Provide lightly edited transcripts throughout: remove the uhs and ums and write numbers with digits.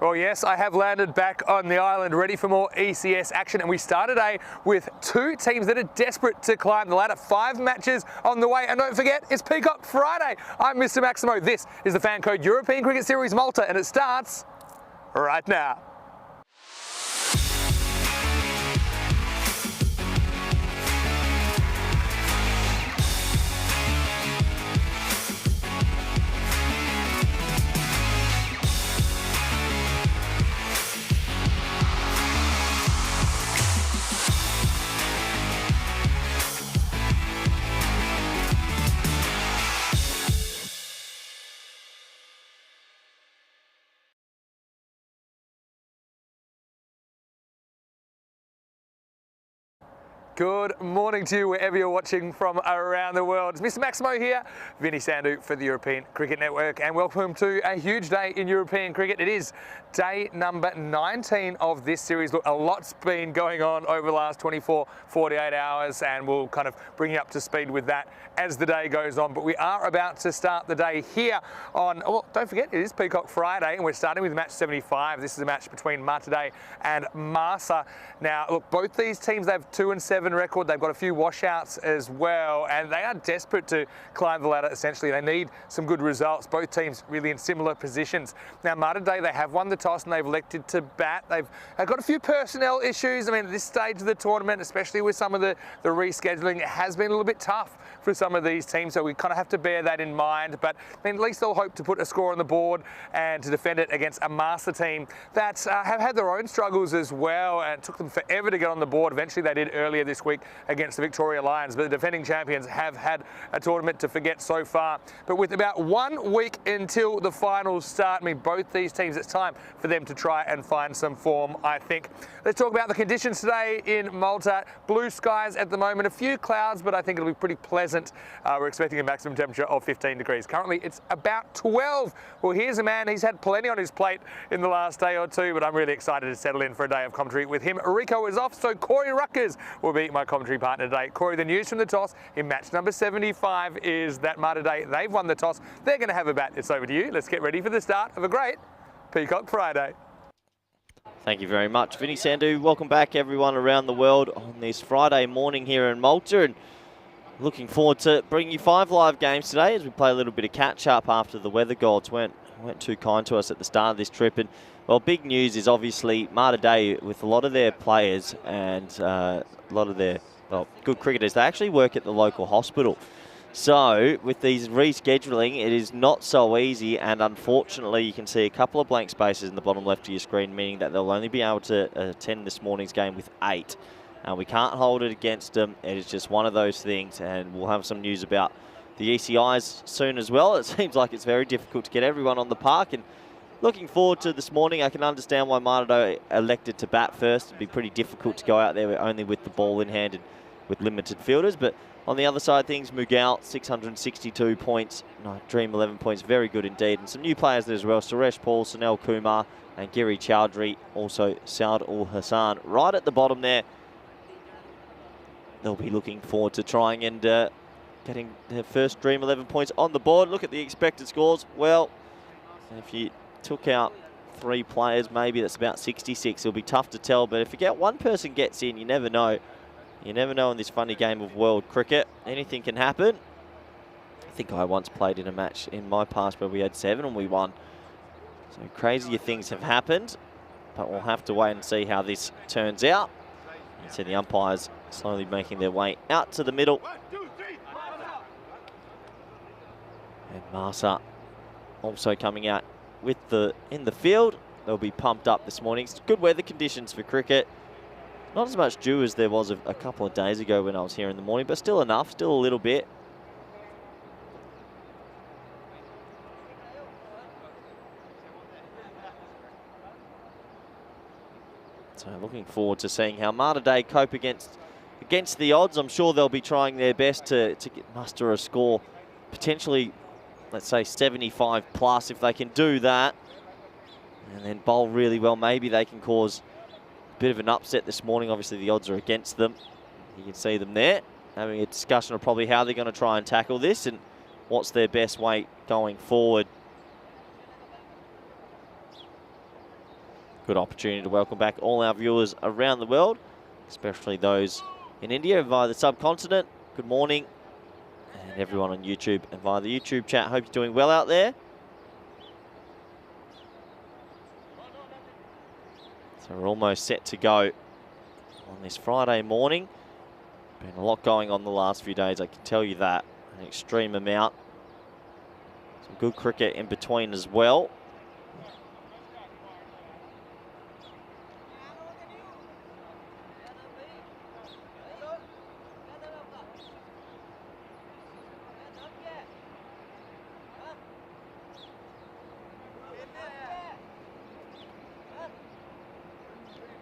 Well, yes, I have landed back on the island, ready for more ECS action, and we start today with two teams that are desperate to climb the ladder. 5 matches on the way, and don't forget, it's Peacock Friday. I'm Mr. Maximo. This is the FanCode European Cricket Series Malta, and it starts right now. Good morning to you wherever you're watching from around the world. It's Mr. Maximo here, Vinny Sandhu for the European Cricket Network, and welcome to a huge day in European cricket. It is day number 19 of this series. Look, a lot's been going on over the last 24, 48 hours, and we'll kind of bring you up to speed with that as the day goes on. But we are about to start the day here on, well, don't forget, it is Peacock Friday, and we're starting with match 75. This is a match between Malta and Malta. Now, look, both these teams, they have 2-7 record. They've got a few washouts as well, and they are desperate to climb the ladder. Essentially, they need some good results. Both teams really in similar positions. Now, Malta, they have won the toss and they've elected to bat. They've got a few personnel issues. I mean, at this stage of the tournament, especially with some of the rescheduling, it has been a little bit tough for some of these teams, so we kind of have to bear that in mind. But I mean, at least they'll hope to put a score on the board and to defend it against a Malta team that have had their own struggles as well, and it took them forever to get on the board. Eventually, they did earlier this week against the Victoria Lions, but the defending champions have had a tournament to forget so far. But with about 1 week until the finals start, I mean, both these teams, it's time for them to try and find some form, I think. Let's talk about the conditions today in Malta. Blue skies at the moment, a few clouds, but I think it'll be pretty pleasant. We're expecting a maximum temperature of 15 degrees. Currently, it's about 12. Well, here's a man, he's had plenty on his plate in the last day or two, but I'm really excited to settle in for a day of commentary with him. Rico is off, so Corey Ruckers will be my commentary partner today. Corey, the news from the toss in match number 75 is that Malta, they've won the toss. They're going to have a bat. It's over to you. Let's get ready for the start of a great Peacock Friday. Thank you very much, Vinny Sandhu. Welcome back, everyone around the world on this Friday morning here in Malta, and looking forward to bringing you 5 live games today as we play a little bit of catch-up after the weather gods weren't too kind to us at the start of this trip. And well, big news is obviously Malta, with a lot of their players and a lot of their good cricketers, they actually work at the local hospital. So with these rescheduling, it is not so easy, and unfortunately you can see a couple of blank spaces in the bottom left of your screen, meaning that they'll only be able to attend this morning's game with 8. And we can't hold it against them. It is just one of those things, and we'll have some news about the ECIs soon as well. It seems like it's very difficult to get everyone on the park, and looking forward to this morning. I can understand why Malta elected to bat first. It'd be pretty difficult to go out there only with the ball in hand and with limited fielders. But on the other side of things, Mughal, 662 points. No, Dream, 11 points. Very good indeed. And some new players there as well. Suresh Paul, Sunil Kumar, and Giri Chowdhury. Also, Saud Ul Hassan right at the bottom there. They'll be looking forward to trying and getting their first Dream 11 points on the board. Look at the expected scores. Well, if you took out 3 players, maybe that's about 66. It'll be tough to tell, but if you get one person gets in, you never know. You never know in this funny game of world cricket. Anything can happen. I think I once played in a match in my past where we had 7 and we won. So crazier things have happened, but we'll have to wait and see how this turns out. You see the umpires slowly making their way out to the middle. And Malta also coming out with in the field. They'll be pumped up this morning. It's good weather conditions for cricket. Not as much dew as there was a couple of days ago when I was here in the morning, but still enough, still a little bit. So looking forward to seeing how Malta cope against the odds. I'm sure they'll be trying their best to muster a score, potentially, let's say 75 plus. If they can do that and then bowl really well, maybe they can cause a bit of an upset this morning. Obviously the odds are against them. You can see them there having a discussion of probably how they're going to try and tackle this and what's their best way going forward. Good opportunity to welcome back all our viewers around the world, especially those in India via the subcontinent. Good morning. And everyone on YouTube and via the YouTube chat. Hope you're doing well out there. So we're almost set to go on this Friday morning. Been a lot going on the last few days, I can tell you that. An extreme amount. Some good cricket in between as well.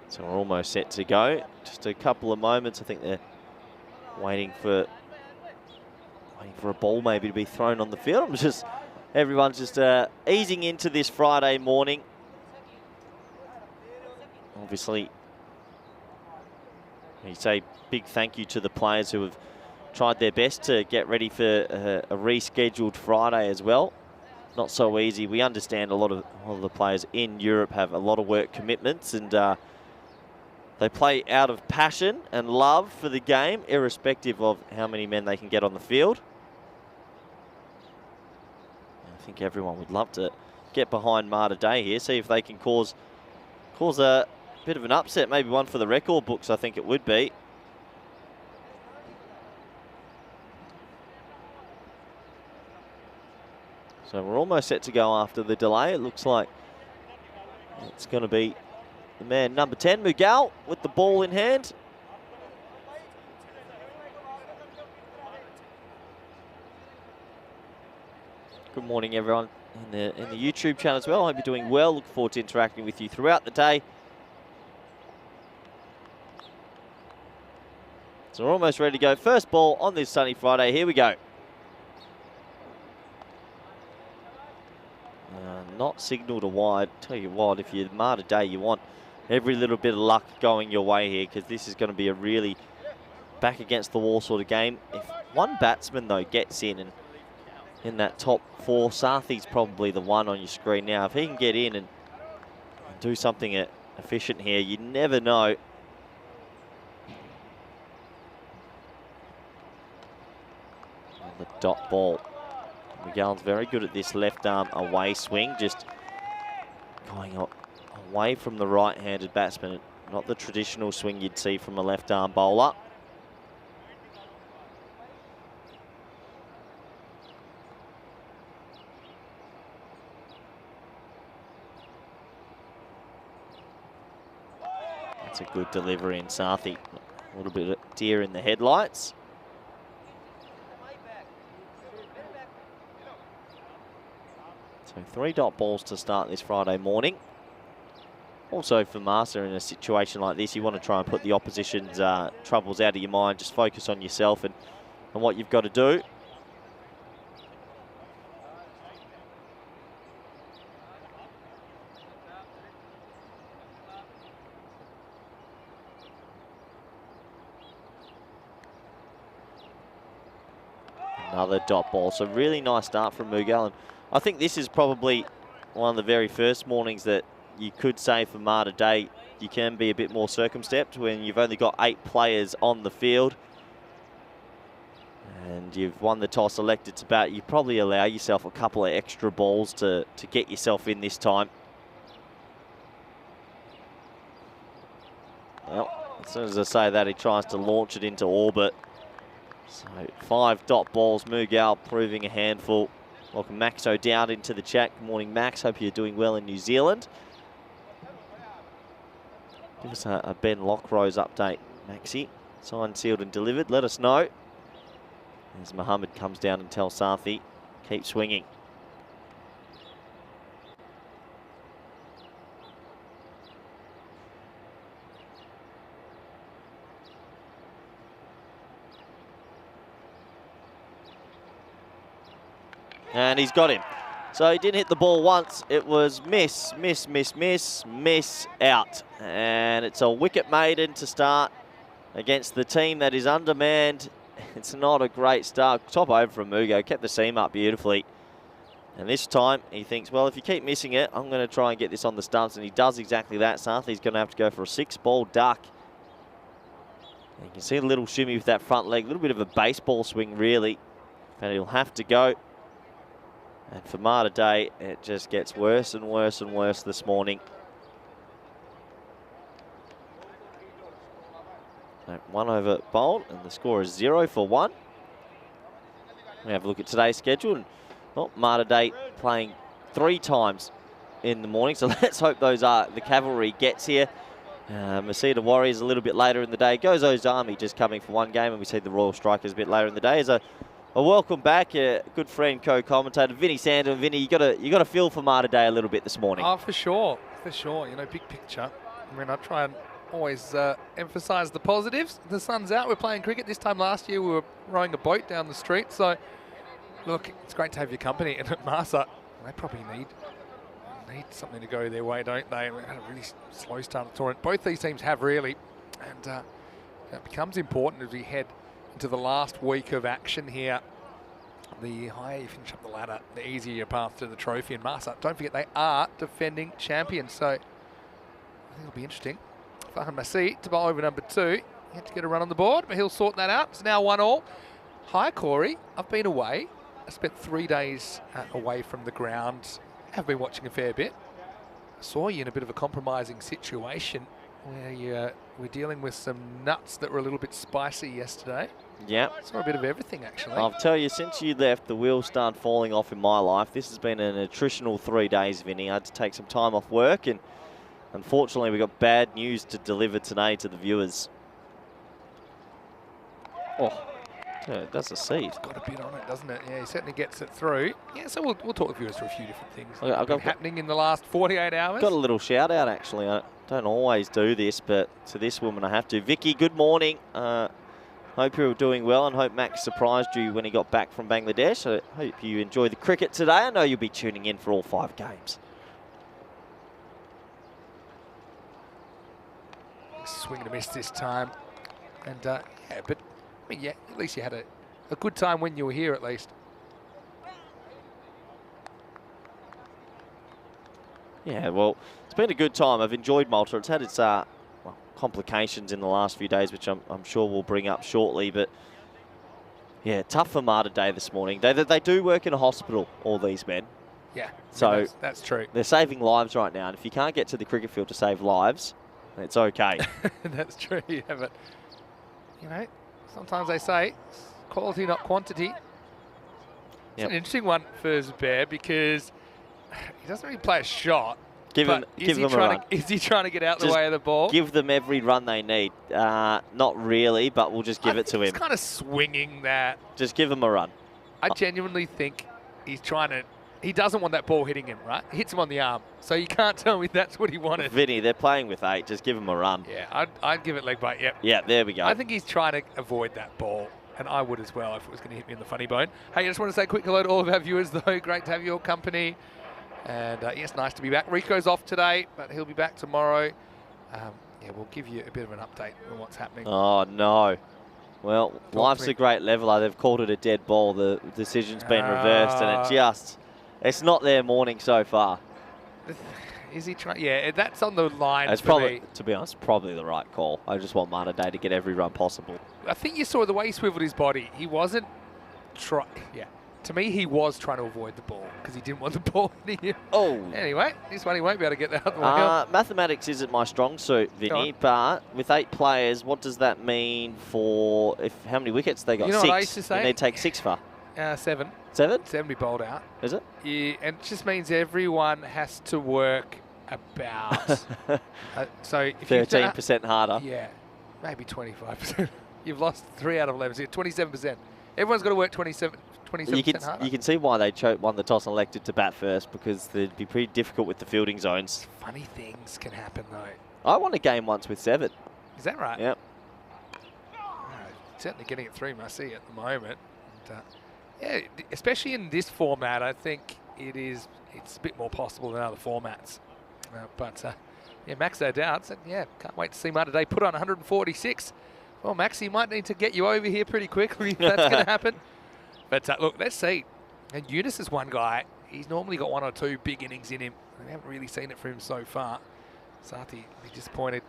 So we're almost set to go. Just a couple of moments. I think they're waiting for a ball maybe to be thrown on the field. Everyone's just easing into this Friday morning. Obviously, we say big thank you to the players who have tried their best to get ready for a rescheduled Friday as well. Not so easy. We understand a lot of the players in Europe have a lot of work commitments, and they play out of passion and love for the game, irrespective of how many men they can get on the field. I think everyone would love to get behind Malta Day here, see if they can cause a bit of an upset, maybe one for the record books, I think it would be. So we're almost set to go after the delay. It looks like it's going to be the man number 10, Mughal, with the ball in hand. Good morning, everyone in the YouTube channel as well. Hope you're doing well. Look forward to interacting with you throughout the day. So we're almost ready to go. First ball on this sunny Friday. Here we go. Not signalled a wide. Tell you what, if you're Malta Day, you want every little bit of luck going your way here, because this is going to be a really back against the wall sort of game. If one batsman, though, gets in that top four, Sathi's probably the one on your screen now. If he can get in and do something efficient here, you never know. And the dot ball. Miguel's very good at this left arm away swing, just going away from the right-handed batsman, not the traditional swing you'd see from a left-arm bowler. That's a good delivery in Sathi. A little bit of deer in the headlights. So 3 dot balls to start this Friday morning. Also for Master, in a situation like this, you want to try and put the opposition's troubles out of your mind. Just focus on yourself and what you've got to do. Another dot ball. So really nice start from Mughal. And I think this is probably one of the very first mornings that you could say for Malta Day you can be a bit more circumspect when you've only got 8 players on the field and you've won the toss, elected to bat. You probably allow yourself a couple of extra balls to get yourself in this time. Well, as soon as I say that, he tries to launch it into orbit. So 5 dot balls, Mughal proving a handful. Welcome Max O'Dowd into the chat. Good morning, Max. Hope you're doing well in New Zealand. Give us a Ben Lockrose update, Maxi. Signed, sealed and delivered. Let us know. As Mohammed comes down and tells Sathi, keep swinging. And he's got him. So he didn't hit the ball once. It was miss, miss, miss, miss, miss, out. And it's a wicket maiden to start against the team that is undermanned. It's not a great start. Top over from Mugo. Kept the seam up beautifully. And this time he thinks, well, if you keep missing it, I'm going to try and get this on the stumps. And he does exactly that, Seth. He's going to have to go for a 6-ball duck. And you can see a little shimmy with that front leg, a little bit of a baseball swing, really. And he'll have to go. And for Malta Day, it just gets worse and worse and worse this morning. So 1 over bowled, and the score is 0 for 1. We have a look at today's schedule. And, well, Malta Day playing 3 times in the morning, so let's hope the cavalry gets here. Masita Warriors a little bit later in the day. Gozo's Army just coming for 1 game, and we see the Royal Strikers a bit later in the day. As a welcome back, good friend, co-commentator Vinny Sandu. And Vinny, you got a feel for Malta Day a little bit this morning. Oh, for sure. You know, big picture. I mean, I try and always emphasise the positives. The sun's out. We're playing cricket. This time last year, we were rowing a boat down the street. So, look, it's great to have your company. And at Marsa, they probably need something to go their way, don't they? We had a really slow start of the tournament. Both these teams have really, and it becomes important as we head into the last week of action here. The higher you finish up the ladder, the easier your path to the trophy. And Marsa, don't forget, they are defending champions, so I think it'll be interesting. Fahan Masih to bowl over number 2. He had to get a run on the board, but he'll sort that out. It's now 1-all. Hi, Corey. I've been away. I spent 3 days away from the ground. Have been watching a fair bit. I saw you in a bit of a compromising situation where you were dealing with some nuts that were a little bit spicy yesterday. Yeah. Saw a bit of everything, actually. I'll tell you, since you left, the wheels start falling off in my life. This has been an attritional 3 days, Vinny. I had to take some time off work, and unfortunately, we got bad news to deliver today to the viewers. Oh, yeah, it does a seed. It's got a bit on it, doesn't it? Yeah, he certainly gets it through. Yeah, so we'll talk to viewers for a few different things that have been happening in the last 48 hours. Got a little shout out, actually. I don't always do this, but to this woman I have to. Vicky, good morning. Hope you're doing well, and hope Max surprised you when he got back from Bangladesh. I hope you enjoy the cricket today. I know you'll be tuning in for all 5 games. Swing and a miss this time. And, yeah, but, I mean, yeah, at least you had a good time when you were here, at least. Yeah, well, it's been a good time. I've enjoyed Malta. It's had its complications in the last few days, which I'm sure we'll bring up shortly. But, yeah, tough for Malta Day this morning. They do work in a hospital, all these men. Yeah, so that's true. They're saving lives right now. And if you can't get to the cricket field to save lives, it's okay. That's true, yeah, but, you know, sometimes they say quality, not quantity. It's an interesting one for Zubair because he doesn't really play a shot. Give him a run. Is he trying to get out the Just way of the ball? Give them every run they need. Not really, but we'll just give it to him. He's kind of swinging that. Just give him a run. I genuinely think he's trying to. He doesn't want that ball hitting him, right? He hits him on the arm. So you can't tell me that's what he wanted. Vinny, they're playing with 8. Just give him a run. Yeah, I'd give it leg bite, yep. Yeah, there we go. I think he's trying to avoid that ball. And I would as well if it was going to hit me in the funny bone. Hey, I just want to say a quick hello to all of our viewers, though. Great to have your company. And, yes, nice to be back. Rico's off today, but he'll be back tomorrow. Yeah, we'll give you a bit of an update on what's happening. Oh, no. Well, life's a great leveler. They've called it a dead ball. The decision's been reversed, and it's not their morning so far. Is he trying? Yeah, that's on the line. It's probably, to be honest, probably the right call. I just want Malta Day to get every run possible. I think you saw the way he swiveled his body. He wasn't To me, he was trying to avoid the ball because he didn't want the ball hitting him. Oh. Anyway, this one he won't be able to get that out the way. Mathematics isn't my strong suit, Vinny, but with 8 players, what does that mean for how many wickets they got? You know 6. what I used to say? And they take 6 for? 7. 7? 7 be bowled out. Is it? Yeah, and it just means everyone has to work about. So if 13% harder. Yeah, maybe 25%. You've lost 3 out of 11. So you're 27%. Everyone's got to work 27% harder. You can see why they won the toss and elected to bat first, because they'd be pretty difficult with the fielding zones. Funny things can happen, though. I won a game once with 7. Is that right? Yep. Certainly getting it through Masih at the moment. And, yeah, especially in this format, I think it's a bit more possible than other formats. Yeah, Max, no doubt, said, yeah, can't wait to see Malta Day put on 146. Well, Max, he might need to get you over here pretty quickly if that's going to happen. But look, let's see. And Eunice is one guy. he's normally got 1 or 2 big innings in him. We haven't really seen it from him so far. Sathi be disappointed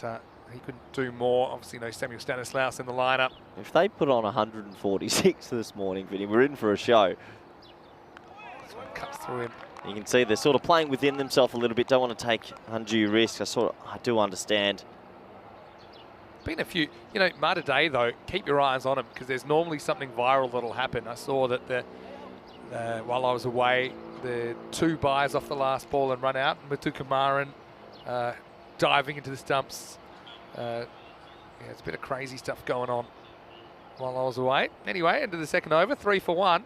that he couldn't do more. Obviously, no Samuel Stanislaus in the lineup. If they put on 146 this morning, Vinny, we're in for a show. This one cuts through him. You can see they're sort of playing within themselves a little bit. Don't want to take undue risks. I do understand. Been a few, you know, Malta Day though, keep your eyes on him because there's normally something viral that'll happen. I saw that while I was away, the 2 buys off the last ball and run out. Matukumaran diving into the stumps. Yeah, it's a bit of crazy stuff going on while I was away. Anyway, into the second over, 3 for 1.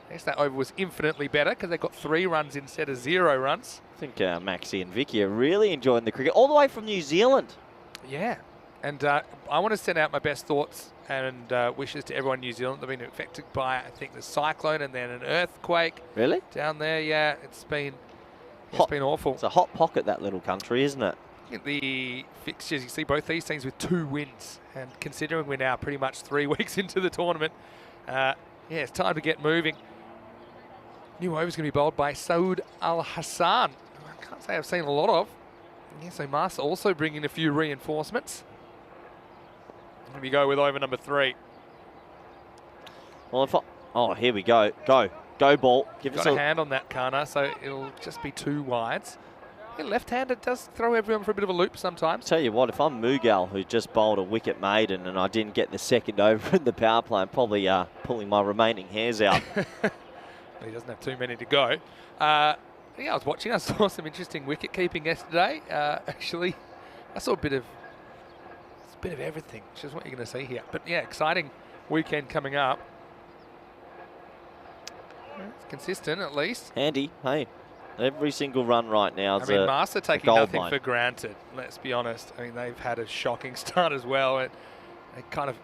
I guess that over was infinitely better because they got 3 runs instead of 0 runs. I think Maxi and Vicky are really enjoying the cricket, all the way from New Zealand. Yeah. And I want to send out my best thoughts and wishes to everyone in New Zealand. They've been affected by, I think, the cyclone and then an earthquake. Really? Down there, yeah. It's been awful. It's a hot pocket, that little country, isn't it? The fixtures, you see both these teams with 2 wins. And considering we're now pretty much 3 weeks into the tournament, yeah, it's time to get moving. New over's going to be bowled by Saud Al Hassan. I can't say I've seen a lot of. Yeah, so Massa also bringing a few reinforcements. Here we go with over number 3. Well, oh, here we go. Go ball. Give us a hand on that, Kana, so it'll just be 2 wides. Yeah, left-handed does throw everyone for a bit of a loop sometimes. Tell you what, if I'm Mughal, who just bowled a wicket maiden and I didn't get the second over in the power play, I'm probably pulling my remaining hairs out. He doesn't have too many to go. Yeah, I was watching. I saw some interesting wicket keeping yesterday. Actually, I saw a bit of everything, which is what you're going to see here. But yeah, exciting weekend coming up. It's consistent at least. Andy, hey, every single run right now is Master taking nothing for granted, let's be honest. I mean, they've had a shocking start as well. And they kind of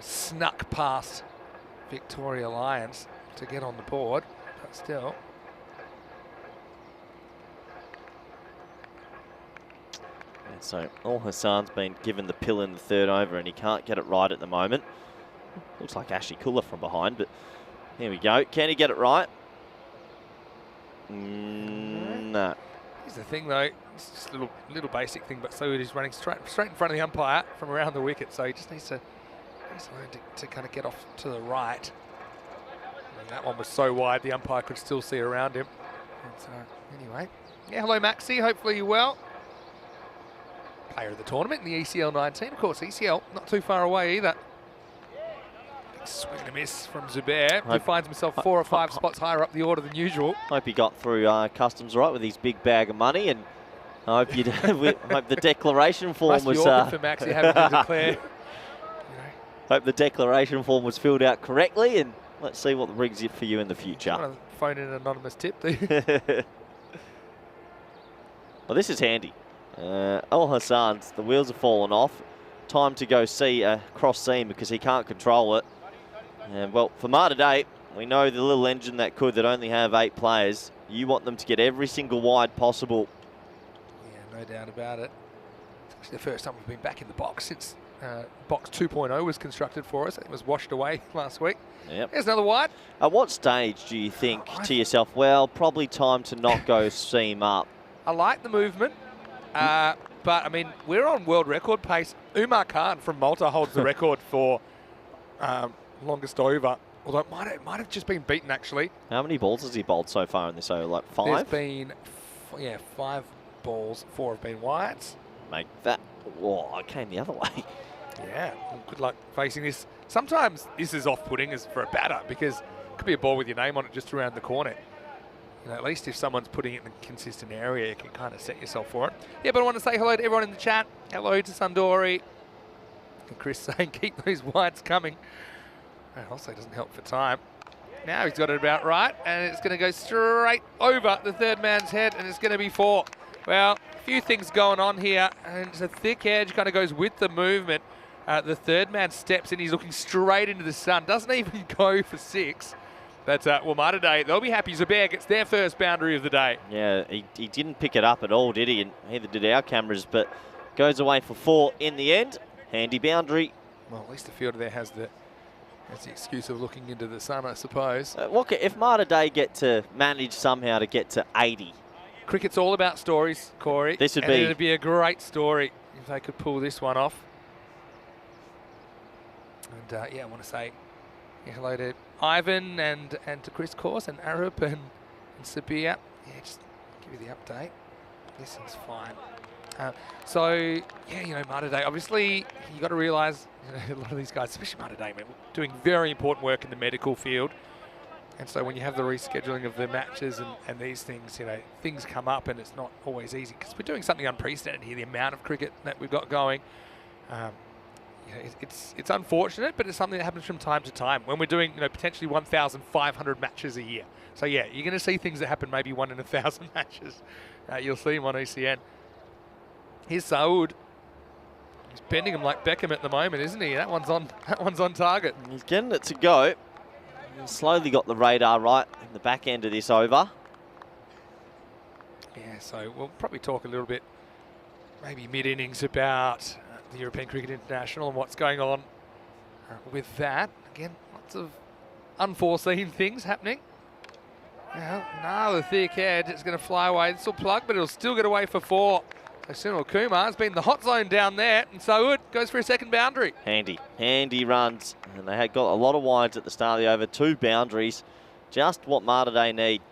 snuck past Victoria Lions to get on the board, but still. And so Al Hassan's been given the pill in the 3rd over and he can't get it right at the moment. Looks like Ashley Cooler from behind, but here we go. Can he get it right? No. Here's the thing though, it's just a little basic thing, but so he's running straight in front of the umpire from around the wicket, so he just needs to learn to kind of get off to the right. And that one was so wide the umpire could still see around him. And so anyway, yeah, hello Maxi, hopefully you're well. Player of the tournament in the ECL 19, of course. ECL not too far away either. Big swing and a miss from Zubair, who finds himself 4 or 5 spots higher up the order than usual. Hope he got through customs right with his big bag of money, and I hope hope the declaration form was. Must be awkward for Maxi having to declare. Hope the declaration form was filled out correctly, and let's see what brings it for you in the future. You want to phone in an anonymous tip, do you? Well, this is handy. Al Hassan's, the wheels have fallen off. Time to go see a cross seam because he can't control it. And well, for Malta Day, we know the little engine that only have 8 players. You want them to get every single wide possible. Yeah, no doubt about it. It's actually the first time we've been back in the box since box 2.0 was constructed for us. It was washed away last week. Yep. Here's another wide. At what stage do you think to yourself, well, probably time to not go seam up? I like the movement. But, I mean, we're on world record pace. Umar Khan from Malta holds the record for longest over, although it might have just been beaten, actually. How many balls has he bowled so far in this over? Like 5? There's been, 5 balls. 4 have been wides. Make that. Whoa, I came the other way. Yeah, well, good luck facing this. Sometimes this is off-putting as for a batter because it could be a ball with your name on it just around the corner. You know, at least if someone's putting it in a consistent area, you can kind of set yourself for it. Yeah, but I want to say hello to everyone in the chat. Hello to Sundori. And Chris saying, keep those wides coming. That also doesn't help for time. Now he's got it about right, and it's going to go straight over the 3rd man's head, and it's going to be 4. Well, a few things going on here, and it's a thick edge, kind of goes with the movement. The 3rd man steps in, he's looking straight into the sun, doesn't even go for 6. That's Malta Day. They'll be happy. Zubair gets their first boundary of the day. Yeah, he didn't pick it up at all, did he? And neither did our cameras, but goes away for 4 in the end. Handy boundary. Well, at least the fielder there has the That's the excuse of looking into the sun, I suppose. If Malta Day get to manage somehow to get to 80. Cricket's all about stories, Corey. This would and be... it'd be a great story if they could pull this one off. And yeah, I want to say hello to Ivan and to Chris Course and Arup and Sabir. Yeah, just give you the update. This one's fine. So, yeah, you know, Malta Day, obviously, you got to realise, you know, a lot of these guys, especially Malta Day, man, doing very important work in the medical field. And so when you have the rescheduling of the matches and these things, you know, things come up and it's not always easy because we're doing something unprecedented here, the amount of cricket that we've got going. You know, it's unfortunate, but it's something that happens from time to time when we're doing, you know, potentially 1,500 matches a year. So, yeah, you're going to see things that happen maybe 1 in 1,000 matches. You'll see them on ECN. Here's Saud. He's bending him like Beckham at the moment, isn't he? That one's on target. He's getting it to go. He's slowly got the radar right in the back end of this over. Yeah, so we'll probably talk a little bit, maybe mid-innings, about the European Cricket International and what's going on with that. Again, lots of unforeseen things happening. Now the thick edge, it's going to fly away. This will plug, but it'll still get away for 4. So Sunil Kumar's been in the hot zone down there, and Saud goes for a second boundary. Handy runs, and they had got a lot of wides at the start of the over, 2 boundaries, just what Malta Day need.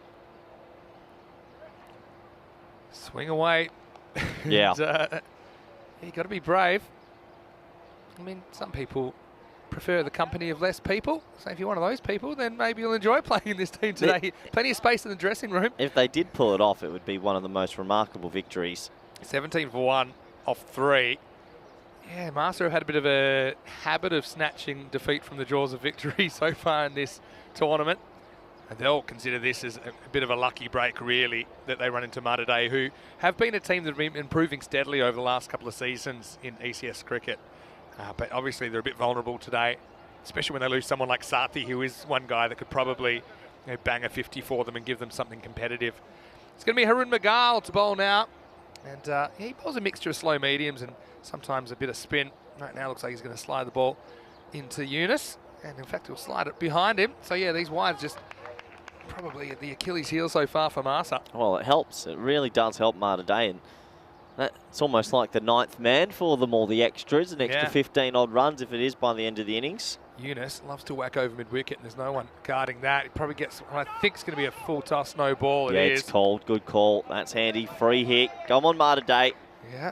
Swing away. Yeah. And, you got to be brave. I mean, some people prefer the company of less people. So if you're one of those people, then maybe you'll enjoy playing in this team today. Plenty of space in the dressing room. If they did pull it off, it would be one of the most remarkable victories. 17 for 1 off 3. Yeah, Master have had a bit of a habit of snatching defeat from the jaws of victory so far in this tournament. And they'll consider this as a bit of a lucky break, really, that they run into Malta Day, who have been a team that have been improving steadily over the last couple of seasons in ECS cricket. But obviously they're a bit vulnerable today, especially when they lose someone like Sathi, who is one guy that could probably, you know, bang a 50 for them and give them something competitive. It's going to be Harun Magal to bowl now. And he bowls a mixture of slow mediums and sometimes a bit of spin. Right now looks like he's going to slide the ball into Yunus. And in fact, he'll slide it behind him. So yeah, these wides just probably the Achilles heel so far for Marsa. Well, it helps. It really does help Malta Day. And it's almost like the 9th man for them, all the extras, an extra 15 odd runs if it is by the end of the innings. Yunus loves to whack over mid-wicket, and there's no one guarding that. It probably gets, I think it's going to be a full toss, no ball. Yeah, it's called. Good call. That's handy. Free hit. Come on, Malta Day. Yeah.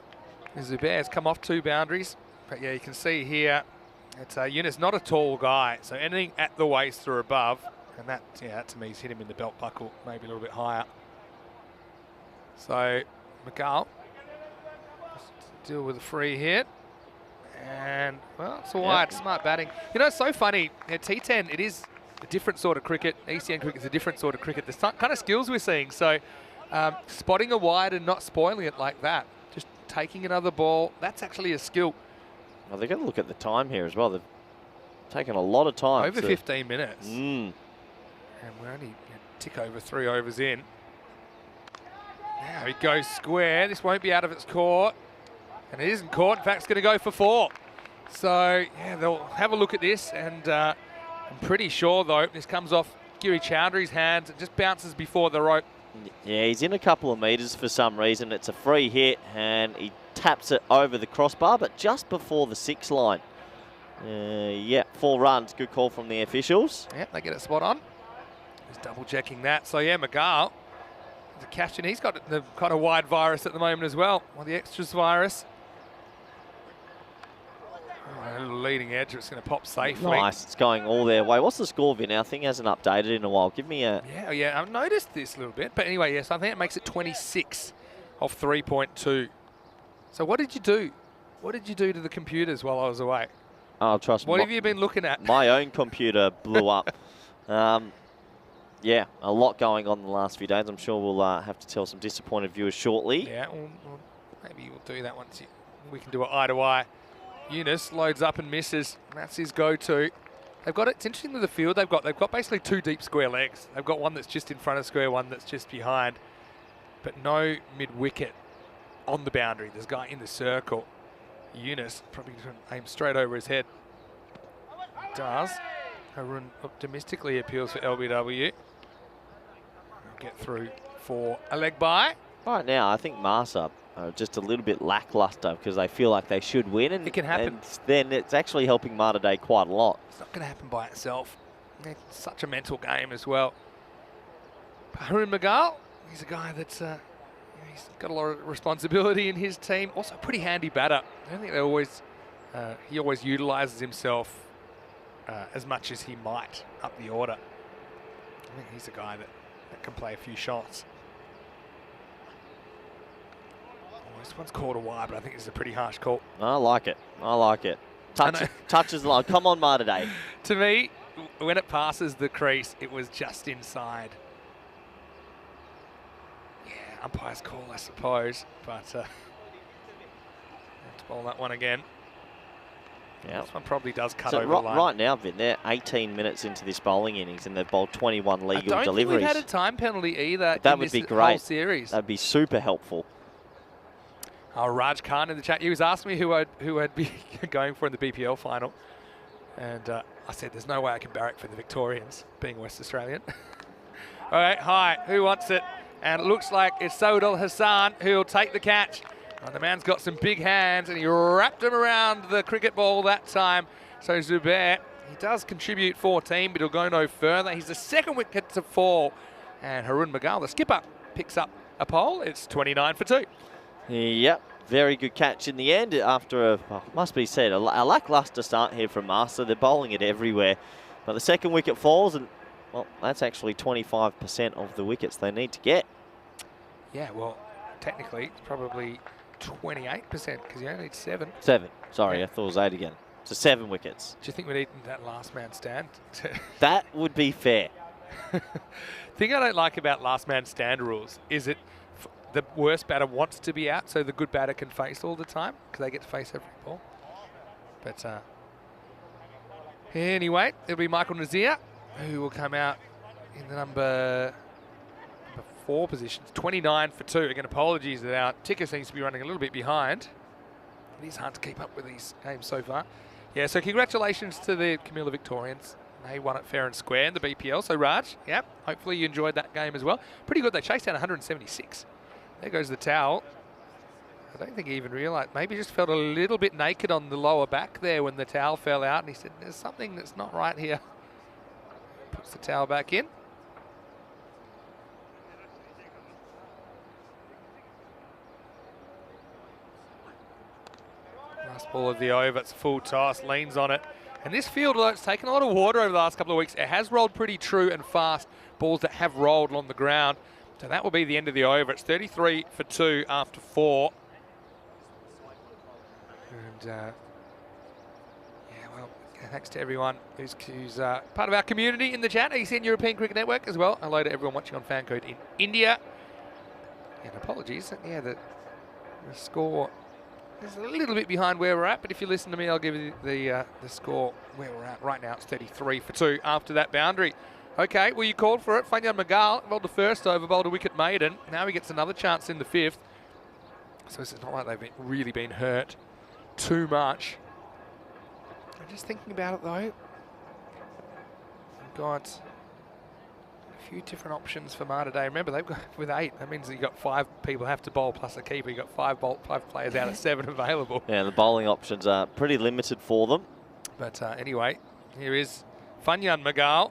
Zubair's come off 2 boundaries. But yeah, you can see here, it's Yunus, not a tall guy. So anything at the waist or above, and that, yeah, that to me has hit him in the belt buckle, maybe a little bit higher. So McGull deal with a free hit. And, well, it's all right. Smart batting. You know, it's so funny. Yeah, T10, it is a different sort of cricket. ECN cricket is a different sort of cricket. The kind of skills we're seeing. So, spotting a wide and not spoiling it like that. Just taking another ball. That's actually a skill. Well, they've got to look at the time here as well. They've taken a lot of time. Over 15 minutes. And we're only tick over 3 overs in. Now he goes square. This won't be out of its court. And it isn't caught. In fact, it's going to go for 4. So, yeah, they'll have a look at this. And I'm pretty sure, though, this comes off Giri Chowdhury's hands. It just bounces before the rope. Yeah, he's in a couple of metres for some reason. It's a free hit, and he taps it over the crossbar, but just before the 6 line. Yeah, 4 runs. Good call from the officials. Yep, they get it spot on. He's double-checking that. So, yeah, McGull, the captain, he's got the kind of wide virus at the moment as well. Well, the extras virus. A little leading edge, it's going to pop safely. Nice, it's going all their way. What's the score, Vin? I think it hasn't updated in a while. Give me a... Yeah, I've noticed this a little bit. But anyway, yes, I think it makes it 26 off 3.2. So what did you do? What did you do to the computers while I was away? Oh, trust me. What have you been looking at? My own computer blew up. Yeah, a lot going on in the last few days. I'm sure we'll have to tell some disappointed viewers shortly. Yeah, well, maybe we'll do that once we can do it eye to eye. Yunus loads up and misses. That's his go-to. They've got it's interesting with the field. They've got basically 2 deep square legs. They've got one that's just in front of square, one that's just behind, but no mid-wicket on the boundary. There's a guy in the circle. Yunus probably aim straight over his head. Does. Harun optimistically appeals for LBW. Get through for a leg by. Right now, I think Malta are just a little bit lackluster because they feel like they should win. And it can happen. And then it's actually helping Malta Day quite a lot. It's not going to happen by itself. It's such a mental game as well. Harun Magal, he's a guy that's he's got a lot of responsibility in his team. Also, a pretty handy batter. I don't think he always utilises himself as much as he might up the order. I think he's a guy that can play a few shots. This one's called a wide, but I think this is a pretty harsh call. I like it. I like it. Touches the line. Come on, Malta Day. To me, when it passes the crease, it was just inside. Yeah, umpire's call, I suppose, but let's bowl that one again. Yeah. This one probably does cut So over the line. right now, Vin, they're 18 minutes into this bowling innings and they've bowled 21 legal I don't deliveries. think we've had a time penalty either That in would this be whole great. series. That'd be super helpful. Oh, Raj Khan in the chat. He was asking me who I'd be going for in the BPL final. And I said, there's no way I can barrack for the Victorians, being West Australian. All right, hi, who wants it? And it looks like it's Saud Al Hassan who'll take the catch. And the man's got some big hands, and he wrapped him around the cricket ball that time. So Zubair, he does contribute 14, but he'll go no further. He's the second wicket to fall. And Harun Magal, the skipper, picks up a pole. It's 29 for 2. Yep, very good catch in the end after must be said, a lackluster start here from Malta. They're bowling it everywhere. But the second wicket falls, and, well, that's actually 25% of the wickets they need to get. Yeah, well, technically, it's probably 28% because you only need 7. 7. Sorry, Yeah. I thought it was 8 again. So 7 wickets. Do you think we'd eaten that last man stand? That would be fair. Thing I don't like about last man stand rules is it the worst batter wants to be out so the good batter can face all the time because they get to face every ball. But anyway, it'll be Michael Nazir who will come out in the number 4 positions. 29 for 2. Again, apologies that our ticker seems to be running a little bit behind. It is hard to keep up with these games so far. Yeah, so congratulations to the Camilla Victorians. They won it fair and square in the BPL. So Raj, yep, hopefully you enjoyed that game as well. Pretty good. They chased down 176. There goes the towel. I don't think he even realised. Maybe just felt a little bit naked on the lower back there when the towel fell out. And he said, there's something that's not right here. Puts the towel back in. Last ball of the over. It's full toss. Leans on it. And this field, although it's taken a lot of water over the last couple of weeks, it has rolled pretty true and fast. Balls that have rolled on the ground. So that will be the end of the over. It's 33 for 2 after 4. And yeah, well, thanks to everyone who's part of our community in the chat. ACN European Cricket Network as well. Hello to everyone watching on FanCode in India. And apologies, yeah, the score is a little bit behind where we're at, but if you listen to me, I'll give you the score where we're at. Right now, it's 33 for 2 after that boundary. Okay, well, you called for it. Fanyan Magal bowled the first over, bowled a wicket maiden. Now he gets another chance in the 5th. So it's not like they've really been hurt too much. I'm just thinking about it, though. We've got a few different options for Malta Day. Remember, they've got with 8. That means that you've got 5 people have to bowl plus a keeper. You've got 5 players out of 7 available. Yeah, the bowling options are pretty limited for them. But anyway, here is Fanyan Magal.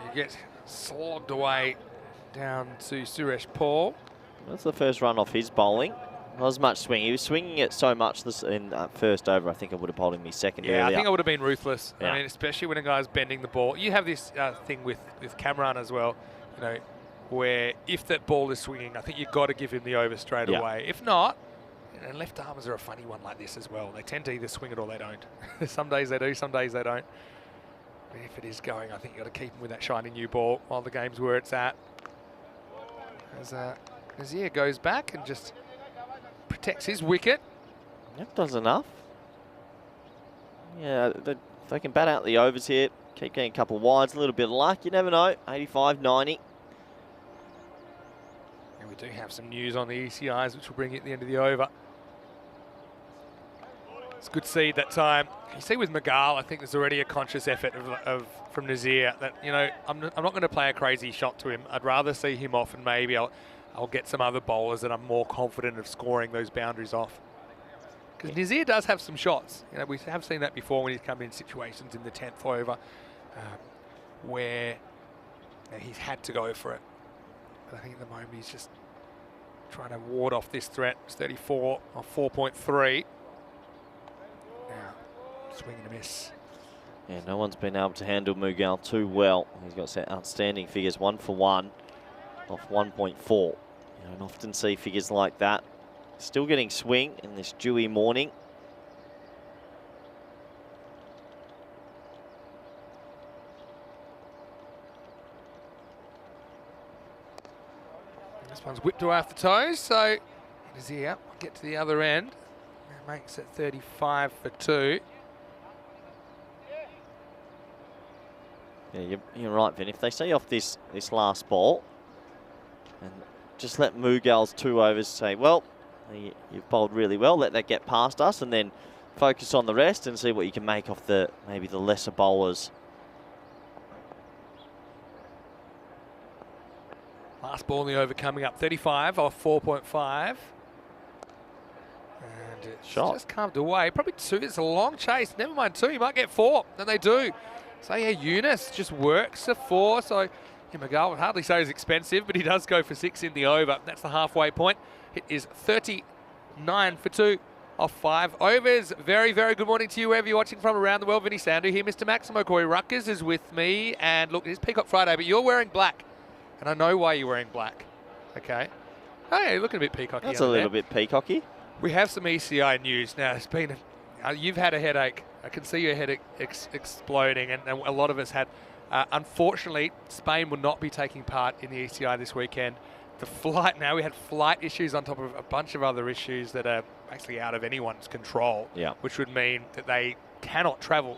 He gets slogged away down to Suresh Paul. That's the first run off his bowling. Not as much swing. He was swinging it so much this in first over. I think I would have bowled him his second earlier. I think I would have been ruthless. Yeah. I mean, especially when a guy's bending the ball. You have this thing with Cameron as well, you know, where if that ball is swinging, I think you've got to give him the over straight away. If not, and left armers are a funny one like this as well. They tend to either swing it or they don't. Some days they do, some days they don't. But if it is going, I think you've got to keep him with that shiny new ball while the game's where it's at. As Nazir goes back and just protects his wicket. That does enough. Yeah, they can bat out the overs here. Keep getting a couple of wides, a little bit of luck. You never know. 85, 90. And we do have some news on the ECIs, which will bring you at the end of the over. It's good seed that time. You see with Magal, I think there's already a conscious effort from Nazir that, you know, I'm not going to play a crazy shot to him. I'd rather see him off, and maybe I'll get some other bowlers that I'm more confident of scoring those boundaries off. Because Nazir does have some shots. You know, we have seen that before when he's come in situations in the 10th over where he's had to go for it. But I think at the moment he's just trying to ward off this threat. It's 34 or 4.3. Now, swing and a miss. Yeah, no one's been able to handle Mughal too well. He's got some outstanding figures, 1 for 1 off 1.4. You don't often see figures like that. Still getting swing in this dewy morning. This one's whipped away off the toes, so it is here. Get to the other end. That makes it 35 for 2. Yeah, you're right, Vin. If they see off this last ball and just let Mughal's 2 overs say, well, you've bowled really well, let that get past us, and then focus on the rest and see what you can make off maybe the lesser bowlers. Last ball in the over coming up, 35 off 4.5. And it's just carved away. Probably 2. It's a long chase. Never mind 2. You might get 4. Then they do. So yeah, Yunus just works a 4. So yeah, Magal would hardly say he's expensive, but he does go for 6 in the over. That's the halfway point. It is 39 for 2 off 5 overs. Very, very good morning to you wherever you're watching from around the world. Vinny Sandu here. Mr. Maximo Corey Ruckers is with me. And look, it is Peacock Friday, but you're wearing black. And I know why you're wearing black. Okay. Oh yeah, you're looking a bit peacocky. That's a little bit peacocky. We have some ECI news. Now, it's been, you've had a headache. I can see your head exploding, and a lot of us had. Unfortunately, Spain will not be taking part in the ECI this weekend. The flight, now we had flight issues on top of a bunch of other issues that are actually out of anyone's control, which would mean that they cannot travel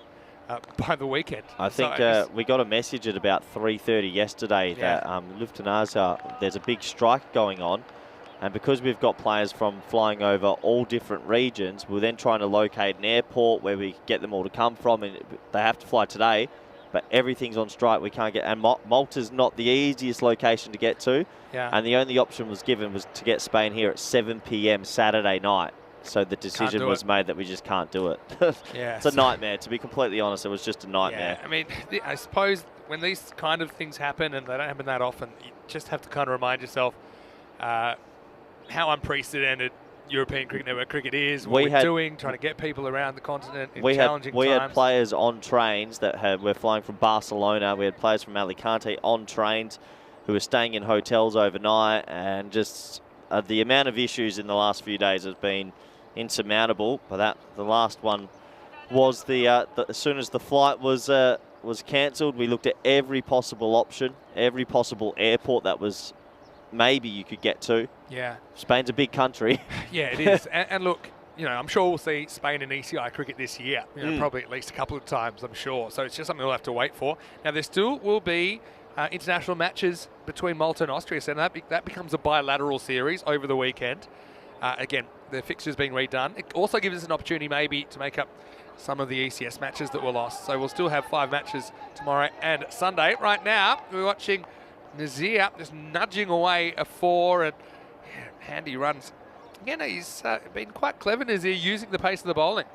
by the weekend. I think we got a message at about 3:30 yesterday that Lufthansa, there's a big strike going on. And because we've got players from flying over all different regions, we're then trying to locate an airport where we get them all to come from, and they have to fly today, but everything's on strike. We can't get, and Malta's not the easiest location to get to. And the only option was given was to get Spain here at 7 p.m. Saturday night. So the decision was made that we just can't do it. It's a nightmare, to be completely honest. It was just a nightmare. Yeah, I mean, I suppose when these kind of things happen, and they don't happen that often, you just have to kind of remind yourself how unprecedented European Cricket Network cricket is, what we're doing, trying to get people around the continent in challenging times. We had players on trains that were flying from Barcelona. We had players from Alicante on trains who were staying in hotels overnight, and just the amount of issues in the last few days has been insurmountable. But the last one was as soon as the flight was cancelled, we looked at every possible option, every possible airport that was maybe you could get to. Yeah. Spain's a big country. Yeah, it is. and look, you know, I'm sure we'll see Spain in ECI cricket this year. You know, probably at least a couple of times, I'm sure. So it's just something we'll have to wait for. Now, there still will be international matches between Malta and Austria, so that becomes a bilateral series over the weekend. Again, the fixture's being redone. It also gives us an opportunity maybe to make up some of the ECS matches that were lost. So we'll still have 5 matches tomorrow and Sunday. Right now, we're watching Nazir just nudging away a 4, and handy runs. Again, he's been quite clever, Nazir, using the pace of the bowling.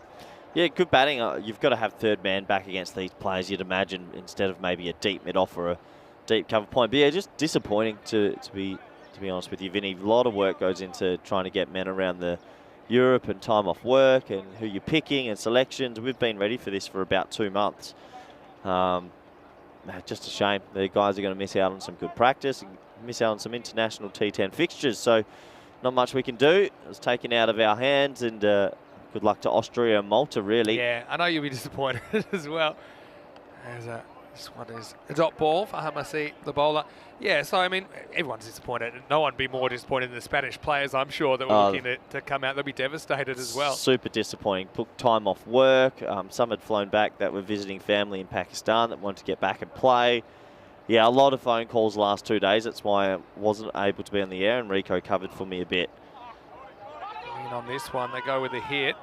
Yeah, good batting. You've got to have third man back against these players, you'd imagine, instead of maybe a deep mid-off or a deep cover point. But yeah, just disappointing to be honest with you, Vinny. A lot of work goes into trying to get men around the Europe and time off work and who you're picking and selections. We've been ready for this for about 2 months. Just a shame. The guys are going to miss out on some good practice, and miss out on some international T10 fixtures. So not much we can do. It was taken out of our hands, and good luck to Austria and Malta, really. Yeah, I know you'll be disappointed as well. This one is a dot ball for Hamasi, the bowler. Yeah, so, I mean, everyone's disappointed. No one would be more disappointed than the Spanish players, I'm sure, that were looking to come out. They'll be devastated as well. Super disappointing. Took time off work. Some had flown back that were visiting family in Pakistan that wanted to get back and play. Yeah, a lot of phone calls the last 2 days. That's why I wasn't able to be on the air, and Rico covered for me a bit. On this one, they go with a hit.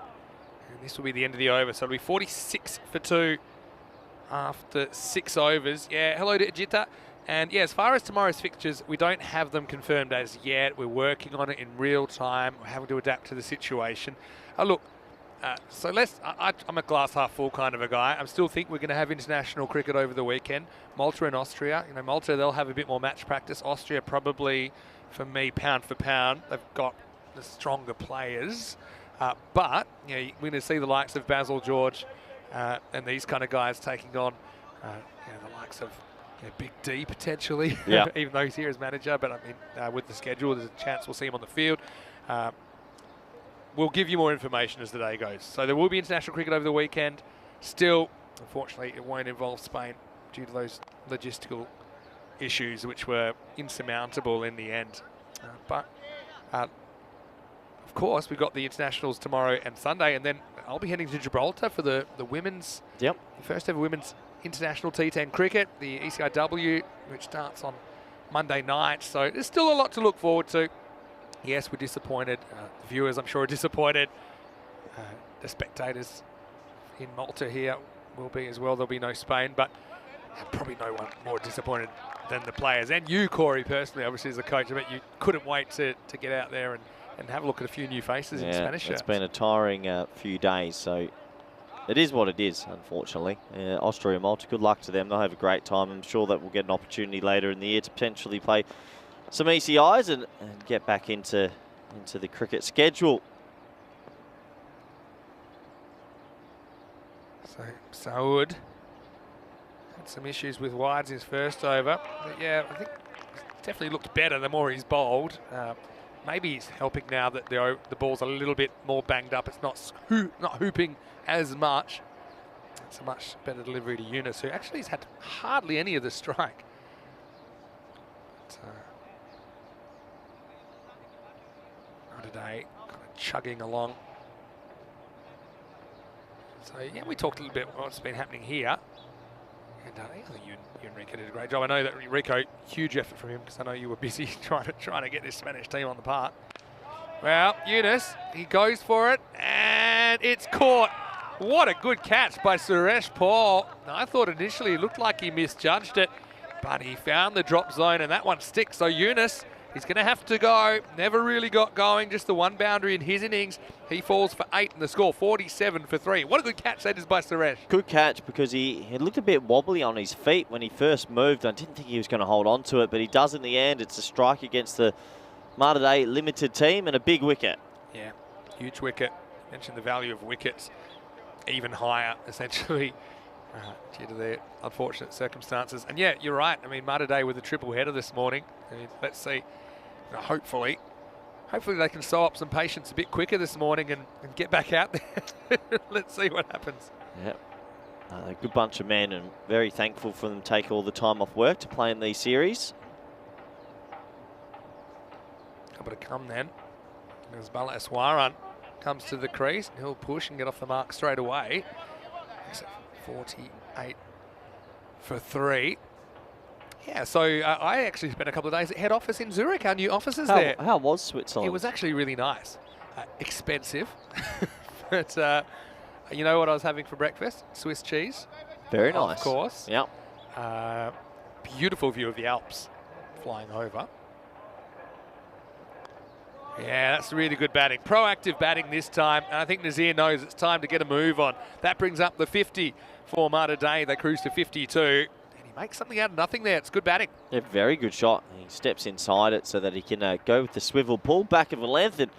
And this will be the end of the over. So it'll be 46 for 2 after 6 overs. Yeah, hello to Ajita. And yeah, as far as tomorrow's fixtures, we don't have them confirmed as yet. We're working on it in real time. We're having to adapt to the situation. Look, so I'm a glass half full kind of a guy. I still think we're going to have international cricket over the weekend. Malta and Austria. You know, Malta, they'll have a bit more match practice. Austria probably, for me, pound for pound, they've got the stronger players. But you know, we're going to see the likes of Basil George and these kind of guys taking on the likes of Big D potentially, yeah. even though he's here as manager. But I mean, with the schedule, there's a chance we'll see him on the field. We'll give you more information as the day goes. So there will be international cricket over the weekend. Still, unfortunately, it won't involve Spain due to those logistical issues, which were insurmountable in the end. But of course, we've got the internationals tomorrow and Sunday, and then I'll be heading to Gibraltar for the women's, the first ever women's international T10 cricket, the ECIW, which starts on Monday night. So there's still a lot to look forward to. Yes, we're disappointed. The viewers, I'm sure, are disappointed. The spectators in Malta here will be as well. There'll be no Spain, but probably no one more disappointed than the players. And you, Corey, personally, obviously as a coach, I bet you couldn't wait to get out there and have a look at a few new faces in Spanish shirts. It's been a tiring few days, so it is what it is, unfortunately. Austria and Malta, good luck to them. They'll have a great time. I'm sure that we'll get an opportunity later in the year to potentially play some ECIs and get back into the cricket schedule. So Saud had some issues with wides his first over. But yeah, I think he's definitely looked better the more he's bowled. Maybe he's helping now that the ball's a little bit more banged up. It's not hooping as much. It's a much better delivery to Yunus, who actually has had hardly any of the strike. But, today, kind of chugging along. So yeah, we talked a little bit what's been happening here. And I think Enrico did a great job. I know that Enrico, huge effort from him, because I know you were busy trying to get this Spanish team on the park. Well, Yunus, he goes for it, and it's caught. What a good catch by Suresh Paul. I thought initially it looked like he misjudged it, but he found the drop zone, and that one sticks. So Yunus, he's going to have to go. Never really got going, just the one boundary in his innings. He falls for 8 in the score, 47 for 3. What a good catch that is by Suresh. Good catch, because he looked a bit wobbly on his feet when he first moved. I didn't think he was going to hold on to it, but he does in the end. It's a strike against the Malta Day limited team and a big wicket. Yeah, huge wicket. Mentioned the value of wickets even higher, essentially, due to their unfortunate circumstances. And yeah, you're right. I mean, Malta Day with a triple header this morning. I mean, let's see. Hopefully they can sew up some patience a bit quicker this morning and get back out there. Let's see what happens. Yep. A good bunch of men, and very thankful for them to take all the time off work to play in these series. Couple to come then. As Bala Aswaran comes to the crease, and he'll push and get off the mark straight away. 48 for 3. Yeah, so I actually spent a couple of days at head office in Zurich, our new offices there. How was Switzerland? It was actually really nice. Expensive, but you know what I was having for breakfast? Swiss cheese. Very nice. Of course. Yep. Beautiful view of the Alps flying over. Yeah, that's really good batting. Proactive batting this time. And I think Nazir knows it's time to get a move on. That brings up the 50 for Malta Day. They cruise to 52. And he makes something out of nothing there. It's good batting. Yeah, very good shot. He steps inside it so that he can go with the swivel pull back of a length and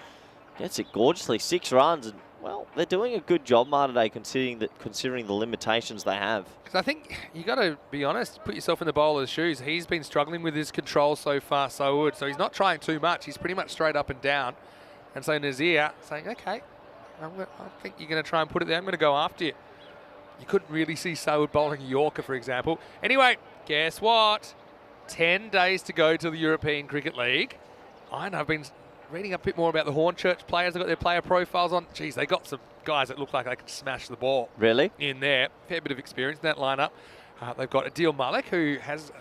gets it gorgeously. 6 runs. And, well, they're doing a good job, Malta Day, considering the limitations they have. Because I think you got to be honest, put yourself in the bowler's shoes. He's been struggling with his control so far, so he's not trying too much. He's pretty much straight up and down. And so Nazir saying, okay, I think you're going to try and put it there. I'm going to go after you. You couldn't really see Saud bowling a Yorker, for example. Anyway, guess what? 10 days to go to the European Cricket League. I know I've been reading a bit more about the Hornchurch players. They've got their player profiles on. Geez, they got some guys that look like they can smash the ball. Really? In there. Fair bit of experience in that lineup. They've got Adil Malik, who has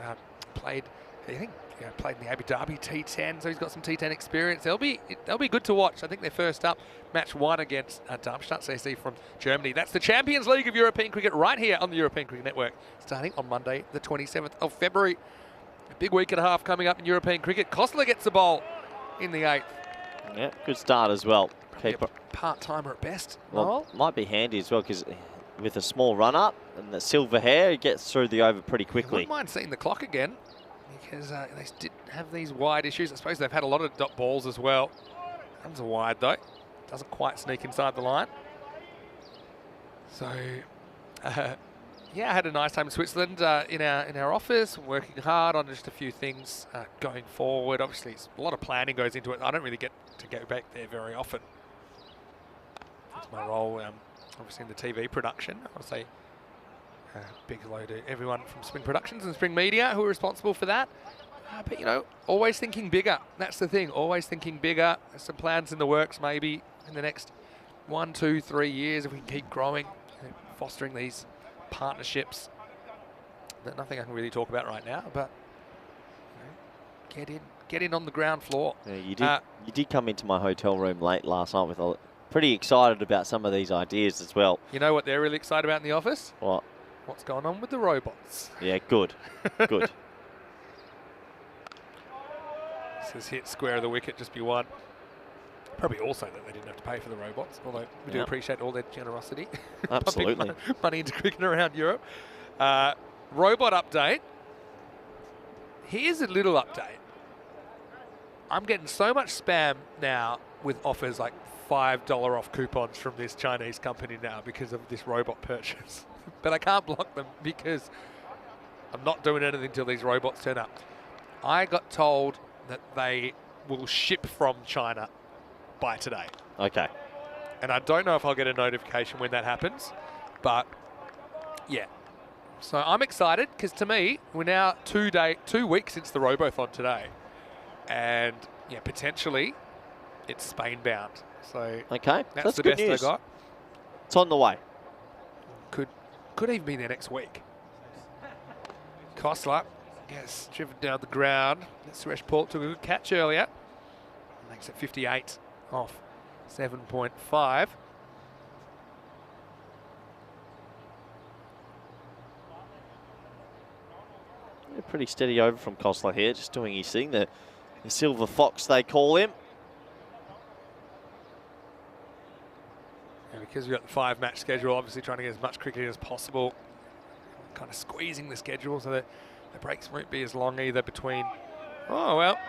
played, I think, played in the Abu Dhabi T10, so he's got some T10 experience. They'll be good to watch. I think they're first up, match 1 against Darmstadt CSC from Germany. That's the Champions League of European Cricket right here on the European Cricket Network, starting on Monday, the 27th of February. A big week and a half coming up in European cricket. Kostler gets the bowl in the 8th. Yeah, good start as well. Keeper. Part-timer at best. Well, might be handy as well because with a small run-up and the silver hair, he gets through the over pretty quickly. I wouldn't mind seeing the clock again because they did have these wide issues. I suppose they've had a lot of dot balls as well. Comes a wide though. Doesn't quite sneak inside the line. So, yeah, I had a nice time in Switzerland in our office, working hard on just a few things going forward. Obviously, a lot of planning goes into it. I don't really get to go back there very often. That's my role, obviously in the TV production. I'll say big hello to everyone from Spring Productions and Spring Media who are responsible for that. But, you know, always thinking bigger. That's the thing, always thinking bigger. There's some plans in the works maybe in the next 1, 2, 3 years if we can keep growing, fostering these partnerships. Nothing I can really talk about right now, but you know, get in on the ground floor. Yeah, you did come into my hotel room late last night with pretty excited about some of these ideas as well. You know what they're really excited about in the office? What? What's going on with the robots? Yeah, good. Good. This is hit square of the wicket, just be one. Probably also that they didn't have to pay for the robots, although we do appreciate all their generosity. Absolutely. Money into cricket around Europe. Robot update. Here's a little update. I'm getting so much spam now with offers like $5 off coupons from this Chinese company now because of this robot purchase. But I can't block them because I'm not doing anything until these robots turn up. I got told that they will ship from China by today. Okay. And I don't know if I'll get a notification when that happens, but yeah. So I'm excited because to me, we're now 2 weeks since the Robothon today. And yeah, potentially it's Spain bound. So okay, that's the good best news. I got. It's on the way. Could even be there next week. Kostler gets driven down the ground. Suresh Paul took a good catch earlier. Makes it 58 off 7.5. Yeah, pretty steady over from Kostler here, just doing his thing. The silver fox, they call him. And because we've got the 5-match schedule, obviously trying to get as much cricket as possible, kind of squeezing the schedule so that the breaks won't be as long either between. Oh, well,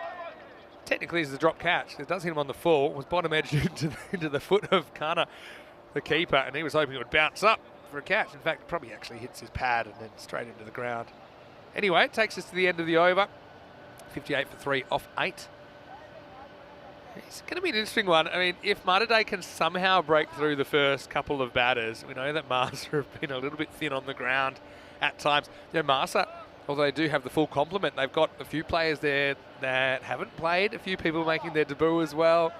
technically it's a drop catch. It does hit him on the full. It was bottom edge into the foot of Kana, the keeper, and he was hoping it would bounce up for a catch. In fact, it probably actually hits his pad and then straight into the ground. Anyway, it takes us to the end of the over. 58 for 3 off 8. It's going to be an interesting one. I mean, if Malta can somehow break through the first couple of batters, we know that Marsa have been a little bit thin on the ground at times. You know, Marsa, although they do have the full complement, they've got a few players there that haven't played, a few people making their debut as well.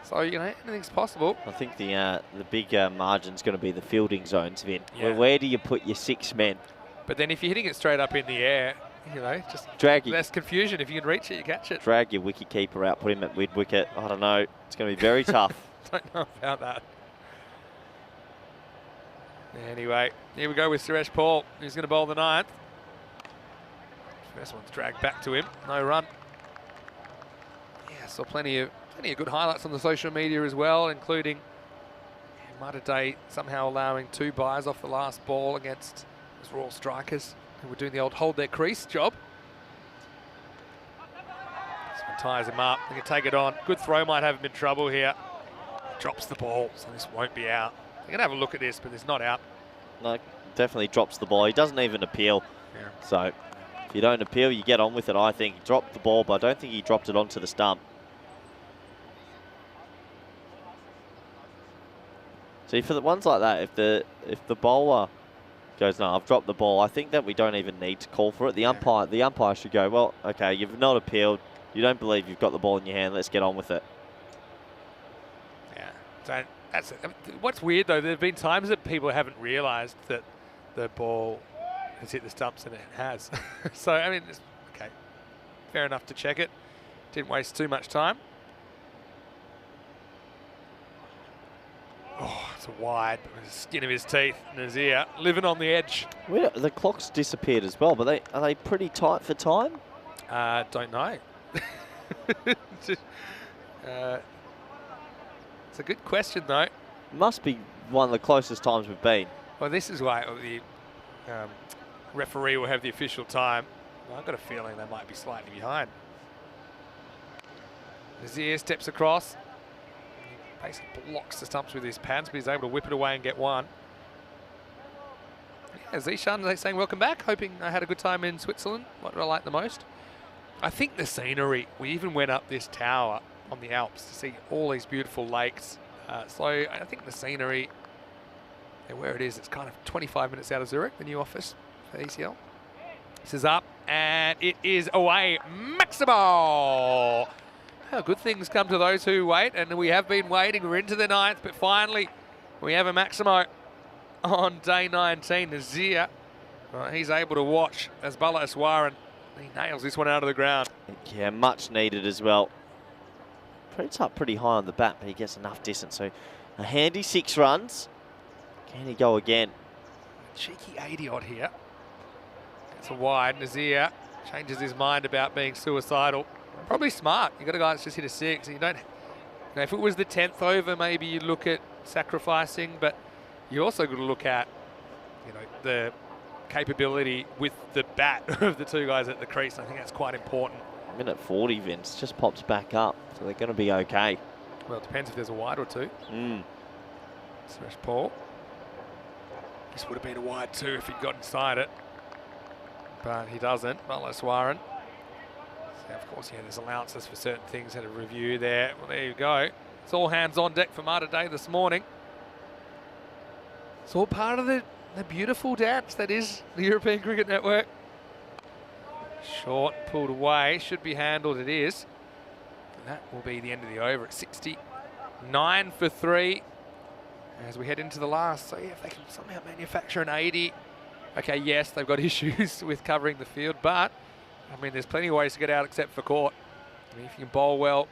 So, you know, anything's possible. I think the big margin's going to be the fielding zones, Vin. Yeah. Where do you put your 6 men? But then if you're hitting it straight up in the air, you know, just less confusion. If you can reach it, you catch it. Drag your wicket keeper out, put him at mid wicket. I don't know. It's going to be very tough. Don't know about that. Anyway, here we go with Suresh Paul. He's going to bowl the 9th. First one's dragged back to him. No run. Yeah, saw plenty of good highlights on the social media as well, including Malta Day somehow allowing 2 byes off the last ball against his Royal Strikers, who were doing the old hold their crease job. This one ties him up. They can take it on. Good throw, might have him in trouble here. Drops the ball, so this won't be out. They're going to have a look at this, but it's not out. No, definitely drops the ball. He doesn't even appeal. Yeah. So if you don't appeal, you get on with it, I think. He dropped the ball, but I don't think he dropped it onto the stump. See, for the ones like that, if the bowler goes, no, I've dropped the ball, I think that we don't even need to call for it. The umpire should go, well, okay, you've not appealed. You don't believe you've got the ball in your hand. Let's get on with it. Yeah. So that's it. I mean, what's weird though, there have been times that people haven't realised that the ball has hit the stumps, and it has. So I mean, okay, fair enough to check it. Didn't waste too much time. Oh, it's a wide, with the skin of his teeth, Nazir, living on the edge. The clock's disappeared as well, but are they pretty tight for time? Don't know. It's a good question, though. Must be one of the closest times we've been. Well, this is why the referee will have the official time. Well, I've got a feeling they might be slightly behind. Nazir steps across. He basically blocks the stumps with his pants, but he's able to whip it away and get one. Yeah, Zishan, they're saying welcome back, hoping I had a good time in Switzerland. What did I like the most? I think the scenery. We even went up this tower on the Alps to see all these beautiful lakes. So I think the scenery, and where it is, it's kind of 25 minutes out of Zurich, the new office for ECL. This is up, and it is away. Maximo! How good things come to those who wait, and we have been waiting. We're into the 9th, but finally we have a Maximo on day 19. Nazir, he's able to watch as Bala Aswaran, he nails this one out of the ground. Yeah, much needed as well. It's up pretty high on the bat, but he gets enough distance. So a handy 6 runs. Can he go again? Cheeky 80 odd here. It's a wide. Nazir changes his mind about being suicidal. Probably smart. You got a guy that's just hit a 6. And you don't. If it was the 10th over, maybe you'd look at sacrificing, but you also got to look at, the capability with the bat of the two guys at the crease. I think that's quite important. Minute 40, Vince just pops back up, so they're going to be okay. Well, it depends if there's a wide or two. Smash Paul. This would have been a wide too if he'd got inside it, but he doesn't. Malta. So of course, there's allowances for certain things. Had a review there. Well, there you go. It's all hands on deck for Malta Day this morning. It's all part of the beautiful dance that is the European Cricket Network. Short, pulled away, should be handled, it is. And that will be the end of the over at 60. 9 for 3 as we head into the last. So yeah, if they can somehow manufacture an 80. Okay, yes, they've got issues with covering the field, but I mean, there's plenty of ways to get out except for caught. I mean, if you can bowl well.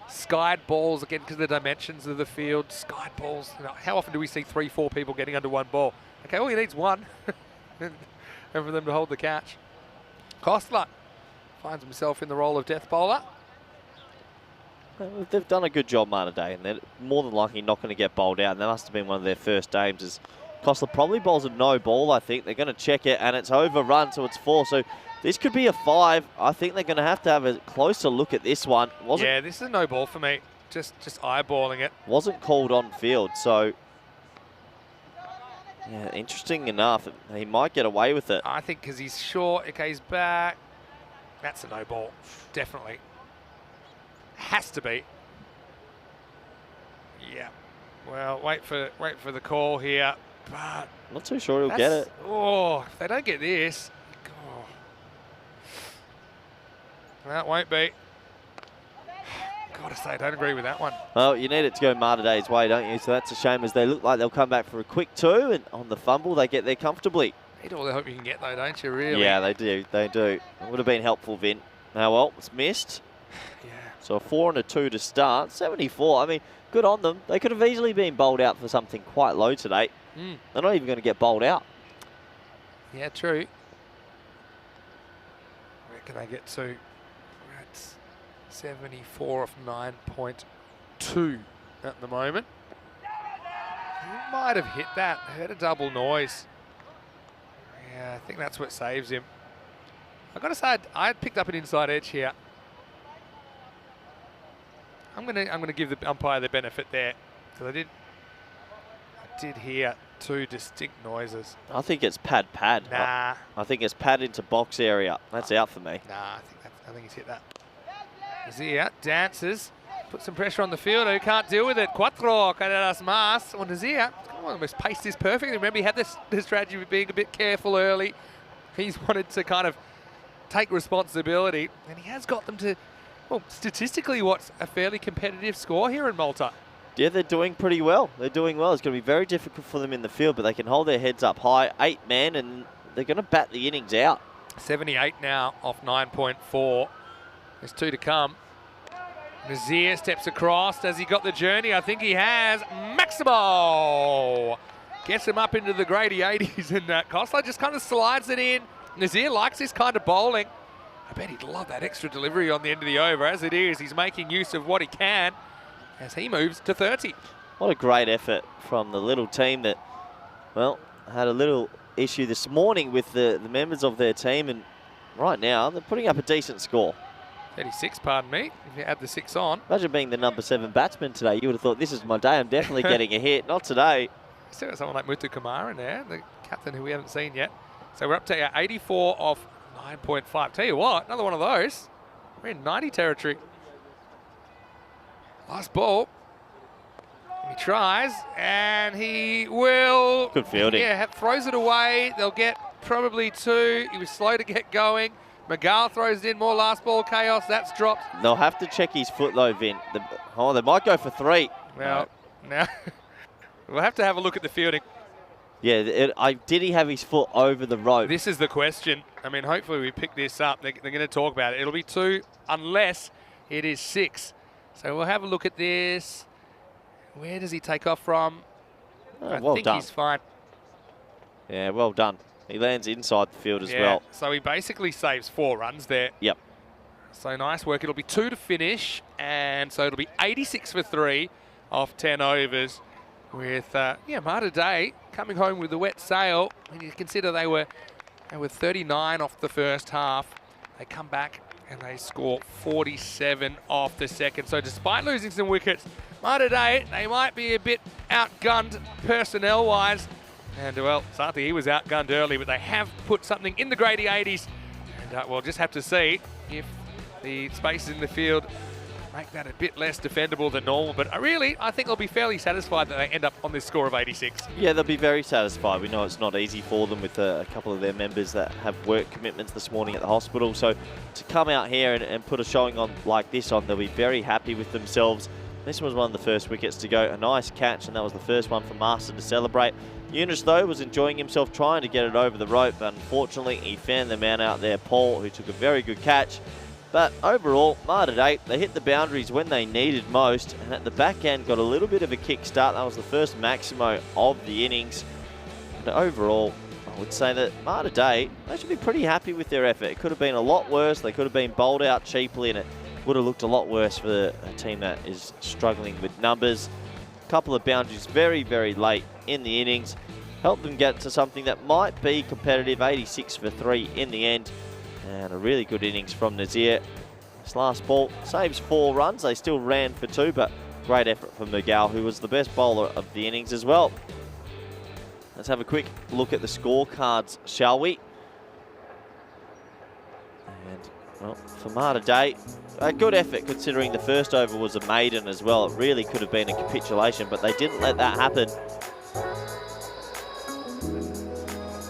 Skied balls, again, because of the dimensions of the field. Skied balls, how often do we see 3-4 people getting under one ball? Okay, all he needs one and for them to hold the catch. Kostler finds himself in the role of death bowler. Well, they've done a good job, Malta Day, and they're more than likely not going to get bowled out. And that must have been one of their first games. As Kostler probably bowls a no ball, I think. They're going to check it, and it's overrun, so it's 4. So this could be a 5. I think they're going to have a closer look at this one. Yeah, this is a no ball for me. Just eyeballing it. Wasn't called on field, so yeah, interesting enough. He might get away with it. I think because he's short. Okay, he's back. That's a no ball, definitely. Has to be. Yeah. Well, wait for the call here, but not too sure he'll get it. Oh, if they don't get this, oh. That won't be. Gotta say, I don't agree with that one. Well, you need it to go Malta Day's way, don't you? So that's a shame, as they look like they'll come back for a quick 2, and on the fumble they get there comfortably. Need all the help you can get though, don't you, really? Yeah, they do. They do. It would have been helpful, Vin. Now, well, it's missed. Yeah. So a 4 and a 2 to start. 74. I mean, good on them. They could have easily been bowled out for something quite low today. They're not even going to get bowled out. Yeah, true. Where can they get to? We're at 74 off 9.2 at the moment. He might have hit that. Heard a double noise. Yeah, I think that's what saves him. I've got to say, I picked up an inside edge here. I'm gonna give the umpire the benefit there, because I did hear 2 distinct noises. I think it's pad. Nah. I think it's pad into box area. That's out for me. Nah, I think he's hit that. Nazir dances, put some pressure on the fielder who can't deal with it. Cuatro carreras más on Nazir. Almost paced this perfectly. Remember, he had this strategy of being a bit careful early. He's wanted to kind of take responsibility, and he has got them to, well, statistically, what's a fairly competitive score here in Malta. Yeah, they're doing pretty well. They're doing well. It's going to be very difficult for them in the field, but they can hold their heads up high. 8 men, and they're going to bat the innings out. 78 now off 9.4. There's 2 to come. Nazir steps across. Has he got the journey? I think he has. Maximo gets him up into the Grady 80s, and Kostler just kind of slides it in. Nazir likes this kind of bowling. I bet he'd love that extra delivery on the end of the over. As it is, he's making use of what he can as he moves to 30. What a great effort from the little team that, well, had a little issue this morning with the members of their team, and right now they're putting up a decent score. 36, pardon me, if you add the 6 on. Imagine being the number 7 batsman today. You would have thought, this is my day, I'm definitely getting a hit. Not today. Still got someone like Muthu Kumar in there, the captain who we haven't seen yet. So we're up to 84 off 9.5. Tell you what, another one of those. We're in 90 territory. Last ball. He tries, and he will. Good fielding. Yeah, throws it away. They'll get probably 2. He was slow to get going. McGall throws it in, more last ball chaos. That's dropped. They'll have to check his foot though, Vin. They might go for 3. Well, now we'll have to have a look at the fielding. Yeah, did he have his foot over the rope? This is the question. I mean, hopefully we pick this up. They're going to talk about it. It'll be 2 unless it is 6. So we'll have a look at this. Where does he take off from? I think done. he's fine. Yeah, well done. He lands inside the field as Yeah, well. so he basically saves 4 runs there. Yep. So nice work. It'll be 2 to finish, and so it'll be 86 for 3 off 10 overs. With Malta Day coming home with a wet sail. When you consider they were 39 off the first half, they come back and they score 47 off the second. So despite losing some wickets, Malta Day, they might be a bit outgunned personnel-wise. And, well, Sathi, he was outgunned early, but they have put something in the Grady 80s. And we'll just have to see if the spaces in the field make that a bit less defendable than normal. But I think they'll be fairly satisfied that they end up on this score of 86. Yeah, they'll be very satisfied. We know it's not easy for them with a couple of their members that have work commitments this morning at the hospital. So to come out here and put a showing on like this on, they'll be very happy with themselves. This was one of the first wickets to go. A nice catch, and that was the first one for Marston to celebrate. Yunus, though, was enjoying himself trying to get it over the rope, but unfortunately he found the man out there, Paul, who took a very good catch. But overall, Malta Day, they hit the boundaries when they needed most, and at the back end got a little bit of a kick start. That was the first Maximo of the innings. And overall, I would say that Malta Day, they should be pretty happy with their effort. It could have been a lot worse. They could have been bowled out cheaply, and it would have looked a lot worse for a team that is struggling with numbers. A couple of boundaries very, very late in the innings helped them get to something that might be competitive. 86 for 3 in the end, and a really good innings from Nazir. This last ball saves 4 runs. They still ran for 2, but great effort from McGall, who was the best bowler of the innings as well. Let's have a quick look at the scorecards, shall we? And, well, for Malta Day, a good effort considering the first over was a maiden as well. It really could have been a capitulation, but they didn't let that happen.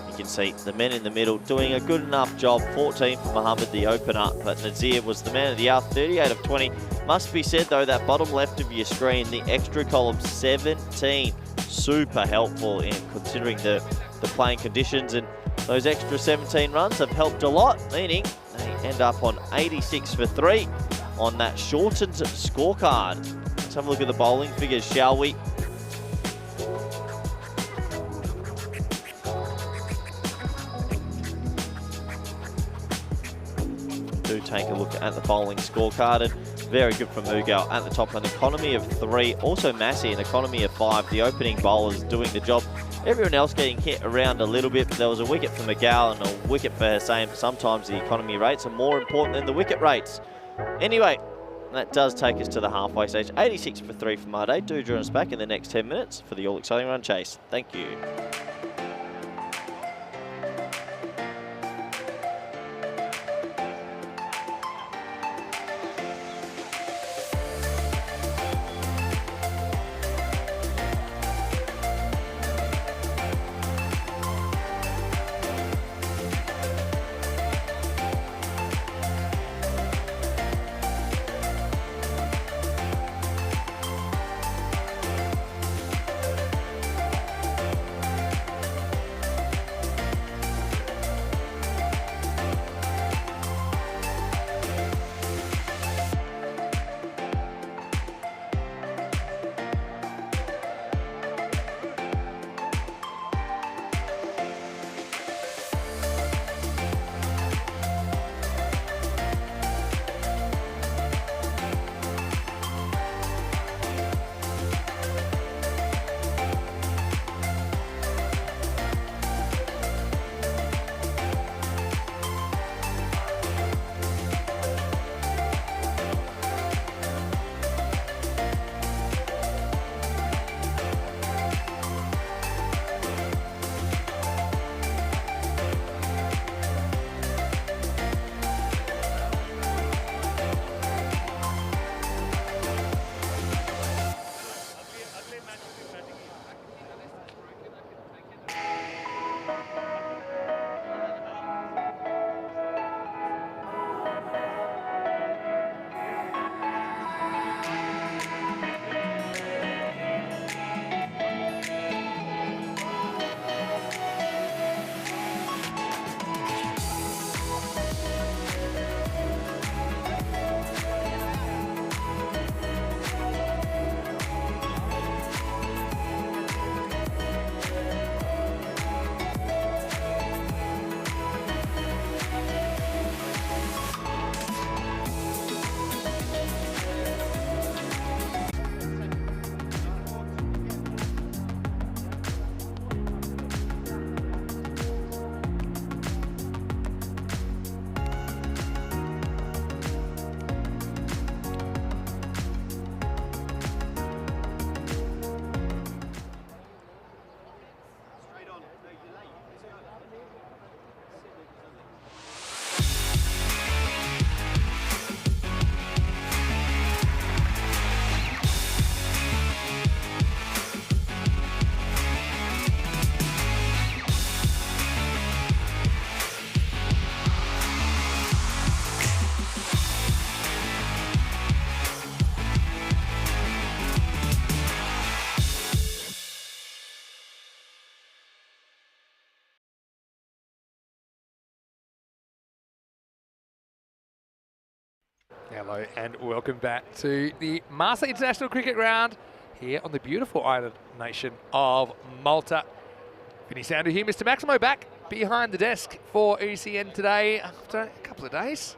You can see the men in the middle doing a good enough job. 14 for Mohammed, the opener, but Nazir was the man of the hour, 38 of 20. Must be said, though, that bottom left of your screen, the extra column, 17. Super helpful in considering the playing conditions, and those extra 17 runs have helped a lot, meaning they end up on 86 for 3 on that shortened scorecard. Let's have a look at the bowling figures, shall we? Do take a look at the bowling scorecard, and very good from Mughal at the top, an economy of 3. Also Massey, an economy of 5. The opening bowlers doing the job. Everyone else getting hit around a little bit. There was a wicket for McGall and a wicket for Hussain. Sometimes the economy rates are more important than the wicket rates. Anyway, that does take us to the halfway stage. 86 for 3 for Malta. Do join us back in the next 10 minutes for the all-exciting run chase. Thank you. Hello and welcome back to the Malta International Cricket Ground here on the beautiful island nation of Malta. Vinny Sandu here, Mr. Maximo back behind the desk for ECN today after a couple of days.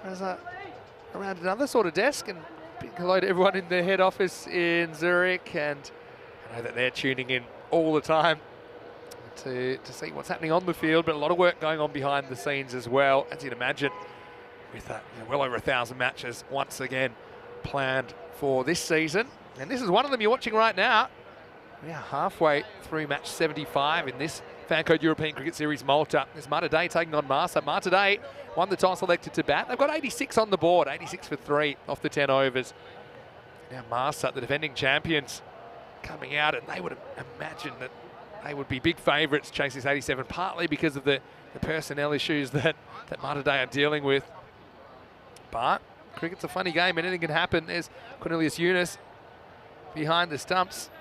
As around another sort of desk, and big hello to everyone in the head office in Zurich, and I know that they're tuning in all the time to see what's happening on the field, but a lot of work going on behind the scenes as well, as you'd imagine, with well over 1,000 matches once again planned for this season. And this is one of them you're watching right now. We are halfway through match 75 in this FanCode European Cricket Series Malta. There's Marta Day taking on Marsa. Marta Day won the toss, elected to bat. They've got 86 on the board, 86 for 3 off the 10 overs. Now Marsa, the defending champions, coming out, and they would imagine that they would be big favourites to chase this 87, partly because of the personnel issues that Marta Day are dealing with. But cricket's a funny game, anything can happen. There's Cornelius Yunus behind the stumps,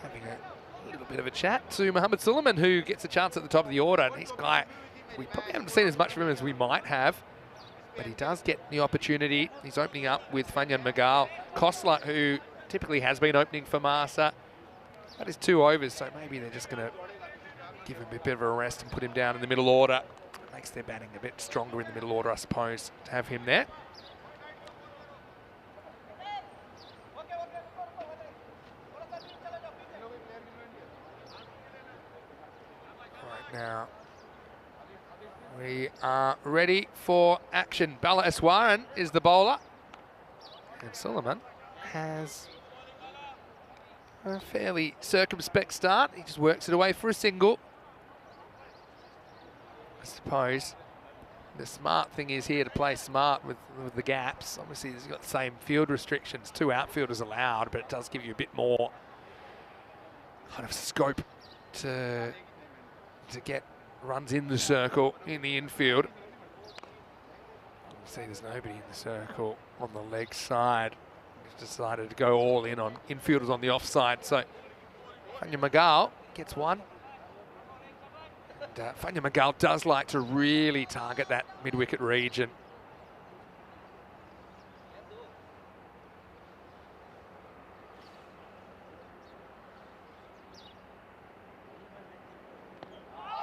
having a little bit of a chat to Mohammed Suleiman, who gets a chance at the top of the order. And this guy, we probably haven't seen as much from him as we might have, but he does get the opportunity. He's opening up with Fanyan Magal. Kostler, who typically has been opening for Marsa, that is 2 overs, so maybe they're just going to give him a bit of a rest and put him down in the middle order. Makes their batting a bit stronger in the middle order, I suppose, to have him there. Right now, we are ready for action. Bala Eswaran is the bowler, and Suleiman has a fairly circumspect start. He just works it away for a single. I suppose the smart thing is here to play smart with the gaps. Obviously, he's got the same field restrictions, 2 outfielders allowed, but it does give you a bit more kind of scope to get runs in the circle in the infield. You see there's nobody in the circle on the leg side. He's decided to go all in on infielders on the offside. So Fanya Magal gets one. And Fanya Magal does like to really target that mid-wicket region.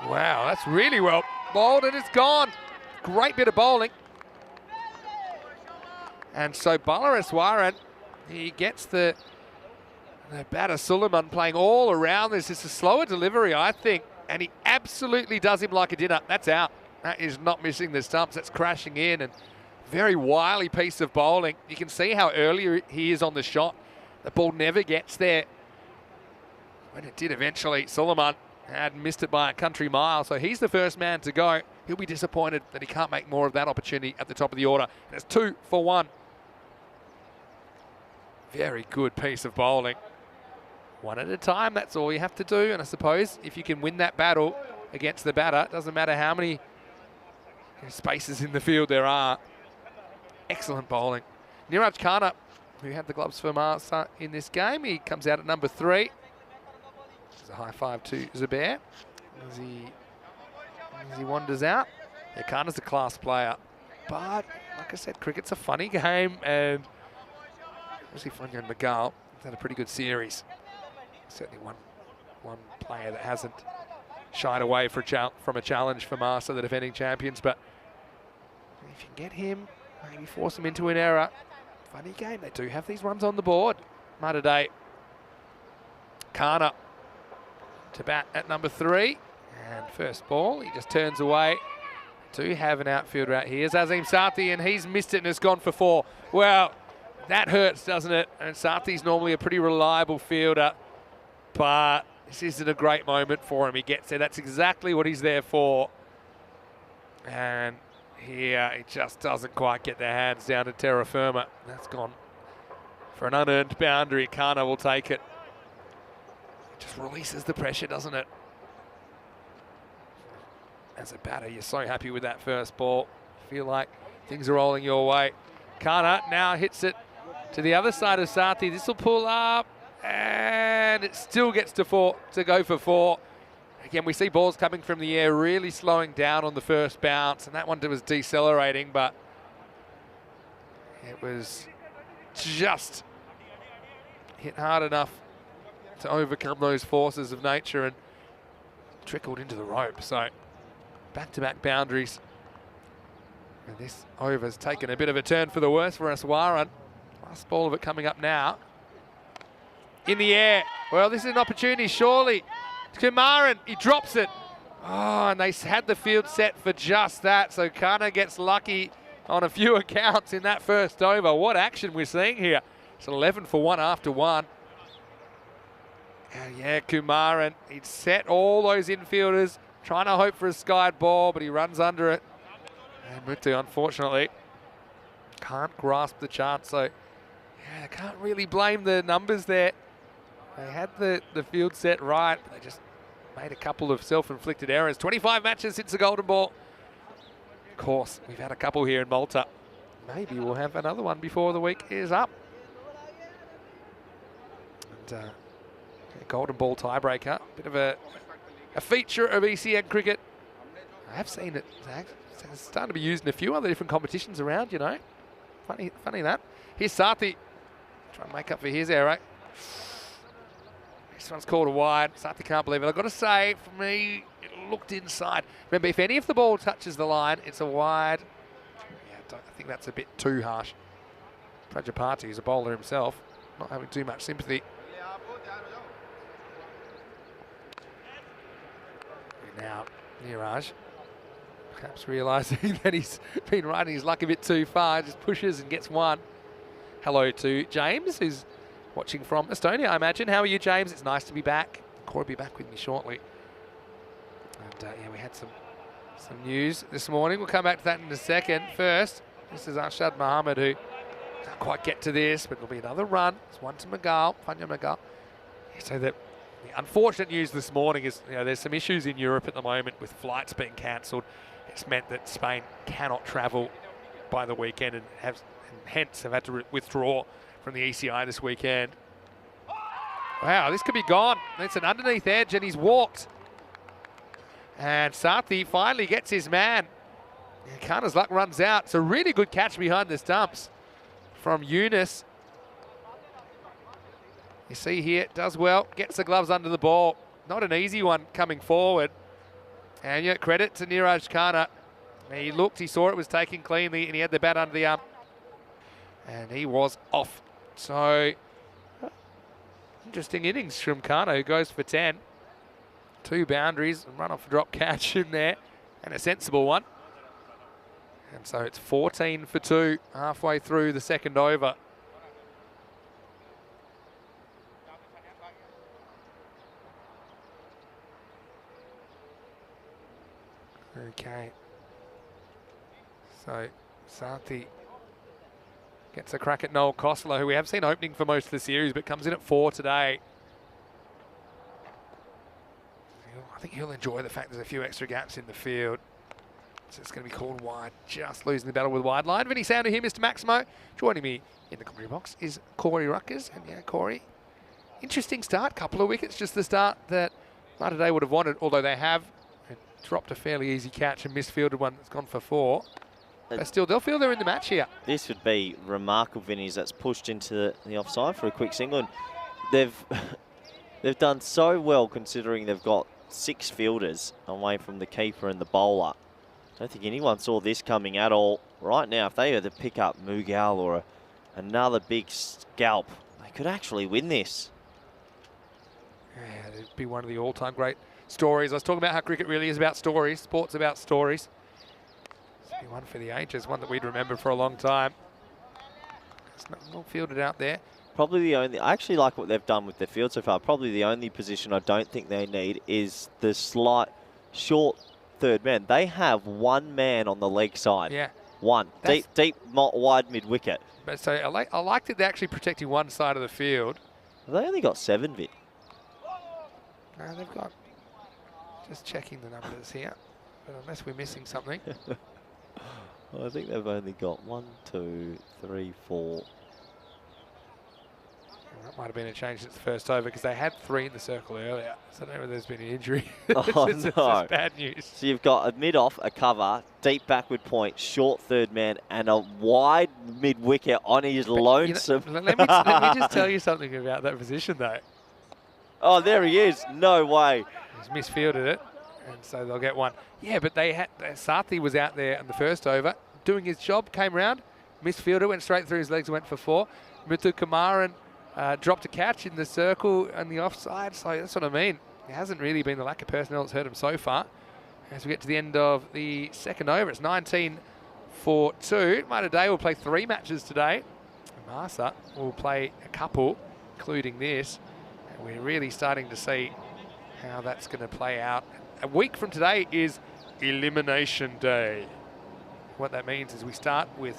Wow, that's really well bowled, and it's gone. Great bit of bowling. And so Bala Eswaran, he gets the batter Suleiman playing all around this. It's a slower delivery, I think, and he absolutely does him like a dinner. That's out. That is not missing the stumps. That's crashing in, and very wily piece of bowling. You can see how early he is on the shot. The ball never gets there. When it did eventually, Suleiman had missed it by a country mile, so he's the first man to go. He'll be disappointed that he can't make more of that opportunity at the top of the order. And it's 2 for 1. Very good piece of bowling. One at a time, that's all you have to do. And I suppose if you can win that battle against the batter, it doesn't matter how many spaces in the field there are. Excellent bowling. Niraj Khanna, who had the gloves for Marsa in this game, he comes out at number 3. There's a high five to Zubair as he wanders out. Yeah, Khanna's a class player. But, like I said, cricket's a funny game, and obviously Fanyan Magal has had a pretty good series. Certainly one player that hasn't shied away from a challenge for Marsa, the defending champions. But if you can get him, maybe force him into an error. Funny game. They do have these runs on the board. Marta Day. Khanna to bat at number 3. And first ball, he just turns away. Do have an outfielder out here. Azim Sathi, and he's missed it and has gone for 4. Well, that hurts, doesn't it? And Sathi's normally a pretty reliable fielder, but this isn't a great moment for him. He gets there. That's exactly what he's there for. And here, he just doesn't quite get their hands down to terra firma. That's gone for an unearned boundary. Khanna will take it. It just releases the pressure, doesn't it? As a batter, you're so happy with that first ball. Feel like things are rolling your way. Khanna now hits it to the other side of Sathi. This will pull up, and it still gets to go for 4. Again, we see balls coming from the air, really slowing down on the first bounce, and that one was decelerating, but It was just hit hard enough to overcome those forces of nature and trickled into the rope. So back-to-back boundaries. And this over's taken a bit of a turn for the worse for Aswaran. Last ball of it coming up now. In the air. Well, this is an opportunity, surely. Kumaran, he drops it. Oh, and they had the field set for just that. So Kana gets lucky on a few accounts in that first over. What action we're seeing here. It's 11 for 1 after 1. And yeah, Kumaran, he'd set all those infielders, trying to hope for a skied ball, but he runs under it. And Mutu, unfortunately, can't grasp the chance. So yeah, can't really blame the numbers there. They had the field set right, but they just made a couple of self-inflicted errors. 25 matches since the Golden Ball. Of course, we've had a couple here in Malta. Maybe we'll have another one before the week is up. And a Golden Ball tiebreaker. Bit of a feature of ECN cricket. I have seen it, Zach. It's starting to be used in a few other different competitions around, you know. Funny that. Here's Sathi. Trying to make up for his error. This one's called a wide. Sathi can't believe it. I've got to say, for me, it looked inside. Remember, if any of the ball touches the line, it's a wide. Yeah, I think that's a bit too harsh. Prajapati, who's a bowler himself, not having too much sympathy. And now, Niraj, perhaps realising that he's been riding his luck a bit too far, just pushes and gets one. Hello to James, who's watching from Estonia, I imagine. How are you, James? It's nice to be back. Corey will be back with me shortly. And yeah, we had some news this morning. We'll come back to that in a second. First, this is Arshad Mohammed, who can't quite get to this, but it'll be another run. It's one to Magal, Fanya Magal. So the unfortunate news this morning is, you know, there's some issues in Europe at the moment with flights being cancelled. It's meant that Spain cannot travel by the weekend and hence have had to withdraw from the ECI this weekend. Wow, this could be gone. It's an underneath edge and he's walked. And Sathi finally gets his man. And Kana's luck runs out. It's a really good catch behind the stumps from Yunus. You see here, does well, gets the gloves under the ball. Not an easy one coming forward. And yeah, credit to Niraj Kana. He looked, he saw it was taken cleanly and he had the bat under the arm. And he was off. So, interesting innings from Kana, who goes for 10. 2 boundaries, and run off a drop catch in there, and a sensible one. And so it's 14 for 2, halfway through the second over. Okay. So, Sathi gets a crack at Noel Kostler, who we have seen opening for most of the series, but comes in at 4 today. I think he'll enjoy the fact there's a few extra gaps in the field. So it's going to be called wide, just losing the battle with wide line. Vinny Sounder here, Mr. Maximo. Joining me in the commentary box is Corey Ruckers. And yeah, Corey, interesting start, couple of wickets, just the start that Malta Day would have wanted, although they have dropped a fairly easy catch and misfielded one that's gone for 4. But still, they'll feel they're in the match here. This would be remarkable, Vinny's. That's pushed into the offside for a quick single. And they've done so well considering they've got 6 fielders away from the keeper and the bowler. I don't think anyone saw this coming at all. Right now, if they were to pick up Mughal or another big scalp, they could actually win this. Yeah, it'd be one of the all-time great stories. I was talking about how cricket really is about stories. Sport's about stories. One for the ages, one that we'd remember for a long time. It's not fielded out there. Probably the only, I actually like what they've done with their field so far. Probably the only position I don't think they need is the slight short third man. They have one man on the leg side. Yeah. One. Deep, wide mid-wicket. But so I like that they're actually protecting one side of the field. They only got 7, Vic. No, they've got, just checking the numbers here. But unless we're missing something. I think they've only got 1, 2, 3, 4. That might have been a change since the first over because they had 3 in the circle earlier. So I don't know if there's been an injury. Oh, it's no. just bad news. So you've got a mid-off, a cover, deep backward point, short third man, and a wide mid-wicket on his lonesome. You know, let me just tell you something about that position, though. Oh, there he is. No way. He's misfielded it, and so they'll get one. Yeah, but they had Sathi was out there in the first over, doing his job, came round, misfielded, went straight through his legs, went for 4. Muthu Kumaran dropped a catch in the circle and the offside, so that's what I mean. It hasn't really been the lack of personnel that's hurt him so far. As we get to the end of the second over, it's 19 for 2. Malta Day will play 3 matches today. Marsa will play a couple, including this. And we're really starting to see how that's going to play out. A week from today is Elimination Day. What that means is we start with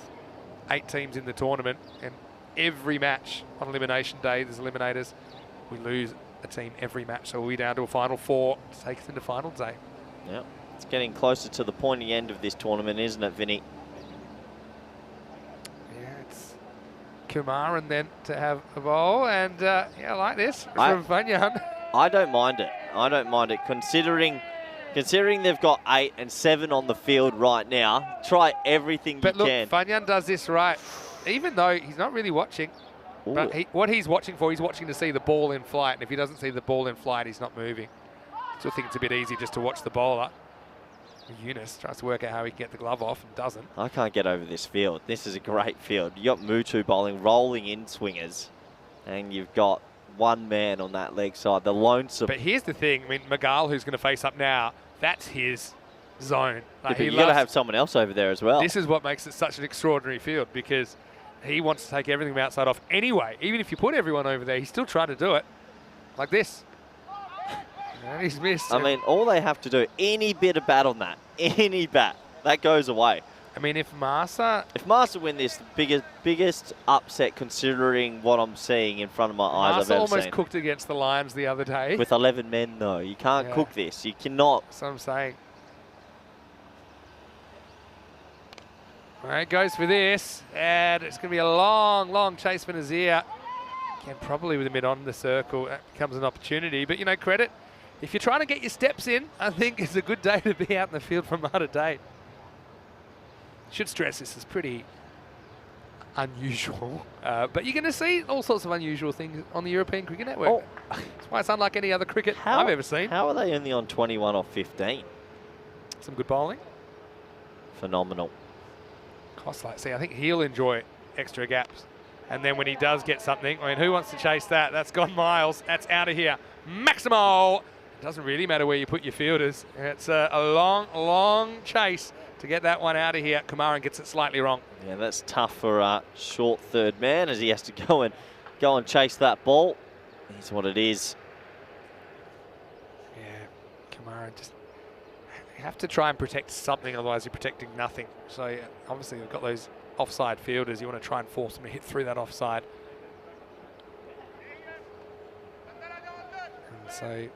8 teams in the tournament, and every match on Elimination Day, there's eliminators. We lose a team every match, so we'll be down to a final 4 to take us into final day. Yep. It's getting closer to the pointy end of this tournament, isn't it, Vinny? Yeah, it's Kumar and then to have a bowl, and yeah, I like this from Fanyan. I don't mind it. I don't mind it, considering they've got 8 and 7 on the field right now. Try everything but you look, can. Fanyan does this right, even though he's not really watching. Ooh. But what he's watching for, he's watching to see the ball in flight, and if he doesn't see the ball in flight, he's not moving. So I think it's a bit easy just to watch the bowler. Eunice tries to work out how he can get the glove off and doesn't. I can't get over this field. This is a great field. You got Mutu bowling, rolling in swingers, and you've got one man on that leg side, the lonesome. But here's the thing, I mean, Magal, who's going to face up now, that's his zone. Like, yeah, you got to have someone else over there as well. This is what makes it such an extraordinary field, because he wants to take everything from outside off anyway. Even if you put everyone over there, he's still trying to do it like this. And he's missed. I mean, all they have to do, any bit of bat on that, any bat, that goes away. I mean, if Marsa win this, biggest upset considering what I'm seeing in front of my eyes I've ever almost seen. cooked against the Lions the other day. With 11 men, though. You can't cook this. You cannot. That's what I'm saying. All right, goes for this. And it's going to be a long, long chase for Nazir. Again, probably with a mid on the circle, that becomes an opportunity. But, you know, credit. If you're trying to get your steps in, I think it's a good day to be out in the field from Malta Day. Should stress this is pretty unusual, but you're going to see all sorts of unusual things on the European Cricket Network. Oh. That's why it's unlike any other cricket I've ever seen. How are they only on 21 off 15? Some good bowling. Phenomenal. Costlight, see, I think he'll enjoy extra gaps. And then when he does get something, I mean, who wants to chase that? That's gone miles. That's out of here. Maximo! It doesn't really matter where you put your fielders. It's a long, long chase to get that one out of here. Kumaran gets it slightly wrong. Yeah, that's tough for a short third man as he has to go and chase that ball. Here's what it is. Yeah, Kumaran just you have to try and protect something, otherwise you're protecting nothing. So yeah, obviously you've got those offside fielders. You want to try and force them to hit through that offside. And so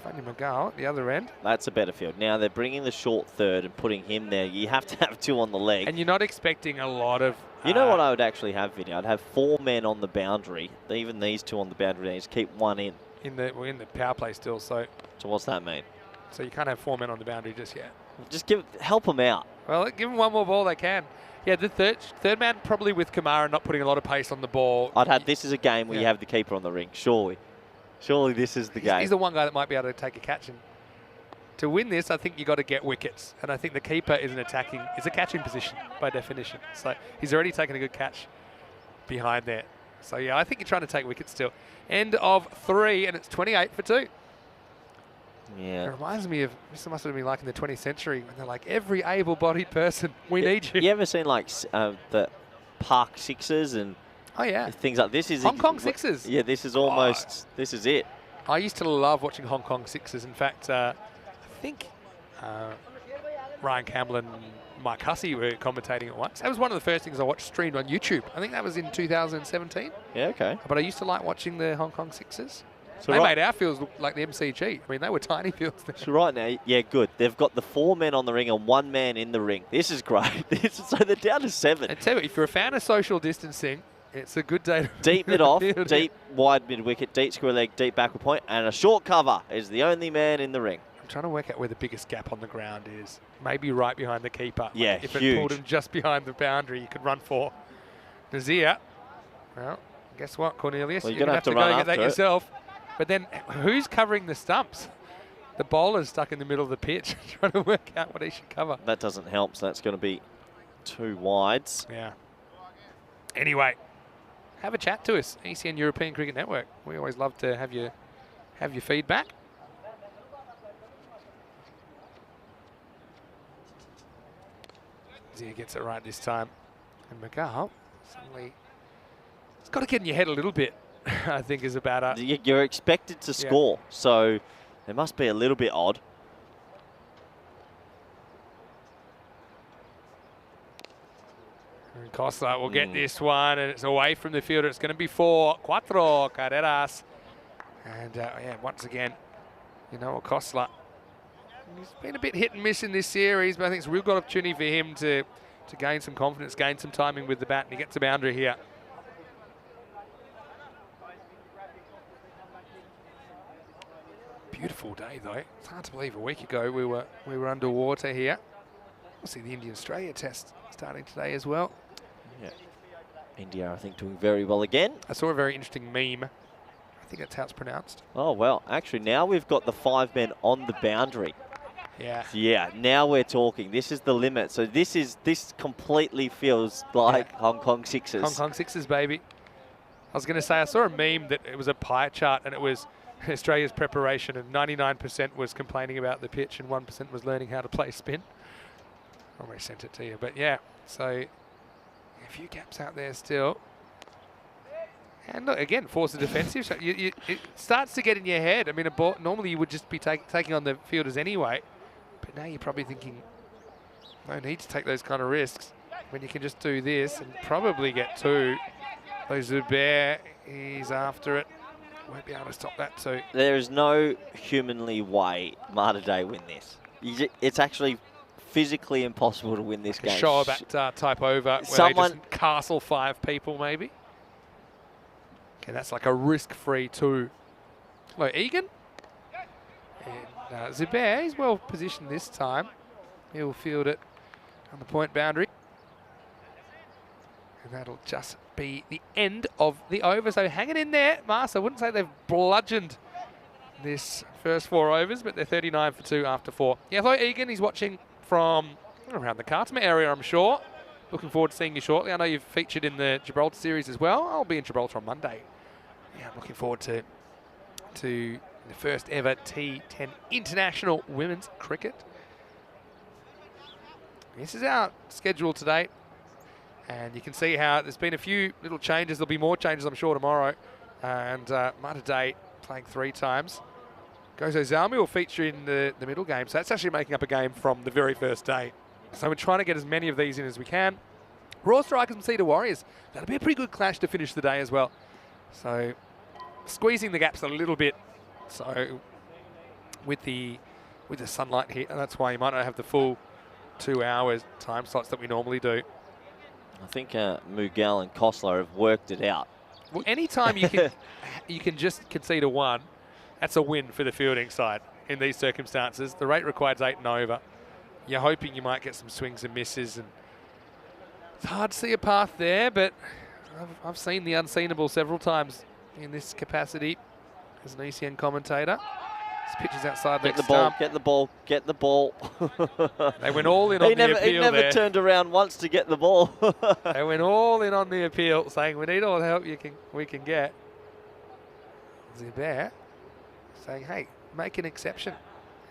Fanny Magal at the other end. That's a better field. Now they're bringing the short third and putting him there. You have to have 2 on the leg. And you're not expecting a lot of... You know what I would actually have, Vinny? I'd have 4 men on the boundary. Even these 2 on the boundary. Just keep 1 in. We're in the power play still, so... So what's that mean? So you can't have 4 men on the boundary just yet. Just help them out. Well, give them one more ball, they can. Yeah, the third man probably with Kamara not putting a lot of pace on the ball. I'd have this as a game where you have the keeper on the ring, surely. Surely this is the game. He's the one guy that might be able to take a catch. And to win this, I think you got to get wickets. And I think the keeper is a catching position by definition. So he's already taken a good catch behind there. So yeah, I think you're trying to take wickets still. End of 3, and it's 28 for 2. Yeah. It reminds me of, this must have been like in the 20th century, when they're like, every able-bodied person, we need you. You ever seen like the Park Sixers and things like this? Hong Kong Sixers. Yeah, this is almost, this is it. I used to love watching Hong Kong Sixers. In fact, I think Ryan Campbell and Mike Hussey were commentating it once. That was one of the first things I watched streamed on YouTube. I think that was in 2017. Yeah, okay. But I used to like watching the Hong Kong Sixers. So they made our fields look like the MCG. I mean, they were tiny fields there. So right now, yeah, good. They've got the 4 men on the ring and 1 man in the ring. This is great. So they're down to 7. And tell you, if you're a fan of social distancing, It's a good day to Deep be it in the off, field. deep, wide mid-wicket, deep square leg, deep backward point, and a short cover is the only man in the ring. I'm trying to work out where the biggest gap on the ground is. Maybe right behind the keeper. Like Yeah, if huge. it pulled him just behind the boundary, you could run for Nazir. Well, guess what, Cornelius? Well, you're going to have to go run and get that after it. yourself. But then who's covering the stumps? The bowler's stuck in the middle of the pitch trying to work out what he should cover. That doesn't help, so that's going to be 2 wides. Yeah. Anyway, have a chat to us, ECN European Cricket Network. We always love to have your feedback. Zia gets it right this time. And McGull, suddenly, it's got to get in your head a little bit, I think, is about it. You're expected to score, so it must be a little bit odd. And Costa will get this one, and it's away from the fielder. It's going to be 4, 4 carreras. And yeah, once again, Costa, he's been a bit hit and miss in this series, but I think it's a real good opportunity for him to gain some confidence, gain some timing with the bat, and he gets a boundary here. Beautiful day though. It's hard to believe a week ago we were underwater here. We'll see the India-Australia test starting today as well. Yeah. India, I think, doing very well again. I saw a very interesting meme. I think that's how it's pronounced. Oh, well, actually, now we've got the 5 men on the boundary. Yeah. Yeah, now we're talking. This is the limit. So this completely feels like Hong Kong Sixers. Hong Kong Sixers, baby. I was going to say, I saw a meme that it was a pie chart and it was Australia's preparation, and 99% was complaining about the pitch and 1% was learning how to play spin. I already sent it to you, but yeah, so a few gaps out there still. And look, again, force the defensive. So it starts to get in your head. I mean, a ball, normally you would just be taking on the fielders anyway, but now you're probably thinking, no need to take those kind of risks when you can just do this and probably get 2. Those Zubair, he's after it. Won't be able to stop that too. There is no humanly way Malta Day win this. It's actually physically impossible to win this game. Show back type over where Someone they just castle 5 people maybe. Okay, that's like a risk-free 2. Hello, Egan. And Zubair, he's well positioned this time. He'll field it on the point boundary. And that'll just be the end of the over. So hanging in there, Mars. I wouldn't say they've bludgeoned this first 4 overs, but they're 39 for 2 after 4. Yeah, hello, Egan. He's watching from around the Khartoum area, I'm sure. Looking forward to seeing you shortly. I know you've featured in the Gibraltar series as well. I'll be in Gibraltar on Monday. Yeah, I'm looking forward to the first ever T10 International Women's Cricket. This is our schedule today. And you can see how there's been a few little changes. There'll be more changes, I'm sure, tomorrow. And Malta Day playing 3 times. Gozo Zalmi will feature in the middle game. So that's actually making up a game from the very first day. So we're trying to get as many of these in as we can. Raw Strikers and Cedar Warriors. That'll be a pretty good clash to finish the day as well. So squeezing the gaps a little bit. So with the sunlight here, and that's why you might not have the full 2 hours time slots that we normally do. I think Mughal and Kosler have worked it out. Well, anytime you can just concede a 1, that's a win for the fielding side in these circumstances. The rate required is 8 and over. You're hoping you might get some swings and misses, and it's hard to see a path there, but I've seen the unseenable several times in this capacity as an ECN commentator. This pitch is outside leg stump. Get the ball, get the ball. They went all in on the appeal. He never turned around once to get the ball. They went all in on the appeal, saying we need all the help we can get. Zubair saying, hey, make an exception.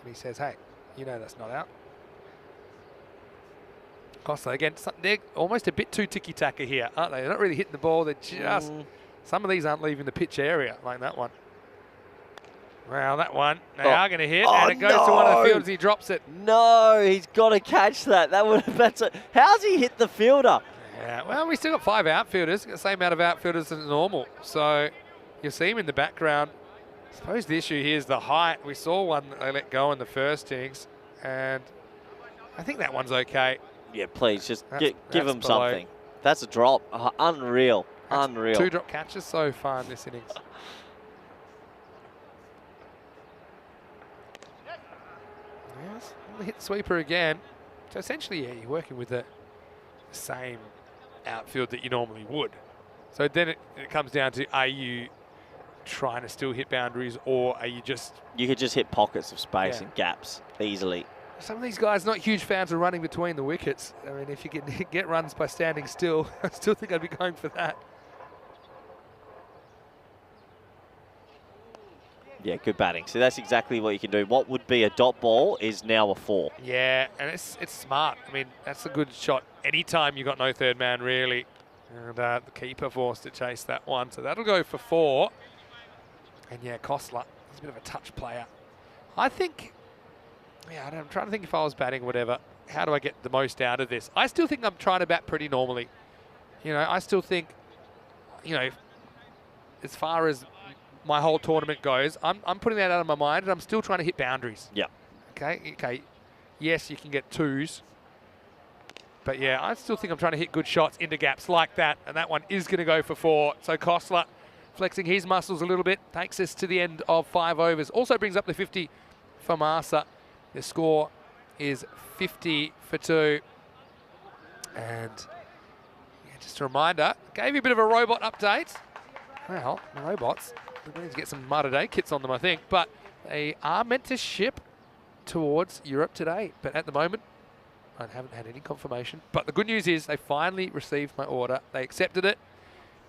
And he says, hey, you know that's not out. Costa, again, they're almost a bit too ticky-tacky here, aren't they? They're not really hitting the ball. They're just, some of these aren't leaving the pitch area, like that one. Well, that one, they are going to hit, and it goes to one of the fielders. He drops it. No, he's got to catch that. How's he hit the fielder? Yeah, well, we still got 5 outfielders, got the same amount of outfielders as normal. So you'll see him in the background. I suppose the issue here is the height. We saw one that they let go in the first innings, and I think that one's okay. Yeah, please, just give him below. something. That's a drop. Unreal. Unreal. 2 drop catches so far in this innings. Yes, hit sweeper again. So essentially, yeah, you're working with the same outfield that you normally would. So then it comes down to, are you trying to still hit boundaries, or are you just... You could just hit pockets of space Yeah. and gaps easily. Some of these guys not huge fans of running between the wickets. I mean, if you can get runs by standing still, I still think I'd be going for that. Yeah, good batting. So that's exactly what you can do. What would be a dot ball is now a 4. Yeah, and it's smart. I mean, that's a good shot anytime you got no third man, really. And the keeper forced to chase that one. So that'll go for 4. And yeah, Kostler, he's a bit of a touch player. I think, yeah, I'm trying to think if I was batting, whatever, how do I get the most out of this? I still think I'm trying to bat pretty normally. You know, I still think, you know, as far as my whole tournament goes, I'm putting that out of my mind, and I'm still trying to hit boundaries. Yeah. Okay. Yes, you can get 2s. But yeah, I still think I'm trying to hit good shots into gaps like that, and that one is going to go for 4. So Kostler flexing his muscles a little bit, takes us to the end of 5 overs. Also brings up the 50 for Massa. The score is 50 for 2. And yeah, just a reminder, gave you a bit of a robot update. Well, the robots, we need to get some Malta Day kits on them, I think. But they are meant to ship towards Europe today. But at the moment, I haven't had any confirmation. But the good news is they finally received my order. They accepted it.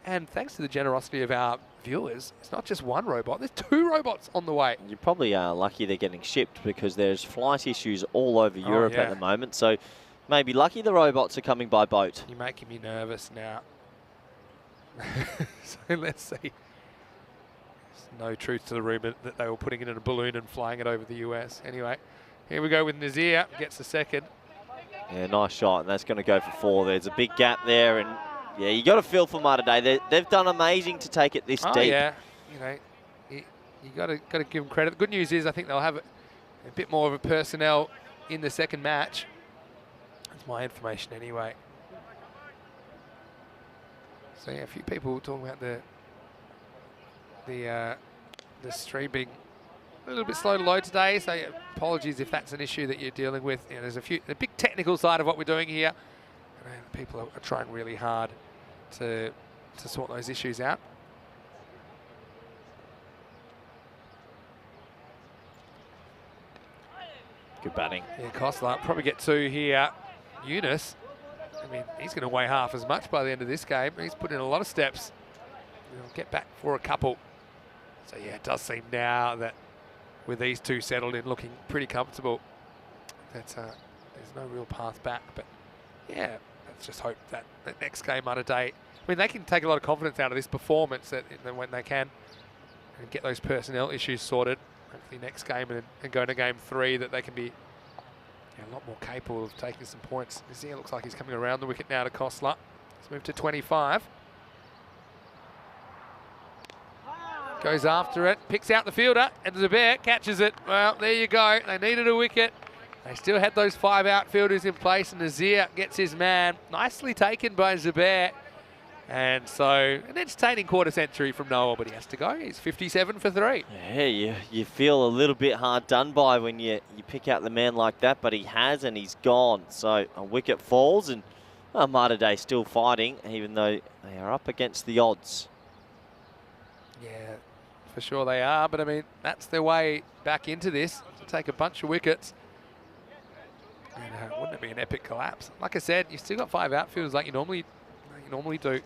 And thanks to the generosity of our viewers, it's not just one robot. There's 2 robots on the way. You probably are lucky they're getting shipped, because there's flight issues all over Europe yeah. at the moment. So maybe lucky the robots are coming by boat. You're making me nervous now. So let's see. There's no truth to the rumour that they were putting it in a balloon and flying it over the US. Anyway, here we go with Nazir. Gets a second. Yeah, nice shot, and that's going to go for 4. There's a big gap there, and yeah, you got to feel for Malta Day. They've done amazing to take it this deep. Yeah, you know, you got to give them credit. The good news is I think they'll have a bit more of a personnel in the second match. That's my information anyway. So yeah, a few people talking about the stream being a little bit slow to load today. So apologies if that's an issue that you're dealing with. You know, there's a big technical side of what we're doing here. And people are trying really hard to sort those issues out. Good batting. Yeah, Kostler probably get 2 here. Yunus, I mean, he's going to weigh half as much by the end of this game. He's put in a lot of steps. He'll get back for a couple. So yeah, it does seem now that with these 2 settled in, looking pretty comfortable, that there's no real path back. But yeah, let's just hope that the next game on a day, I mean, they can take a lot of confidence out of this performance that when they can and get those personnel issues sorted. Hopefully next game and go to game 3 that they can be a lot more capable of taking some points. Nazir looks like he's coming around the wicket now to Kostler. Let's move to 25. Goes after it, picks out the fielder, and Zubair catches it. Well, there you go. They needed a wicket. They still had those 5 outfielders in place, and Nazir gets his man. Nicely taken by Zubair. And so, an entertaining quarter century from Noel, but he has to go. He's 57 for 3. Yeah, you feel a little bit hard done by when you pick out the man like that, but he has, and he's gone. So a wicket falls, and Malta Day still fighting, even though they are up against the odds. Yeah, for sure they are, but I mean, that's their way back into this, to take a bunch of wickets. And wouldn't it be an epic collapse? Like I said, you still got 5 outfielders like you normally do.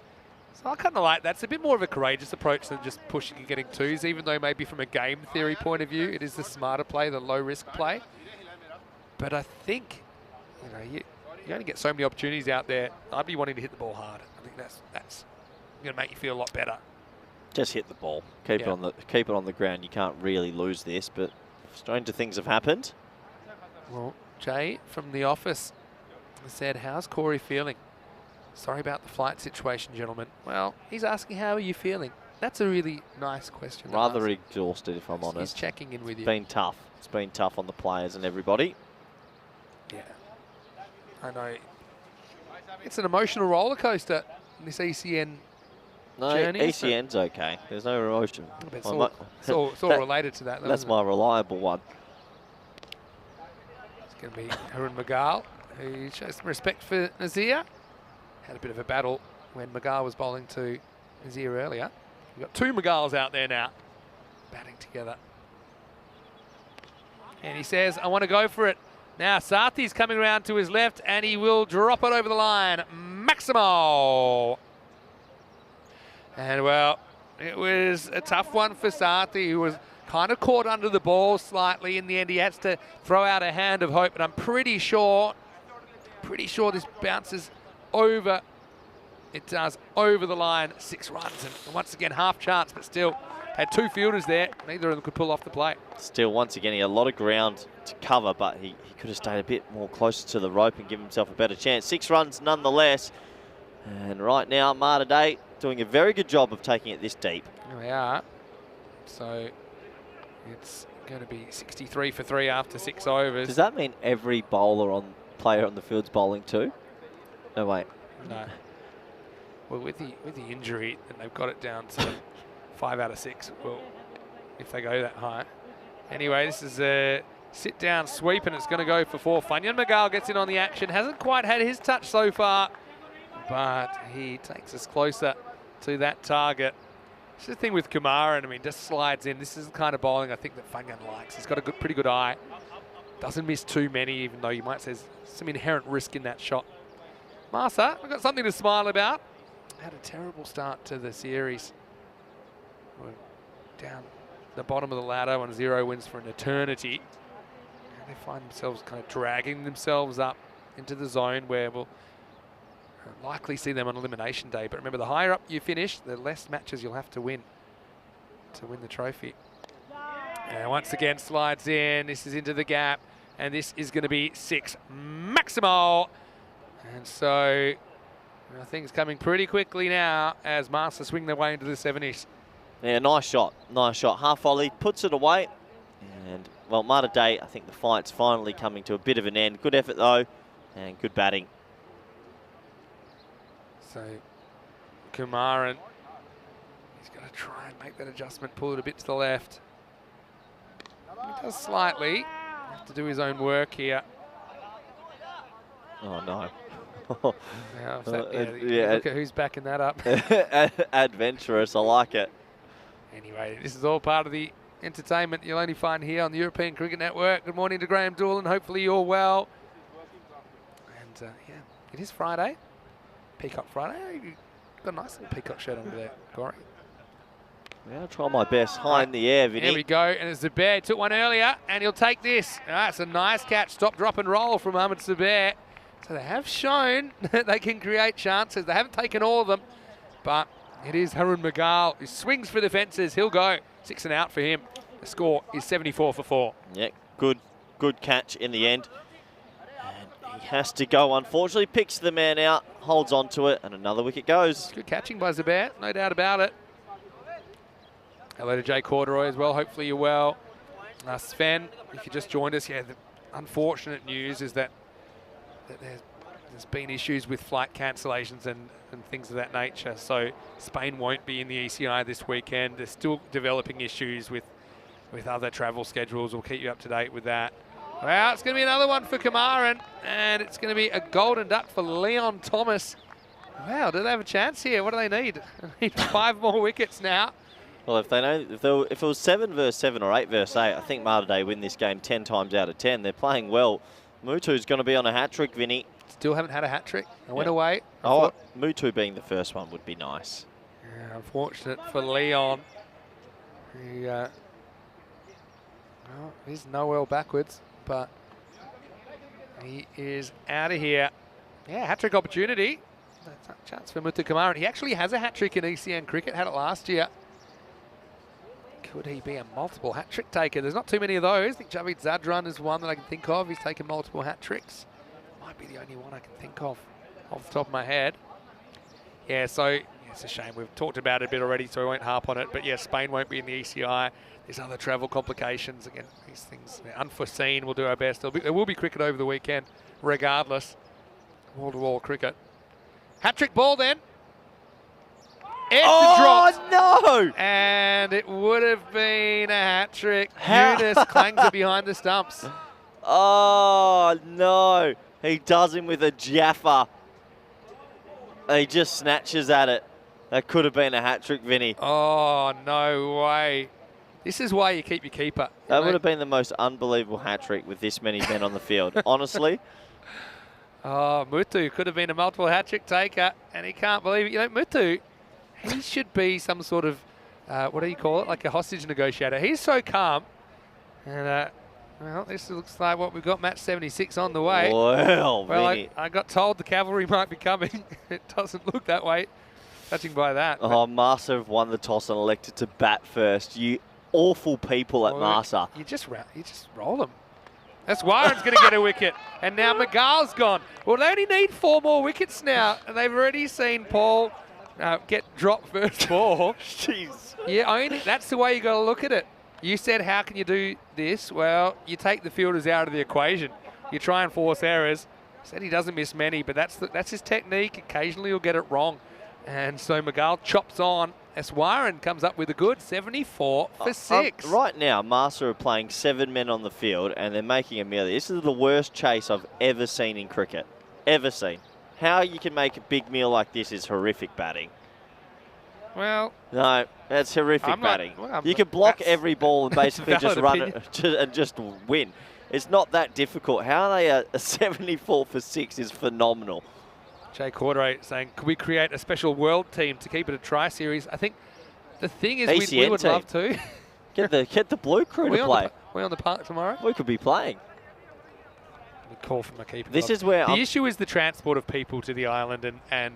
So I kind of like that. It's a bit more of a courageous approach than just pushing and getting 2s, even though maybe from a game theory point of view, it is the smarter play, the low risk play. But I think, you know, you only get so many opportunities out there. I'd be wanting to hit the ball hard. I think that's going to make you feel a lot better. Just hit the ball. Keep it on the ground. You can't really lose this, but stranger things have happened. Well, Jay from the office said, "How's Corey feeling?" Sorry about the flight situation, gentlemen. Well, he's asking, how are you feeling? That's a really nice question. Rather exhausted, if I'm honest. He's checking in with you. It's been tough. It's been tough on the players and everybody. Yeah. I know. It's an emotional roller coaster, this ECN No, journey. ECN's okay. There's no emotion. It's all related to that. Though, That's my reliable one. It's going to be Harun Magal, who shows some respect for Nazir. Had a bit of a battle when Magal was bowling to Nazir earlier. We've got 2 Magals out there now, batting together. And he says, I want to go for it. Now Sathi's coming around to his left, and he will drop it over the line. Maximo! And well, it was a tough one for Sathi, who was kind of caught under the ball slightly. In the end, he has to throw out a hand of hope, but I'm pretty sure this bounces over. It does over the line, 6 runs, and once again, half chance, but still had 2 fielders there. Neither of them could pull off the plate. Still, once again, he had a lot of ground to cover, but he could have stayed a bit more closer to the rope and given himself a better chance. 6 runs nonetheless. And right now, Malta Day doing a very good job of taking it this deep. Here we are. So it's going to be 63 for 3 after 6 overs. Does that mean every player on the field's bowling too? No, wait. No. Well, with the injury, and they've got it down to 5 out of 6. Well, if they go that high. Anyway, this is a sit-down sweep, and it's going to go for 4. Funyan Magal gets in on the action. Hasn't quite had his touch so far, but he takes us closer to that target. It's the thing with Kumar, and I mean, just slides in. This is the kind of bowling I think that Funyan likes. He's got a pretty good eye. Doesn't miss too many, even though you might say there's some inherent risk in that shot. Marsa, we've got something to smile about. Had a terrible start to the series. We're down the bottom of the ladder on 0 wins for an eternity. And they find themselves kind of dragging themselves up into the zone where we'll likely see them on elimination day. But remember, the higher up you finish, the less matches you'll have to win the trophy. And once again, slides in. This is into the gap. And this is going to be 6 Maximo. And so things coming pretty quickly now as Master swing their way into the 70s. Yeah, nice shot. Nice shot. Half volley, puts it away. And, well, Malta Day, I think the fight's finally coming to a bit of an end. Good effort, though, and good batting. So, Kumaran, he's got to try and make that adjustment, pull it a bit to the left. He does slightly. Have to do his own work here. Oh, no. Now, look at who's backing that up. Adventurous, I like it. Anyway, this is all part of the entertainment you'll only find here on the European Cricket Network. Good morning to Graham Doolan. Hopefully you're well. And yeah, it is Friday. Peacock Friday. You've got a nice little peacock shirt under there, Corey. Yeah, I'll try my best. High in the air, Vinny. There we go. And it's Zubair. Took one earlier, and he'll take this. That's a nice catch. Stop, drop, and roll from Ahmed Zubair. So they have shown that they can create chances. They haven't taken all of them, but it is Harun Magal who swings for the fences. He'll go 6 and out for him. The score is 74 for 4. Yeah, good catch in the end. And he has to go, unfortunately. Picks the man out, holds on to it, and another wicket goes. Good catching by Zubair, no doubt about it. Hello to Jay Corduroy as well. Hopefully you're well. Sven, if you just joined us, yeah, the unfortunate news is that there's been issues with flight cancellations and things of that nature. So Spain won't be in the ECI this weekend. They're still developing issues with other travel schedules. We'll keep you up to date with that. Well, it's going to be another one for Kumaran, and it's going to be a golden duck for Leon Thomas. Wow, do they have a chance here? What do they need? They need 5 more wickets now. Well, if it was 7 versus 7 or 8 versus 8, I think Malta Day win this game 10 times out of 10. They're playing well. Mutu's going to be on a hat-trick, Vinny. Still haven't had a hat-trick. I went away. Mutu being the first one would be nice. Yeah, unfortunate for Leon. He's nowhere backwards, but he is out of here. Yeah, hat-trick opportunity. That's a chance for Muthu Kumaran. He actually has a hat-trick in ECN cricket, had it last year. Could he be a multiple hat-trick taker? There's not too many of those. I think Javid Zadran is one that I can think of. He's taken multiple hat-tricks. Might be the only one I can think of off the top of my head. Yeah, so it's a shame. We've talked about it a bit already, so we won't harp on it. But yeah, Spain won't be in the ECI. There's other travel complications. Again, these things are unforeseen. We'll do our best. There will be cricket over the weekend, regardless. Wall-to-wall cricket. Hat-trick ball then. Edson dropped. Oh, no! And it would have been a hat trick. How? Eunice clangs it behind the stumps. Oh, no. He does him with a Jaffa. He just snatches at it. That could have been a hat trick, Vinny. Oh, no way. This is why you keep your keeper. That would have been the most unbelievable hat trick with this many men on the field. Honestly. Oh, Mutu could have been a multiple hat trick taker, and he can't believe it. You know, Mutu, he should be some sort of, what do you call it, like a hostage negotiator. He's so calm. And, well, this looks like what we've got, match 76 on the way. Well, Well, I got told the cavalry might be coming. It doesn't look that way, judging by that. Oh, Marsa have won the toss and elected to bat first. You awful people at Well, Marsa. You just roll them. That's Warren's going to get a wicket. And now McGall's gone. Well, they only need 4 more wickets now. And they've already seen Paul get dropped first ball. Jeez. Yeah, that's the way you got to look at it. You said, how can you do this? Well, you take the fielders out of the equation. You try and force errors. Said he doesn't miss many, but that's his technique. Occasionally he'll get it wrong. And so McGall chops on. As Warren comes up with a good 74 for 6. Right now, Marsa are playing 7 men on the field and they're making a meal. This is the worst chase I've ever seen in cricket. Ever seen. How you can make a big meal like this is horrific batting. Well, no, that's horrific batting. You can block every ball and basically just run it and just win. It's not that difficult. How they are a 74 for 6 is phenomenal. Jay Cordray saying, could we create a special world team to keep it a tri-series? I think the thing is we would love to. Get the blue crew to play. We on the park tomorrow? We could be playing. Call from my keeper. This is where the issue is the transport of people to the island and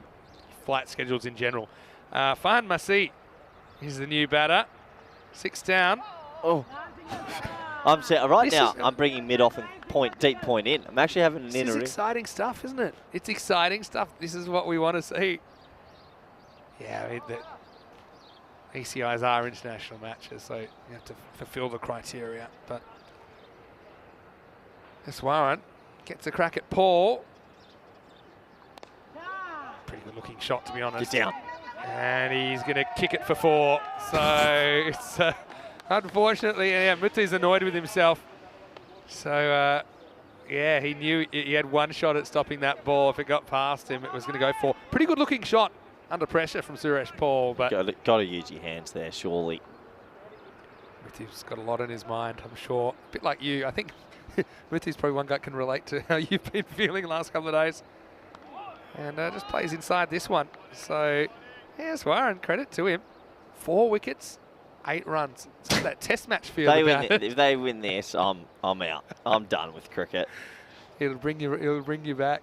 flight schedules in general. Fahan Masih is the new batter. 6 down. Oh. I'm bringing mid off and deep point in. I'm actually having an inner ring. This is exciting stuff, isn't it? It's exciting stuff. This is what we want to see. Yeah, I mean, the ECIs are international matches, so you have to fulfill the criteria. But this Warren gets a crack at Paul. Pretty good looking shot, to be honest. Get down. And he's going to kick it for 4. So it's unfortunately, yeah, Mutu's annoyed with himself. So, yeah, he knew he had one shot at stopping that ball. If it got past him, it was going to go 4. Pretty good looking shot under pressure from Suresh Paul. But got to use your hands there, surely. Mutu's got a lot on his mind, I'm sure. A bit like you. I think Mutu's probably one guy can relate to how you've been feeling the last couple of days. And just plays inside this one. So, yes, Warren, credit to him. 4 wickets, 8 runs. It's that test match feel about it. If they win this, I'm out. I'm done with cricket. It'll bring you back.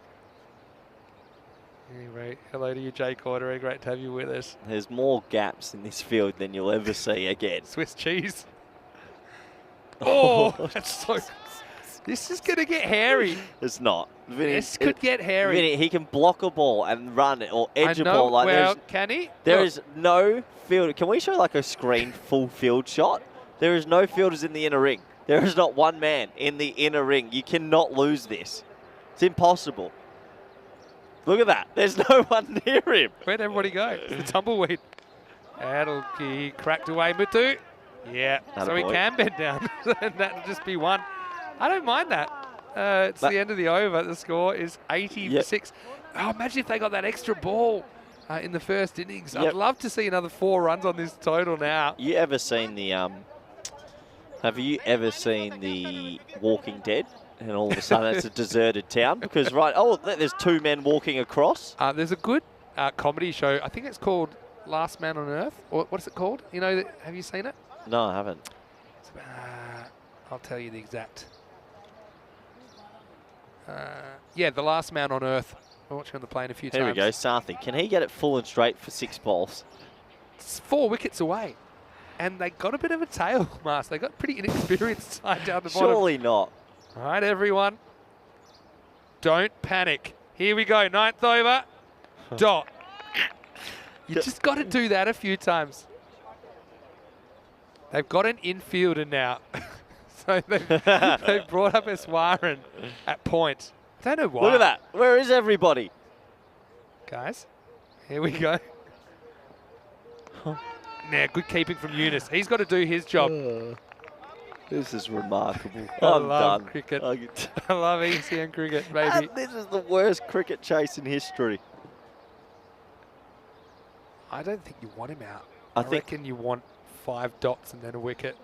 Anyway, hello to you, Jay Cordray. Great to have you with us. There's more gaps in this field than you'll ever see again. Swiss cheese. Oh, that's so... This is going to get hairy. It's not. Vinny, this could get hairy. Vinny, he can block a ball and run it or edge a ball. Can he? There is no field. Can we show like a screen full field shot? There is no fielders in the inner ring. There is not one man in the inner ring. You cannot lose this. It's impossible. Look at that. There's no one near him. Where'd everybody go? It's the tumbleweed. That'll be cracked away, Mutu. Yeah, so he can bend down. And that'll just be 1. I don't mind that. It's the end of the over. The score is 86. Oh, imagine if they got that extra ball in the first innings. I'd love to see another 4 runs on this total now. You ever seen the have you ever seen the Walking Dead? And all of a sudden it's a deserted town because there's 2 men walking across. There's a good comedy show. I think it's called Last Man on Earth. Or what is it called? You know, have you seen it? No, I haven't. I'll tell you the exact. Yeah, The Last Man on Earth. I watched him on the plane a few times. Here we go, Sarthi. Can he get it full and straight for 6 balls? It's 4 wickets away. And they got a bit of a tail, Mars. They got pretty inexperienced side down the bottom. Surely not. All right, everyone. Don't panic. Here we go, 9th over. Dot. You just got to do that a few times. They've got an infielder now. So they've brought up Eswaran at point. I don't know why. Look at that. Where is everybody? Guys, here we go. Now, good keeping from Eunice. He's got to do his job. This is remarkable. I I'm love done. cricket. I I love ECN cricket, baby. And this is the worst cricket chase in history. I don't think you want him out. I I think- reckon you want 5 dots and then a wicket.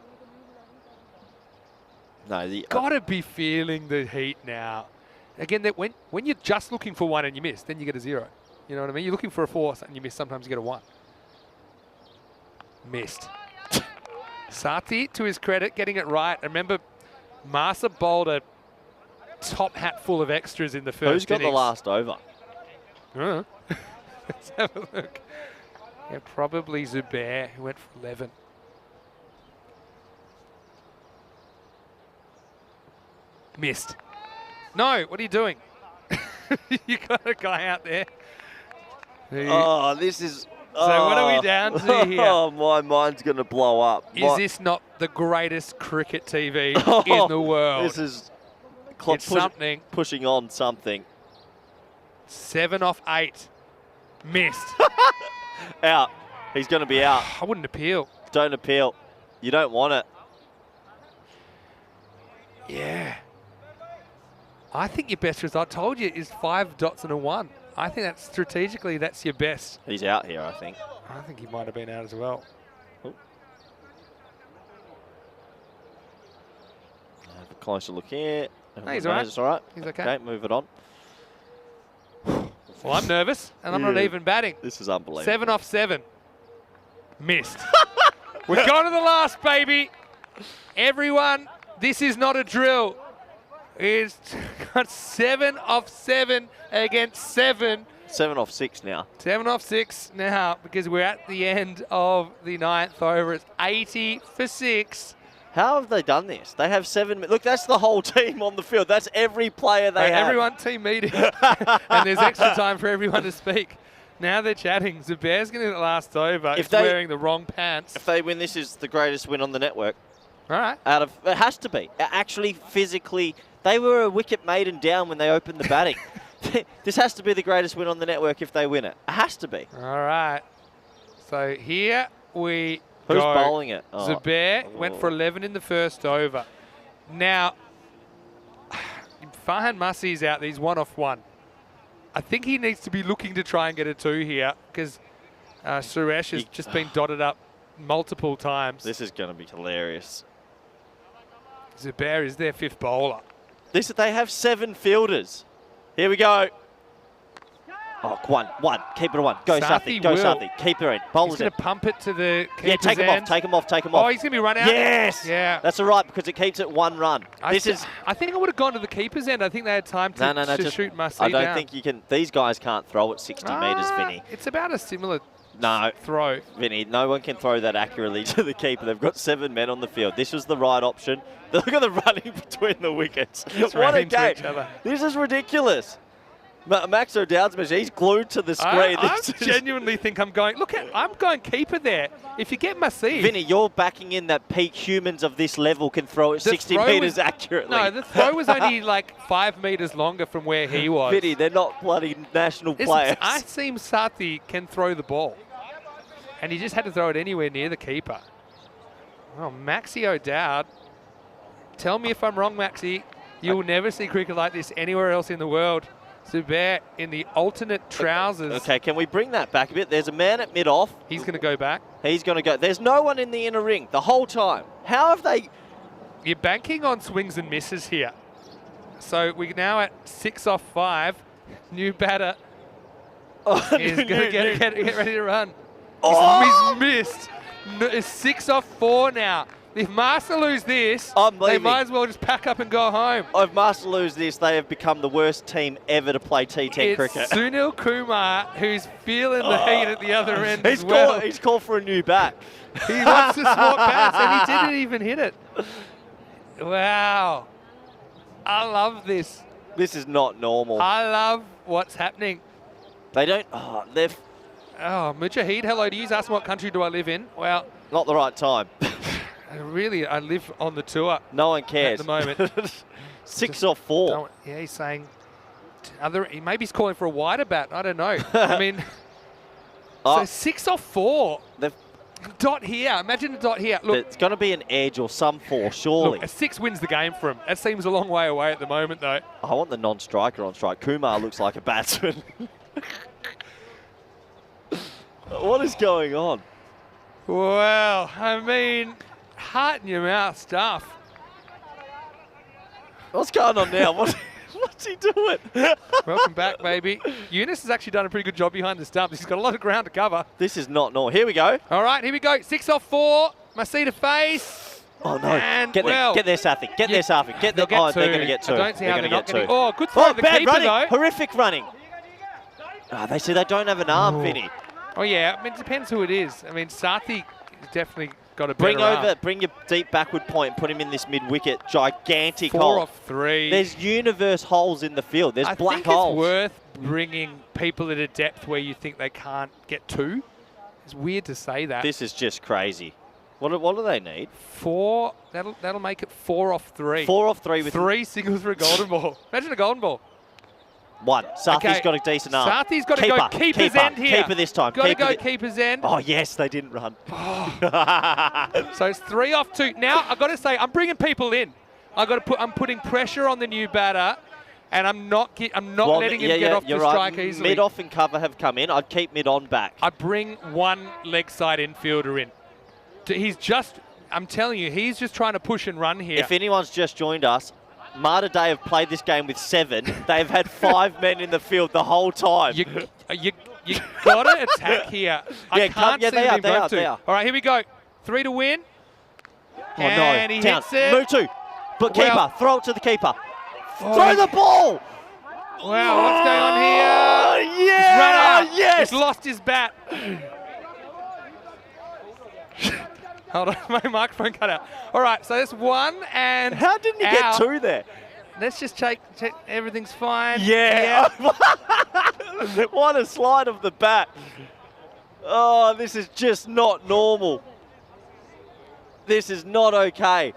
No, the Gotta be feeling the heat now. Again, that when you're just looking for 1 and you miss, then you get a 0. You know what I mean? You're looking for a 4 and you miss, sometimes you get a 1. Missed. Sati, to his credit, getting it right. Remember, Massa bowled a top hat full of extras in the first who's got the innings. last over? Let's have a look. Yeah, probably Zubair, who went for 11. Missed. No, what are you doing? You got a guy out there. Oh, this is. So what are we down to here? Oh, my mind's going to blow up. Is this not the greatest cricket TV Oh, in the world? This is It's something. pushing on something. 7 off 8. Missed. Out. He's going to be out. I wouldn't appeal. Don't appeal. You don't want it. Yeah. I think your best result, I told you, is 5 dots and a 1. I think that strategically, that's your best. He's out here, I think. I think he might have been out as well. Have a closer look here. No, he's all right. It's all right. He's okay. Okay, move it on. Well, I'm nervous, and I'm not Yeah. even batting. This is unbelievable. 7 off 7. Missed. We're going to the last, baby. Everyone, this is not a drill. It's got 7 off 7 against 7. 7 off 6 now. 7 off 6 now, because we're at the end of the 9th over. It's 80 for 6. How have they done this? They have 7. Look, that's the whole team on the field. That's every player they have. Everyone team meeting. And there's extra time for everyone to speak. Now they're chatting. Zubair's going to last over. He's wearing the wrong pants. If they win, this is the greatest win on the network. All right. It has to be. Actually, physically, they were a wicket maiden down when they opened the batting. This has to be the greatest win on the network if they win it. It has to be. All right. So here we Who's go. bowling it? Oh. Zubair went for 11 in the first over. Now, Farhan Massi's out. He's 1 off 1. I think he needs to be looking to try and get a 2 here because Suresh has just been dotted up multiple times. This is going to be hilarious. Zubair is their 5th bowler. They have 7 fielders. Here we go. Oh, one. Keep it a 1. Go, Sathi. Go, Sathi. Keep her in. He's Bowlers going in. to pump it to the keeper's Yeah, take him end. off. Take him off. Take him Oh, off. he's going to be run out? Yes. Yeah. That's all right because it keeps it 1 run. I think I would have gone to the keeper's end. I think they had time to, No, to just shoot Massi I don't down. think you can. These guys can't throw at 60 metres, Vinny. It's about a similar No, throw. Vinny, no one can throw that accurately to the keeper. They've got 7 men on the field. This was the right option. Look at the running between the wickets. Just What ran a into game. each other. This is ridiculous. Max O'Dowd's machine, he's glued to the screen. I This is- genuinely think I'm going keeper there. If you get Massi. Vinny, you're backing in that peak humans of this level can throw at 60 metres accurately. No, the throw was only like 5 metres longer from where he was. Vinny, they're not bloody national players. I seem Sathi can throw the ball. And he just had to throw it anywhere near the keeper. Oh, Maxi O'Dowd. Tell me if I'm wrong, Maxi. You'll never see cricket like this anywhere else in the world. Zubair in the alternate trousers. Okay, can we bring that back a bit? There's a man at mid-off. He's going to go back. He's going to go. There's no one in the inner ring the whole time. How have they... You're banking on swings and misses here. So we're now at 6 off 5. New batter is going to get ready to run. Oh! He's missed. It's 6 off 4 now. If Master lose this, I'm they leaving. might as well just pack up and go home. If Master lose this, they have become the worst team ever to play T10 It's cricket. Sunil Kumar who's feeling the heat at the other end He's as well. he's called for a new bat. He wants to swap bats and he didn't even hit it. Wow. I love this. This is not normal. I love what's happening. They don't... Oh, they've... Oh, Mujahid, hello to you. He's asking what country do I live in? Well, Not the right time. I live on the tour. No one cares. At the moment. 6 off 4. Yeah, he's saying... Maybe he's calling for a wider bat. I don't know. I mean... So 6 off 4. Dot here. Imagine a dot here. Look, It's going to be an edge or some force, surely. look, a 6 wins the game for him. That seems a long way away at the moment, though. I want the non-striker on strike. Kumar looks like a batsman. What is going on? Well, I mean, heart in your mouth stuff. What's going on now? What's he doing? Welcome back, baby. Eunice has actually done a pretty good job behind the stumps. He's got a lot of ground to cover. This is not normal. Here we go. All right, here we go. 6 off 4. Must to face. Oh, no. And Get there, Sathi. Get there, Sathi. Get there. Oh, they're going to get 2. I don't see how they're not going to. Oh, Oh, good throw of the bad keeper, running. though. Horrific running. Oh, they say they don't have an arm, Vinny. Oh, yeah. I mean, it depends who it is. I mean, Sathi definitely got a better arm. Bring your deep backward point and put him in this mid-wicket. Gigantic 4 hole. off 3. There's universe holes in the field. There's black I think holes. it's worth bringing people at a depth where you think they can't get 2. It's weird to say that. This is just crazy. What do they need? 4. That'll make it 4 off 3. 4 off 3 with 3 singles for a golden ball. Imagine a golden ball. 1. Sathi's got a decent arm. Sathi's got to go keeper's end here. Keeper this time. Got to go keeper's end. Oh, yes, they didn't run. So it's 3 off 2. Now, I've got to say, I'm bringing people in. I'm putting pressure on the new batter, and I'm not letting him get off the strike easily. Mid off and cover have come in. I'd keep mid on back. I bring 1 leg side infielder in. I'm telling you, he's just trying to push and run here. If anyone's just joined us, Malta Day have played this game with 7. They've had 5 men in the field the whole time. You got to attack here. I can't see them both. All right, here we go. 3 to win. Oh, and no. he Down. hits it. Move 2. But Well- keeper. Throw it to the keeper. Oh, Throw the ball. Wow, what's going on here? Oh, yeah. He's run out. Yes. He's lost his bat. Hold on, my microphone cut out. All right, so that's 1 and How didn't he out. get 2 there? Let's just check everything's fine. Yeah. What a slide of the bat. Oh, this is just not normal. This is not okay.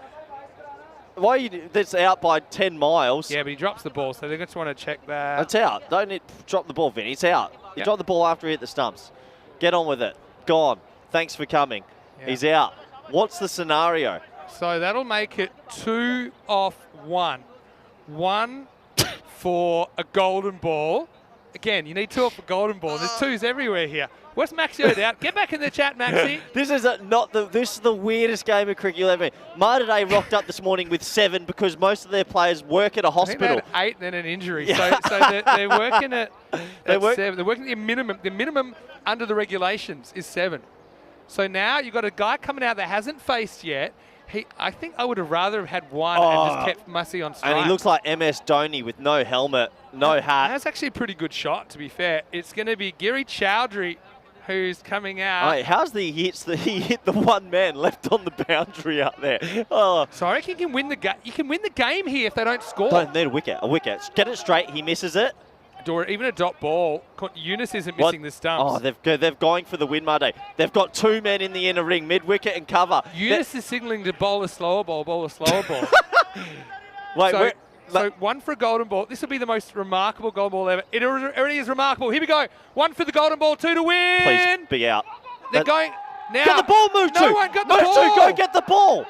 That's out by 10 miles. Yeah, but he drops the ball, so they just want to check that. It's out. Don't drop the ball, Vinny. It's out. You Yep. drop the ball after he hit the stumps. Get on with it. Gone. Thanks for coming. Yeah. He's out. What's the scenario? So that'll make it 2 off 1. 1 for a golden ball. Again, you need 2 off a golden ball. There's 2s everywhere here. What's Maxio'd out? Get back in the chat, Maxi. This is the weirdest game of cricket you'll ever. Malta Day rocked up this morning with 7 because most of their players work at a I think they hospital. had 8 and then an injury. Yeah. So they're working at 7. They're working at the minimum. The minimum under the regulations is 7. So now you've got a guy coming out that hasn't faced yet. I think I would have rather have had 1 and just kept Mussy on strike. And he looks like MS Dhoni with no helmet, no hat. That's actually a pretty good shot, to be fair. It's going to be Giri Chowdhury who's coming out. Oh, how's he hit the 1 man left on the boundary out there? Oh. So I reckon you can win the game. You can win the game here if they don't score. Don't need a wicket. Get it straight. He misses it. Or even a dot ball. Eunice isn't missing the stumps. Oh, they're going for the win, Mate. They've got 2 men in the inner ring, mid-wicket and cover. Eunice is signalling to bowl a slower ball, Wait, so 1 for a golden ball. This will be the most remarkable golden ball ever. It already is remarkable. Here we go. 1 for the golden ball, 2 to win. Please be out. They're going now. Get the ball, Mutu. No one got the ball. Mutu, go get the ball.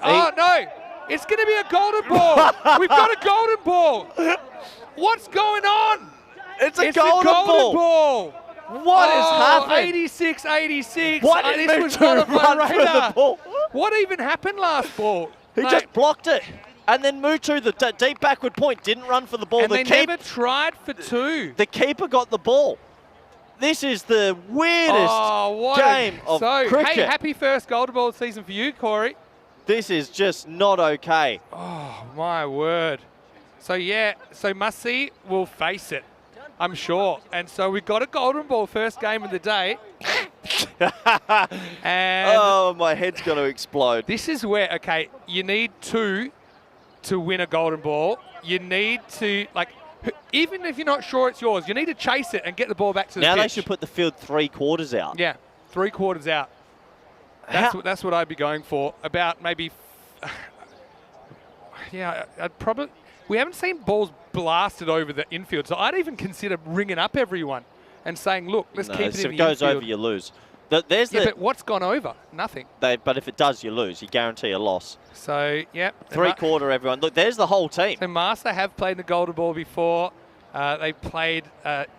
Oh, no. It's going to be a golden ball. We've got a golden ball. What's going on? It's a golden ball. What has happened? 86-86. Why did this was not Mutu on my run for radar. the ball? What even happened last ball? He just blocked it. And then Mutu, the deep backward point, didn't run for the ball. And they never tried for 2. The keeper got the ball. This is the weirdest game of cricket. Hey, happy first golden ball season for you, Corey. This is just not okay. Oh, my word. So, yeah, Mussy will face it, I'm sure. And so we got a golden ball first game of the day. And oh, my head's going to explode. this is where, okay, you need 2 to win a golden ball. You need to, even if you're not sure it's yours, you need to chase it and get the ball back to the Now pitch. they should put the field 3/4 out. Yeah, 3/4 out. That's what I'd be going for. About maybe, yeah, I'd probably. We haven't seen balls blasted over the infield, so I'd even consider ringing up everyone and saying, look, let's keep it in the if it goes infield. over, you lose. There's Yeah, but what's gone over? Nothing. but if it does, you lose. You guarantee a loss. So, yeah. Three-quarter, everyone. Look, there's the whole team. So Malta have played the Golden Ball before. They played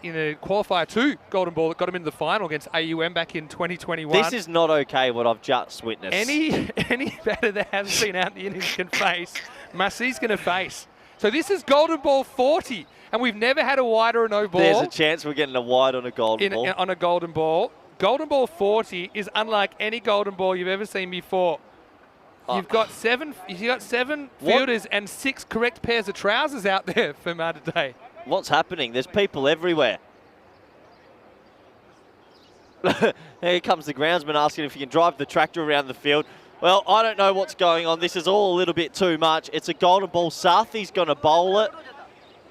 in a qualifier 2 Golden Ball that got them into the final against AUM back in 2021. This is not okay, what I've just witnessed. Any batter that hasn't been out in the innings can face, Massey's going to face. So this is Golden Ball 40, and we've never had a wide or a no ball. There's a chance we're getting a wide on a golden ball. On a Golden Ball. Golden Ball 40 is unlike any Golden Ball you've ever seen before. You've got seven fielders and 6 correct pairs of trousers out there for Malta Day. What's happening? There's people everywhere. Here comes the groundsman asking if he can drive the tractor around the field. Well, I don't know what's going on. This is all a little bit too much. It's a Golden Ball. Southey's going to bowl it.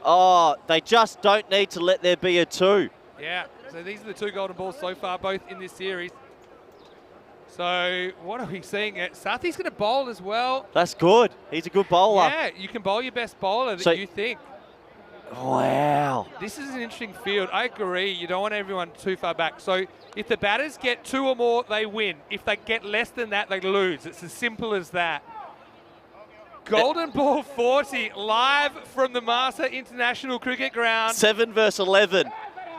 Oh, they just don't need to let there be a 2. Yeah, so these are the 2 Golden Balls so far, both in this series. So what are we seeing? Southey's going to bowl as well. That's good. He's a good bowler. Yeah, you can bowl your best bowler that you think. Wow. This is an interesting field. I agree. You don't want everyone too far back. So if the batters get 2 or more, they win. If they get less than that, they lose. It's as simple as that. Golden Ball 40 live from the Malta International Cricket Ground. 7 versus 11.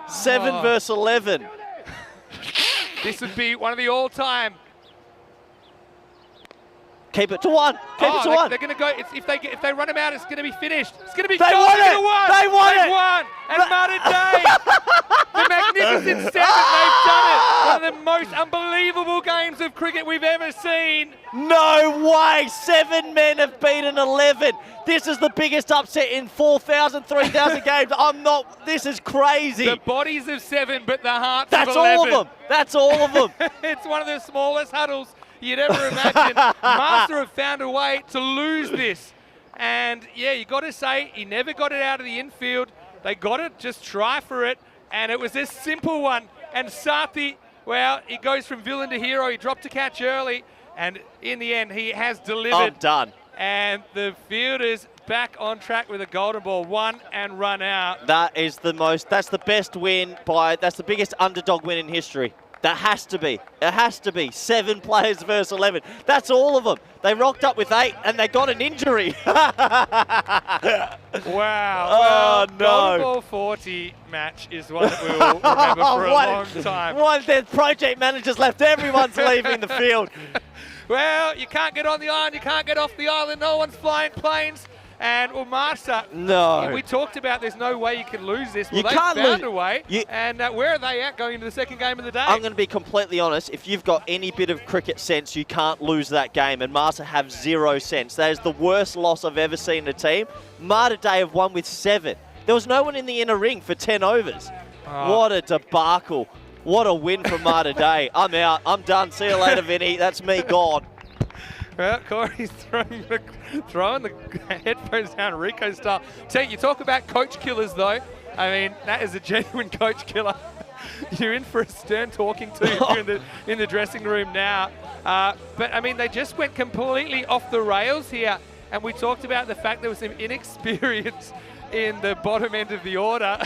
7 versus 11. This would be one of the all-time. Keep it to 1. Keep it to 1. They're going to go. If they run him out, it's going to be finished. It's going to be. They won it. They won it. They've won. And Malta Day, the magnificent 7. They've done it. One of the most unbelievable games of cricket we've ever seen. No way. 7 men have beaten 11. This is the biggest upset in 4,000, 3,000 games. This is crazy. The bodies of 7, but the hearts That's of 11. all of them. That's all of them. It's one of the smallest huddles you'd ever imagine. Master have found a way to lose this. And yeah, you got to say, he never got it out of the infield. They got to just try for it. And it was this simple one. And Sathi, well, he goes from villain to hero. He dropped a catch early. And in the end, he has delivered. I'm done. And the fielders back on track with a Golden Ball, 1 and run out. That's the best win that's the biggest underdog win in history. That has to be. It has to be. 7 players versus 11. That's all of them. They rocked up with 8 and they got an injury. Wow. Oh, no. Golden Ball 40 match is one that we will remember for a long time. There's project managers left. Everyone's leaving the field. Well, you can't get on the island. You can't get off the island. No one's flying planes. And Malta, no. We talked about there's no way you can lose this. Well, you can't found lose. a way. And where are they at going into the second game of the day? I'm going to be completely honest. If you've got any bit of cricket sense, you can't lose that game. And Malta have 0 sense. That is the worst loss I've ever seen a team. Malta Day have won with 7. There was no one in the inner ring for 10 overs. Oh. What a debacle. What a win from Malta Day. I'm out. I'm done. See you later, Vinny. That's me gone. Well, Corey's throwing the headphones down Rico style. You talk about coach killers, though. I mean, that is a genuine coach killer. You're in for a stern talking to in the dressing room now. But, I mean, they just went completely off the rails here. And we talked about the fact there was some inexperience in the bottom end of the order.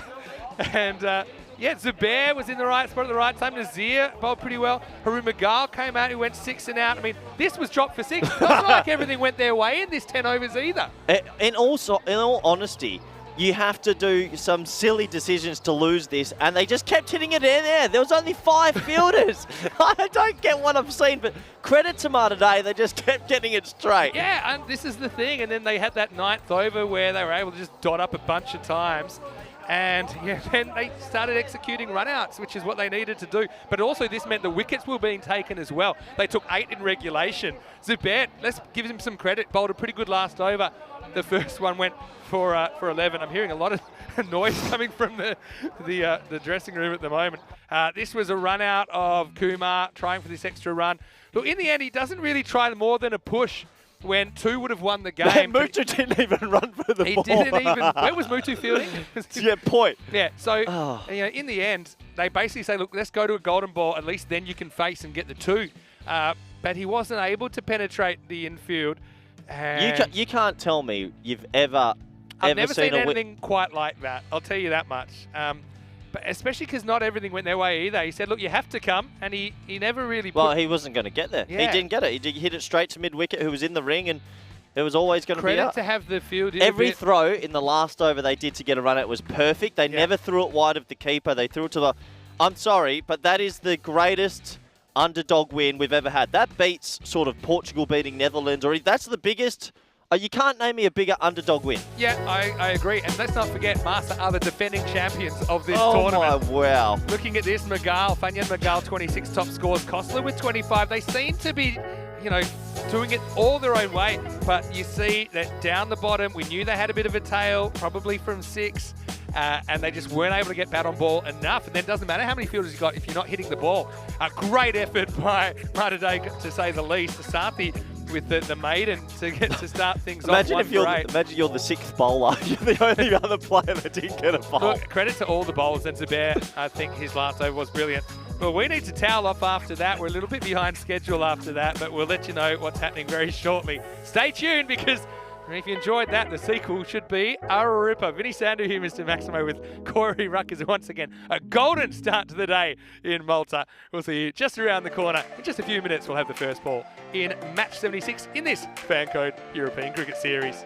And, yeah, Zubair was in the right spot at the right time. Nazir bowled pretty well. Haroon Magal came out, who went 6 and out. I mean, this was dropped for 6. It's not like everything went their way in this 10 overs either. And also, in all honesty, you have to do some silly decisions to lose this, and they just kept hitting it in there. There was only 5 fielders. I don't get what I've seen, but credit to Malta Day, they just kept getting it straight. Yeah, and this is the thing. And then they had that 9th over where they were able to just dot up a bunch of times. And yeah, then they started executing runouts, which is what they needed to do. But also this meant the wickets were being taken as well. They took 8 in regulation. Zubair, let's give him some credit, bowled a pretty good last over. The first one went for 11. I'm hearing a lot of noise coming from the dressing room at the moment. This was a run out of Kumar trying for this extra run. Look, in the end, he doesn't really try more than a push when 2 would have won the game. Mutu didn't even run for the ball. He didn't even. Where was Mutu fielding? Yeah, point. Yeah, so you know, in the end, they basically say, look, let's go to a Golden Ball. At least then you can face and get the 2. But he wasn't able to penetrate the infield. You can't tell me you've ever I've never seen a anything quite like that. I'll tell you that much. But especially because not everything went their way either. He said, look, you have to come, and he never really Well, he wasn't going to get there. Yeah. He didn't get it. He hit it straight to mid-wicket, who was in the ring, and it was always going to be Credit out. to have the field in Every a bit. throw in the last over they did to get a run out was perfect. They never threw it wide of the keeper. They threw it to the... I'm sorry, but that is the greatest underdog win we've ever had. That beats sort of Portugal beating Netherlands, or that's the biggest... you can't name me a bigger underdog win. Yeah, I agree. And let's not forget, Malta are the defending champions of this tournament. Oh, my, wow. Looking at this, Fanyan Magal, 26 top scores. Kostler with 25. They seem to be, you know, doing it all their own way. But you see that down the bottom, we knew they had a bit of a tail, probably from 6. And they just weren't able to get bat on ball enough. And then it doesn't matter how many fielders you got if you're not hitting the ball. A great effort by Martadei, to say the least. Asante with the maiden to get to start things off. Imagine you're the 6th bowler. You're the only other player that didn't get a bowl. Look, credit to all the bowlers. And Zubair, I think his last over was brilliant. Well, we need to towel off after that. We're a little bit behind schedule after that, but we'll let you know what's happening very shortly. Stay tuned, because if you enjoyed that, the sequel should be a ripper. Vinny Sandhu here, Mr. Maximo, with Corey Ruckers. Once again, a golden start to the day in Malta. We'll see you just around the corner. In just a few minutes, we'll have the first ball in match 76 in this FanCode European Cricket Series.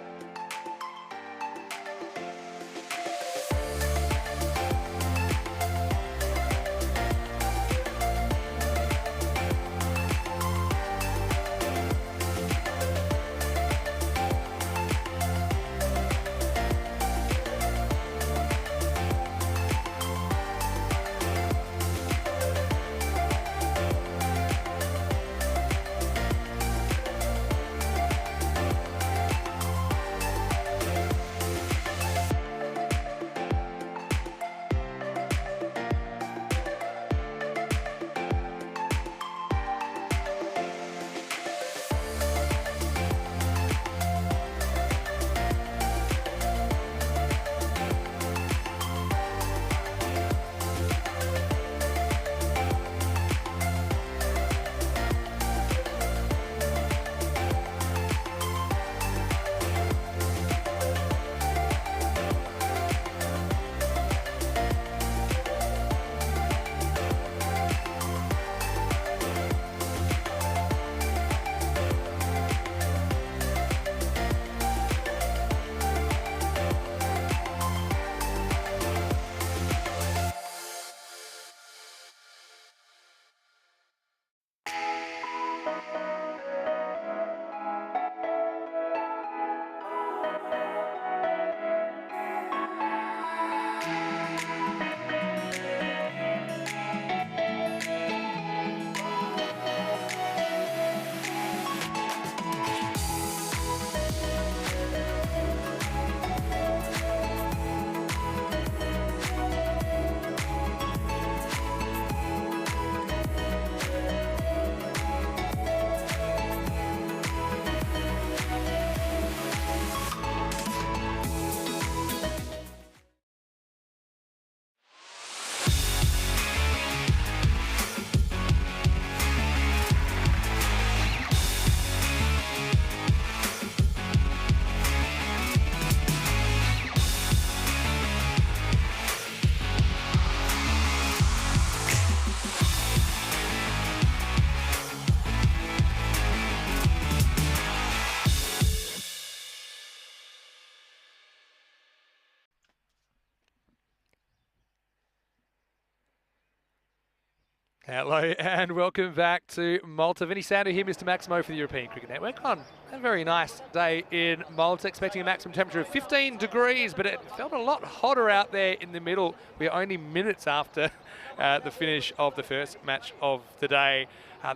Hello and welcome back to Malta. Vinny Sandhu here, Mr. Maximo for the European Cricket Network on a very nice day in Malta, expecting a maximum temperature of 15 degrees, but it felt a lot hotter out there in the middle. We are only minutes after the finish of the first match of the day.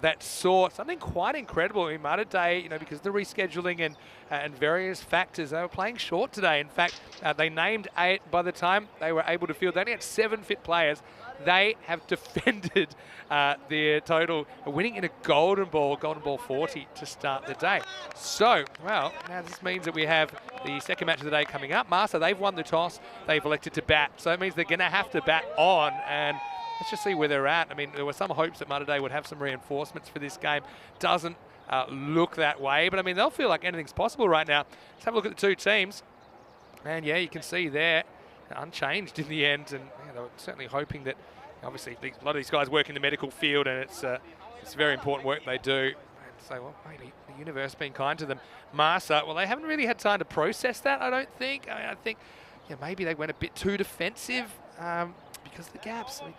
That saw something quite incredible in Martadei, because of the rescheduling and various factors. They were playing short today. In fact, they named 8 by the time they were able to field. They only had 7 fit players. They have defended their total, winning in a golden ball 40 to start the day. So, well, now this means that we have the second match of the day coming up. Malta, they've won the toss. They've elected to bat. So it means they're going to have to bat on, and let's just see where they're at. I mean, there were some hopes that Martadei would have some reinforcements for this game. Doesn't look that way, but I mean, they'll feel like anything's possible right now. Let's have a look at the two teams. And yeah, you can see there, unchanged in the end, and they were certainly hoping that, obviously, a lot of these guys work in the medical field, and it's very important work they do. And so, well, maybe the universe being kind to them. Marsa, well, they haven't really had time to process that, I don't think. I think, yeah, maybe they went a bit too defensive because of the gaps. I mean,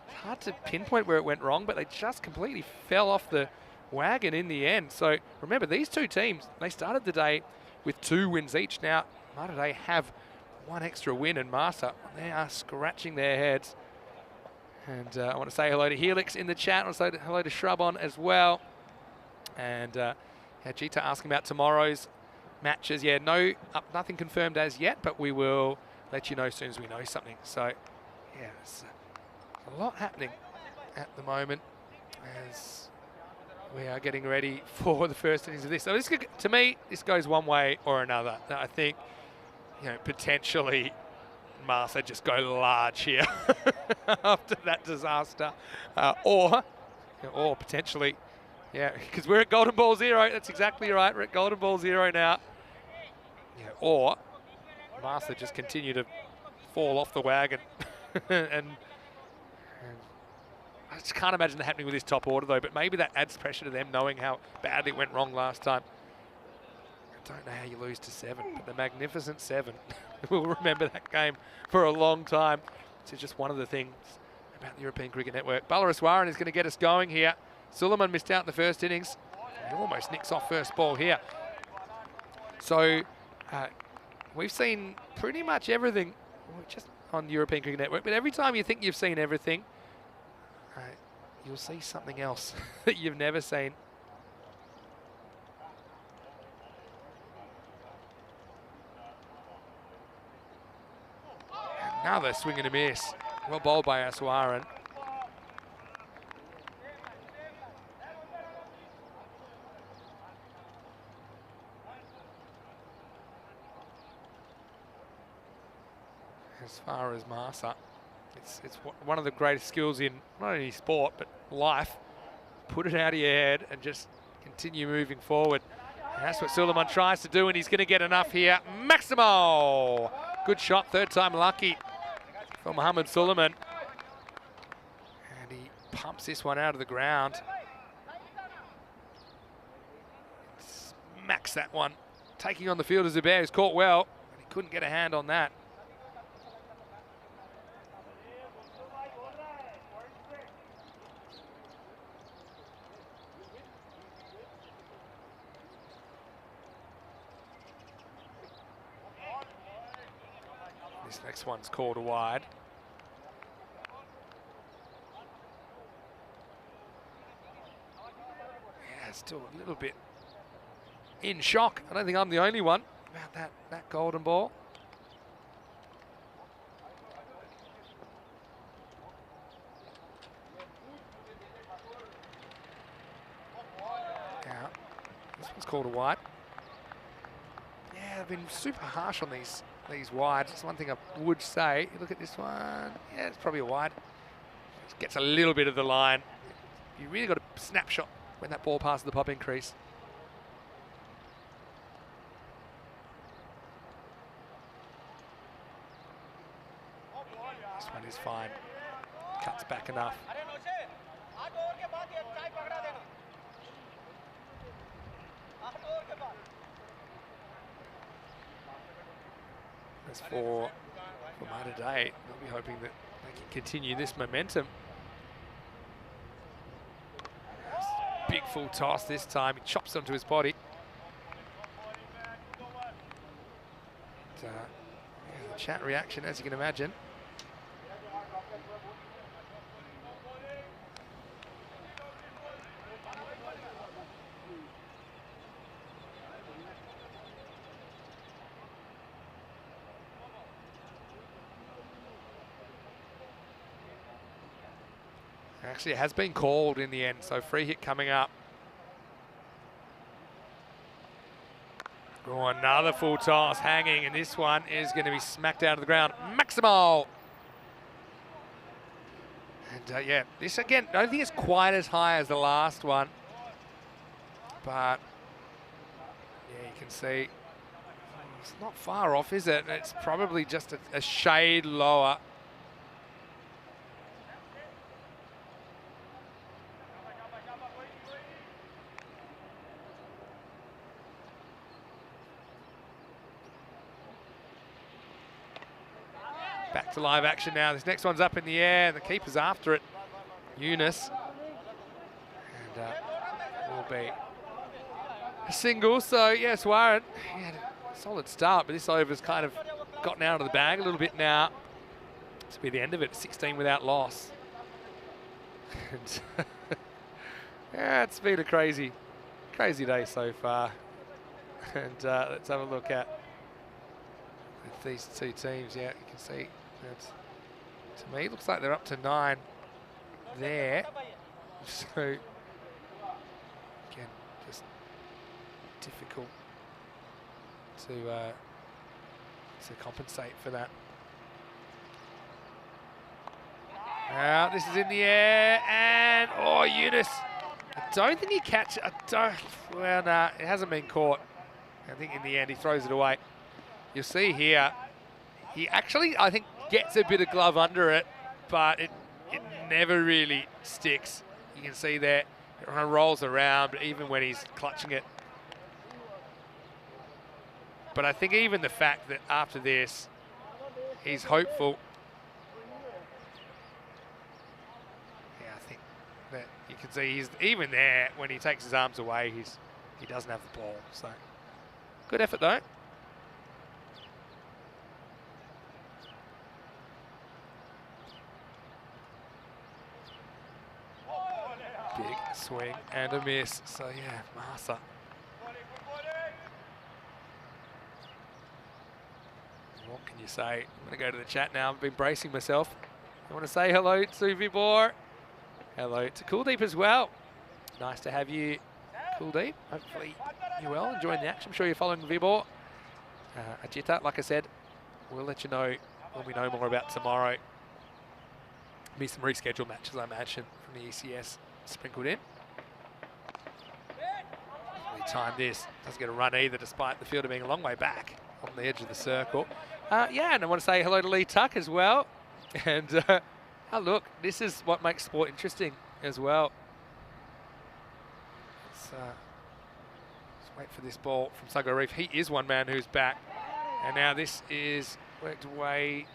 it's hard to pinpoint where it went wrong, but they just completely fell off the wagon in the end. So remember, these two teams, they started the day with 2 wins each. Now, Malta they have 1 extra win, and Marsa, they are scratching their heads. And I want to say hello to Helix in the chat. I want to say hello to Shrubon as well. And Jita asking about tomorrow's matches. Yeah, nothing confirmed as yet, but we will let you know as soon as we know something. So, yeah, there's a lot happening at the moment as we are getting ready for the first innings of this. So this to me, this goes one way or another. I think, potentially Marsa just go large here after that disaster, or potentially, yeah, because we're at Golden Ball 0. That's exactly right. We're at Golden Ball 0 now. Yeah, or Marsa just continue to fall off the wagon, and I just can't imagine that happening with this top order though. But maybe that adds pressure to them, knowing how badly it went wrong last time. I don't know how you lose to 7, but the magnificent 7. We'll remember that game for a long time. It's just one of the things about the European Cricket Network. Balaraswaran is going to get us going here. Suleiman missed out in the first innings. He almost nicks off first ball here. So we've seen pretty much everything just on the European Cricket Network. But every time you think you've seen everything, you'll see something else that you've never seen. Another swing and a miss. Well bowled by Aswaran. As far as Marsa, it's one of the greatest skills in not only sport but life. Put it out of your head and just continue moving forward. And that's what Suleiman tries to do, and he's going to get enough here. Maximo! Good shot, 3rd time lucky for Mohammed Suleiman. And he pumps this one out of the ground. Smacks that one. Taking on the field as Zubair, who's caught well, but he couldn't get a hand on that. This next one's called a wide. Yeah, still a little bit in shock. I don't think I'm the only one about that golden ball. Now, this one's called a wide. Yeah, they've been super harsh on these wides. That's one thing I would say. You look at this one. Yeah, it's probably a wide. Just gets a little bit of the line. You really got a snapshot when that ball passes the pop-in crease. This one is fine. Cuts back enough. As for Malta Day, they'll be hoping that they can continue this momentum. Big full toss this time. He chops onto his body. And, yeah, the chat reaction, as you can imagine. Actually, it has been called in the end, so free hit coming up. Oh, another full toss hanging, and this one is going to be smacked out of the ground. Maximo! And yeah, this again, I don't think it's quite as high as the last one, but yeah, you can see it's not far off, is it? It's probably just a shade lower. to live action now. This next one's up in the air, and the keeper's after it, Eunice. And will be a single. So, yes, Warren, he had a solid start, but this over's kind of gotten out of the bag a little bit now. To be the end of it, 16 without loss. And yeah, it's been a crazy day so far. And let's have a look at these two teams. Yeah, you can see that to me, it looks like they're up to 9 there. So, again, just difficult to compensate for that. Now, this is in the air, and oh, Eunice. I don't think he catches it. Well, nah, it hasn't been caught. I think in the end he throws it away. You'll see here, he actually, I think, gets a bit of glove under it, but it never really sticks. You can see there, it kind of rolls around, but even when he's clutching it. But I think even the fact that after this, he's hopeful. That you can see he's even there when he takes his arms away, he doesn't have the ball. So good effort though. Big swing and a miss. So yeah, Malta. What can you say? I'm going to go to the chat now. I've been bracing myself. I want to say hello to Vibor. Hello to Kuldeep as well. Nice to have you, Kuldeep. Hopefully you're well, enjoying the action. I'm sure you're following Vibor. Ajita, like I said, we'll let you know when we know more about tomorrow. Be some rescheduled matches, I imagine, from the ECS sprinkled in. We time this. Doesn't get a run either, despite the fielder being a long way back on the edge of the circle. Yeah, and I want to say hello to Lee Tuck as well. And oh, look, this is what makes sport interesting as well. Let's wait for this ball from Sago Reef. He is one man who's back. And now this is worked away.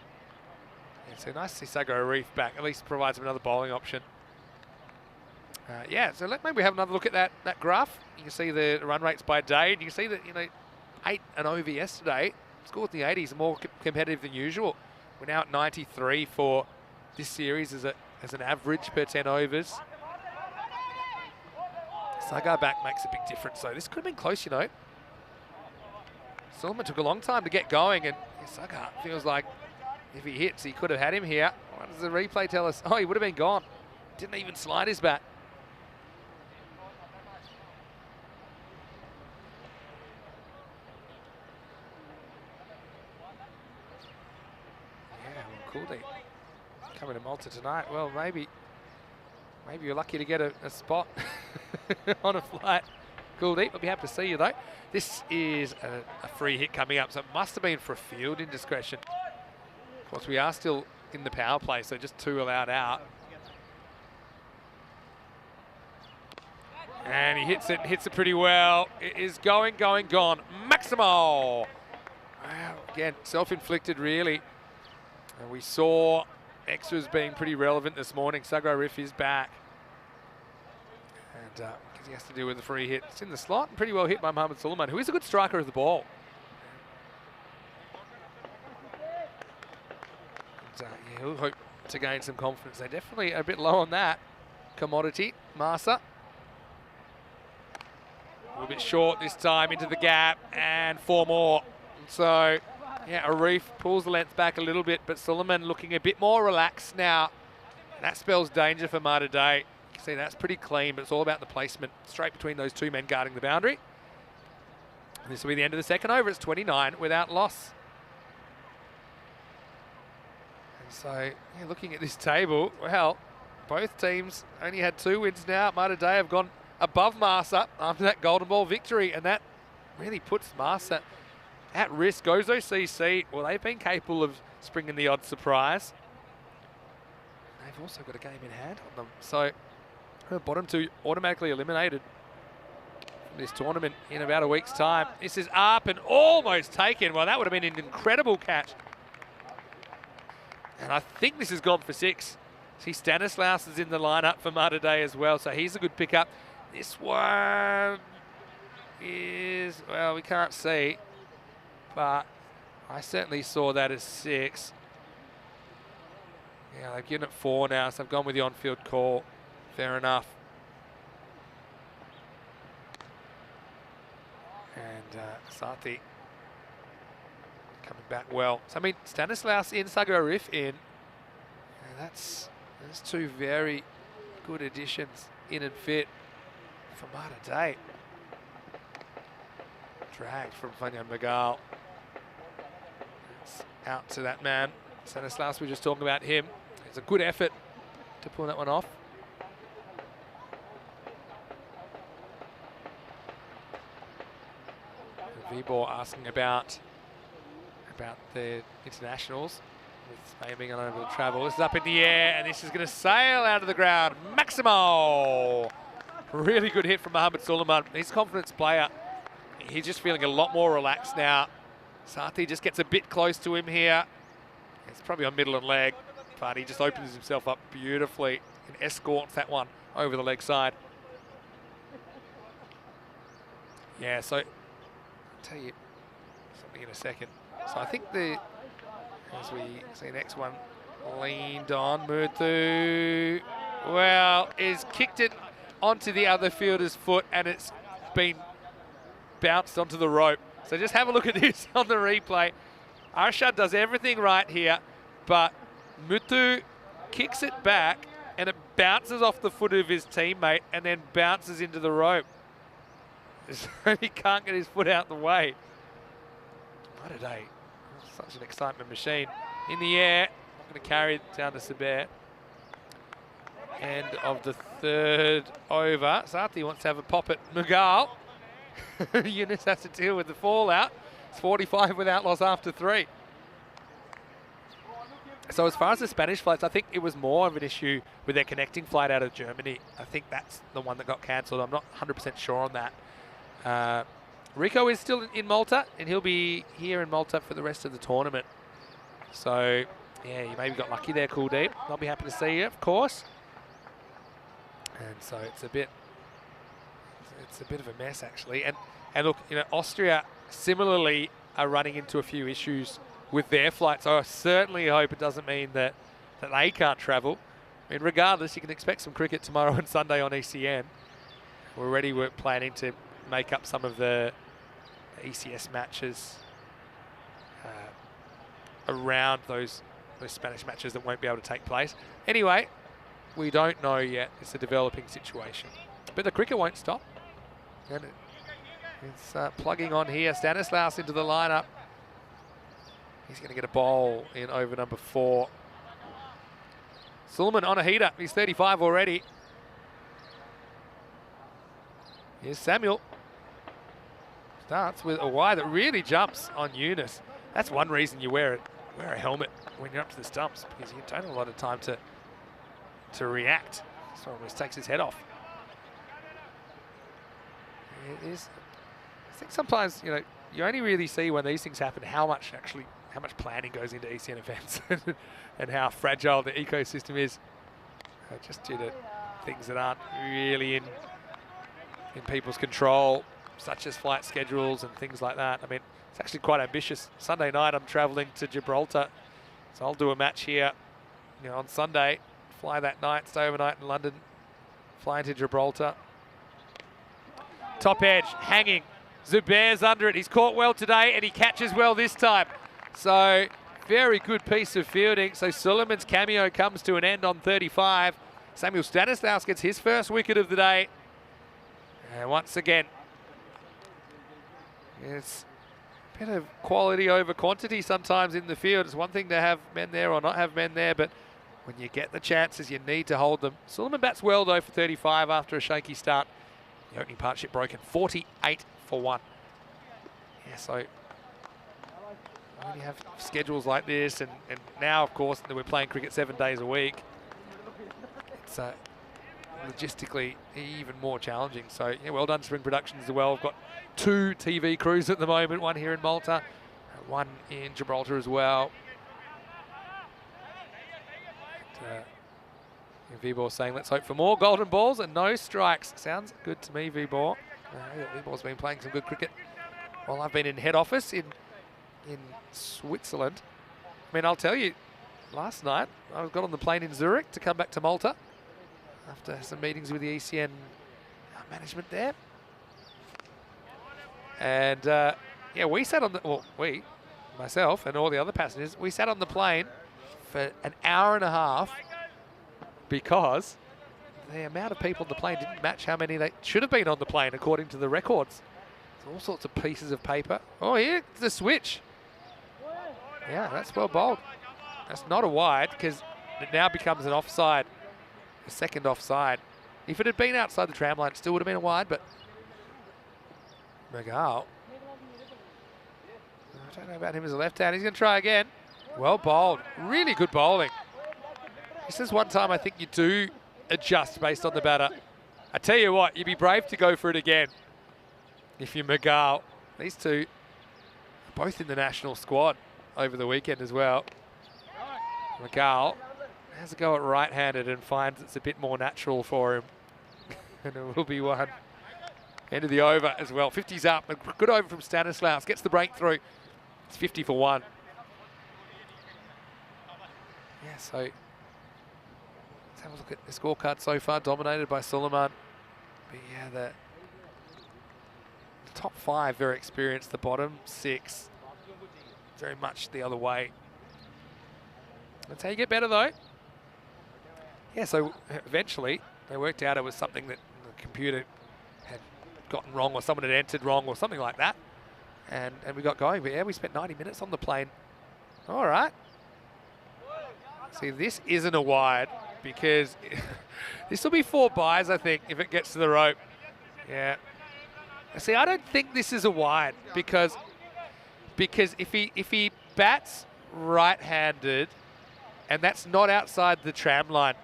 Yeah, so nice to see Sago Reef back. At least provides him another bowling option. Yeah, so maybe have another look at that graph. You can see the run rates by day. And you can see that, 8 and over yesterday. Scored in the 80s are more competitive than usual. We're now at 93 for this series as an average per 10 overs. Sagar back makes a big difference. So this could have been close, Sullivan took a long time to get going, and Sagar feels like if he hits, he could have had him here. What does the replay tell us? Oh, he would have been gone. Didn't even slide his bat. Kuldeep coming to Malta tonight. Well, maybe you're lucky to get a spot on a flight. Kuldeep, I'll be happy to see you though. This is a free hit coming up, so it must have been for a field indiscretion. Of course, we are still in the power play, so just 2 allowed out. And he hits it pretty well. It is gone. Maximo! Wow, again, self-inflicted really. And we saw extras being pretty relevant this morning. Sago Riff is back. And he has to deal with the free hit. It's in the slot and pretty well hit by Mohamed Suleiman, who is a good striker of the ball. And, yeah, he'll hope to gain some confidence. They're definitely a bit low on that commodity. Masa. A little bit short this time into the gap, and 4 more. So, yeah, Arif pulls the length back a little bit, but Suleiman looking a bit more relaxed now. And that spells danger for Malta Day. You can see that's pretty clean, but it's all about the placement straight between those 2 men guarding the boundary. And this will be the end of the second over. It's 29 without loss. And so, yeah, looking at this table, well, both teams only had 2 wins now. Malta Day have gone above Masa after that golden ball victory, and that really puts Masa at risk. Gozo CC, well, they've been capable of springing the odd surprise. They've also got a game in hand on them. So, the bottom 2 automatically eliminated from this tournament in about a week's time. This is up and almost taken. Well, that would have been an incredible catch And I think this has gone for 6. See, Stanislaus is in the lineup for Malta Day as well, so he's a good pickup. This one is, well, we can't see, but I certainly saw that as 6. Yeah, they've given it 4 now, so I've gone with the on-field call. Fair enough. And Sati coming back well. So, I mean, Stanislaus in, Sago Riff in. And that's 2 very good additions, in and fit, for Malta Day. Dragged from Fanya Magal. It's out to that man. Stanislaus, we were just talking about him. It's a good effort to pull that one off. Vibor asking about the internationals, with Spain being unable to travel. This is up in the air, and this is going to sail out of the ground. Maximo! Really good hit from Mohamed Suleiman. He's a confidence player. He's just feeling a lot more relaxed now. Sati just gets a bit close to him here. It's probably on middle and leg, but he just opens himself up beautifully and escorts that one over the leg side. Yeah, so I'll tell you something in a second. So I think as we see next one, leaned on, Muthu, well, is kicked it onto the other fielder's foot, and it's been bounced onto the rope. So just have a look at this on the replay. Arshad does everything right here, but Muthu kicks it back, and it bounces off the foot of his teammate and then bounces into the rope. So he can't get his foot out the way. What a day. Such an excitement machine. In the air, I'm going to carry it down to Sabert. End of the 3rd over. Sati wants to have a pop at Mughal. Yunus has to deal with the fallout. It's 45 without loss after 3. So as far as the Spanish flights, I think it was more of an issue with their connecting flight out of Germany. I think that's the one that got cancelled. I'm not 100% sure on that. Rico is still in Malta, and he'll be here in Malta for the rest of the tournament. So, yeah, you maybe got lucky there, Kuldeep. I'll be happy to see you, of course. And so it's a bit of a mess, actually. And look, you know, Austria similarly are running into a few issues with their flights. So I certainly hope it doesn't mean that they can't travel. I mean, regardless, you can expect some cricket tomorrow and Sunday on ECN. We're planning to make up some of the ECS matches around those Spanish matches that won't be able to take place. Anyway, we don't know yet. It's a developing situation. But the cricket won't stop. And it's plugging on here. Stanislaus into the lineup. He's going to get a bowl in over number 4. Suleiman on a heater. He's 35 already. Here's Samuel. Starts with a wide that really jumps on Yunus. That's one reason you wear a helmet when you're up to the stumps, because you don't have a lot of time to react. So almost takes his head off. It is. I think sometimes, you know, you only really see when these things happen how much planning goes into ECN events and how fragile the ecosystem is, just due to things that aren't really in people's control, such as flight schedules and things like that. I mean, it's actually quite ambitious. Sunday night, I'm traveling to Gibraltar, so I'll do a match here, you know, on Sunday, fly that night, stay overnight in London, fly into Gibraltar. Top edge, hanging. Zubair's under it. He's caught well today, and he catches well this time. So, very good piece of fielding. So, Suleiman's cameo comes to an end on 35. Samuel Stanislaus gets his first wicket of the day. And once again, it's a bit of quality over quantity sometimes in the field. It's one thing to have men there or not have men there, but when you get the chances, you need to hold them. Suleiman bats well, though, for 35 after a shaky start. The opening partnership broken, 48 for 1. Yeah, so when you have schedules like this, and now, of course, that we're playing cricket 7 days a week, it's logistically even more challenging. So, yeah, well done, Spring Productions as well. We've got 2 TV crews at the moment, one here in Malta, one in Gibraltar as well. Vibor saying, let's hope for more golden balls and no strikes. Sounds good to me, Vibor. Vibor's been playing some good cricket while I've been in head office in Switzerland. I mean, I'll tell you, last night I got on the plane in Zurich to come back to Malta after some meetings with the ECN management there. And yeah, we sat on the, well, myself and all the other passengers, we sat on the plane for an hour and a half because the amount of people on the plane didn't match how many they should have been on the plane according to the records. There's all sorts of pieces of paper. Oh, here's the switch. Yeah, that's well bowled. That's not a wide because it now becomes an offside, a second offside. If it had been outside the tram line, it still would have been a wide, but Magal, I don't know about him as a left hand. He's going to try again. Well bowled. Really good bowling. This is one time I think you do adjust based on the batter. I tell you what, you'd be brave to go for it again if you're Magal. These two are both in the national squad over the weekend as well. Magal has a go at right-handed and finds it's a bit more natural for him. And it will be one. End of the over as well. 50's up. A good over from Stanislaus. Gets the breakthrough. It's 50 for 1. Yeah, so let's have a look at the scorecard so far. Dominated by Suleiman. But yeah, the top 5 very experienced. The bottom 6 very much the other way. That's how you get better though. Yeah, so eventually they worked out it was something that the computer had gotten wrong or someone had entered wrong or something like that. And we got going. But yeah, we spent 90 minutes on the plane. All right. See, this isn't a wide because this will be 4 byes, I think, if it gets to the rope. Yeah. See, I don't think this is a wide because if he bats right-handed, and that's not outside the tram line.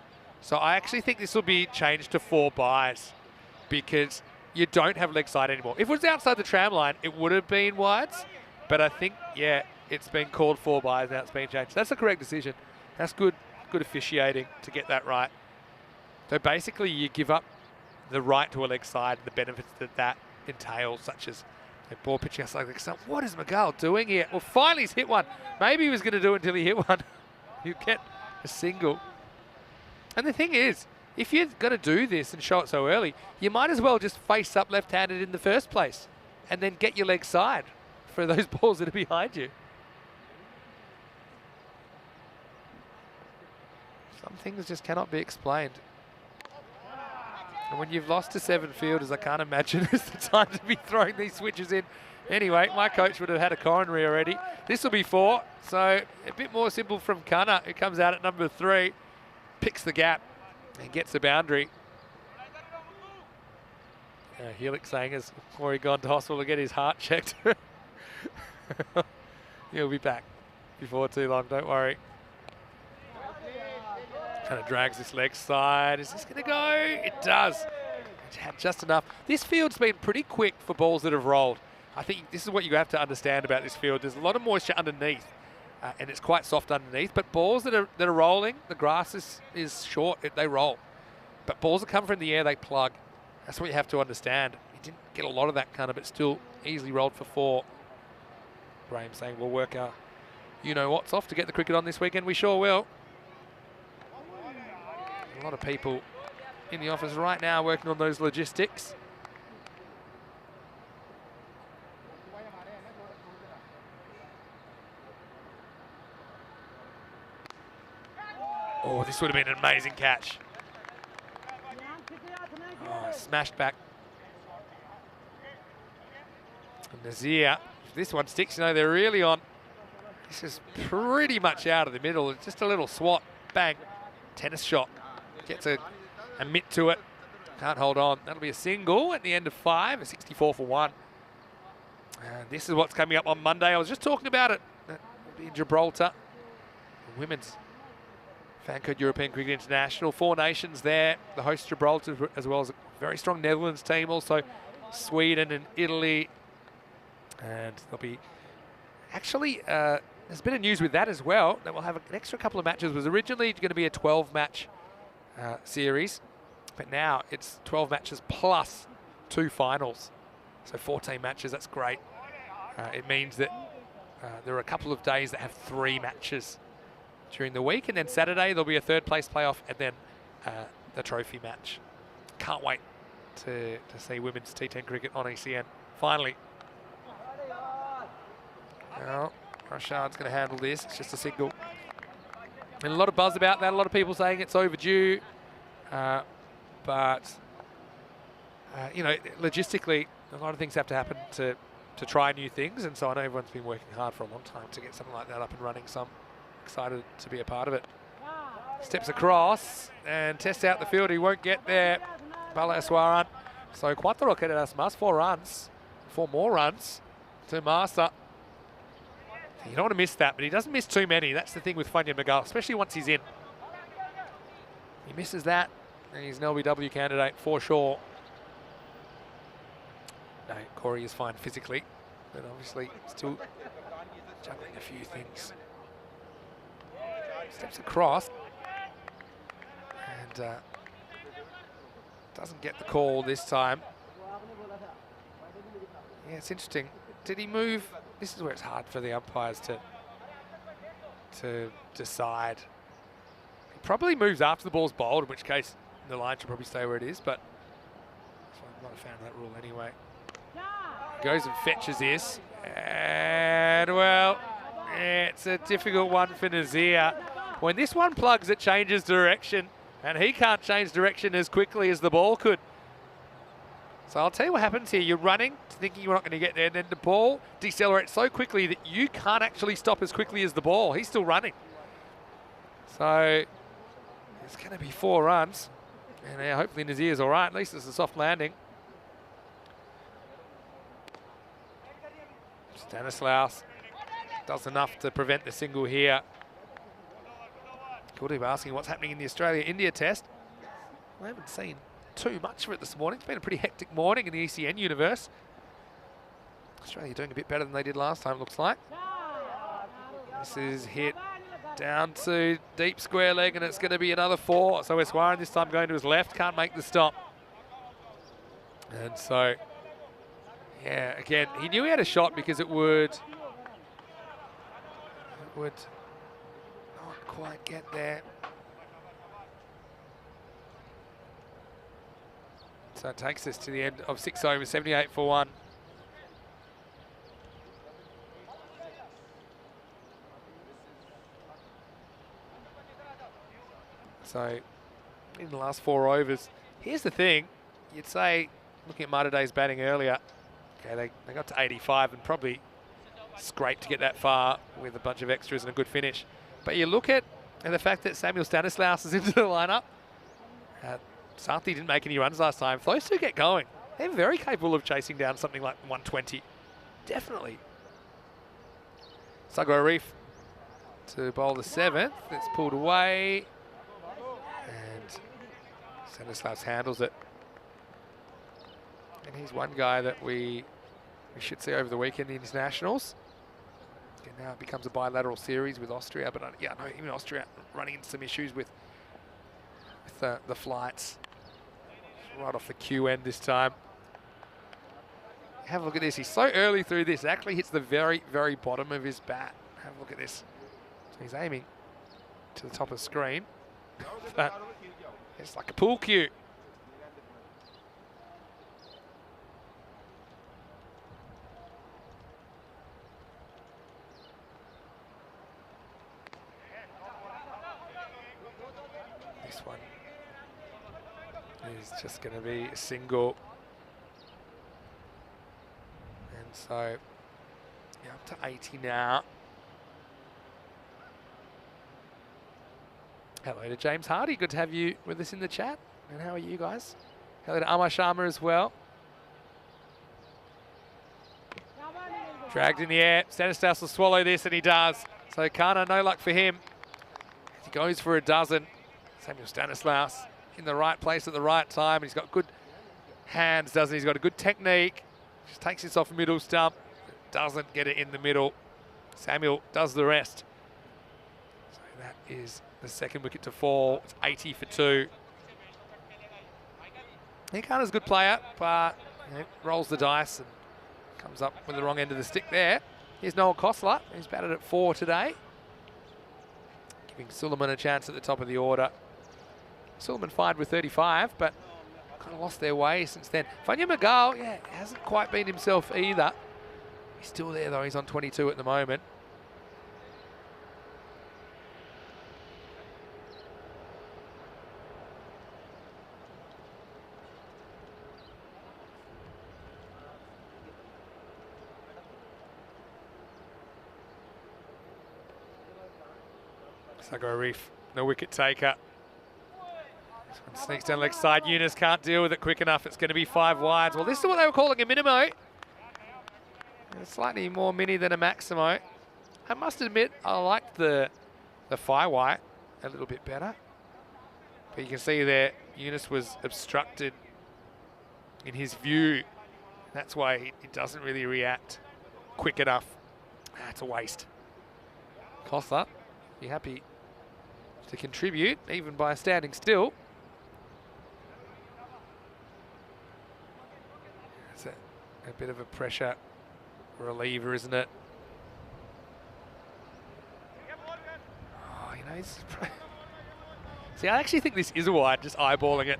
So I actually think this will be changed to 4 byes because you don't have leg side anymore. If it was outside the tram line, it would have been wides. But I think, yeah, it's been called 4 byes, now it's been changed. That's the correct decision. That's good officiating to get that right. So basically you give up the right to a leg side, the benefits that entails, such as a ball pitching outside leg side. What is Magal doing here? Well, finally he's hit one. Maybe he was going to do it until he hit one. You get a single. And the thing is, if you're going to do this and show it so early, you might as well just face up left-handed in the first place and then get your leg side for those balls that are behind you. Some things just cannot be explained. And when you've lost to 7 fielders, I can't imagine it's the time to be throwing these switches in. Anyway, my coach would have had a coronary already. This will be 4, so a bit more simple from Kana, who comes out at number 3, picks the gap and gets the boundary. Helix saying has already gone to hospital to get his heart checked. He'll be back before too long, don't worry. Kind of drags this leg side. Is this going to go? It does. It had just enough. This field's been pretty quick for balls that have rolled. I think this is what you have to understand about this field. There's a lot of moisture underneath, and it's quite soft underneath. But balls that are rolling, the grass is short, they roll. But balls that come from the air, they plug. That's what you have to understand. He didn't get a lot of that kind of, but still easily rolled for 4. Graham saying we'll work our you-know-what's off to get the cricket on this weekend. We sure will. A lot of people in the office right now working on those logistics. Oh, this would have been an amazing catch. Oh, smashed back. And Nazir, if this one sticks, they're really on. This is pretty much out of the middle. It's just a little swat, bang, tennis shot. Gets a mitt to it. Can't hold on. That'll be a single at the end of 5, a 64 for 1. And this is what's coming up on Monday. I was just talking about it. In Gibraltar, women's FanCode European Cricket International. 4 nations there. The host Gibraltar, as well as a very strong Netherlands team. Also Sweden and Italy. And there'll be actually There's a bit of news with that as well, that we'll have an extra couple of matches. It was originally going to be a 12-match series, but now it's 12 matches plus 2 finals. So 14 matches, that's great. It means that there are a couple of days that have 3 matches during the week, and then Saturday there'll be a 3rd place playoff, and then the trophy match. Can't wait to see women's T10 cricket on ECN, finally. Now, Rashad's going to handle this. It's just a single. And a lot of buzz about that. A lot of people saying it's overdue. But, you know, logistically, a lot of things have to happen to try new things. And so I know everyone's been working hard for a long time to get something like that up and running. So I'm excited to be a part of it. Steps across and tests out the field. He won't get there. Bala Aswaran. So 4 quedadas más. 4 runs. 4 more runs to Master. You don't want to miss that, but he doesn't miss too many. That's the thing with Funya Magal, especially once he's in. He misses that, and he's an LBW candidate for sure. No, Corey is fine physically, but obviously still juggling a few things. Steps across, and doesn't get the call this time. Yeah, it's interesting. Did he move? This is where it's hard for the umpires to decide. He probably moves after the ball's bowled, in which case the line should probably stay where it is, but I'm not a fan of that rule anyway. Goes and fetches this, and well, it's a difficult one for Nazir. When this one plugs, it changes direction, and he can't change direction as quickly as the ball could. So I'll tell you what happens here. You're running, thinking you're not going to get there, and then the ball decelerates so quickly that you can't actually stop as quickly as the ball. He's still running. So it's going to be 4 runs. And hopefully Nazir's all right. At least it's a soft landing. Stanislaus does enough to prevent the single here. Kuldeep asking what's happening in the Australia-India test. I haven't seen too much of it this morning. It's been a pretty hectic morning in the ECN universe. Australia doing a bit better than they did last time, looks like. This is hit down to deep square leg, and it's going to be another 4. So Eswaran this time going to his left, can't make the stop. And so, yeah, again, he knew he had a shot because it would not quite get there. So it takes us to the end of 6 overs, 78 for 1. So in the last 4 overs, here's the thing. You'd say, looking at Marta Day's batting earlier, okay, they got to 85 and probably scraped to get that far with a bunch of extras and a good finish. But you look at the fact that Samuel Stanislaus is into the lineup. Sarthi didn't make any runs last time. If those two get going, they're very capable of chasing down something like 120. Definitely. Sago Reef to bowl the 7th. It's pulled away. And Stanislaus handles it. And he's one guy that we should see over the weekend in the internationals. And now it becomes a bilateral series with Austria. But yeah, no, even Austria running into some issues with the flights. Right off the Q end this time. Have a look at this. He's so early through this. It actually hits the very, very bottom of his bat. Have a look at this. So he's aiming to the top of the screen. But it's like a pool cue. This one is just going to be a single. And so, yeah, up to 80 now. Hello to James Hardy. Good to have you with us in the chat. And how are you guys? Hello to Amar Sharma as well. Dragged in the air. Stanislaus will swallow this, and he does. So Kana, no luck for him. He goes for a dozen. Samuel Stanislaus in the right place at the right time. He's got good hands, doesn't he? He's got a good technique. Just takes this off the middle stump. Doesn't get it in the middle. Samuel does the rest. So that is the second wicket to fall. It's 80 for 2. Hikaru's a good player, but rolls the dice and comes up with the wrong end of the stick there. Here's Noel Kostler. He's batted at 4 today. Giving Suleiman a chance at the top of the order. Suleiman fired with 35, but kind of lost their way since then. Fanya Magal, yeah, hasn't quite been himself either. He's still there though, he's on 22 at the moment. Sago Reef, no wicket taker. This one sneaks down leg side. Yunus can't deal with it quick enough. It's going to be 5 wides. Well, this is what they were calling a Minimo. It's slightly more mini than a Maximo. I must admit, I liked the Phi White a little bit better. But you can see there, Yunus was obstructed in his view. That's why he doesn't really react quick enough. That's a waste. Kostler, be happy to contribute, even by standing still. It's a bit of a pressure reliever, isn't it? Oh, you know, see, I actually think this is a wide, just eyeballing it,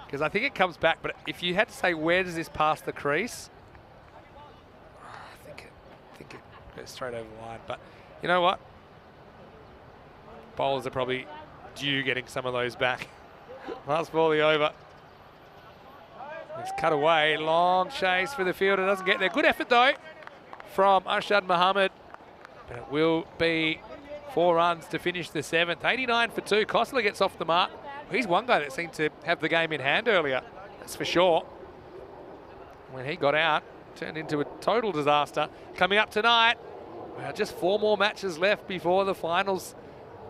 because I think it comes back, but if you had to say, where does this pass the crease? I think it goes straight over the line, but you know what? Bowlers are probably due getting some of those back. Last ball the over. It's cut away, long chase for the fielder, doesn't get there. Good effort though from Arshad Mohammed, but it will be 4 runs to finish the 7th. 89 for 2. Kostler gets off the mark. He's one guy that seemed to have the game in hand earlier, that's for sure. When he got out, turned into a total disaster. Coming up tonight, just 4 more matches left before the finals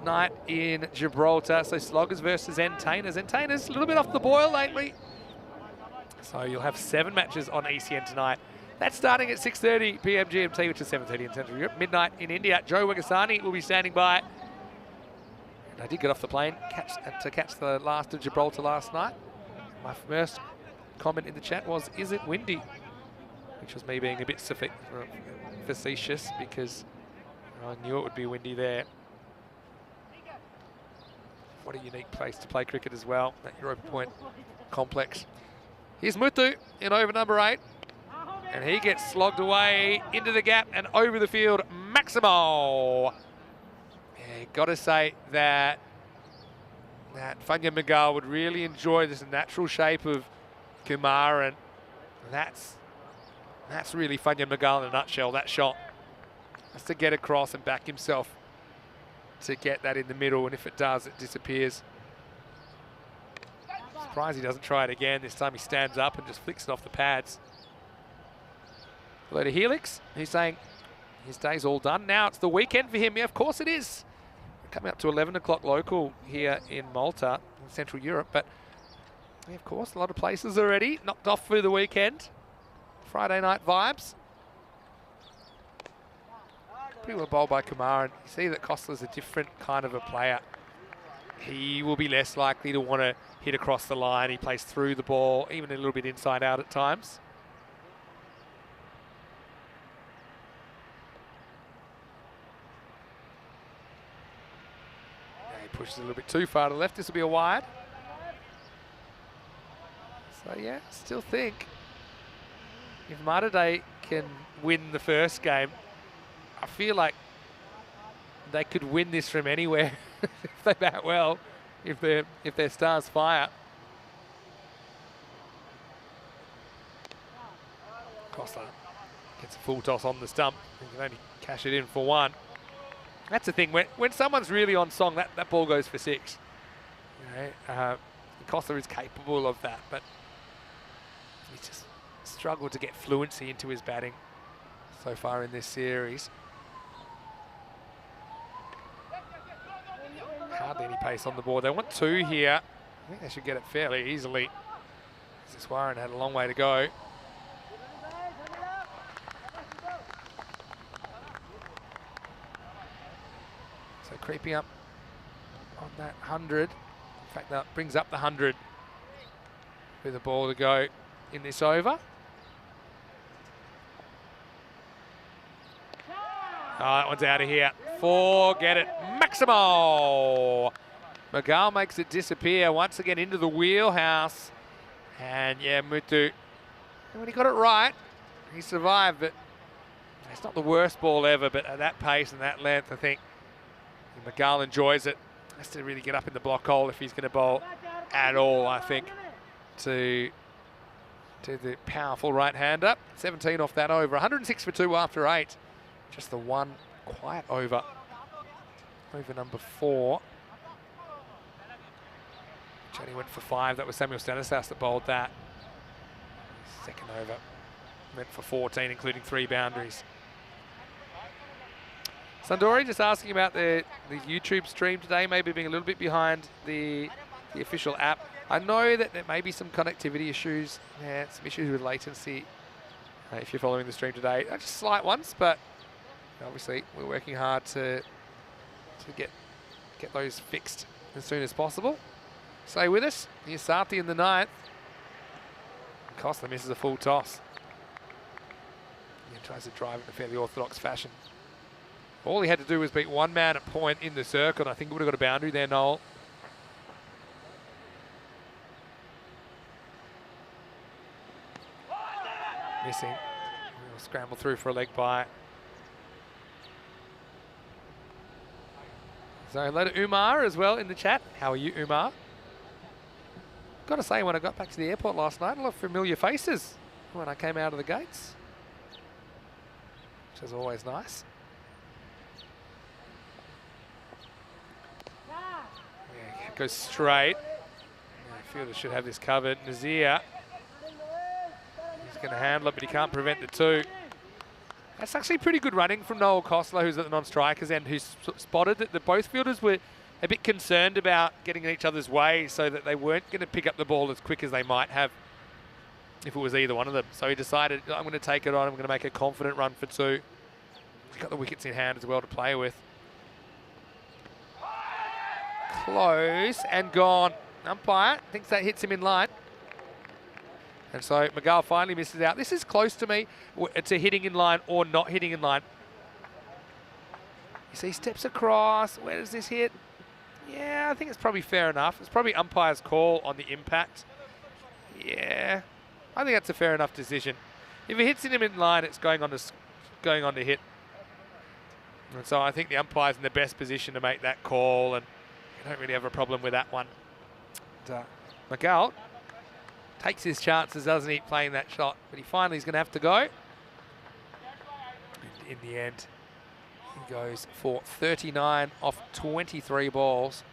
night in Gibraltar. So Sloggers versus Entertainers. Entertainers a little bit off the boil lately. So you'll have 7 matches on ECN tonight. That's starting at 6:30 p.m. GMT, which is 7:30 in Central Europe. Midnight in India. Joe Wagasani will be standing by. And I did get off the plane to catch the last of Gibraltar last night. My first comment in the chat was, is it windy? Which was me being a bit facetious, because I knew it would be windy there. What a unique place to play cricket as well, that Europa Point complex. Here's Muthu in over number 8. And he gets slogged away into the gap and over the field. Maximo. Yeah, got to say that Fanya Magal would really enjoy this natural shape of Kumar, and that's really Fanya Magal in a nutshell, that shot. Has to get across and back himself to get that in the middle, and if it does, it disappears. Surprised he doesn't try it again. This time he stands up and just flicks it off the pads. Hello to Helix. He's saying his day's all done. Now it's the weekend for him. Yeah, of course it is. We're coming up to 11 o'clock local here in Malta, in Central Europe. But yeah, of course, a lot of places already knocked off for the weekend. Friday night vibes. Pretty well bowled by Kumar. And you see that Kostler's a different kind of a player. He will be less likely to want to hit across the line. He plays through the ball, even a little bit inside out at times. Pushes a little bit too far to the left. This will be a wide. So yeah, still think if Mater can win the first game, I feel like they could win this from anywhere if they bat well, if their stars fire. Kostler gets a full toss on the stump. He can only cash it in for 1. That's the thing, when someone's really on song, that ball goes for 6. You know, Kostler is capable of that, but he's just struggled to get fluency into his batting so far in this series. Hardly any pace on the board. They want 2 here. I think they should get it fairly easily. This Warren had a long way to go. So creeping up on that 100. In fact, that brings up the 100 with a ball to go in this over. Oh, that one's out of here. Forget it. Maximo! Magal makes it disappear once again into the wheelhouse. And yeah, Mutu, when he got it right, he survived, but it's not the worst ball ever, but at that pace and that length, I think Magal enjoys it. Has to really get up in the block hole if he's going to bowl at all, I think, to the powerful right-hander. 17 off that over. 106 for 2 after 8. Just the one quiet over. Over number 4. Which only went for 5. That was Samuel Stanislas that bowled that. Second over went for 14, including 3 boundaries. Sandori just asking about the YouTube stream today, maybe being a little bit behind the official app. I know that there may be some connectivity issues, some issues with latency if you're following the stream today. Just slight ones, but obviously we're working hard to get those fixed as soon as possible. Stay with us. Here's Sati in the 9th. Costa misses a full toss. He tries to drive it in a fairly orthodox fashion. All he had to do was beat one man at point in the circle, and I think he would have got a boundary there, Noel. Missing. We'll scramble through for a leg bye. So hello to Umar as well in the chat. How are you, Umar? Got to say, when I got back to the airport last night, a lot of familiar faces when I came out of the gates, which is always nice. Yeah, it goes straight. Yeah, fielder should have this covered. Nazir, he's going to handle it, but he can't prevent the 2. That's actually pretty good running from Noel Kostler, who's at the non-strikers end, who's spotted that both fielders were a bit concerned about getting in each other's way so that they weren't going to pick up the ball as quick as they might have if it was either one of them. So he decided, I'm going to take it on, I'm going to make a confident run for 2. He's got the wickets in hand as well to play with. Close and gone. Umpire thinks that hits him in line. And so Magal finally misses out. This is close to me to hitting in line or not hitting in line. You see, steps across. Where does this hit? Yeah, I think it's probably fair enough. It's probably umpire's call on the impact. Yeah, I think that's a fair enough decision. If it hits him in line, it's going on to hit. And so I think the umpire's in the best position to make that call, and you don't really have a problem with that one. And, Magal takes his chances, doesn't he, playing that shot, but he finally is going to have to go. And in the end, he goes for 39 off 23 balls.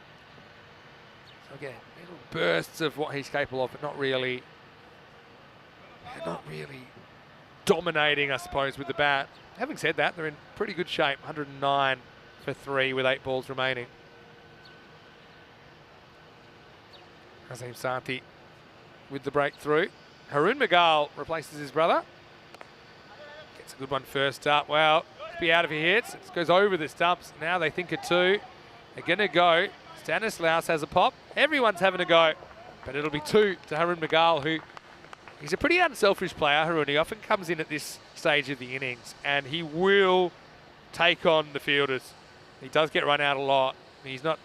So again, little bursts of what he's capable of, but not really dominating, I suppose, with the bat. Having said that, they're in pretty good shape. 109 for 3 with 8 balls remaining. Azim Santi with the breakthrough. Haroon Magal replaces his brother. Gets a good one first up. Well, be out if he hits. It goes over the stumps. Now they think of 2. They're going to go. Stanislaus has a pop. Everyone's having a go. But it'll be 2 to Haroon Magal, who he's a pretty unselfish player, Haroon. He often comes in at this stage of the innings, and he will take on the fielders. He does get run out a lot. He's not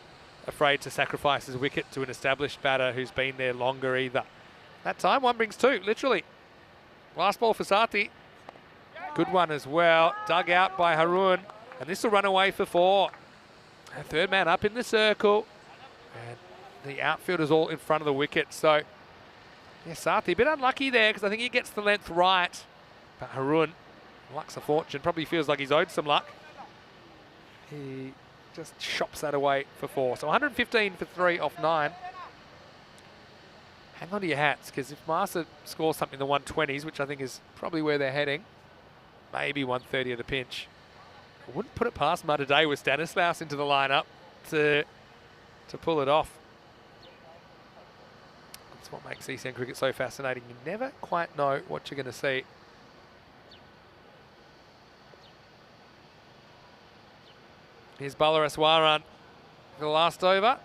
afraid to sacrifice his wicket to an established batter who's been there longer either. That time, 1 brings 2, literally. Last ball for Sati. Good one as well. Dug out by Haroon. And this will run away for 4. A 3rd man up in the circle. And the outfielder's all in front of the wicket. So, yeah, Sati a bit unlucky there because I think he gets the length right. But Haroon, luck's a fortune. Probably feels like he's owed some luck. He just chops that away for 4. So 115 for 3 off 9. Hang on to your hats, because if Marsa scores something in the 120s, which I think is probably where they're heading, maybe 130 at a pinch. I wouldn't put it past Mudda Day with Stanislaus into the lineup to pull it off. That's what makes ECN cricket so fascinating. You never quite know what you're going to see. Here's Balaraswaran for the last over.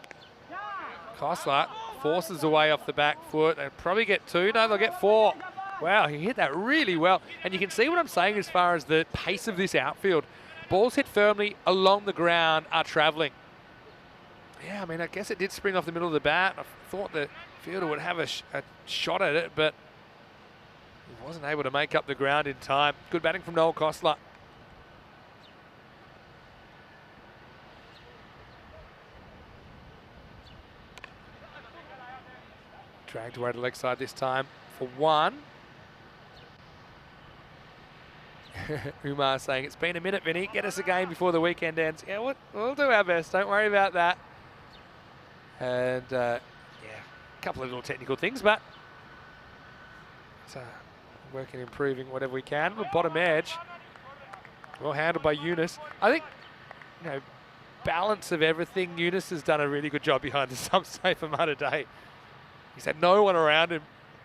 Kosler forces away off the back foot. They'll probably get 2. No, they'll get 4. Wow, he hit that really well. And you can see what I'm saying as far as the pace of this outfield. Balls hit firmly along the ground are travelling. Yeah, I mean, I guess it did spring off the middle of the bat. I thought the fielder would have a shot at it, but he wasn't able to make up the ground in time. Good batting from Noel Kosler. Dragged away to leg side this time for 1. Umar saying, it's been a minute, Vinny. Get us a game before the weekend ends. Yeah, we'll do our best. Don't worry about that. And, yeah, a couple of little technical things, but it's working, improving whatever we can. The bottom edge, well handled by Yunus. I think, you know, balance of everything, Yunus has done a really good job behind the stump safe for Malta Day. He's had no one around him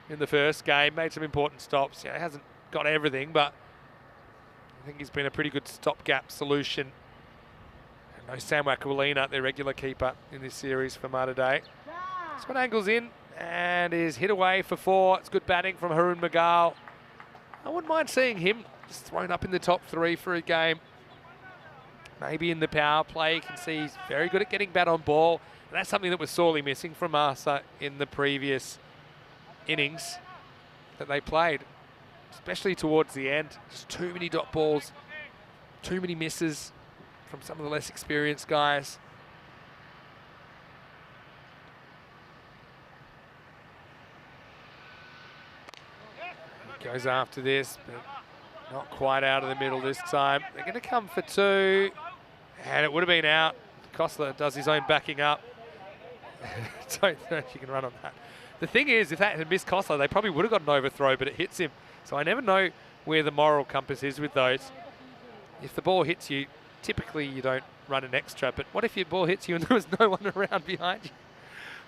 in the first game, made some important stops. You know, he hasn't got everything, but I think he's been a pretty good stopgap solution. And no Sam Wakalina, their regular keeper in this series for Malta Day. This one angles in and is hit away for 4. It's good batting from Harun Magal. I wouldn't mind seeing him just thrown up in the top 3 for a game. Maybe in the power play, you can see he's very good at getting bat on ball. And that's something that was sorely missing from Marsa in the previous innings that they played, especially towards the end. Just too many dot balls, too many misses from some of the less experienced guys. He goes after this, but not quite out of the middle this time. They're going to come for 2, and it would have been out. Kosler does his own backing up. Don't think you can run on that. The thing is, if that had missed Kosler, they probably would have got an overthrow, but it hits him. So I never know where the moral compass is with those. If the ball hits you, typically you don't run an extra, but what if your ball hits you and there was no one around behind you?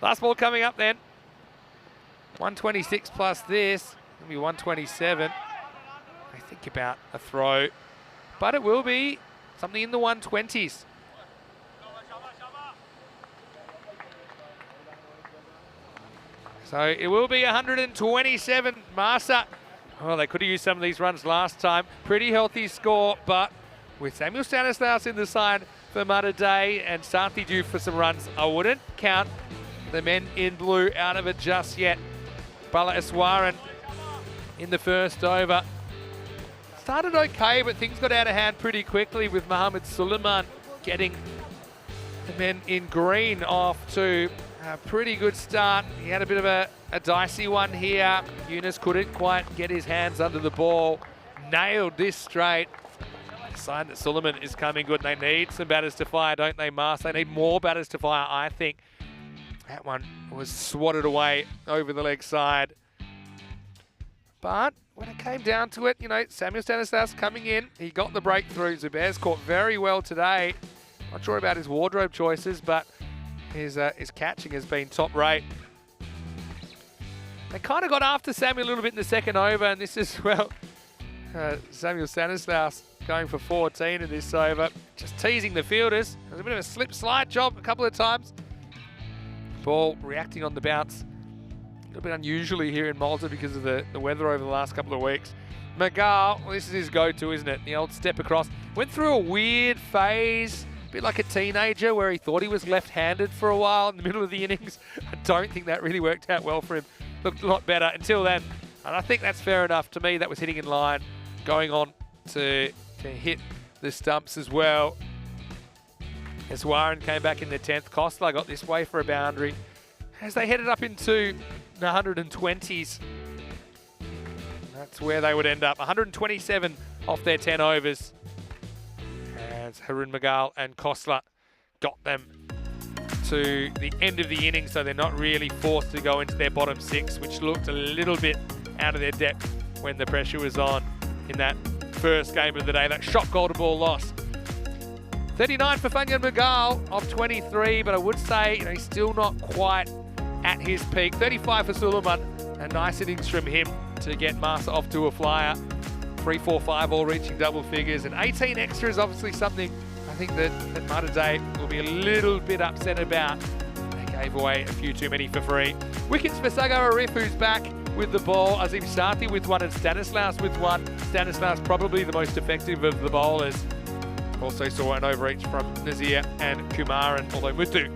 Last ball coming up then. 126 plus this, it'll be 127. I think about a throw, but it will be something in the 120s. So it will be 127, Marsa. Oh, they could have used some of these runs last time. Pretty healthy score, but with Samuel Stanislaus in the side for Malta Day and Santi due for some runs, I wouldn't count the men in blue out of it just yet. Balaraswaran in the first over. Started okay, but things got out of hand pretty quickly with Mohammed Suleiman getting the men in green off to a pretty good start. He had a bit of a dicey one here. Yunus couldn't quite get his hands under the ball. Nailed this straight. A sign that Suleiman is coming good. They need some batters to fire, don't they, Mars? They need more batters to fire, I think. That one was swatted away over the leg side. But when it came down to it, you know, Samuel Stanislaus coming in. He got the breakthrough. Zubair's caught very well today. Not sure about his wardrobe choices, but his catching has been top rate. They kind of got after Samuel a little bit in the second over, and this is, well, Samuel Stanislaus going for 14 in this over. Just teasing the fielders. There's a bit of a slip-slide job a couple of times. Ball reacting on the bounce. A little bit unusually here in Malta because of the weather over the last couple of weeks. Magal, well, this is his go-to, isn't it? The old step across. Went through a weird phase, a bit like a teenager where he thought he was left-handed for a while in the middle of the innings. I don't think that really worked out well for him. Looked a lot better until then. And I think that's fair enough. To me, that was hitting in line, going on to hit the stumps as well. As Warren came back in the 10th, Kosler got this way for a boundary. As they headed up into the 120s, that's where they would end up. 127 off their 10 overs. As Harun Magal and Kosler got them to the end of the inning, so they're not really forced to go into their bottom 6, which looked a little bit out of their depth when the pressure was on in that first game of the day. That shot goal to ball loss. 39 for Fanyan Magal off 23, but I would say, you know, he's still not quite at his peak. 35 for Suleiman, a nice innings from him to get Marsa off to a flyer. 3, 4, 5 all reaching double figures, and 18 extra is obviously something I think something that Malta will be a little bit upset about. They gave away a few too many for free. Wickets for Sago Arif, who's back with the ball. Azim Sarti with one and Stanislaus with one. Stanislaus probably the most effective of the bowlers. Also saw an overreach from Nazir and Kumar, and although Muthu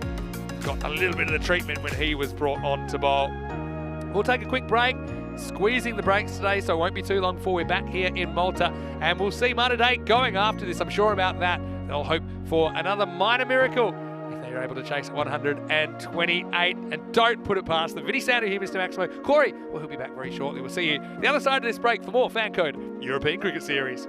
got a little bit of the treatment when he was brought on to bowl. We'll take a quick break, squeezing the breaks today, so it won't be too long before we're back here in Malta, and we'll see Malta going after this. I'm sure about that. They'll hope for another minor miracle if they're able to chase 128, and don't put it past them. Vinny Sandhu here, Mr. Maximo. Corey, well, he'll be back very shortly. We'll see you the other side of this break for more FanCode European Cricket Series.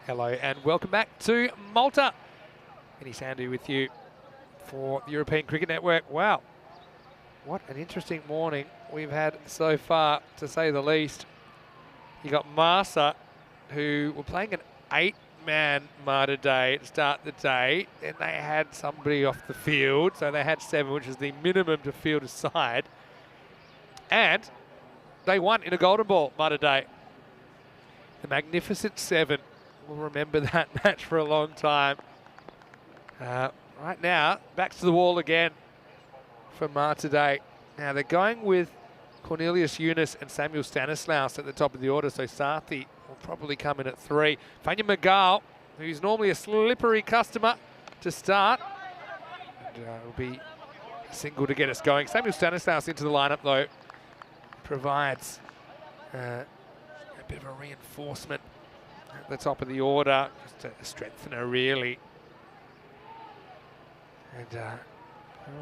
Hello and welcome back to Malta. Vinny Sandu with you for the European Cricket Network. Wow, what an interesting morning we've had so far, to say the least. You got Malta, who were playing an 8-man Malta day to start the day. Then they had somebody off the field, so they had 7, which is the minimum to field a side. And they won in a golden ball Malta day. The magnificent 7. We'll remember that match for a long time. Right now, back to the wall again for Malta day. Now they're going with Cornelius Yunus and Samuel Stanislaus at the top of the order, so Sathi will probably come in at 3. Fanya Magal, who's normally a slippery customer to start, and will be a single to get us going. Samuel Stanislaus into the lineup though provides a bit of a reinforcement at the top of the order, just a strengthener really. And I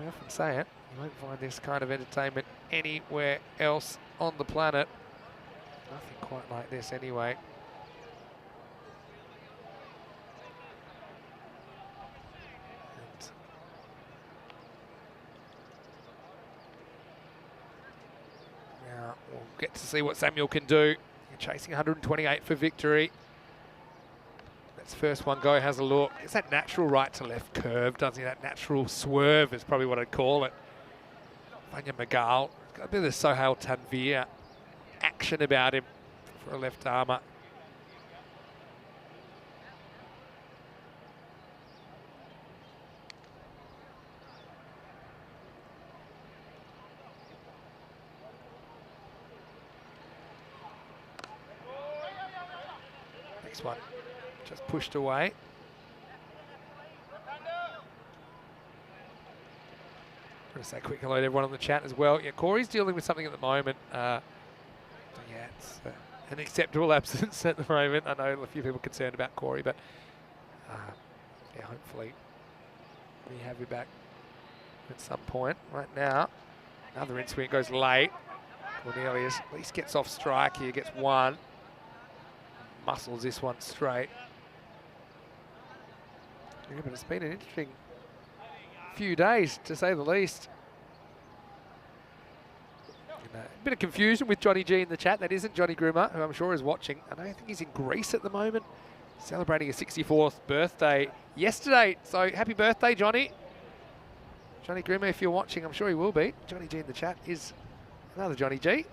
often say it, you won't find this kind of entertainment anywhere else on the planet. Nothing quite like this anyway. And now we'll get to see what Samuel can do. You're chasing 128 for victory. That's first one go, has a look. It's that natural right to left curve, doesn't he? That natural swerve is probably what I'd call it. Fanya Magal, got a bit of the Sohail Tanvir action about him for a left armour. Next one, just pushed away. I'm going to say a quick hello to everyone on the chat as well. Yeah, Corey's dealing with something at the moment. Yeah, it's an acceptable absence at the moment. I know a few people are concerned about Corey, but yeah, hopefully we have you back at some point. Right now, another in swing goes late. Cornelius at least gets off strike here, gets 1. Muscles this one straight. Yeah, but it's been an interesting few days, to say the least. And, a bit of confusion with Johnny G in the chat. That isn't Johnny Grimmer, who I'm sure is watching. I think he's in Greece at the moment, celebrating his 64th birthday yesterday. So happy birthday, Johnny. Johnny Grimmer, if you're watching, I'm sure he will be. Johnny G in the chat is another Johnny G.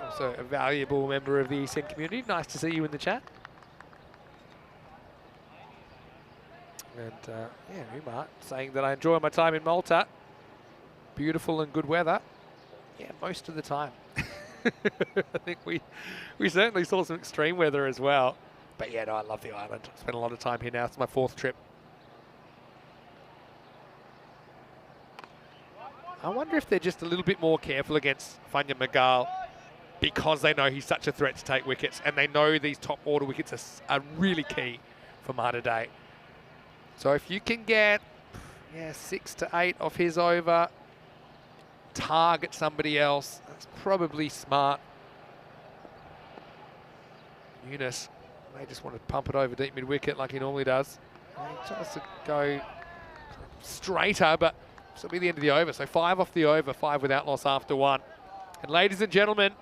Also a valuable member of the ECN community. Nice to see you in the chat. And yeah, Umar saying that I enjoy my time in Malta. Beautiful and good weather. Yeah, most of the time. I think we certainly saw some extreme weather as well. But yeah, no, I love the island. I spent a lot of time here now. It's my 4th trip. I wonder if they're just a little bit more careful against Fanya Magal because they know he's such a threat to take wickets, and they know these top order wickets are really key for Malta day. So if you can get 6 to 8 off his over, target somebody else, that's probably smart. Yunus may just want to pump it over deep mid-wicket like he normally does. He tries to go straighter, but this will be the end of the over. So 5 off the over, 5 without loss after 1. And ladies and gentlemen,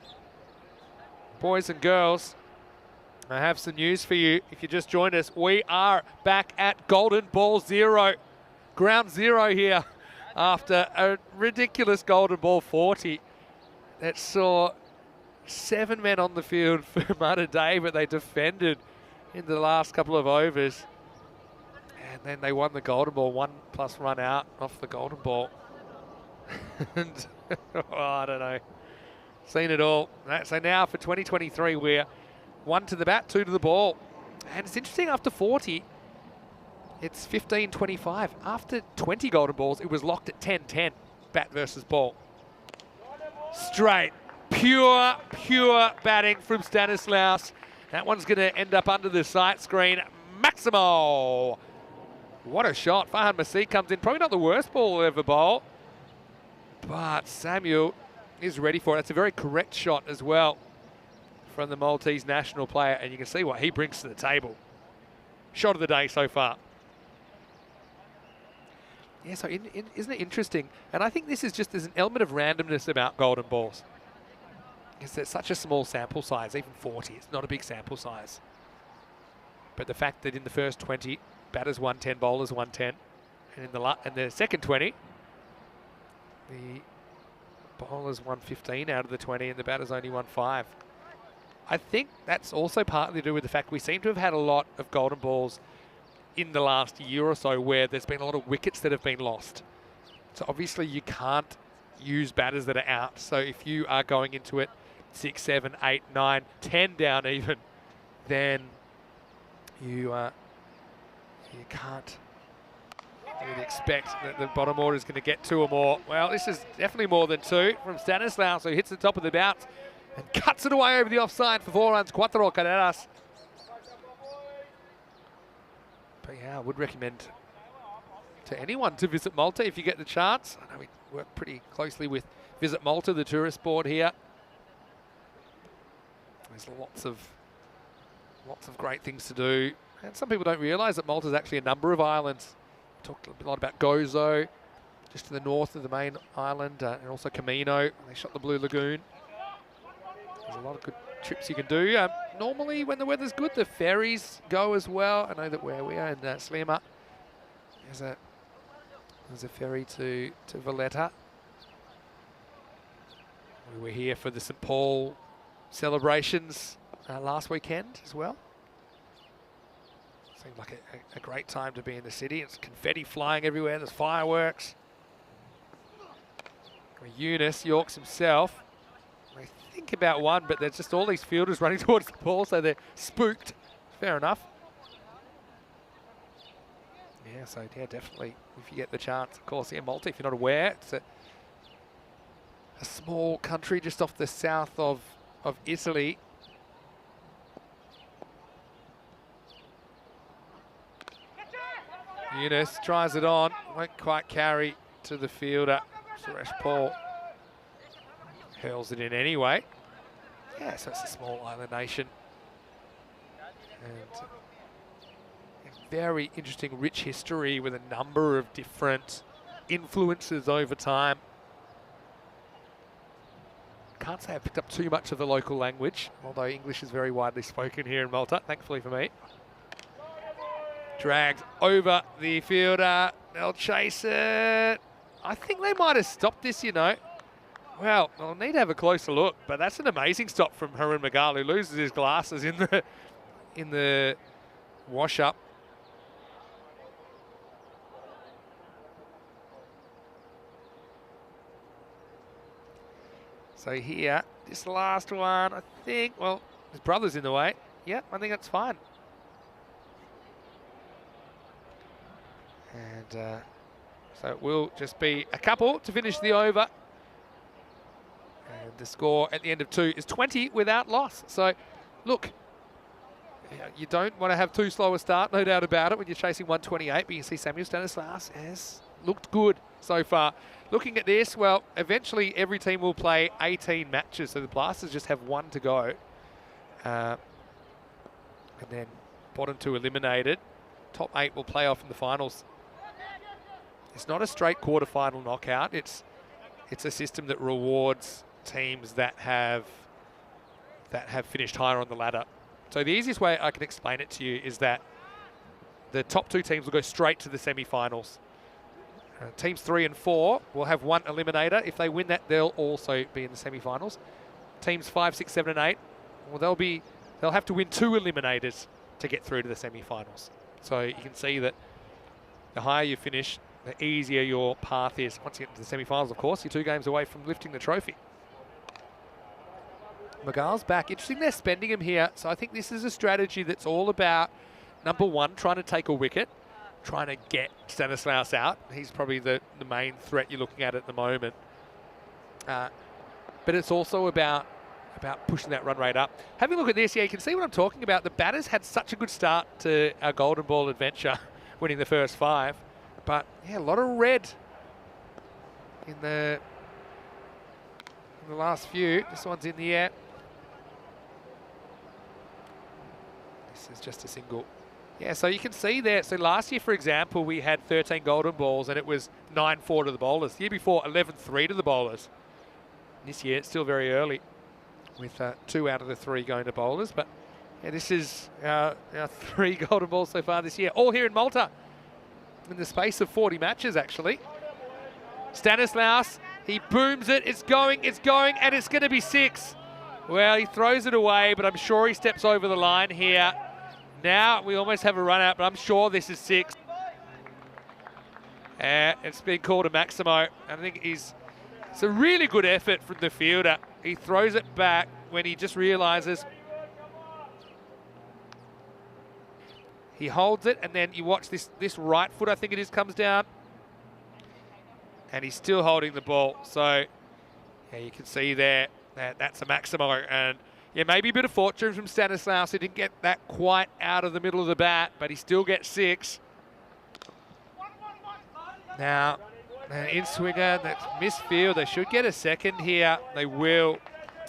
boys and girls, I have some news for you. If you just joined us, we are back at Golden Ball 0. Ground 0 here after a ridiculous Golden Ball 40 that saw 7 men on the field for Malta day, but they defended in the last couple of overs. And then they won the Golden Ball, 1+ run out off the Golden Ball. And oh, I don't know. Seen it all. So now for 2023, we're 1 to the bat, 2 to the ball. And it's interesting, after 40, it's 15-25. After 20 Golden Balls, it was locked at 10-10, bat versus ball. Straight, pure batting from Stanislaus. That one's going to end up under the sight screen. Maximo! What a shot. Farhan Masih comes in. Probably not the worst ball ever bowl, but Samuel is ready for it. It's a very correct shot as well from the Maltese national player, and you can see what he brings to the table. shot of the day so far. Yeah, so isn't it interesting? And I think this is just, there's an element of randomness about golden balls. It's that such a small sample size, even 40, it's not a big sample size. But the fact that in the first 20, batters 110, bowlers 110, and in the second 20, the bowlers 115 out of the 20, and the batters only 1-5. I think that's also partly to do with the fact we seem to have had a lot of golden balls in the last year or so where there's been a lot of wickets that have been lost. So obviously you can't use batters that are out. So if you are going into it 6, 7, 8, 9, 10 down even, then you can't really expect that the bottom order is going to get 2 or more. Well, this is definitely more than 2 from Stanislaus, who hits the top of the bounce and cuts it away over the offside for 4 runs. 4 carreras. But yeah, I would recommend to anyone to visit Malta if you get the chance. I know we work pretty closely with Visit Malta, the tourist board here. There's lots of great things to do. And some people don't realise that Malta is actually a number of islands. We talked a lot about Gozo, just to the north of the main island, and also Camino. They shot the Blue Lagoon. There's a lot of good trips you can do. Normally, when the weather's good, the ferries go as well. I know that where we are in Slima, there's a ferry to Valletta. We were here for the St Paul celebrations last weekend as well. Seemed like a great time to be in the city. It's confetti flying everywhere. There's fireworks. Eunice, Yorks himself. I think about one, but there's just all these fielders running towards the ball, so they're spooked. Fair enough. Yeah, so yeah, definitely, if you get the chance, of course, yeah, Malta, if you're not aware, it's a small country just off the south of Italy. Eunice tries it on, won't quite carry to the fielder. Suresh Paul hurls it in anyway. Yeah, so it's a small island nation. And a very interesting, rich history with a number of different influences over time. Can't say I picked up too much of the local language, although English is very widely spoken here in Malta, thankfully for me. Dragged over the fielder. They'll chase it. I think they might have stopped this, you know. Well, I'll need to have a closer look, but that's an amazing stop from Harun Magal, who loses his glasses in the wash-up. So here, this last one, I think, well, his brother's in the way. Yeah, I think that's fine. And so it will just be a couple to finish the over. And the score at the end of 2 is 20 without loss. So, look, you don't want to have too slow a start, no doubt about it, when you're chasing 128. But you can see Samuel Stanislaus has looked good so far. Looking at this, well, eventually every team will play 18 matches. So the Blasters just have 1 to go. And then bottom 2 eliminated. Top 8 will play off in the finals. It's not a straight quarterfinal knockout. It's a system that rewards teams that have finished higher on the ladder. So the easiest way I can explain it to you is that the top 2 teams will go straight to the semi-finals. Teams 3 and 4 will have 1 eliminator. If they win that, they'll also be in the semi-finals. Teams 5, 6, 7, and 8, well, they'll have to win 2 eliminators to get through to the semi-finals. So you can see that the higher you finish, the easier your path is. Once you get to the semi-finals, of course, you're 2 games away from lifting the trophy. Magal's back. Interesting they're spending him here. So I think this is a strategy that's all about, number 1, trying to take a wicket, trying to get Stanislaus out. He's probably the main threat you're looking at the moment. But it's also about pushing that run rate up. Having a look at this, yeah, you can see what I'm talking about. The batters had such a good start to our golden ball adventure, winning the first 5. But yeah, a lot of red in the last few. This one's in the air. This is just a single Yeah, so you can see there. So last year, for example, we had 13 golden balls and it was 9-4 to the bowlers. The year before, 11-3 to the bowlers. This year, it's still very early with 2 out of the 3 going to bowlers. But yeah, this is our 3 golden balls so far this year. All here in Malta in the space of 40 matches, actually. Stanislaus, he booms it. It's going, and it's going to be 6. Well, he throws it away, but I'm sure he steps over the line here. Now we almost have a run out, but I'm sure this is 6. And it's been called a Maximo. I think it's a really good effort from the fielder. He throws it back when he just realises. He holds it, and then you watch this right foot, I think it is, comes down. And he's still holding the ball. So yeah, you can see there that that's a Maximo. And yeah, maybe a bit of fortune from Stanislaus. He didn't get that quite out of the middle of the bat, but he still gets 6. Now, an in-swinger, that's misfield. They should get a second here. They will.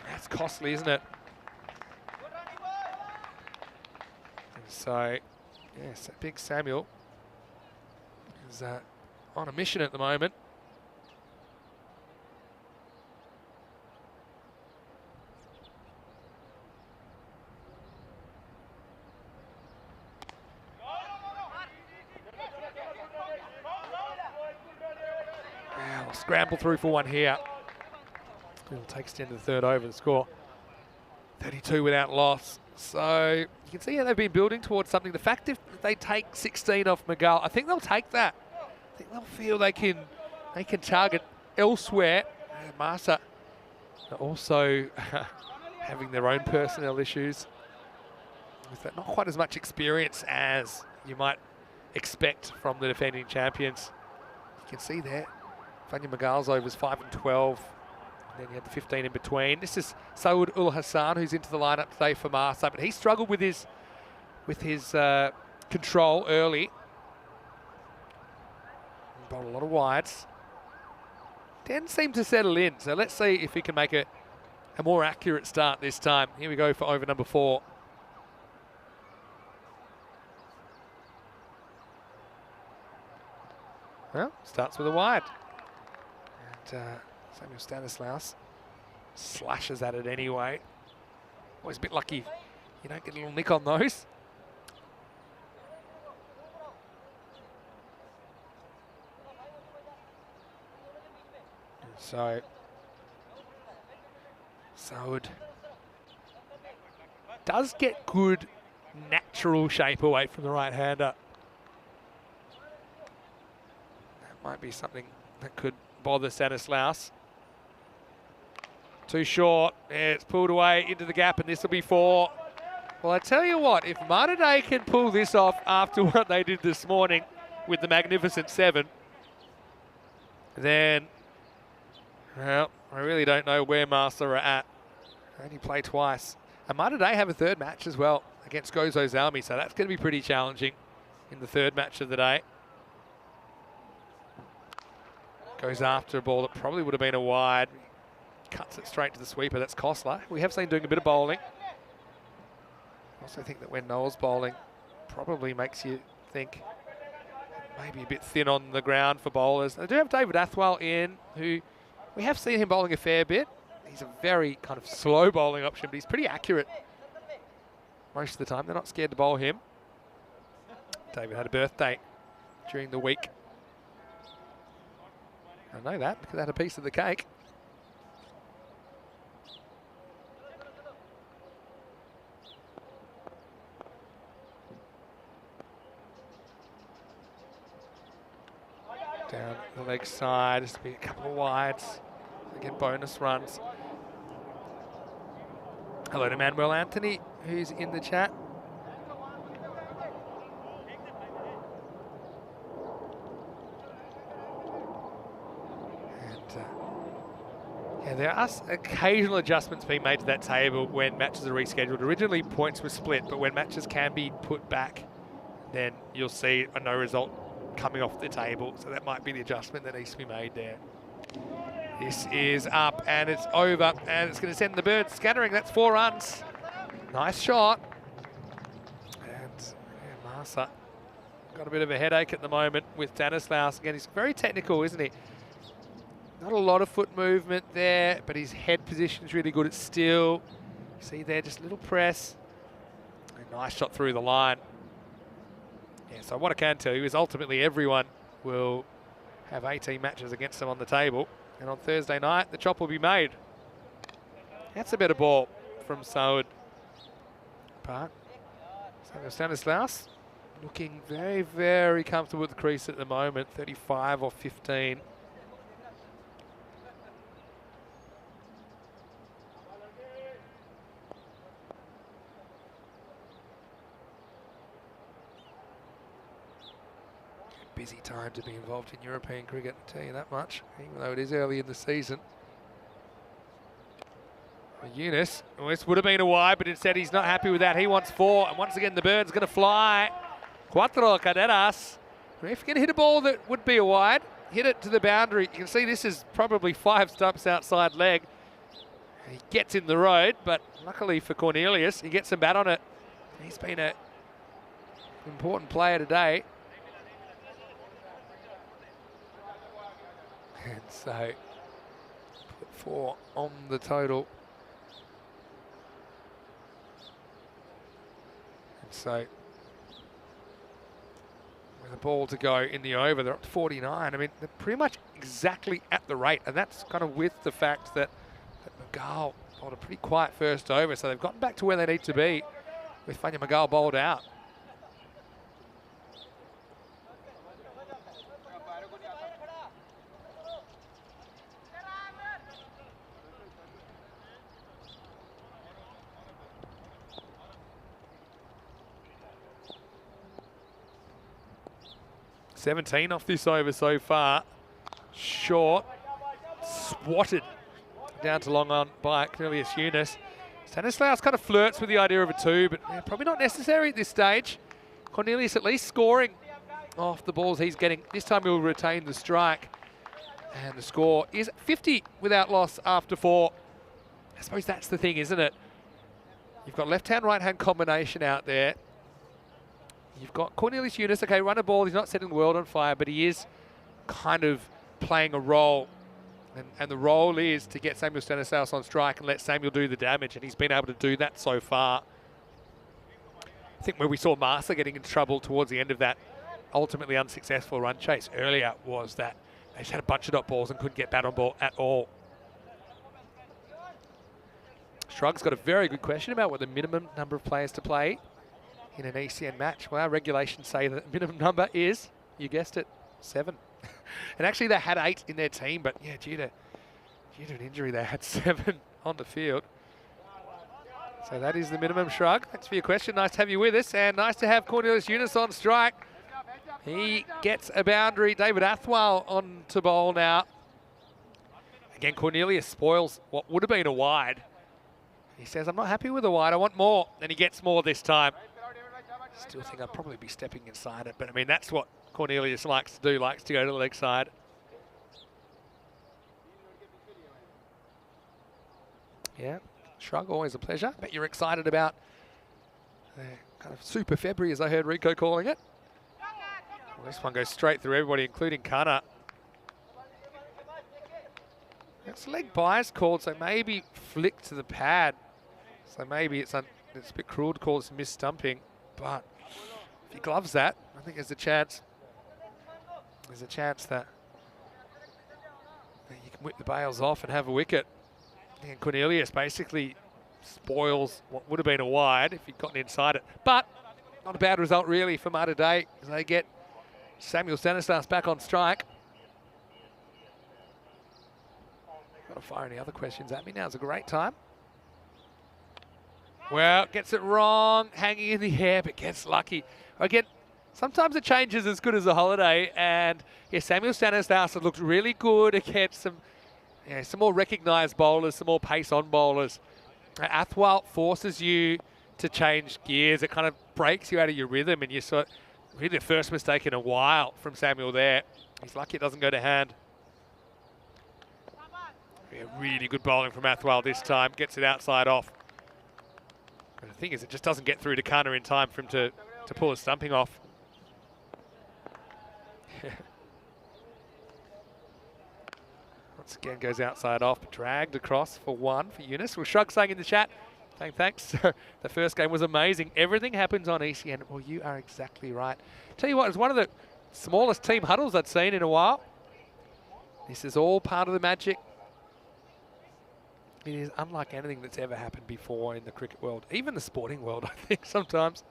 That's costly, isn't it? And so, yes, Big Samuel is on a mission at the moment. Scramble through for one here. It'll take us to the 3rd over the score. 32 without loss. So you can see how they've been building towards something. The fact if they take 16 off Miguel, I think they'll take that. I think they'll feel they can target elsewhere. Malta are also having their own personnel issues. With that, not quite as much experience as you might expect from the defending champions. You can see there. Fanya Miguel's overs 5 and 12, and then you had the 15 in between. This is Saud Ul Hassan, who's into the lineup today for Malta, but he struggled with his control early. He bowled a lot of wides. Didn't seem to settle in, so let's see if he can make a more accurate start this time. Here we go for over number 4. Well, starts with a wide. Samuel Stanislaus slashes at it anyway. Always a bit lucky you don't get a little nick on those. So Saud does get good natural shape away from the right-hander. That might be something that could bother Stanislaus. Too short. Yeah, it's pulled away into the gap, and this will be 4. Well, I tell you what, if Malta can pull this off after what they did this morning with the magnificent 7, then, well, I really don't know where Malta are at. They only play twice. And Malta have a 3rd match as well against Gozo Zalmi, so that's going to be pretty challenging in the 3rd match of the day. Goes after a ball that probably would have been a wide. Cuts it straight to the sweeper. That's Kostler. We have seen doing a bit of bowling. I also think that when Noel's bowling, probably makes you think maybe a bit thin on the ground for bowlers. They do have David Athwal in, who we have seen him bowling a fair bit. He's a very kind of slow bowling option, but he's pretty accurate most of the time. They're not scared to bowl him. David had a birthday during the week. I know that because I had a piece of the cake. Down the leg side, just be a couple of wides. Again, bonus runs. Hello to Manuel Anthony, who's in the chat. Yeah, there are occasional adjustments being made to that table when matches are rescheduled. Originally, points were split, but when matches can be put back, then you'll see a no result coming off the table. So that might be the adjustment that needs to be made there. This is up, and it's over, and it's going to send the birds scattering. That's 4 runs. Nice shot. And yeah, Asa got a bit of a headache at the moment with Stanislaus. Again, he's very technical, isn't he? Not a lot of foot movement there, but his head position's really good at still. See there, just a little press. A nice shot through the line. Yeah, so what I can tell you is ultimately everyone will have 18 matches against them on the table. And on Thursday night, the chop will be made. That's a better ball from Saud. But Stanislaus looking very, very comfortable with the crease at the moment. 35 or 15. Busy time to be involved in European cricket, I'll tell you that much, even though it is early in the season. Yunus, well, this would have been a wide, but instead he's not happy with that. He wants 4, and once again the bird's going to fly. Cuatro caderas. If you're going to hit a ball that would be a wide, hit it to the boundary. You can see this is probably 5 stumps outside leg. He gets in the road, but luckily for Cornelius, he gets some bat on it. He's been an important player today. And so, put 4 on the total. And so, with a ball to go in the over, they're up to 49. I mean, they're pretty much exactly at the rate. And that's kind of with the fact that Magal bowled a pretty quiet first over. So they've gotten back to where they need to be with Fania Magal bowled out. $17 off this over so far. Short, swatted down to long on by Cornelius Yunus. Stanislaus kind of flirts with the idea of a 2, but probably not necessary at this stage. Cornelius at least scoring off the balls he's getting. This time he'll retain the strike. And the score is 50 without loss after 4. I suppose that's the thing, isn't it? You've got left-hand, right-hand combination out there. You've got Cornelius Yunus, okay, run a ball, he's not setting the world on fire, but he is kind of playing a role. And the role is to get Samuel Stanislaus on strike and let Samuel do the damage, and he's been able to do that so far. I think where we saw Massa getting into trouble towards the end of that ultimately unsuccessful run chase earlier was that they just had a bunch of dot balls and couldn't get bat on ball at all. Shrug's got a very good question about what the minimum number of players to play in an ECN match. Well, our regulations say that the minimum number is, you guessed it, 7. And actually they had 8 in their team, but yeah, due to an injury, they had 7 on the field. So that is the minimum, Shrug. Thanks for your question. Nice to have you with us, and nice to have Cornelius Yunus on strike. He gets a boundary. David Athwal on to bowl now. Again, Cornelius spoils what would have been a wide. He says, I'm not happy with a wide, I want more. And he gets more this time. Still think I'd probably be stepping inside it, but I mean, that's what Cornelius likes to do, likes to go to the leg side. Yeah, Shrug, always a pleasure. Bet you're excited about kind of Super February, as I heard Rico calling it. Well, this one goes straight through everybody, including Kana. It's leg bias called, so maybe flick to the pad. So maybe it's a bit cruel to call this mis-stumping, but if he gloves that, I think there's a chance. There's a chance that you can whip the bails off and have a wicket. And Cornelius basically spoils what would have been a wide if he'd gotten inside it. But not a bad result really for Malta today, as they get Samuel Stanislaus back on strike. Got to fire any other questions at me. Now's a great time. Well, gets it wrong, hanging in the air, but gets lucky. Again, sometimes a change is as good as a holiday, and yeah, Samuel Stanislaus has looked really good against some more recognised bowlers, some more pace-on bowlers. Athwal forces you to change gears. It kind of breaks you out of your rhythm, and you saw really the first mistake in a while from Samuel there. He's lucky it doesn't go to hand. Yeah, really good bowling from Athwal this time. Gets it outside off. And the thing is, it just doesn't get through to Kana in time for him to to pull a stumping off. Once again goes outside off, dragged across for one for Eunice. Well, Shrug saying in the chat, saying thanks. The first game was amazing. Everything happens on ECN. Well, you are exactly right. Tell you what, it's one of the smallest team huddles I'd seen in a while. This is all part of the magic. It is unlike anything that's ever happened before in the cricket world, even the sporting world, I think, sometimes.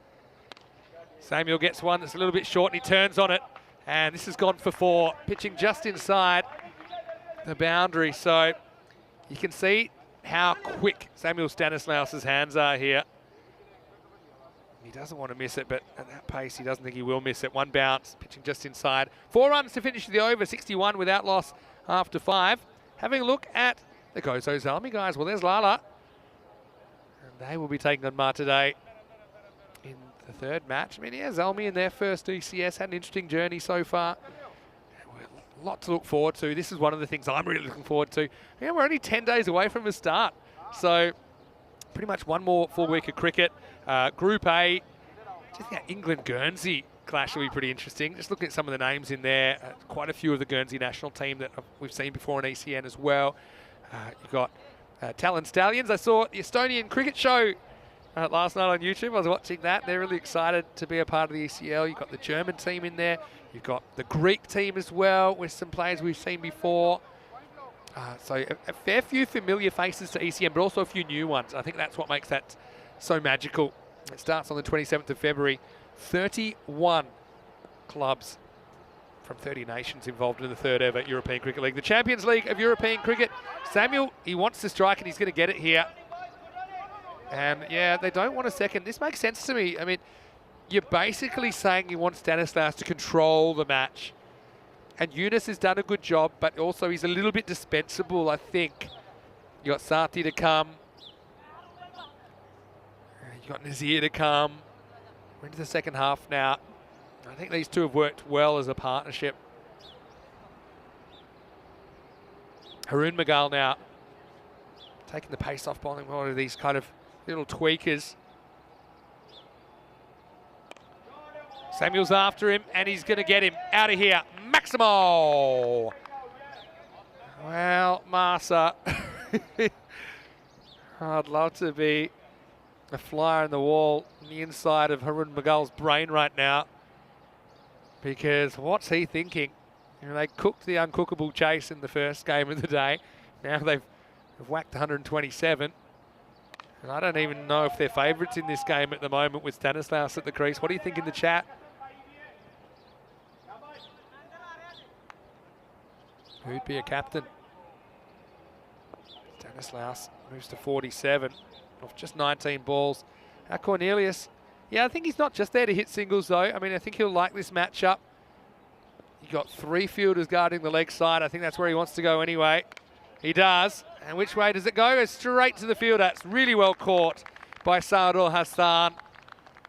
Samuel gets one that's a little bit short and he turns on it. And this has gone for 4, pitching just inside the boundary. So you can see how quick Samuel Stanislaus's hands are here. He doesn't want to miss it, but at that pace, he doesn't think he will miss it. One bounce, pitching just inside. 4 runs to finish the over, 61 without loss after 5. Having a look at the Gozo Zalmi guys. Well, there's Lala. And they will be taking on Malta today in the 3rd match. I mean, yeah, Zalmi in their first ECS had an interesting journey so far. A lot to look forward to. This is one of the things I'm really looking forward to. Yeah, we're only 10 days away from the start. So pretty much one more full week of cricket. Group A, just think England-Guernsey clash will be pretty interesting. Just looking at some of the names in there, quite a few of the Guernsey national team that we've seen before on ECN as well. You've got Talon Stallions. I saw the Estonian cricket show last night on YouTube. I was watching that. They're really excited to be a part of the ECL. You've got the German team in there. You've got the Greek team as well, with some players we've seen before. So a fair few familiar faces to ECM, but also a few new ones. I think that's what makes that so magical. It starts on the 27th of February. 31 clubs from 30 nations involved in the 3rd ever European Cricket League. The Champions League of European Cricket. Samuel, he wants to strike and he's going to get it here. And yeah, they don't want a second. This makes sense to me. I mean, you're basically saying you want Stanislaus to control the match. And Eunice has done a good job, but also he's a little bit dispensable, I think. You got Sati to come. You got Nazir to come. We're into the second half now. I think these two have worked well as a partnership. Haroon Magal now taking the pace off bowling. One of these kind of little tweakers. Samuel's after him, and he's going to get him out of here. Maximo! Well, Masa, I'd love to be a fly on the wall on the inside of Haroon Magal's brain right now, because what's he thinking? You know, they cooked the uncookable chase in the first game of the day. Now they've whacked 127. And I don't even know if they're favourites in this game at the moment with Stanislaus at the crease. What do you think in the chat? Who'd be a captain? Stanislaus moves to 47 off just 19 balls. Cornelius, yeah, I think he's not just there to hit singles though. I mean, I think he'll like this matchup. You've got 3 fielders guarding the leg side. I think that's where he wants to go anyway. He does. And which way does it go? It's straight to the fielder. It's really well caught by Saadul Hassan.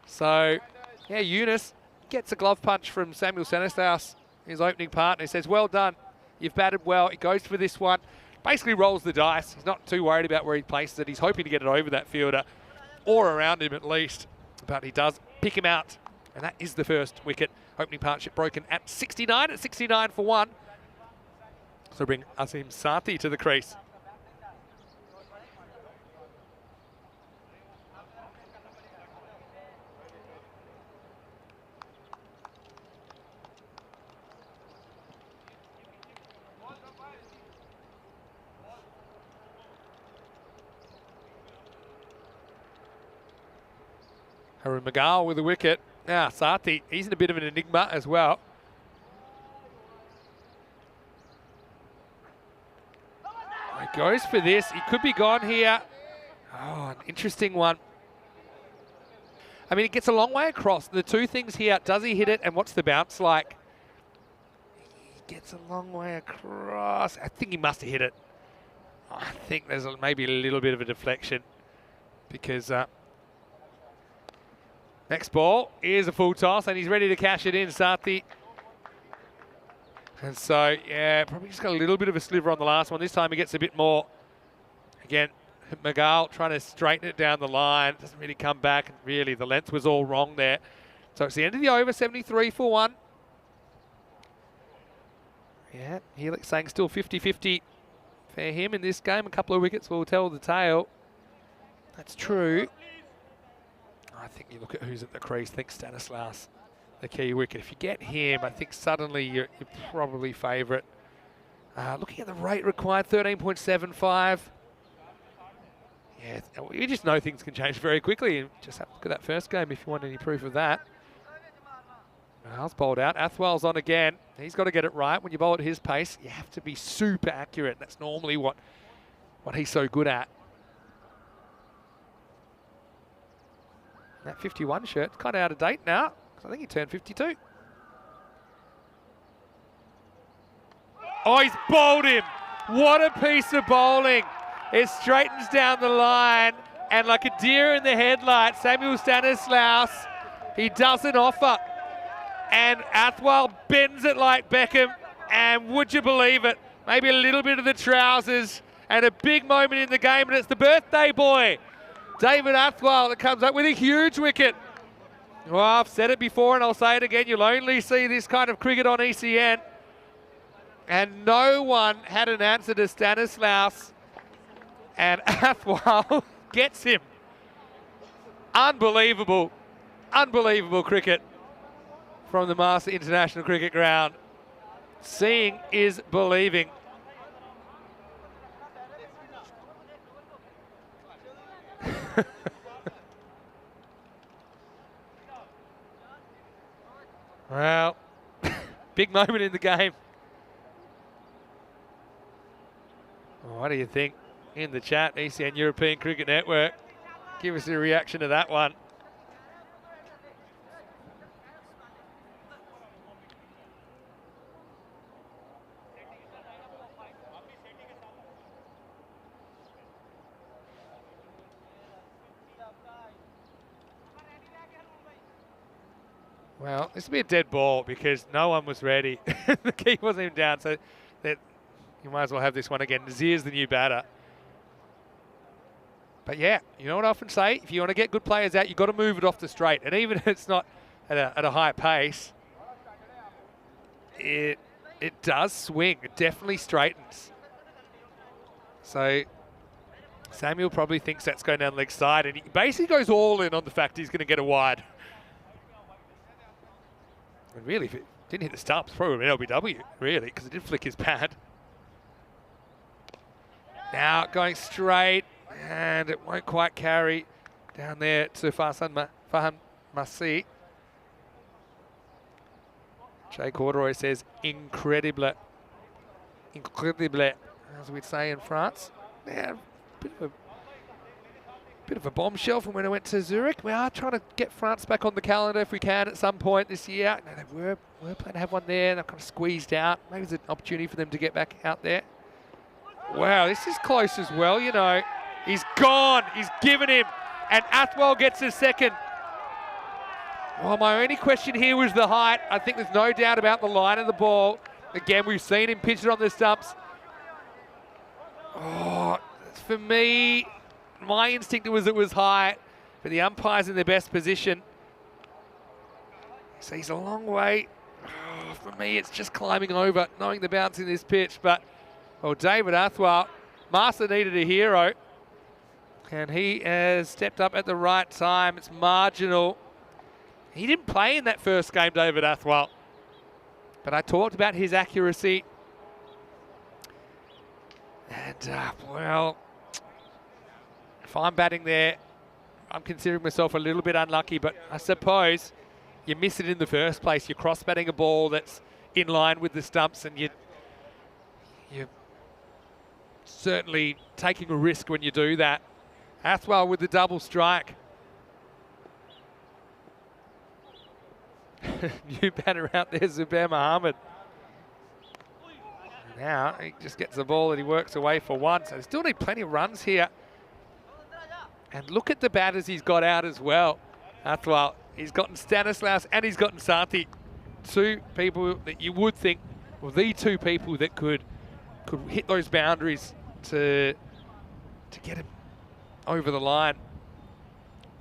So, yeah, Eunice gets a glove punch from Samuel Stanislaus, his opening partner. He says, well done. You've batted well. He goes for this one. Basically rolls the dice. He's not too worried about where he places it. He's hoping to get it over that fielder or around him at least. But he does pick him out. And that is the first wicket. Opening partnership broken at 69 for 1. So bring Azim Sati to the crease. Haroon Magal with a wicket. Now Sati, he's in a bit of an enigma as well. He goes for this. He could be gone here. Oh, an interesting one. I mean, it gets a long way across. The two things here, does he hit it and what's the bounce like? He gets a long way across. I think he must have hit it. I think there's maybe a little bit of a deflection because next ball is a full toss and he's ready to cash it in, Sati. And so, yeah, probably just got a little bit of a sliver on the last one. This time he gets a bit more. Again, Magal trying to straighten it down the line. Doesn't really come back. Really, the length was all wrong there. So it's the end of the over, 73 for 1. Yeah, Helix saying still 50-50 for him in this game. A couple of wickets will tell the tale. That's true. I think you look at who's at the crease. I think Stanislaus, the key wicket. If you get him, I think suddenly you're probably favourite. Looking at the rate required, 13.75. Yeah, you just know things can change very quickly. And just have to look at that first game if you want any proof of that. Miles bowled out. Athwell's on again. He's got to get it right. When you bowl at his pace, you have to be super accurate. That's normally what he's so good at. That 51 shirt's kind of out of date now, because I think he turned 52. Oh, he's bowled him. What a piece of bowling. It straightens down the line, and like a deer in the headlights, Samuel Stanislaus, he doesn't offer. And Athwell bends it like Beckham, and would you believe it, maybe a little bit of the trousers, and a big moment in the game, and it's the birthday boy, David Athwell, that comes up with a huge wicket. Well, I've said it before, and I'll say it again, you'll only see this kind of cricket on ECN. And no one had an answer to Stanislaus, and Athwell gets him. Unbelievable, unbelievable cricket from the Malta International Cricket Ground. Seeing is believing. Well, big moment in the game. What do you think in the chat, ECN European Cricket Network? Give us a reaction to that one. Well, this will be a dead ball because no one was ready. The key wasn't even down, so that you might as well have this one again. Nazir's the new batter. But yeah, you know what I often say? If you want to get good players out, you've got to move it off the straight. And even if it's not at a high pace, it does swing. It definitely straightens. So Samuel probably thinks that's going down the leg side, and he basically goes all in on the fact he's going to get a wide. And really, if it didn't hit the stumps, probably an LBW, really, because it did flick his pad. Now going straight, and it won't quite carry down there to Farhan Masi. Jay Corduroy says, incredible, as we'd say in France. Yeah, bit of a bombshell from when I went to Zurich. We are trying to get France back on the calendar if we can at some point this year. No, they were planning to have one there, and they've kind of squeezed out. Maybe it's an opportunity for them to get back out there. Wow, this is close as well, you know. He's gone. He's given him. And Athwell gets a second. Well, my only question here was the height. I think there's no doubt about the line of the ball. Again, we've seen him pitch it on the stumps. Oh, for me, my instinct was it was high, but the umpire's in their best position. So he's a long way. Oh, for me, it's just climbing over, knowing the bounce in this pitch. But, well, David Athwell, Master needed a hero, and he has stepped up at the right time. It's marginal. He didn't play in that first game, David Athwell, but I talked about his accuracy. And, well, if I'm batting there, I'm considering myself a little bit unlucky, but I suppose you miss it in the first place. You're cross-batting a ball that's in line with the stumps, and you're certainly taking a risk when you do that. Athwell with the double strike. New batter out there, Zubair Mohammed. Now he just gets the ball and he works away for one. So they still need plenty of runs here. And look at the batters he's got out as well. Athwell, he's gotten Stanislaus and he's gotten Santi. Two people that you would think were the two people that could hit those boundaries to get him over the line.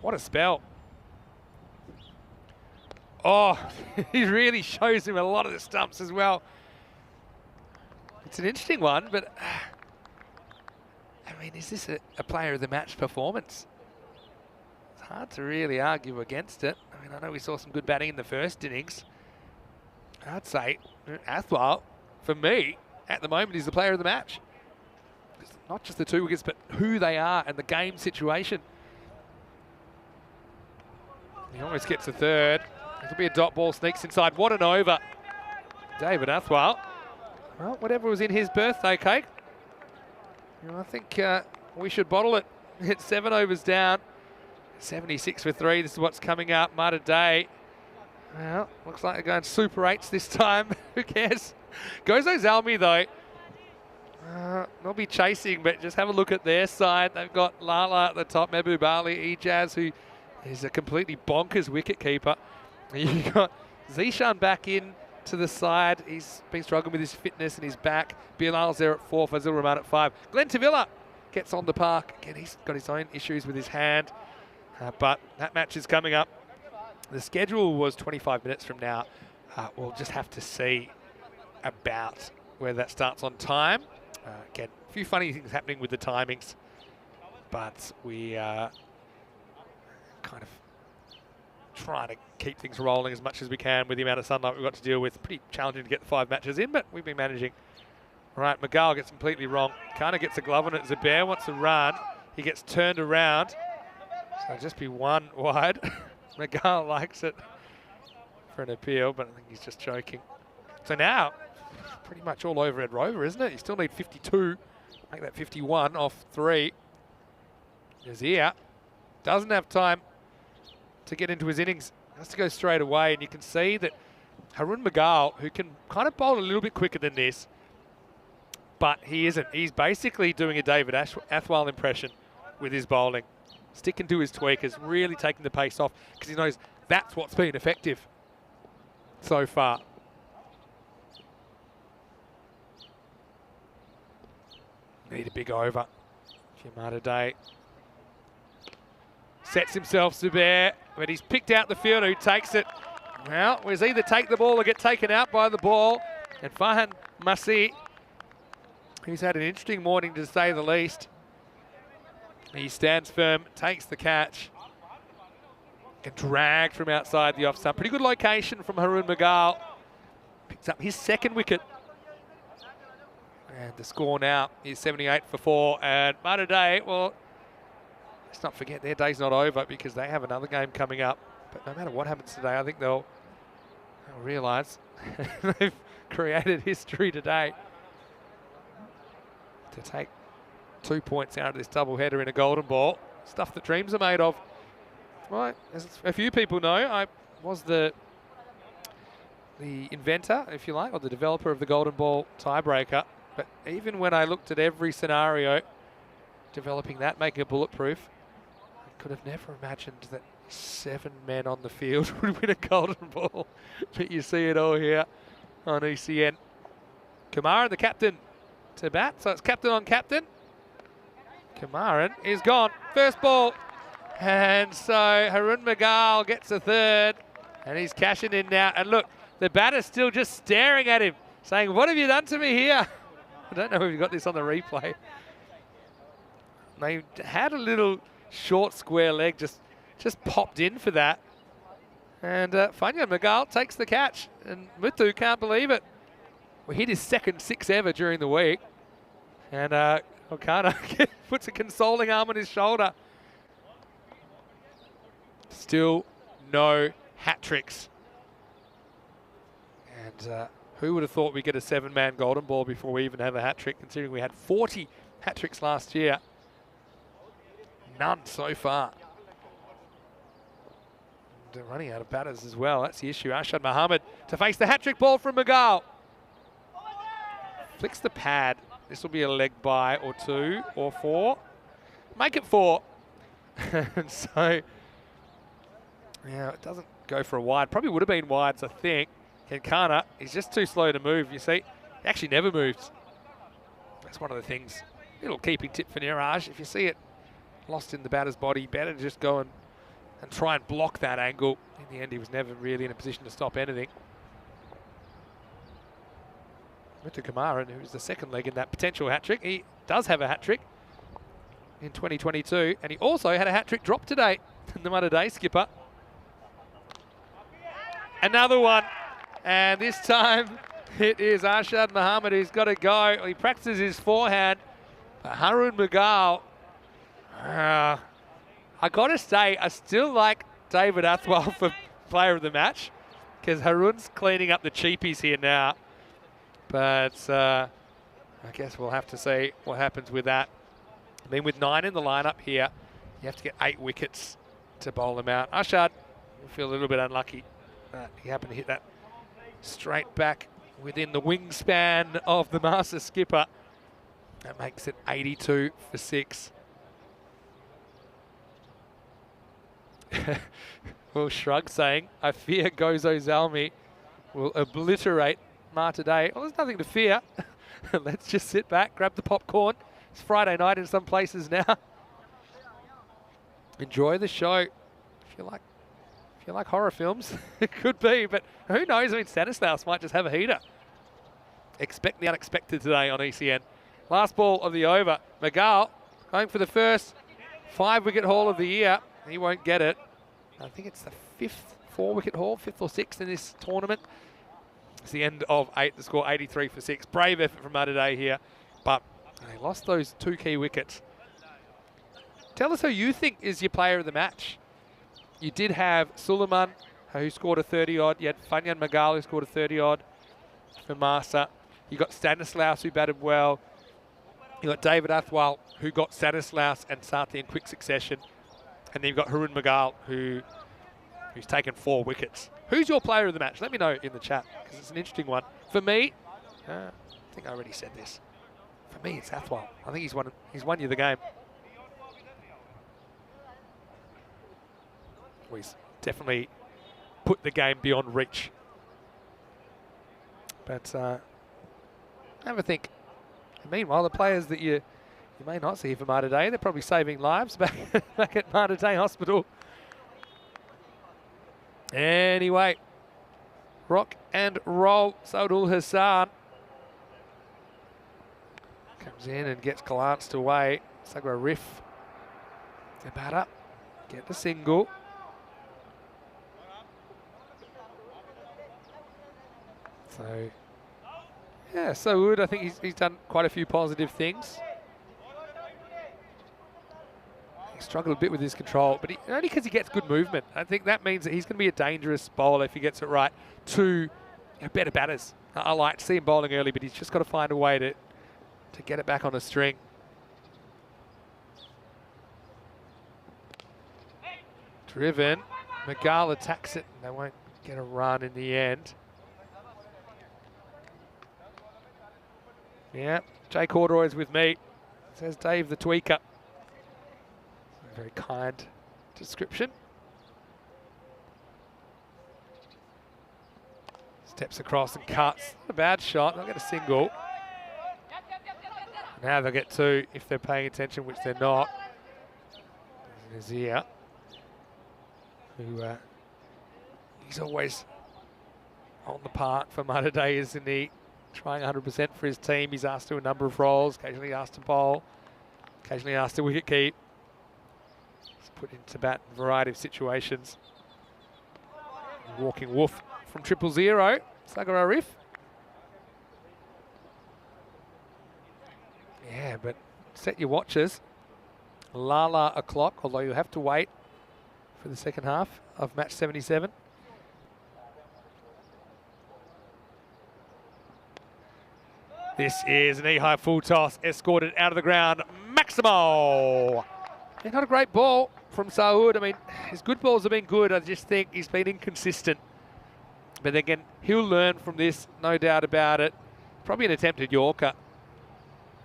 What a spell. Oh, he really shows him a lot of the stumps as well. It's an interesting one, but I mean, is this a player of the match performance? It's hard to really argue against it. I mean, I know we saw some good batting in the first innings. I'd say Athwal, for me, at the moment, is the player of the match. It's not just the 2 wickets, but who they are and the game situation. He almost gets a third. It'll be a dot ball, sneaks inside. What an over. David Athwal. Well, whatever was in his birthday cake. You know, I think we should bottle it. Hit 7 overs down. 76 for 3. This is what's coming up. Malta Day. Well, looks like they're going Super 8s this time. Who cares? Gozo Zalmi, though. They'll be chasing, but just have a look at their side. They've got Lala at the top, Mehboob Ali, Ijaz, who is a completely bonkers wicketkeeper. You've got Zishan back in to the side. He's been struggling with his fitness and his back. Bilal's there at 4, Fazil Rahman at 5. Glenn Tavilla gets on the park. Again, he's got his own issues with his hand. But that match is coming up. The schedule was 25 minutes from now. We'll just have to see about whether that starts on time. Again, a few funny things happening with the timings. But we are kind of trying to keep things rolling as much as we can with the amount of sunlight we've got to deal with. Pretty challenging to get the 5 matches in, but we've been managing. All right, McGowan gets completely wrong. Kana gets a glove on it. Zubair wants to run. He gets turned around. So it'll just be 1 wide. McGowan likes it for an appeal, but I think he's just joking. So now, pretty much all over Ed Rover, isn't it? You still need 52. Make that 51 off 3. Nazir doesn't have time to get into his innings. Has to go straight away, and you can see that Harun Magal, who can kind of bowl a little bit quicker than this, but he isn't. He's basically doing a David Athwal impression with his bowling. Sticking to his tweakers, really taking the pace off, because he knows that's what's been effective so far. Need a big over. Malta Day sets himself Zubair, but he's picked out the fielder who takes it. Well, it was either take the ball or get taken out by the ball. And Farhan Masih, who's had an interesting morning to say the least. He stands firm, takes the catch, and dragged from outside the off stump. Pretty good location from Harun Magal. Picks up his 2nd wicket. And the score now is 78 for 4. And Malta Day, well, let's not forget their day's not over because they have another game coming up. But no matter what happens today, I think they'll realise they've created history today to take 2 points out of this double-header in a golden ball. Stuff that dreams are made of. Right, as a few people know, I was the inventor, if you like, or the developer of the golden ball tiebreaker. But even when I looked at every scenario, developing that, making it bulletproof, I could have never imagined that 7 men on the field would win a golden ball. But you see it all here on ECN. Kumaran, the captain, to bat. So it's captain on captain. Kumaran is gone. First ball. And so Harun Magal gets a 3rd. And he's cashing in now. And look, the batter's still just staring at him, saying, "What have you done to me here?" I don't know if you got this on the replay. They had a little short square leg, just popped in for that. And Fanyan Magal takes the catch. And Muthu can't believe it. We hit his 2nd 6 ever during the week. And Okana puts a consoling arm on his shoulder. Still no hat tricks. And who would have thought we'd get a 7-man golden ball before we even have a hat trick, considering we had 40 hat tricks last year. None so far. They're running out of batters as well. That's the issue. Arshad Mohammed to face the hat trick ball from Magal. Flicks the pad. This will be a leg by or 2 or 4. Make it 4. And so, yeah, it doesn't go for a wide. Probably would have been wides, I think. Kenkana, he's just too slow to move, you see. He actually never moves. That's one of the things. Little keeping tip for Niraj. If you see it lost in the batter's body, better to just go and and try and block that angle. In the end, he was never really in a position to stop anything. Muthu Kumaran, who's the second leg in that potential hat-trick. He does have a hat-trick in 2022, and he also had a hat-trick drop today. The Mudda Day skipper. Another one, and this time it is Arshad Muhammad who's got to go. He practices his forehand. But Harun Magal, I got to say, I still like David Athwal for player of the match, because Harun's cleaning up the cheapies here now. But I guess we'll have to see what happens with that. I mean, with 9 in the lineup here, you have to get 8 wickets to bowl them out. Arshad will feel a little bit unlucky. He happened to hit that straight back within the wingspan of the master skipper. That makes it 82 for 6. Will Shrug saying, I fear Gozo Zalmi will obliterate Malta Day. Well, there's nothing to fear. Let's just sit back, grab the popcorn. It's Friday night in some places now. Enjoy the show. If you like horror films, it could be, but who knows? I mean, Stanislaus might just have a heater. Expect the unexpected today on ECN. Last ball of the over. Magal going for the first 5-wicket haul of the year. He won't get it. I think it's the 5th 4-wicket haul, 5th or 6th in this tournament. It's the end of 8, the score 83 for 6. Brave effort from Mudda Day here, but they lost those 2 key wickets. Tell us who you think is your player of the match. You did have Suleiman, who scored a 30-odd. You had Fanyan Magal, who scored a 30-odd for Master. You got Stanislaus, who batted well. You got David Athwal, who got Stanislaus and Sathi in quick succession. And then you've got Harun Magal, who's taken 4 wickets. Who's your player of the match? Let me know in the chat, because it's an interesting one. For me, I think I already said this. For me, it's Athwal. I think he's won you the game. Well, he's definitely put the game beyond reach. But have a think. And meanwhile, the players that you may not see for Malta Day, they're probably saving lives back at Malta Day Hospital. Anyway, rock and roll. Saudul Hassan comes in and gets glanced away. Sagra Riff, the batter, get the single. So, yeah, Saud, I think he's done quite a few positive things. He struggled a bit with his control, but only because he gets good movement. I think that means that he's going to be a dangerous bowler if he gets it right to better batters. I like to see him bowling early, but he's just got to find a way to get it back on a string. Driven. Magal attacks it, and they won't get a run in the end. Yeah, Jay Corduroy's with me, says Dave the Tweaker. A very kind description. Steps across and cuts. Not a bad shot, they'll get a single. Now they'll get 2 if they're paying attention, which they're not. Nazir, who he's always on the park for Malta Day, isn't he? Trying 100% for his team. He's asked to a number of roles, occasionally asked to bowl, occasionally asked to wicket keep. He's put into bat in a variety of situations. Walking woof from 000. Sagar Arif. Yeah, but set your watches. Lala o'clock, although you'll have to wait for the second half of match 77. This is an knee-high full toss, escorted out of the ground. Maximo! Yeah, not a great ball from Saud. I mean, his good balls have been good. I just think he's been inconsistent. But again, he'll learn from this, no doubt about it. Probably an attempted Yorker.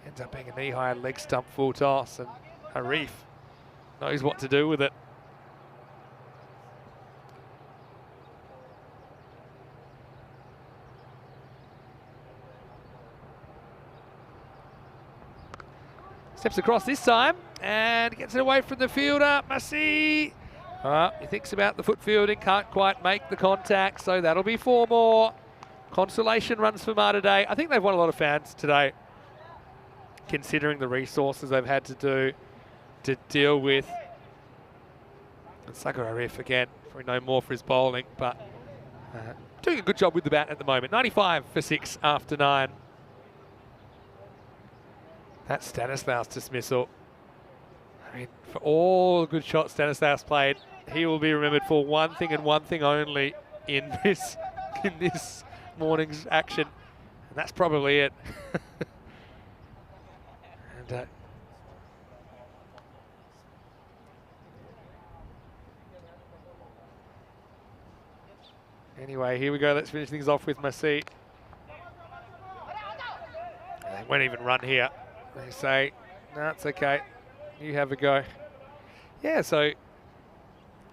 Ends up being a knee-high leg stump full toss, and Arif knows what to do with it. Steps across this time and gets it away from the fielder. Massi. He thinks about the foot fielding, can't quite make the contact, so that'll be 4 more. Consolation runs for Malta today. I think they've won a lot of fans today, considering the resources they've had to deal with. And Sagar Arif again, probably no more for his bowling, but doing a good job with the bat at the moment. 95 for 6 after 9. That's Stanislaus' dismissal. I mean, for all the good shots Stanislaus played, he will be remembered for one thing and one thing only in this morning's action, and that's probably it. And anyway, here we go. Let's finish things off with Masih. They won't even run here. They say, no, it's okay. You have a go. Yeah, so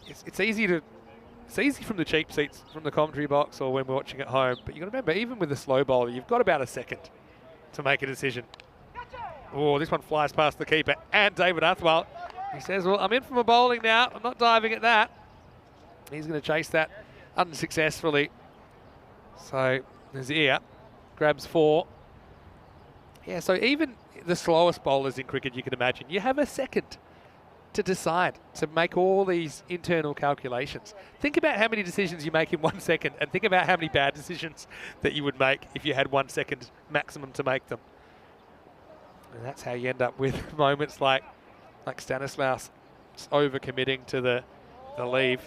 it's easy from the cheap seats, from the commentary box or when we're watching at home. But you've got to remember, even with the slow bowler, you've got about a second to make a decision. Oh, this one flies past the keeper and David Athwal. He says, well, I'm in for my bowling now. I'm not diving at that. He's going to chase that unsuccessfully. So Nazir grabs 4. Yeah, so even the slowest bowlers in cricket, you can imagine, you have a second to decide, to make all these internal calculations. Think about how many decisions you make in 1 second, and think about how many bad decisions that you would make if you had 1 second maximum to make them. And that's how you end up with moments like Stanislaus overcommitting to the leave.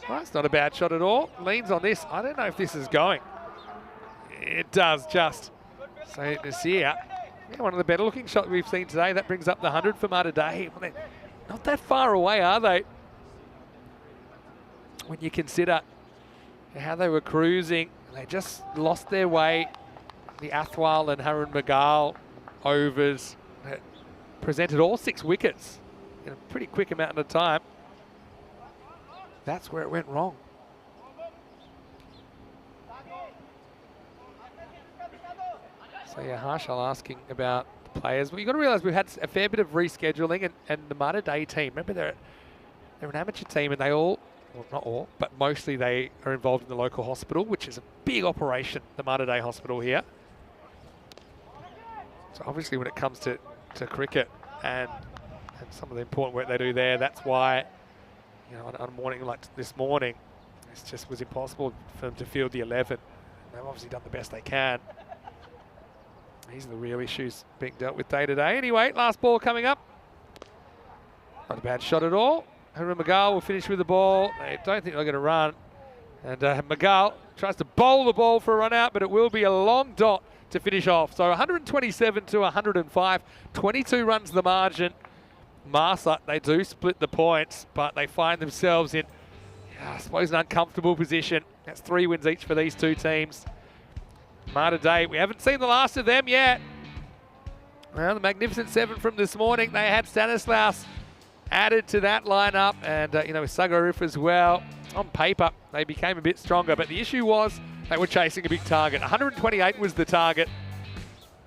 Well, that's not a bad shot at all. Leans on this. I don't know if this is going. It does just. So Nasir, yeah, one of the better looking shots we've seen today. That brings up the 100 for Malta today. Well, they're not that far away, are they? When you consider how they were cruising, they just lost their way. The Athwal and Harun Magal overs presented all 6 wickets in a pretty quick amount of time. That's where it went wrong. So yeah, Harshal asking about the players. Well, you've got to realise we've had a fair bit of rescheduling, and the Malta Day team, remember they're an amateur team, and they all, well not all, but mostly they are involved in the local hospital, which is a big operation, the Malta Day hospital here. So obviously when it comes to cricket and some of the important work they do there, that's why, you know, on a morning like this morning, it just was impossible for them to field the 11. They've obviously done the best they can. These are the real issues being dealt with day to day. Anyway, last ball coming up. Not a bad shot at all. Harun Magal will finish with the ball. They don't think they're going to run. And Magal tries to bowl the ball for a run out, but it will be a long dot to finish off. So 127 to 105, 22 runs the margin. Malta, they do split the points, but they find themselves in, I suppose, an uncomfortable position. That's 3 wins each for these 2 teams. Malta Day, we haven't seen the last of them yet. Well, the Magnificent 7 from this morning, they had Stanislaus added to that lineup, and you know, with Sagar Arif as well. On paper, they became a bit stronger, but the issue was they were chasing a big target. 128 was the target,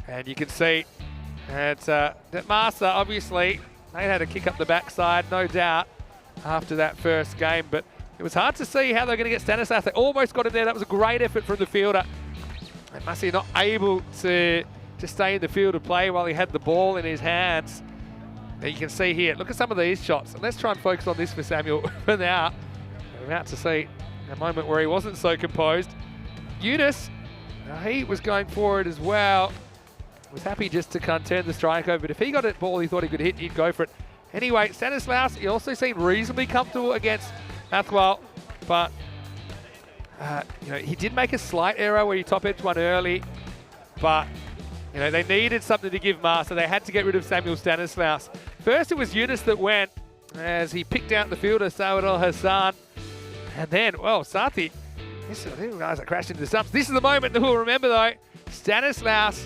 and you can see that Malta, obviously, they had to kick up the backside, no doubt, after that first game, but it was hard to see how they're going to get Stanislaus. They almost got him there. That was a great effort from the fielder. And Masih not able to stay in the field of play while he had the ball in his hands. Now you can see here, look at some of these shots. And let's try and focus on this for Samuel for now. We're about to see a moment where he wasn't so composed. Yunus, he was going for it as well. Was happy just to kind of turn the strike over. But if he got a ball he thought he could hit, he'd go for it. Anyway, Stanislaus, he also seemed reasonably comfortable against Athwal. But you know, he did make a slight error where he top edged one early, but you know, they needed something to give Malta, so they had to get rid of Samuel Stanislaus. First it was Yunus that went as he picked out the fielder, Sawad Al-Hassan, and then, well, Sathi, I didn't realise I crashed into the stumps. This is the moment that we'll remember though. Stanislaus,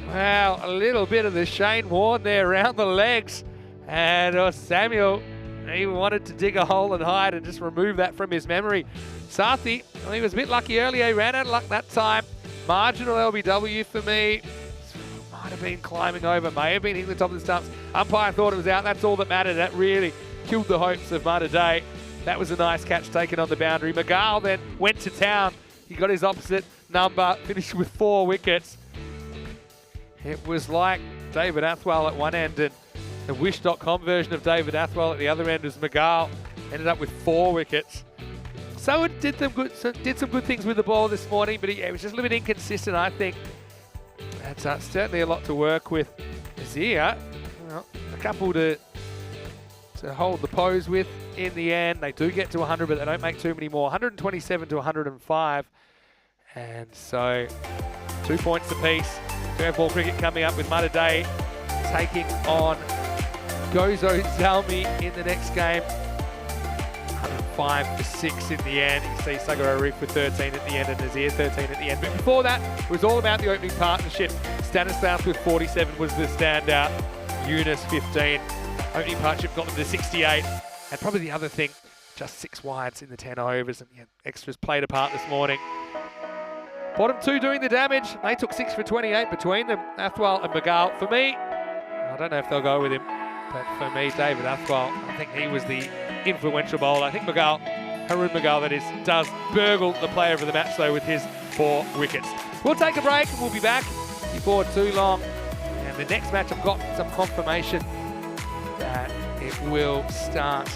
wow, a little bit of the Shane Warne there around the legs, and Samuel, he wanted to dig a hole and hide and just remove that from his memory. Sathi, well, he was a bit lucky earlier. He ran out of luck that time. Marginal LBW for me. Might have been climbing over, may have been hitting the top of the stumps. Umpire thought it was out. That's all that mattered. That really killed the hopes of Malta Day. That was a nice catch taken on the boundary. McGahl then went to town. He got his opposite number, finished with 4 wickets. It was like David Athwell at one end and the Wish.com version of David Athwell at the other end as McGahl ended up with 4 wickets. So it did some good things with the ball this morning, but it was just a little bit inconsistent, I think. That's certainly a lot to work with. Azir, well, a couple to hold the pose with in the end. They do get to 100, but they don't make too many more. 127 to 105. And so 2 points apiece. Fair ball cricket coming up with Malta Day taking on Gozo Zalmi in the next game. 105 to 6 in the end. You see Sagar Arif with 13 at the end and Nazir 13 at the end. But before that, it was all about the opening partnership. Stanislaus with 47 was the standout. Yunus 15. Opening partnership got them to 68. And probably the other thing, just 6 wides in the 10 overs. And extras played a part this morning. Bottom 2 doing the damage. They took 6 for 28 between them, Athwell and McGahl. For me, I don't know if they'll go with him, but for me, David Athwell, I think he was the influential bowler. I think McGahl, Haroon McGahl that is, does burgle the player of the match though with his 4 wickets. We'll take a break and we'll be back before too long. And the next match, I've got some confirmation that it will start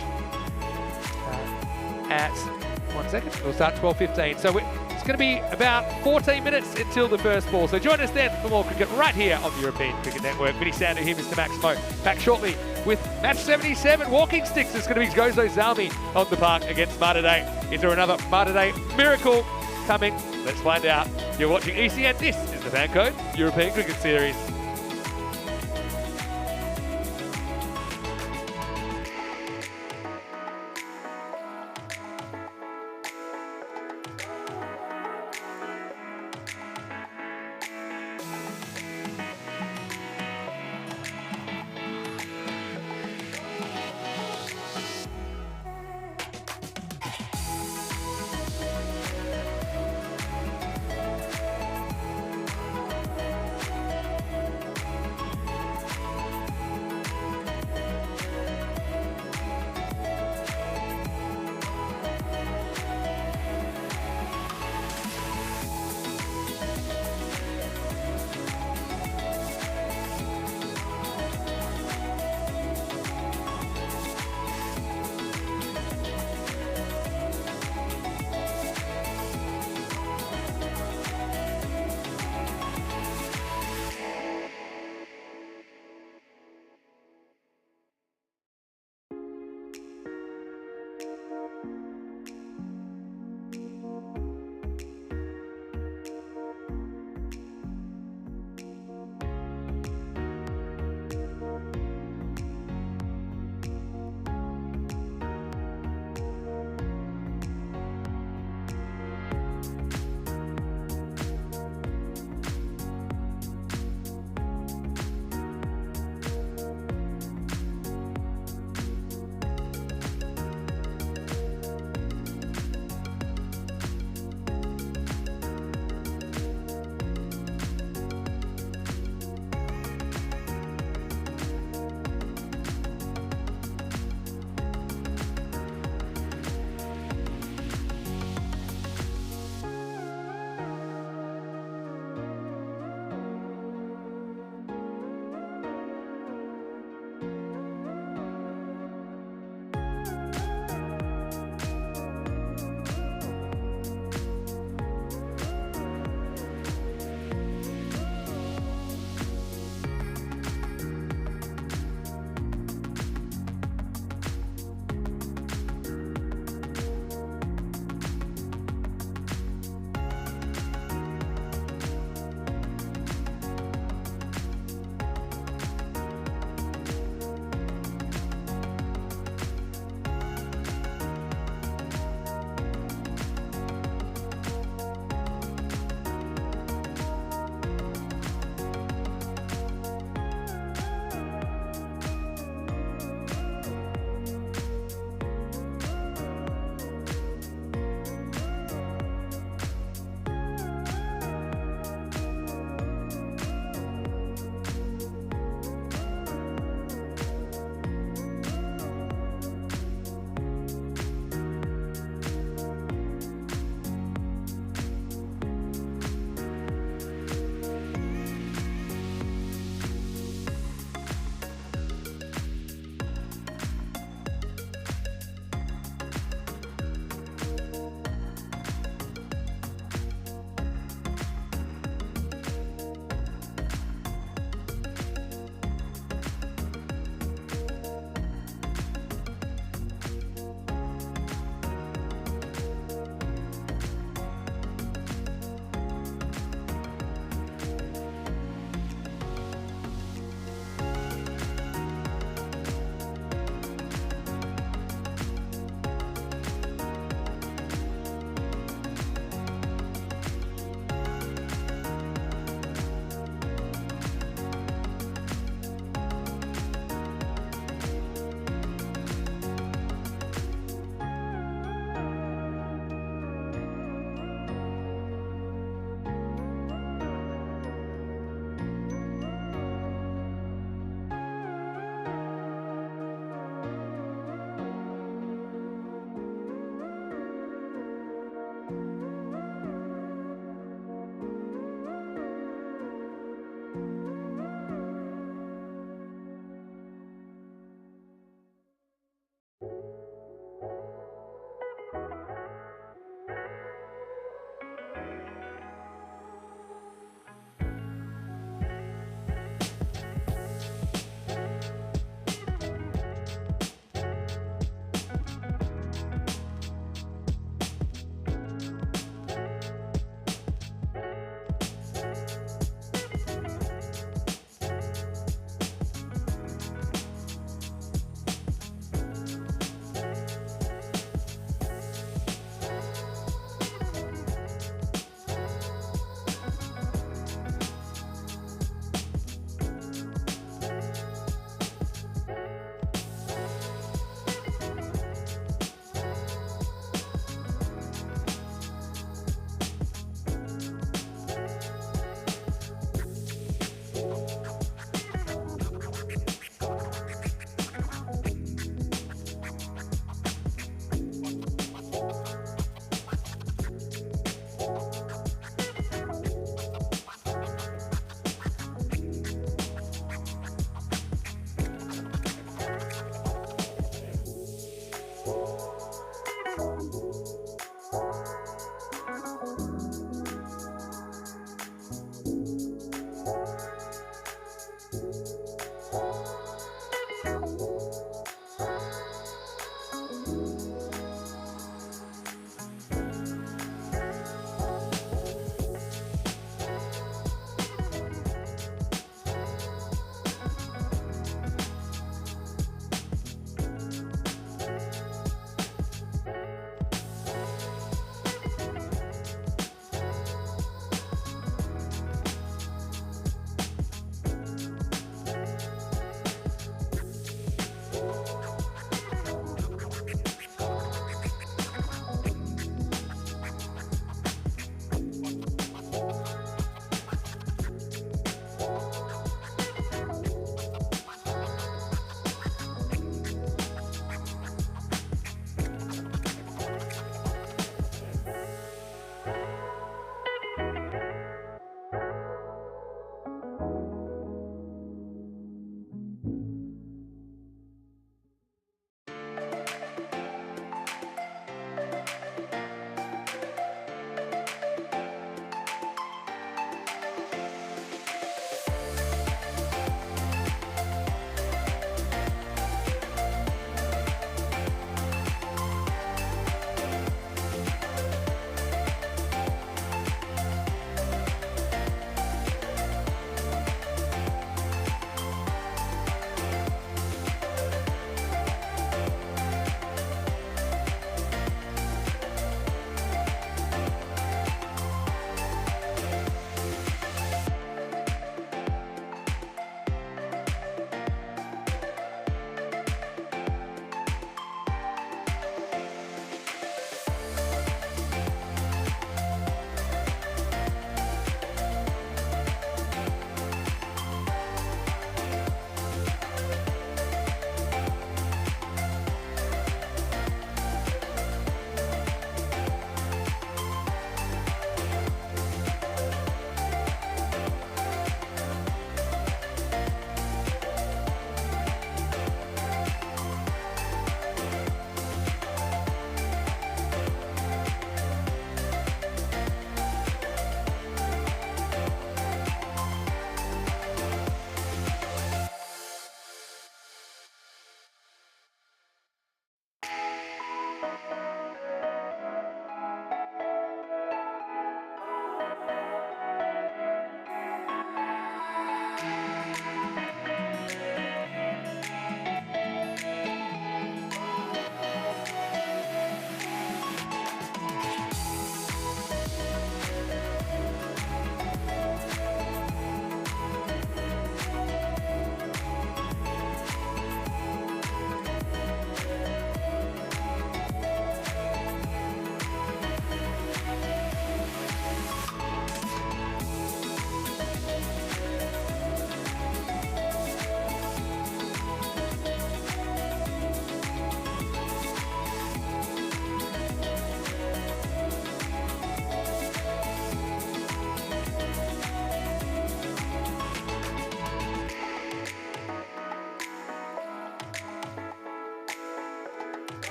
at, 1 second, it'll start 12:15. So it's going to be about 14 minutes until the first ball. So join us then for more cricket right here on the European Cricket Network. Vinny Sandu here, Mr. Max Mo, back shortly with match 77, walking sticks. It's going to be Gozo Zalmi on the park against Malta Day. Is there another Malta Day miracle coming? Let's find out. You're watching ECN. This is the FanCode European Cricket Series.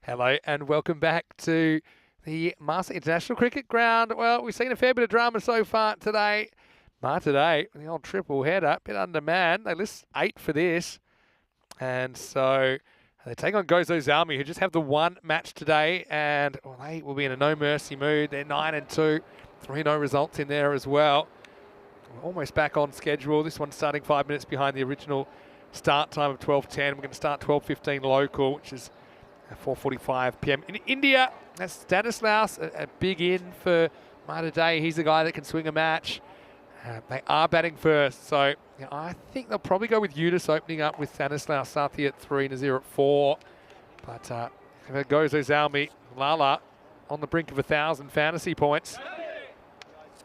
Hello and welcome back to the Malta International Cricket Ground. Well, we've seen a fair bit of drama so far today. Today, the old triple header, bit undermanned. They list 8 for this. And so they take on Gozo Zalmi, who just have the one match today. And well, they will be in a no-mercy mood. They're 9-2, 3-0 results in there as well. We're almost back on schedule. This one's starting 5 minutes behind the original start time of 12:10. We're going to start 12:15 local, which is 4:45 p.m. in India. That's Stanislaus, a big in for Malta today. He's the guy that can swing a match. They are batting first, so I think they'll probably go with Eunice opening up with Stanislaus Sathi at 3 and Nazir at 4. But if it goes Ozalmi, Lala on the brink of 1,000 fantasy points.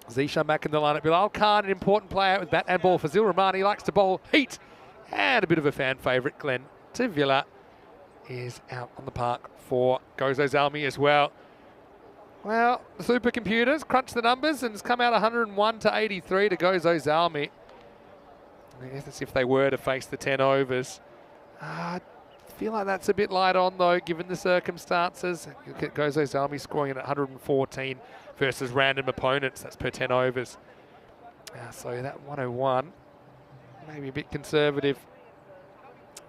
Zishan back in the lineup. Bilal Khan, an important player with bat and ball for Zil Rahman. He likes to bowl heat. And a bit of a fan favourite, Glenn Tavilla, is out on the park for Gozo Zalmi as well. Well, the supercomputers crunched the numbers and it's come out 101 to 83 to Gozo Zalmi. I guess that's if they were to face the 10 overs. I feel like that's a bit light on though, given the circumstances. You look at Gozo Zalmi scoring at 114 versus random opponents. That's per 10 overs. So that 101, maybe a bit conservative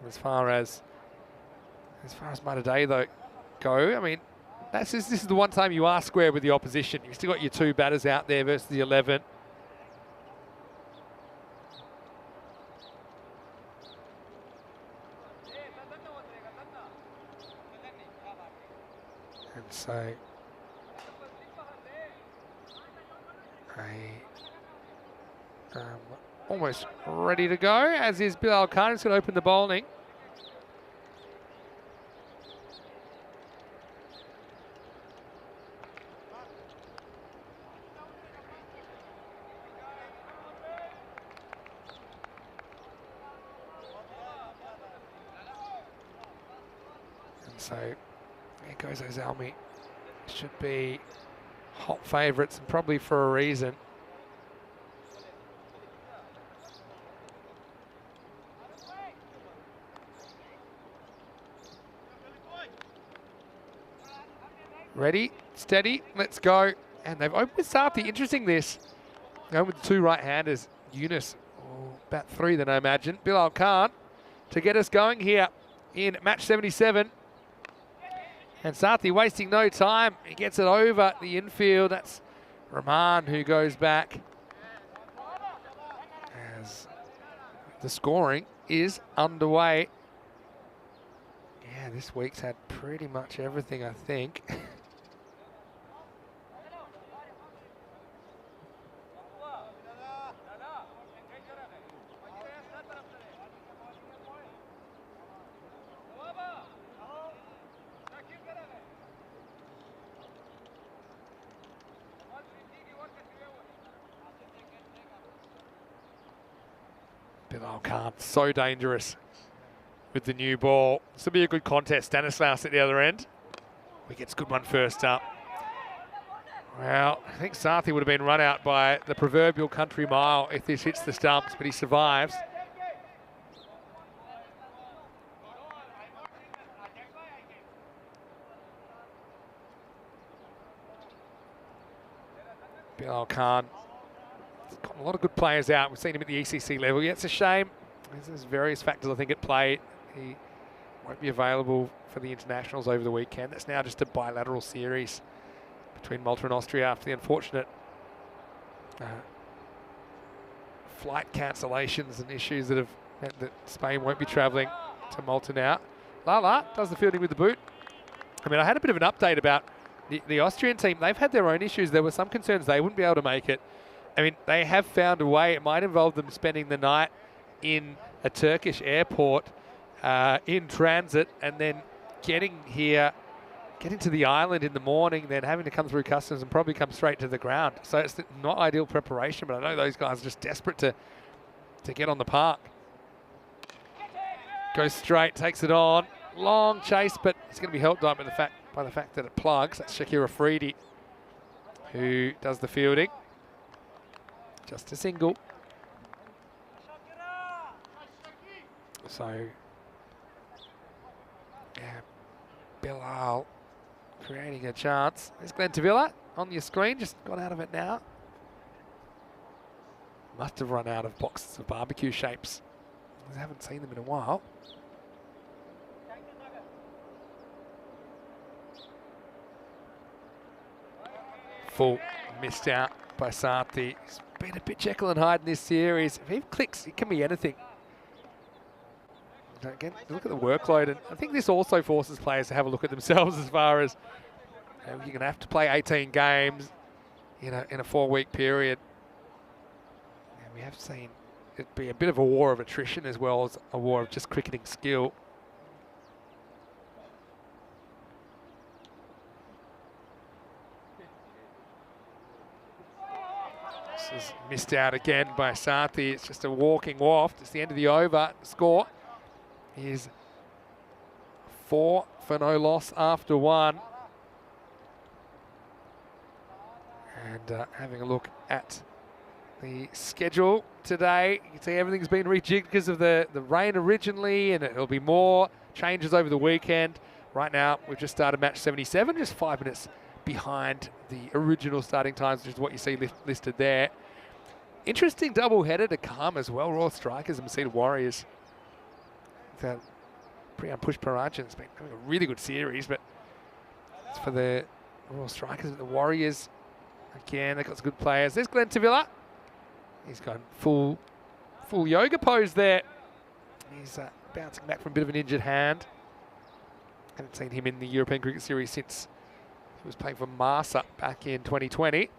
as far as Malta Day though go. I mean, this is the one time you are square with the opposition. You've still got your 2 batters out there versus the 11. And so almost ready to go, as is Bilal Khan. He's going to open the bowling. So there goes Ozalmi. Should be hot favourites and probably for a reason. Ready, steady, let's go. And they've opened with Sathi. Interesting this. Going with the 2 right-handers. Eunice, about 3 then I imagine. Bilal Khan to get us going here in match 77. And Sathi wasting no time. He gets it over the infield. That's Rahman who goes back. As the scoring is underway. Yeah, this week's had pretty much everything, I think. Bilal Khan, so dangerous with the new ball. This will be a good contest. Stanislaus at the other end. He gets a good one first up. Well, I think Sathi would have been run out by the proverbial country mile if this hits the stumps, but he survives. Bilal Khan. Got a lot of good players out. We've seen him at the ECC level. Yeah, it's a shame. There's various factors, I think, at play. He won't be available for the internationals over the weekend. That's now just a bilateral series between Malta and Austria after the unfortunate flight cancellations and issues that have meant that Spain won't be travelling to Malta now. Lala does the fielding with the boot. I mean, I had a bit of an update about the Austrian team. They've had their own issues. There were some concerns they wouldn't be able to make it. I mean, they have found a way. It might involve them spending the night in a Turkish airport in transit and then getting to the island in the morning, then having to come through customs and probably come straight to the ground. So it's not ideal preparation, but I know those guys are just desperate to get on the park. Goes straight, takes it on. Long chase, but it's going to be helped out by the fact that it plugs. That's Shakir Afridi who does the fielding. Just a single. So, yeah, Bilal creating a chance. There's Glenn Tavilla on your screen, just got out of it now. Must have run out of boxes of barbecue shapes. I haven't seen them in a while. Full missed out by Sarthi. He's been a bit Jekyll and Hyde in this series. If he clicks, it can be anything. Again, look at the workload, and I think this also forces players to have a look at themselves as far as you're going to have to play 18 games in a 4-week period. And we have seen it be a bit of a war of attrition as well as a war of just cricketing skill. This is missed out again by Sarthi. It's just a walking waft. It's the end of the over. The score is 4 for no loss after 1. And having a look at the schedule today, you can see everything's been rejigged because of the rain originally, and it'll be more changes over the weekend. Right now, we've just started match 77, just 5 minutes behind the original starting times, which is what you see listed there. Interesting double-header to come as well. Royal Strikers and Masita Warriors. Priyan Pushparanjan's been having a really good series, but it's for the Royal Strikers. The Warriors, again, they've got some good players. There's Glenn Tavilla. He's got full yoga pose there. He's bouncing back from a bit of an injured hand. Haven't seen him in the European Cricket Series since he was playing for Malta back in 2020.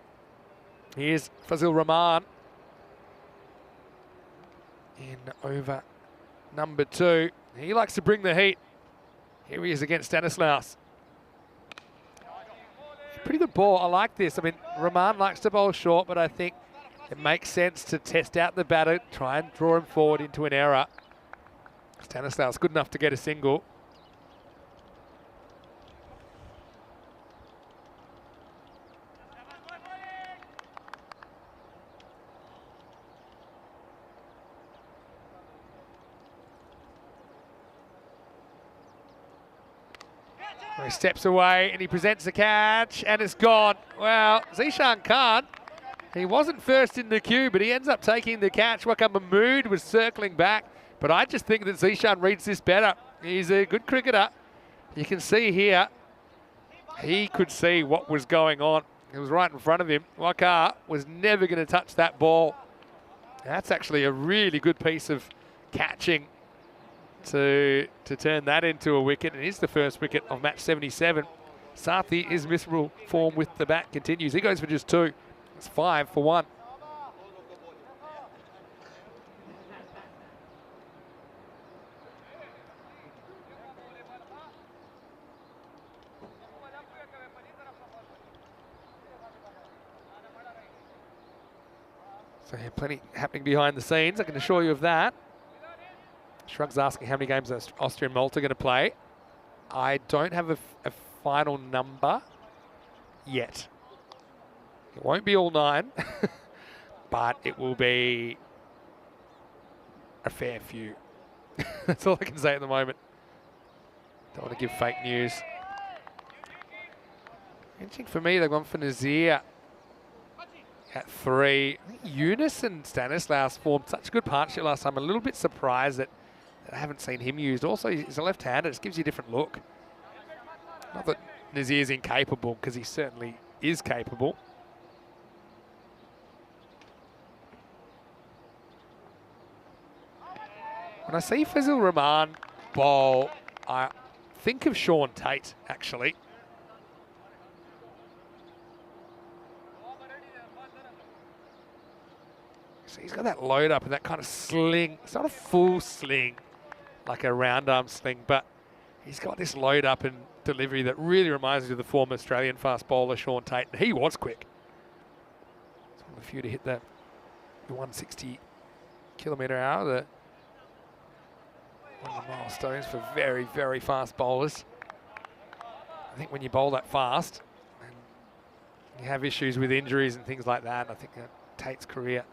Here's Fazil Rahman in over number 2. He likes to bring the heat. Here he is against Stanislaus. Pretty good ball. I like this. I mean, Rahman likes to bowl short, but I think it makes sense to test out the batter, try and draw him forward into an error. Stanislaus good enough to get a single. He steps away and he presents a catch and it's gone. Well, Zishan Khan, he wasn't first in the queue, but he ends up taking the catch. Waka Mahmood was circling back, but I just think that Zishan reads this better. He's a good cricketer. You can see here, he could see what was going on. It was right in front of him. Waka was never going to touch that ball. That's actually a really good piece of catching to turn that into a wicket. It is the first wicket of match 77. Sarthi is miserable form with the bat continues. He goes for just 2. It's 5 for 1. So yeah, plenty happening behind the scenes, I can assure you of that. Shrug's asking how many games Austria and Malta are going to play. I don't have a final number yet. It won't be all 9, but it will be a fair few. That's all I can say at the moment. Don't want to give fake news. Interesting for me, they've gone for Nazir at 3. I think Yunus and Stanislaus formed such a good partnership last time. I'm a little bit surprised that I haven't seen him used. Also, he's a left-hander. It just gives you a different look. Not that Nazir's incapable, because he certainly is capable. When I see Fazil Rahman bowl, I think of Sean Tate, actually. So he's got that load up and that kind of sling. It's not a full sling, like a round arm sling, but he's got this load up and delivery that really reminds me of the former Australian fast bowler, Sean Tate. He was quick. It's one of the few to hit the 160 kilometre hour, one of the milestones for very, very fast bowlers. I think when you bowl that fast, and you have issues with injuries and things like that, I think that Tate's career.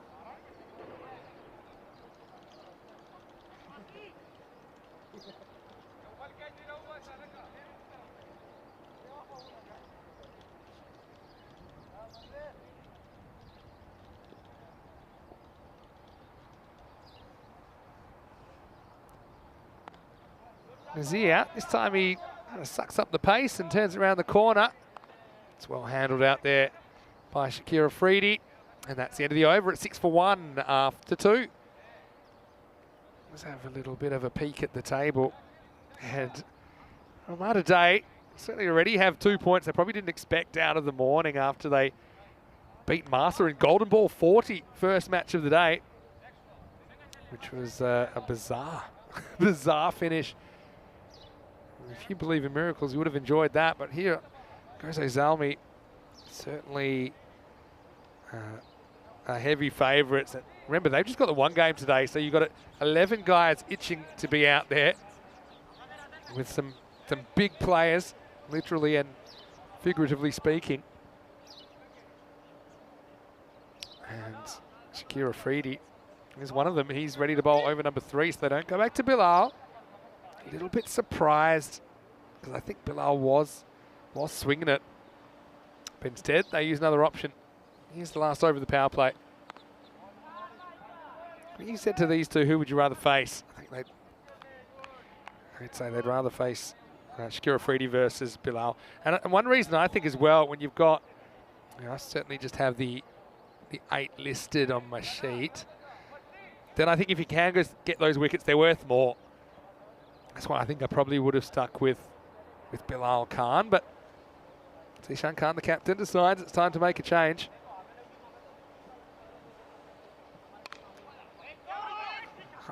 Nazir. This time he kind of sucks up the pace and turns around the corner. It's well handled out there by Shakira Afridi. And that's the end of the over at 6-1 after 2. Let's have a little bit of a peek at the table. And Malta Day certainly already have 2 points they probably didn't expect out of the morning after they beat Malta in Golden Ball 40, first match of the day, which was a bizarre finish. If you believe in miracles, you would have enjoyed that. But here goes Ozalmi, certainly a heavy favourites. Remember, they've just got the one game today, so you've got 11 guys itching to be out there with some big players, literally and figuratively speaking. And Shakira Afridi is one of them. He's ready to bowl over number 3, so they don't go back to Bilal. A little bit surprised, because I think Bilal was swinging it. But instead, they use another option. Here's the last over of the power play. When you said to these two, who would you rather face? I think I'd say they'd rather face Shakira Afridi versus Bilal. And one reason I think as well, when you've got, I certainly just have the 8 listed on my sheet, then I think if you can get those wickets, they're worth more. That's why I think I probably would have stuck with Bilal Khan, but Zishan Khan, the captain, decides it's time to make a change.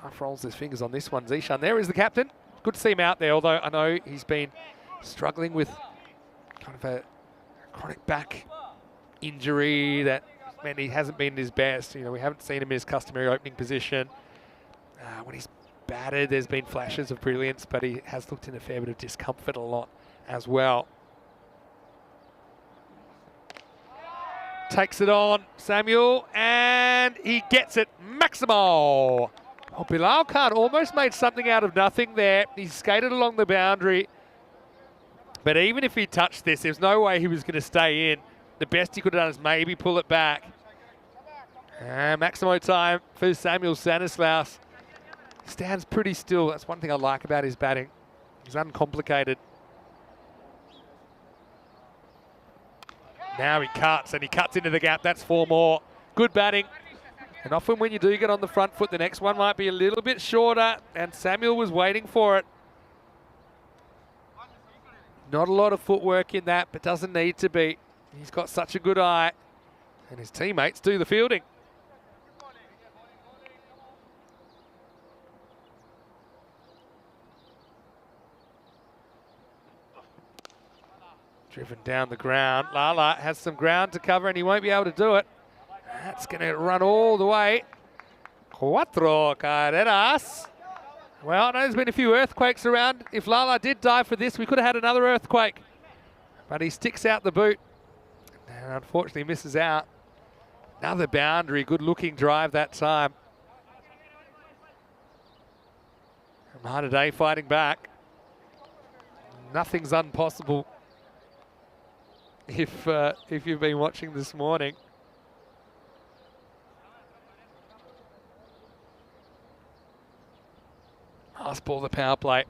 Half rolls his fingers on this one, Zishan. There is the captain. Good to see him out there, although I know he's been struggling with kind of a chronic back injury that meant he hasn't been his best. We haven't seen him in his customary opening position. When he's batted, there's been flashes of brilliance, but he has looked in a fair bit of discomfort a lot as well. Takes it on, Samuel, and he gets it. Maximo. Oh, Bilal Khan almost made something out of nothing there. He skated along the boundary. But even if he touched this, there's no way he was going to stay in. The best he could have done is maybe pull it back. Maximo time for Samuel Stanislaus. Stands pretty still. That's one thing I like about his batting. He's uncomplicated. Now he cuts, and he cuts into the gap. That's 4 more. Good batting. And often when you do get on the front foot, the next one might be a little bit shorter, and Samuel was waiting for it. Not a lot of footwork in that, but doesn't need to be. He's got such a good eye, and his teammates do the fielding. Driven down the ground. Lala has some ground to cover, and he won't be able to do it. That's going to run all the way. 4 carreras. Well, I know there's been a few earthquakes around. If Lala did die for this, we could have had another earthquake. But he sticks out the boot and unfortunately misses out. Another boundary, good looking drive that time. Malta Day fighting back. Nothing's impossible if you've been watching this morning. Last ball, the power play.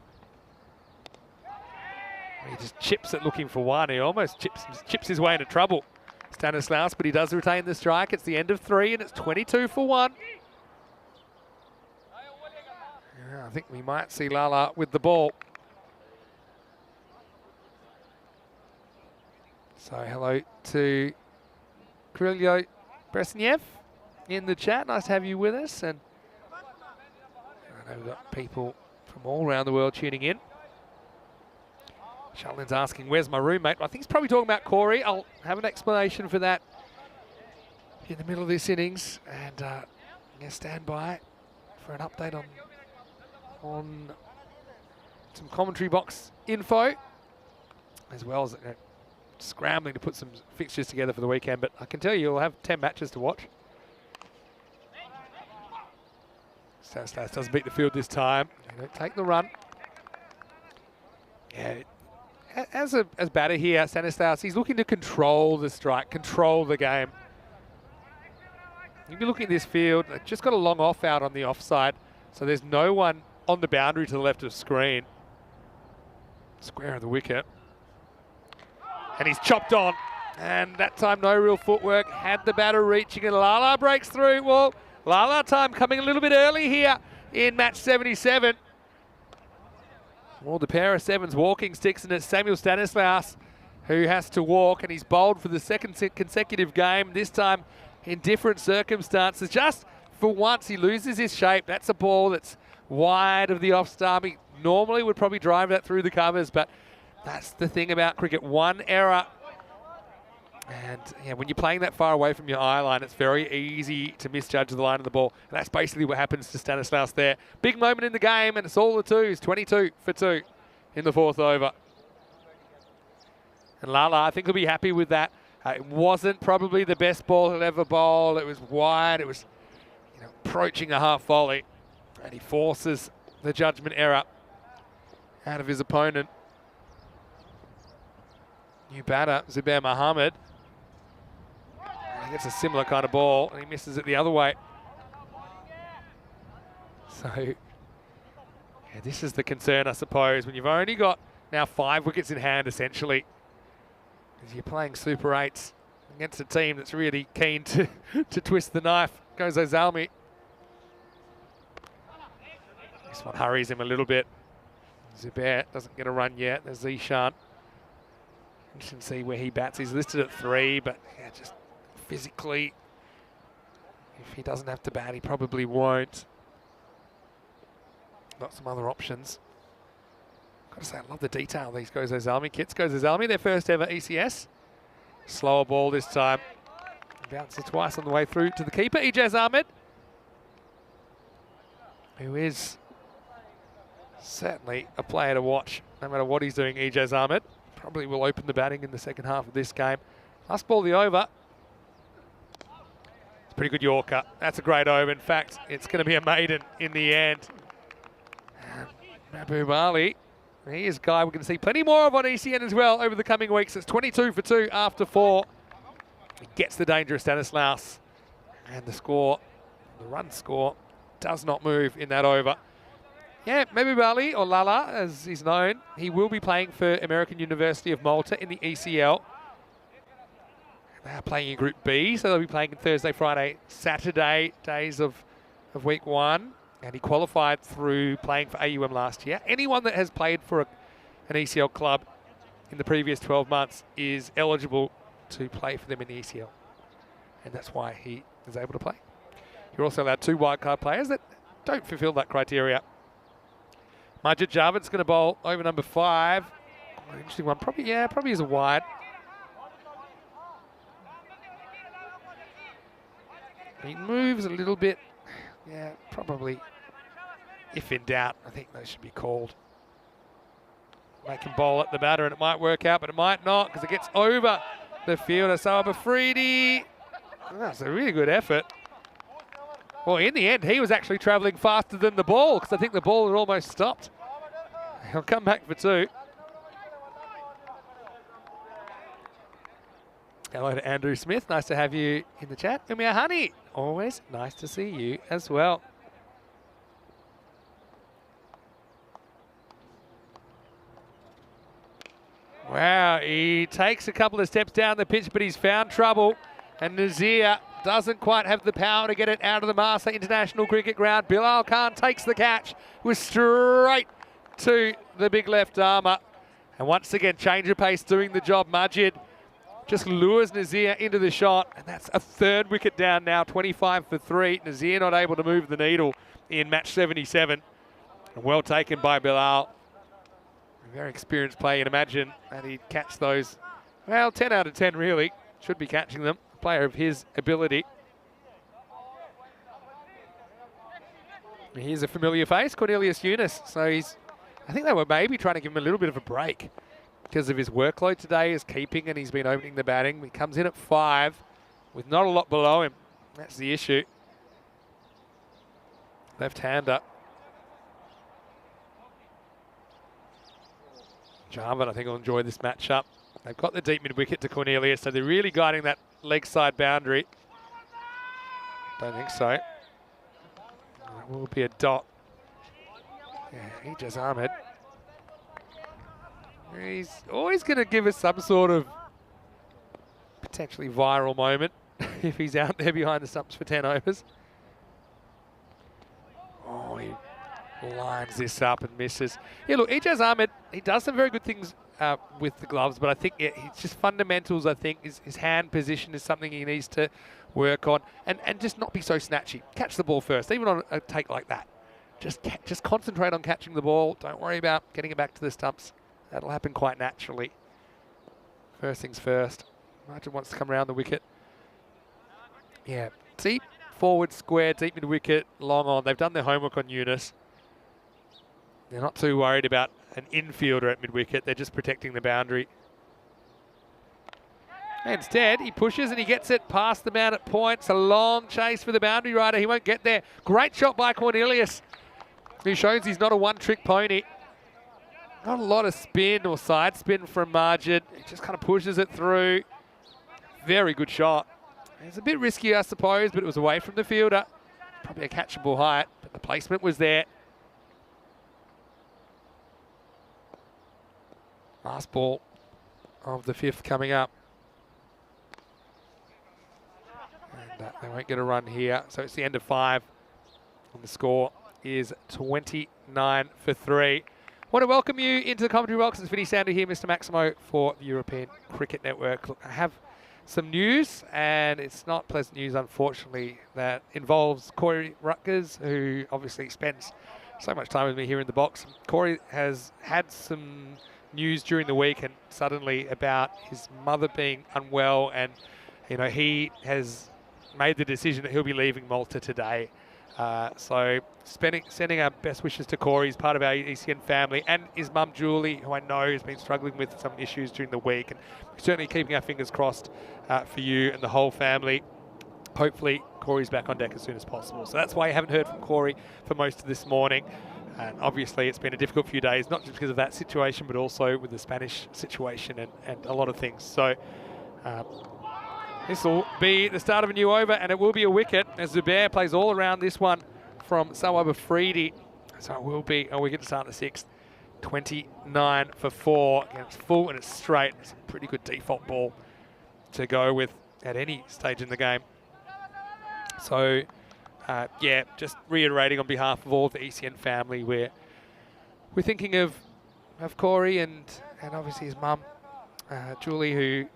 He just chips it looking for one. He almost chips his way into trouble, Stanislaus, but he does retain the strike. It's the end of 3 and it's 22 for 1. Yeah, I think we might see Lala with the ball. So hello to Krilyo Bresnev in the chat. Nice to have you with us. And I know we've got people from all around the world tuning in. Shetland's asking, where's my roommate? Well, I think he's probably talking about Corey. I'll have an explanation for that in the middle of this innings. And I'm going to stand by for an update on some commentary box info, as well as scrambling to put some fixtures together for the weekend. But I can tell you, you'll have 10 matches to watch. Stanislaus doesn't beat the field this time. They don't take the run. Yeah, as batter here, Stanislaus, he's looking to control the strike, control the game. You'll be looking at this field, they've just got a long off out on the offside, so there's no one on the boundary to the left of screen. Square of the wicket. And he's chopped on. And that time, no real footwork. Had the batter reaching, and Lala breaks through. Well, Lala time coming a little bit early here in match 77. Well, the pair of sevens walking sticks, and it's Samuel Stanislaus who has to walk, and he's bowled for the second consecutive game, this time in different circumstances. Just for once, he loses his shape. That's a ball that's wide of the off-stump. He normally would probably drive that through the covers, but that's the thing about cricket. One error. And yeah, when you're playing that far away from your eye line, it's very easy to misjudge the line of the ball. And that's basically what happens to Stanislaus there. Big moment in the game, and it's all the twos. 22 for 2 in the 4th over. And Lala, I think, will be happy with that. It wasn't probably the best ball he'll ever bowl. It was wide. It was, approaching a half volley. And he forces the judgment error out of his opponent. New batter, Zubair Mohammed. He gets a similar kind of ball, and he misses it the other way. So, yeah, this is the concern, I suppose, when you've only got now 5 wickets in hand, essentially. As you're playing Super 8s against a team that's really keen to twist the knife. Goes Ozalmi. This one hurries him a little bit. Zubair doesn't get a run yet. There's Zishan. Interesting to see where he bats. He's listed at 3, but yeah, just physically, if he doesn't have to bat, he probably won't. Got some other options. Got to say, I love the detail of these Goes Ozalmi kits. Goes Ozalmi, their first ever ECS. Slower ball this time. Bounces twice on the way through to the keeper, Ijaz Ahmed, who is certainly a player to watch, no matter what he's doing. Ijaz Ahmed probably will open the batting in the second half of this game. Last ball of the over. It's a pretty good Yorker. That's a great over. In fact, it's going to be a maiden in the end. Mahbub Ali, he is a guy we're going to see plenty more of on ECN as well over the coming weeks. It's 22 for 2 after 4. He gets the dangerous Stanislaus. And the score, the run score, does not move in that over. Yeah, Mahbub Ali, or Lala as he's known, he will be playing for American University of Malta in the ECL. They are playing in Group B, so they'll be playing Thursday, Friday, Saturday days of week 1. And he qualified through playing for AUM last year. Anyone that has played for an ECL club in the previous 12 months is eligible to play for them in the ECL. And that's why he is able to play. You're also allowed 2 wildcard players that don't fulfill that criteria. Majid Javad's going to bowl over number 5. An interesting one. Probably is a wide. He moves a little bit. Yeah, probably. If in doubt, I think those should be called. Make him bowl at the batter, and it might work out, but it might not, because it gets over the fielder. So Afridi, that's a really good effort. Well, in the end, he was actually travelling faster than the ball, because I think the ball had almost stopped. He'll come back for 2. Hello to Andrew Smith. Nice to have you in the chat. Umia Honey, always nice to see you as well. Wow, he takes a couple of steps down the pitch, but he's found trouble. And Nazir doesn't quite have the power to get it out of the Malta International Cricket Ground. Bilal Khan takes the catch with straight to the big left armour. And once again, change of pace doing the job. Majid just lures Nazir into the shot, and that's a 3rd wicket down now, 25 for 3. Nazir not able to move the needle in match 77. And well taken by Bilal. A very experienced player. You'd imagine that he'd catch those. Well, 10 out of 10 really. Should be catching them. A player of his ability. Here's a familiar face, Cornelius Yunus. So I think they were maybe trying to give him a little bit of a break because of his workload today, his keeping, and he's been opening the batting. He comes in at 5 with not a lot below him. That's the issue. Left-hander. Jarman, I think, will enjoy this matchup. They've got the deep mid-wicket to Cornelius, so they're really guiding that leg side boundary. Don't think so. It will be a dot. Yeah, Ijaz Ahmed. He's always going to give us some sort of potentially viral moment if he's out there behind the stumps for 10 overs. Oh, he lines this up and misses. Yeah, look, Ijaz Ahmed, he does some very good things with the gloves, but I think he's just fundamentals. I think his hand position is something he needs to work on, and just not be so snatchy. Catch the ball first, even on a take like that. Just concentrate on catching the ball. Don't worry about getting it back to the stumps. That'll happen quite naturally. First things first. Martin wants to come around the wicket. Yeah, deep forward square, deep mid wicket, long on. They've done their homework on Yunus. They're not too worried about an infielder at mid wicket. They're just protecting the boundary. Instead, he pushes and he gets it past the man at points. A long chase for the boundary rider. He won't get there. Great shot by Cornelius, who shows he's not a one-trick pony. Not a lot of spin or side spin from Margin. He just kind of pushes it through. Very good shot. It's a bit risky, I suppose, but it was away from the fielder. Probably a catchable height, but the placement was there. Last ball of the 5th coming up. And they won't get a run here. So it's the end of 5. And the score is 29 for 3. Want to welcome you into the commentary box. It's Vinny Sandu here, Mr. Maximo for the European Cricket Network. Look, I have some news, and it's not pleasant news, unfortunately, that involves Corey Rutgers, who obviously spends so much time with me here in the box. Corey has had some news during the week and suddenly about his mother being unwell, and he has made the decision that he'll be leaving Malta today. So sending our best wishes to Corey. He's part of our ECN family, and his mum Julie, who I know has been struggling with some issues during the week, and certainly keeping our fingers crossed for you and the whole family. Hopefully Corey's back on deck as soon as possible. So that's why you haven't heard from Corey for most of this morning. And obviously it's been a difficult few days, not just because of that situation, but also with the Spanish situation and a lot of things. So this will be the start of a new over, and it will be a wicket as Zubair plays all around this one from Sawab Afridi. So it will be a wicket to start the 6th. 29 for 4. Again, it's full and it's straight. It's a pretty good default ball to go with at any stage in the game. So, yeah, just reiterating on behalf of all the ECN family, we're thinking of Corey and obviously his mum, Julie, who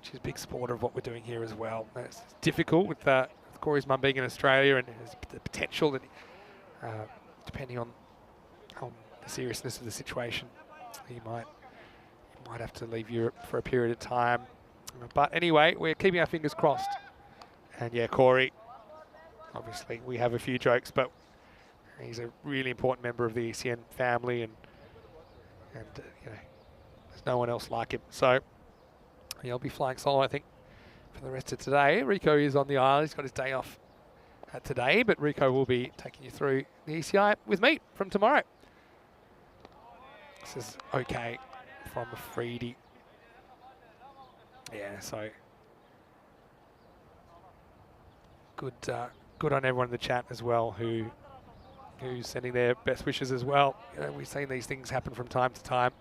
she's a big supporter of what we're doing here as well. It's difficult with Corey's mum being in Australia, and there's the potential that, depending on the seriousness of the situation, he might have to leave Europe for a period of time. But anyway, we're keeping our fingers crossed. And yeah, Corey, obviously we have a few jokes, but he's a really important member of the ECN family, and there's no one else like him. So he'll be flying solo, I think, for the rest of today. Rico is on the island. He's got his day off today, but Rico will be taking you through the ECI with me from tomorrow. This is okay from Afridi. Yeah, so good on everyone in the chat as well who's sending their best wishes as well. We've seen these things happen from time to time.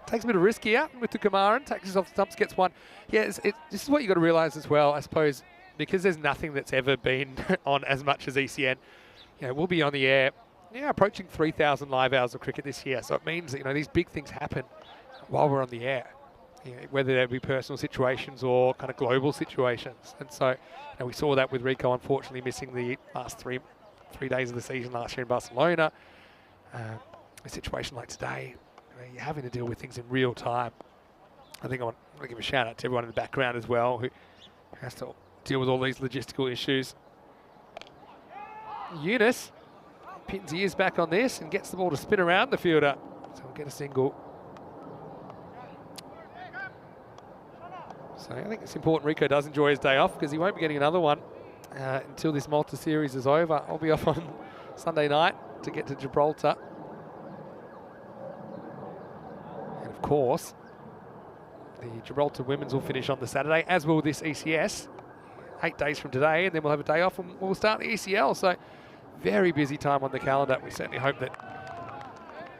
Takes a bit of risk here with the Kamaran. Takes us off the stumps, gets one. Yeah, this is what you've got to realise as well, I suppose, because there's nothing that's ever been on as much as ECN. We'll be on the air, approaching 3,000 live hours of cricket this year. So it means that, these big things happen while we're on the air, whether they be personal situations or kind of global situations. And so, we saw that with Rico, unfortunately, missing the last three days of the season last year in Barcelona. A situation like today, you're having to deal with things in real time. I think I want to give a shout out to everyone in the background as well who has to deal with all these logistical issues. Yunus pins his ears back on this and gets the ball to spin around the fielder. So we'll get a single. So I think it's important Rico does enjoy his day off, because he won't be getting another one until this Malta series is over. I'll be off on Sunday night to get to Gibraltar. And of course, the Gibraltar Women's will finish on the Saturday, as will this ECS. 8 days from today, and then we'll have a day off and we'll start the ECL. So very busy time on the calendar. We certainly hope that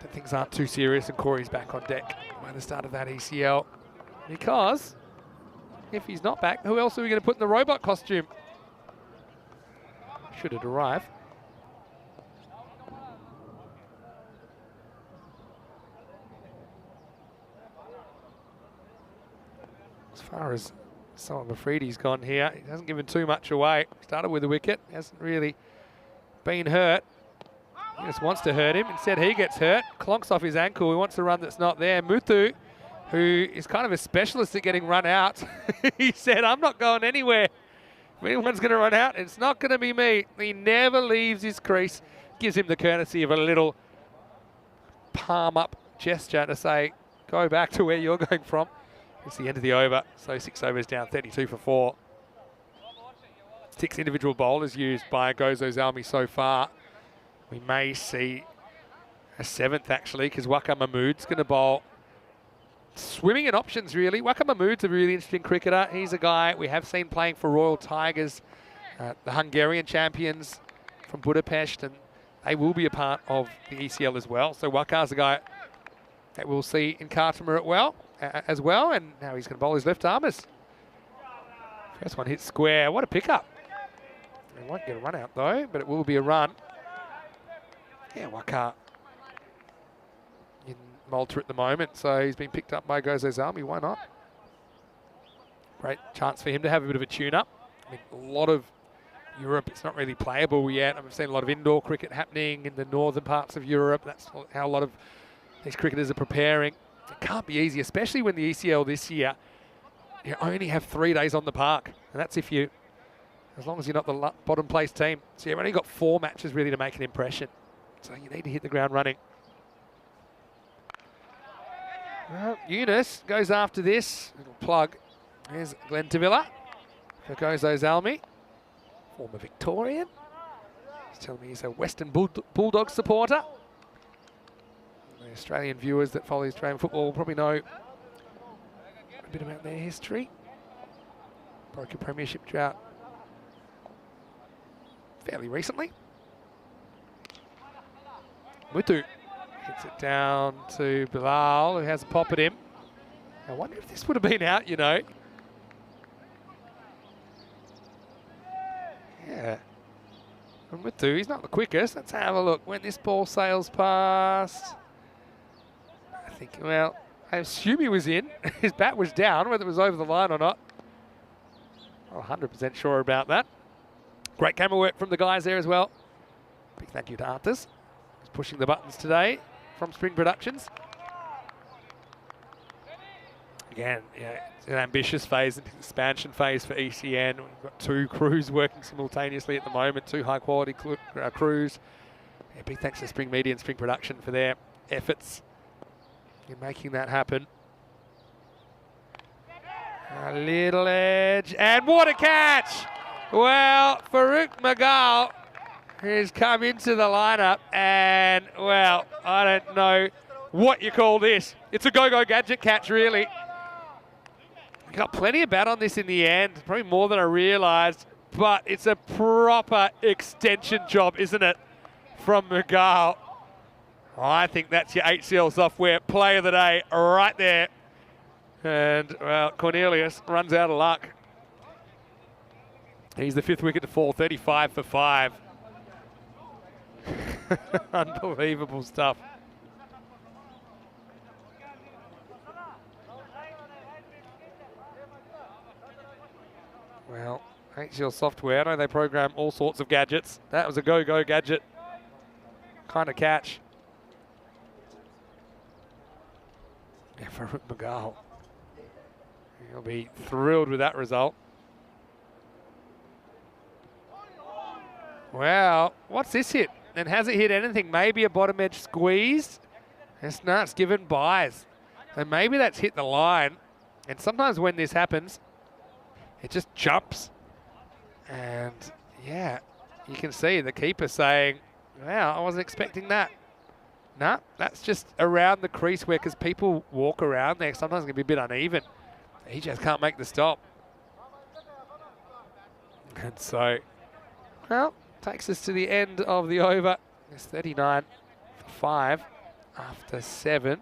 that things aren't too serious and Corey's back on deck by the start of that ECL. Because if he's not back, who else are we going to put in the robot costume? Should it arrive? As far as Simon Mafridi's gone here, he hasn't given too much away. Started with a wicket, hasn't really been hurt. He just wants to hurt him. Instead, he gets hurt, clonks off his ankle. He wants to run that's not there. Muthu, who is kind of a specialist at getting run out, he said, I'm not going anywhere. If anyone's going to run out, it's not going to be me. He never leaves his crease. Gives him the courtesy of a little palm up gesture to say, go back to where you're going from. It's the end of the over, so 6 overs down, 32 for 4. 6 individual bowlers used by Gozo Zalmi so far. We may see a 7th actually, because Waqar Mahmood's going to bowl. Swimming in options really. Waqar Mahmood's a really interesting cricketer. He's a guy we have seen playing for Royal Tigers, the Hungarian champions from Budapest, and they will be a part of the ECL as well. So Waqar's a guy that we'll see in Khartoum as well, and now he's going to bowl his left armers. First one hits square. What a pickup. He won't get a run out though, but it will be a run. Yeah, Waqar in Malta at the moment, so he's been picked up by Gozo Zalmi. Why not? Great chance for him to have a bit of a tune-up. I mean, a lot of Europe, it's not really playable yet. I've seen a lot of indoor cricket happening in the northern parts of Europe. That's how a lot of these cricketers are preparing. It can't be easy, especially when the ECL this year, you only have 3 days on the park. And that's as long as you're not the bottom place team. So you've only got 4 matches really to make an impression. So you need to hit the ground running. Well, Yunus goes after this. Little plug. Here's Glenn Tavilla for Gozo Zalmi. Former Victorian. He's telling me he's a Western Bulldog supporter. The Australian viewers that follow Australian football will probably know a bit about their history. Broke a premiership drought fairly recently. Muthu hits it down to Bilal, who has a pop at him. I wonder if this would have been out, you know. Yeah. And Muthu, he's not the quickest. Let's have a look. When this ball sails past, I think, well, I assume he was in. His bat was down, whether it was over the line or not. I'm 100% sure about that. Great camera work from the guys there as well. Big thank you to Artis, who's pushing the buttons today from Spring Productions. Again, yeah, it's an ambitious phase, an expansion phase for ECN. We've got 2 crews working simultaneously at the moment, 2 high-quality crews. Yeah, big thanks to Spring Media and Spring Production for their efforts in making that happen. A little edge, and what a catch! Well, Farouk Magal has come into the lineup, and, well, I don't know what you call this. It's a go-go gadget catch, really. Got plenty of bat on this in the end, probably more than I realised, but it's a proper extension job, isn't it, from Magal? I think that's your HCL software play of the day right there. And, well, Cornelius runs out of luck. He's the 5th wicket to fall, 35 for 5. Unbelievable stuff. Well, HCL software, I know they program all sorts of gadgets. That was a go-go gadget kind of catch. Yeah, Farouk Magal. He'll be thrilled with that result. Wow, what's this hit? And has it hit anything? Maybe a bottom edge squeeze? No, it's given byes. And maybe that's hit the line. And sometimes when this happens, it just jumps. And yeah, you can see the keeper saying, wow, I wasn't expecting that. No, that's just around the crease where, because people walk around there, sometimes it can be a bit uneven. He just can't make the stop. And so, well, takes us to the end of the over. It's 39 for 5. after 7.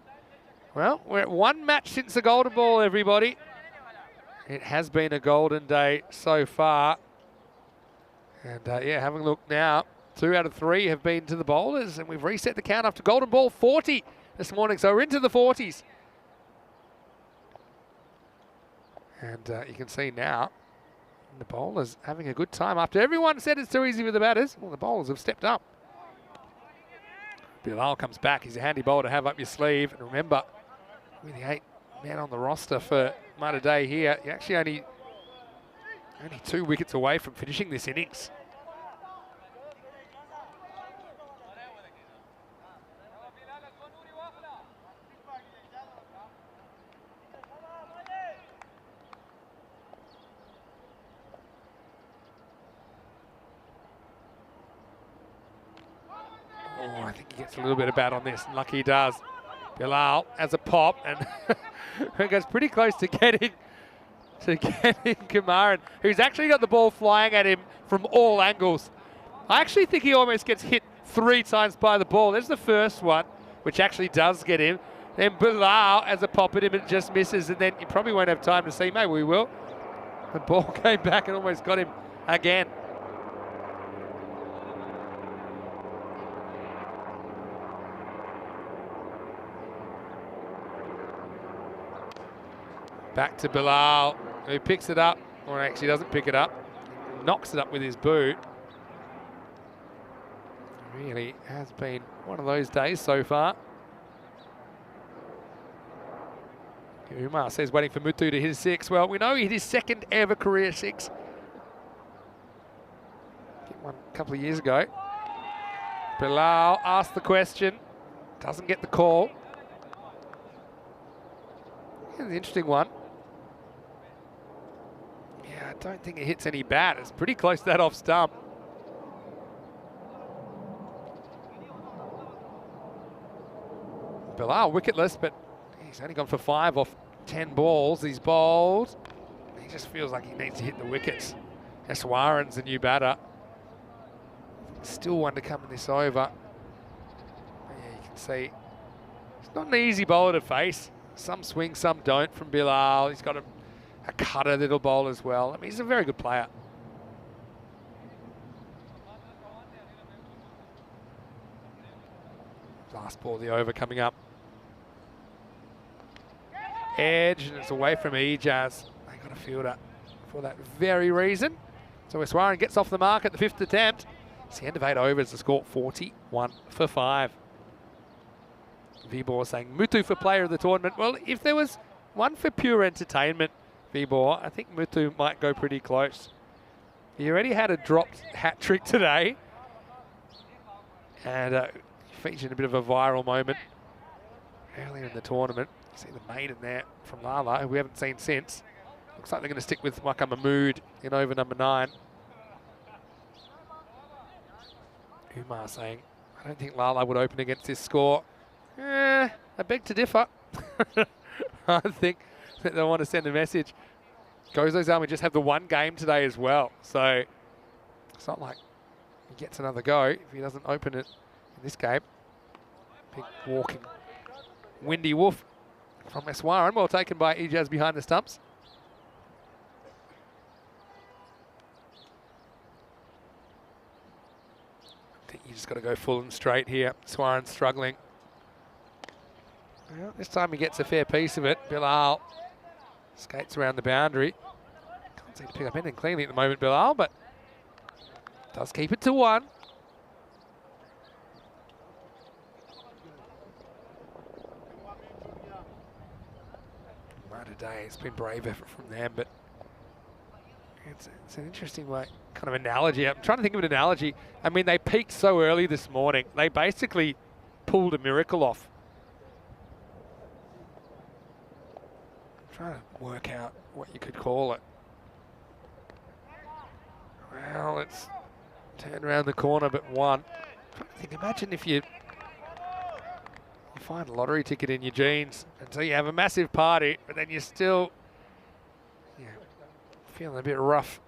Well, we're at 1 match since the golden ball, everybody. It has been a golden day so far. And yeah, having a look now, 2 out of 3 have been to the bowlers, and we've reset the count after golden ball 40 this morning. So we're into the 40s. And you can see now the bowlers having a good time. After everyone said it's too easy for the batters, well, the bowlers have stepped up. Bilal comes back. He's a handy bowler to have up your sleeve. And remember, with the 8 men on the roster for Malta Day here, you're actually only 2 wickets away from finishing this innings. Oh, I think he gets a little bit of bat on this. Lucky he does. Bilal has a pop and goes pretty close to getting Kumaran, who's actually got the ball flying at him from all angles. I actually think he almost gets hit 3 times by the ball. There's the first one, which actually does get him. Then Bilal has a pop at him and just misses, and then you probably won't have time to see. Maybe we will. The ball came back and almost got him again. Back to Bilal, who picks it up, or actually doesn't pick it up, knocks it up with his boot. Really has been one of those days so far. Umar says waiting for Muthu to hit his 6. Well, we know he hit his 2nd ever career 6. Hit one a couple of years ago. Bilal asks the question, doesn't get the call. Here's an interesting one. Yeah, I don't think it hits any bat. It's pretty close to that off stump. Bilal wicketless, but he's only gone for 5 off 10 balls. He's bowled. He just feels like he needs to hit the wickets. Eswaran's the new batter. Still one to come in this over. Yeah, you can see it's not an easy bowler to face. Some swing, some don't from Bilal. He's got a cutter that'll bowl as well. I mean, he's a very good player. Last ball of the over coming up. Edge, and it's away from Ijaz. They got a fielder for that very reason. So Eswaran gets off the mark at the 5th attempt. It's the end of 8 overs. The score 41 for 5. Vibor saying Muthu for player of the tournament. Well, if there was one for pure entertainment, Vibor, I think Muthu might go pretty close. He already had a dropped hat trick today. And featured a bit of a viral moment earlier in the tournament. You see the maiden there from Lala, who we haven't seen since. Looks like they're going to stick with Maka Mahmood in over number 9. Umar saying, I don't think Lala would open against this score. I beg to differ. I think that they want to send a message. Gozo's Army just have the 1 game today as well. So it's not like he gets another go if he doesn't open it in this game. Big walking windy woof from Eswaran. Well taken by Ijaz behind the stumps. I think you just got to go full and straight here. Eswaran's struggling. Well, this time he gets a fair piece of it. Bilal skates around the boundary. Can't seem to pick up anything cleanly at the moment, Bilal, but does keep it to 1. Today it's been brave effort from them, but it's an interesting kind of analogy. I'm trying to think of an analogy. I mean, they peaked so early this morning. They basically pulled a miracle off. I'm trying to work out what you could call it. Well, it's turned around the corner, but 1. I'm trying to think, imagine if you find a lottery ticket in your jeans until you have a massive party, but then you're still feeling a bit rough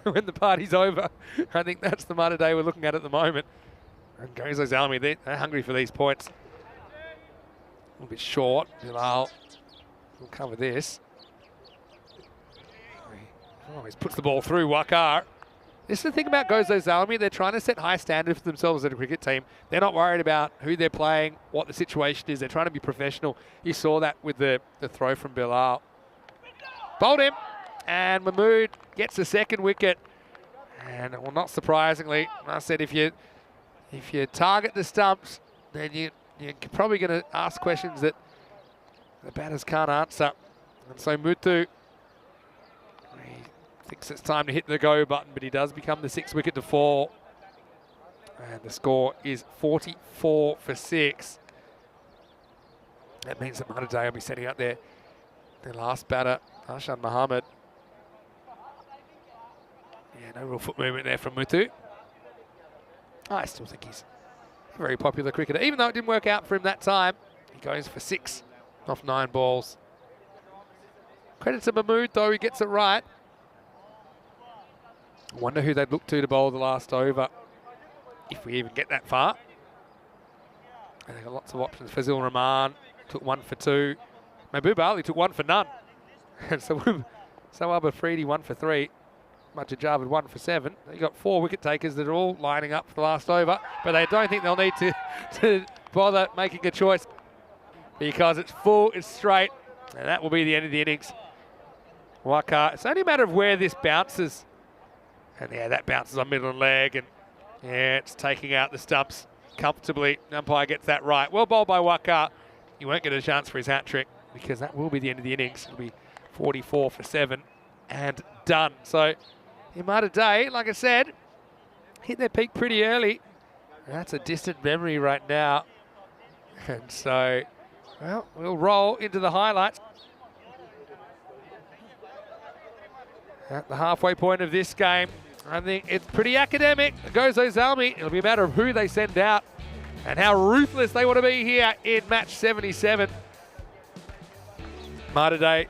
when the party's over. I think that's the Malta Day we're looking at the moment. And Gozo's Army, they're hungry for these points. little bit short. Bilal will cover this. Oh, he puts the ball through Wakar. This is the thing about Gozo Zalmi. They're trying to set high standards for themselves as a cricket team. They're not worried about who they're playing, what the situation is. They're trying to be professional. You saw that with the throw from Bilal. Bowled him, and Mahmood gets the second wicket. And, well, not surprisingly, I said if you target the stumps, then you're probably going to ask questions that the batters can't answer. And so Muthu, he thinks it's time to hit the go button, but he does become the 6th wicket to fall. And the score is 44 for 6. That means that Malta will be setting out their last batter, Arshad Mohammed. Yeah, no real foot movement there from Muthu. I still think he's a very popular cricketer. Even though it didn't work out for him that time, he goes for 6 off 9 balls. Credit to Mahmood, though, he gets it right. I wonder who they'd look to bowl the last over, if we even get that far. And they've got lots of options. Fazil Rahman took 1 for 2. Mahbub Ali took 1 for none. And so Afridi 1 for 3. Majid Javed 1 for 7. You've got 4 wicket takers that are all lining up for the last over, but they don't think they'll need to bother making a choice because it's full, it's straight, and that will be the end of the innings. Wakar, it's only a matter of where this bounces. And yeah, that bounces on middle and leg, and yeah, it's taking out the stumps comfortably. Umpire gets that right. Well bowled by Wakar. He won't get a chance for his hat trick because that will be the end of the innings. It'll be 44 for 7 and done. So Imada Day, like I said, hit their peak pretty early. That's a distant memory right now. And so, well, we'll roll into the highlights. At the halfway point of this game, I think it's pretty academic. Gozo Zalmi, it'll be a matter of who they send out and how ruthless they want to be here in match 77. Imada Day,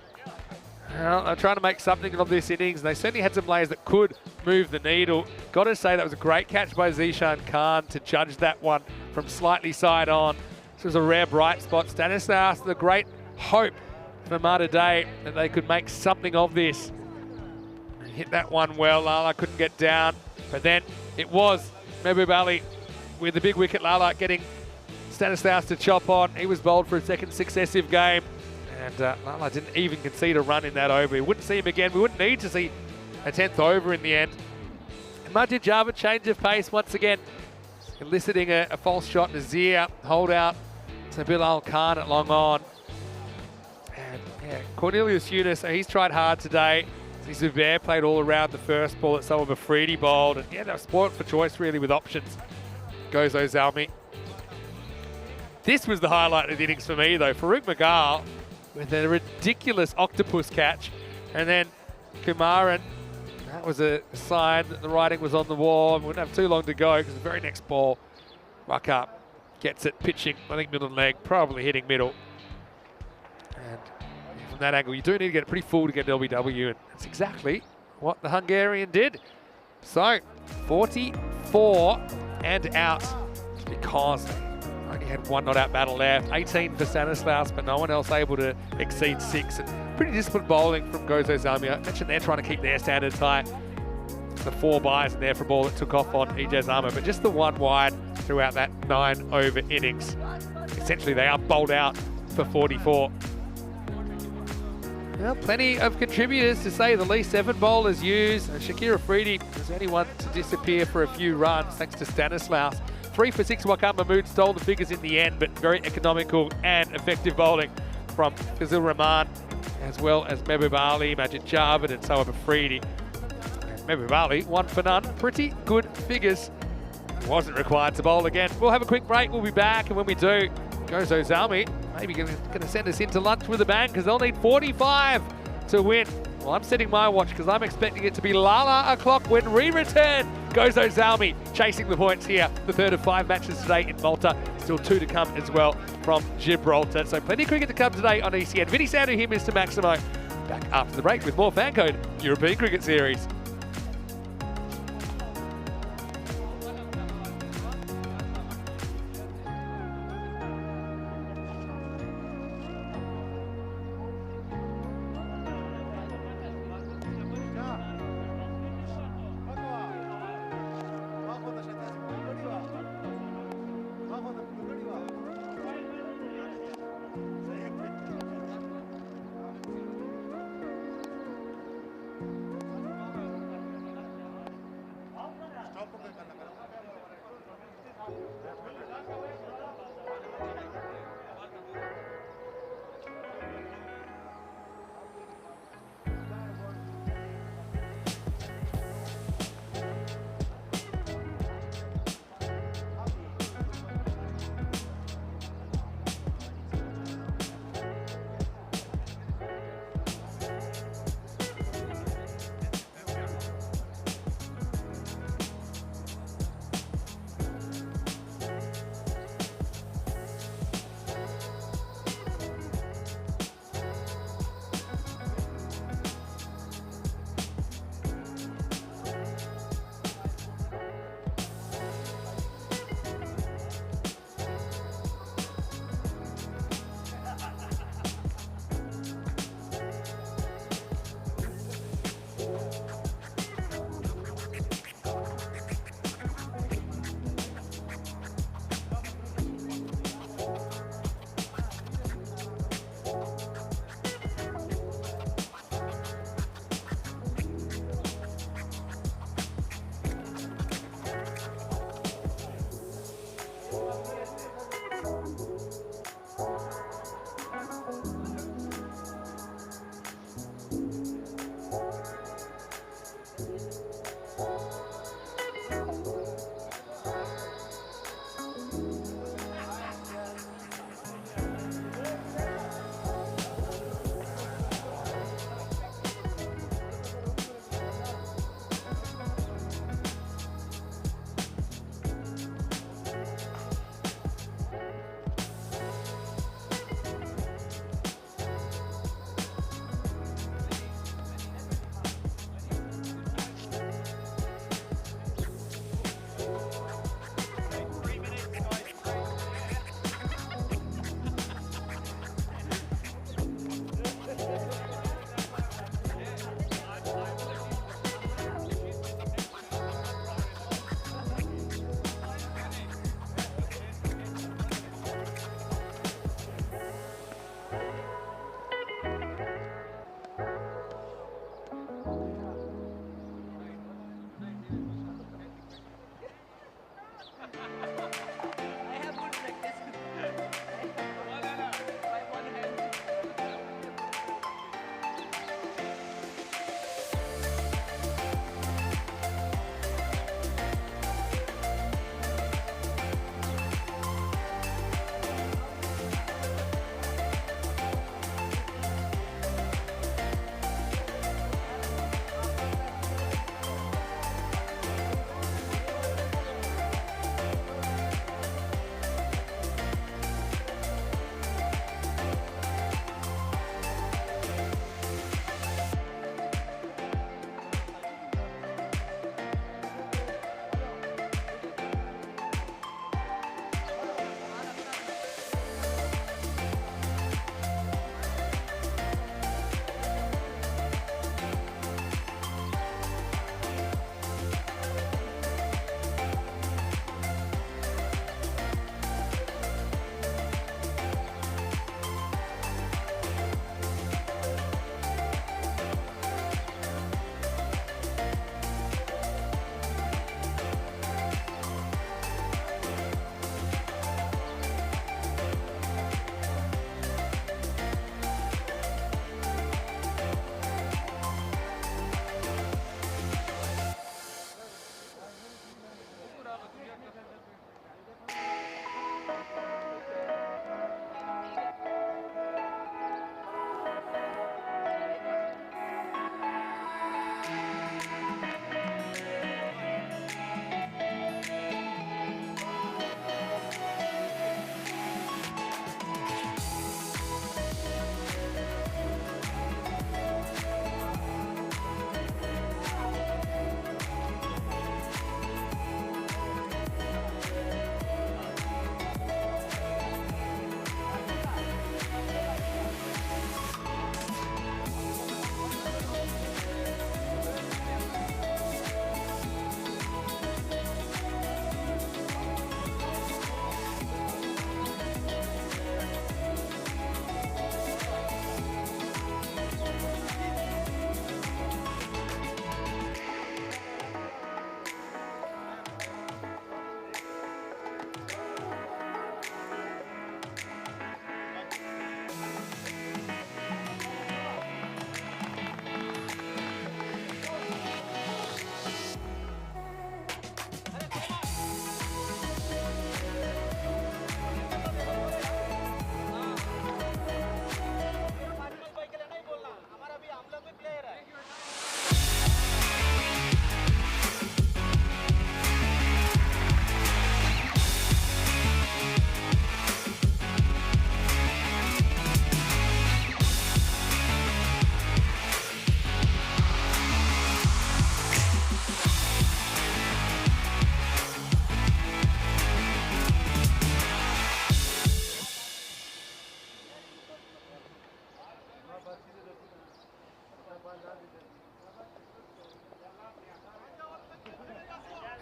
well, they're trying to make something of this innings, and they certainly had some players that could move the needle. Got to say that was a great catch by Zishan Khan to judge that one from slightly side on. This was a rare bright spot. Stanislaus, the great hope for Imada Day that they could make something of this. Hit that one well. Lala couldn't get down, but then it was Mahbub Ali with the big wicket. Lala getting Stanislaus to chop on. He was bowled for a second successive game. And Lala didn't even concede a run in that over. We wouldn't see him again. We wouldn't need to see a 10th over in the end. And Majid Javed, change of pace once again, eliciting a false shot. Nazir, hold out to Bilal Khan at long on. And yeah, Cornelius Yunus, he's tried hard today. Zubair played all around the first ball that Salman Afridi bowled. And yeah, they were spoiled for choice really with options. Gozo Zalmi. This was the highlight of the innings for me though. Farouk Magal with a ridiculous octopus catch. And then Kumaran, that was a sign that the writing was on the wall. We wouldn't have too long to go because the very next ball, Wakar gets it pitching, I think middle and leg, probably hitting middle. And from that angle, you do need to get it pretty full to get LBW, and that's exactly what the Hungarian did. So, 44 and out because only had 1 not out battle left. 18 for Stanislaus, but no one else able to exceed 6. And pretty disciplined bowling from Gozo Zalmi. I mentioned they're trying to keep their standards high. The 4 byes in there for a ball that took off on Ijaz Ahmed, but just the 1 wide throughout that 9 over innings. Essentially, they are bowled out for 44. Well, plenty of contributors to say the least. 7 bowlers used. Shakir Afridi was the only one to disappear for a few runs thanks to Stanislaus. 3 for 6, Wakar Mahmood stole the figures in the end, but very economical and effective bowling from Fazil Rahman, as well as Mahbub Ali, Majid Javed, and Salman Afridi. Mahbub Ali, 1 for none. Pretty good figures. Wasn't required to bowl again. We'll have a quick break. We'll be back, and when we do, Gozo Zalmi maybe going to send us into lunch with a bang because they'll need 45 to win. Well, I'm setting my watch because I'm expecting it to be Lala o'clock when we return. Gozo Zalmi chasing the points here. The third of 5 matches today in Malta. Still 2 to come as well from Gibraltar. So plenty of cricket to come today on ECN. Vinny Sandu here, Mr. Maximo. Back after the break with more FanCode European Cricket Series.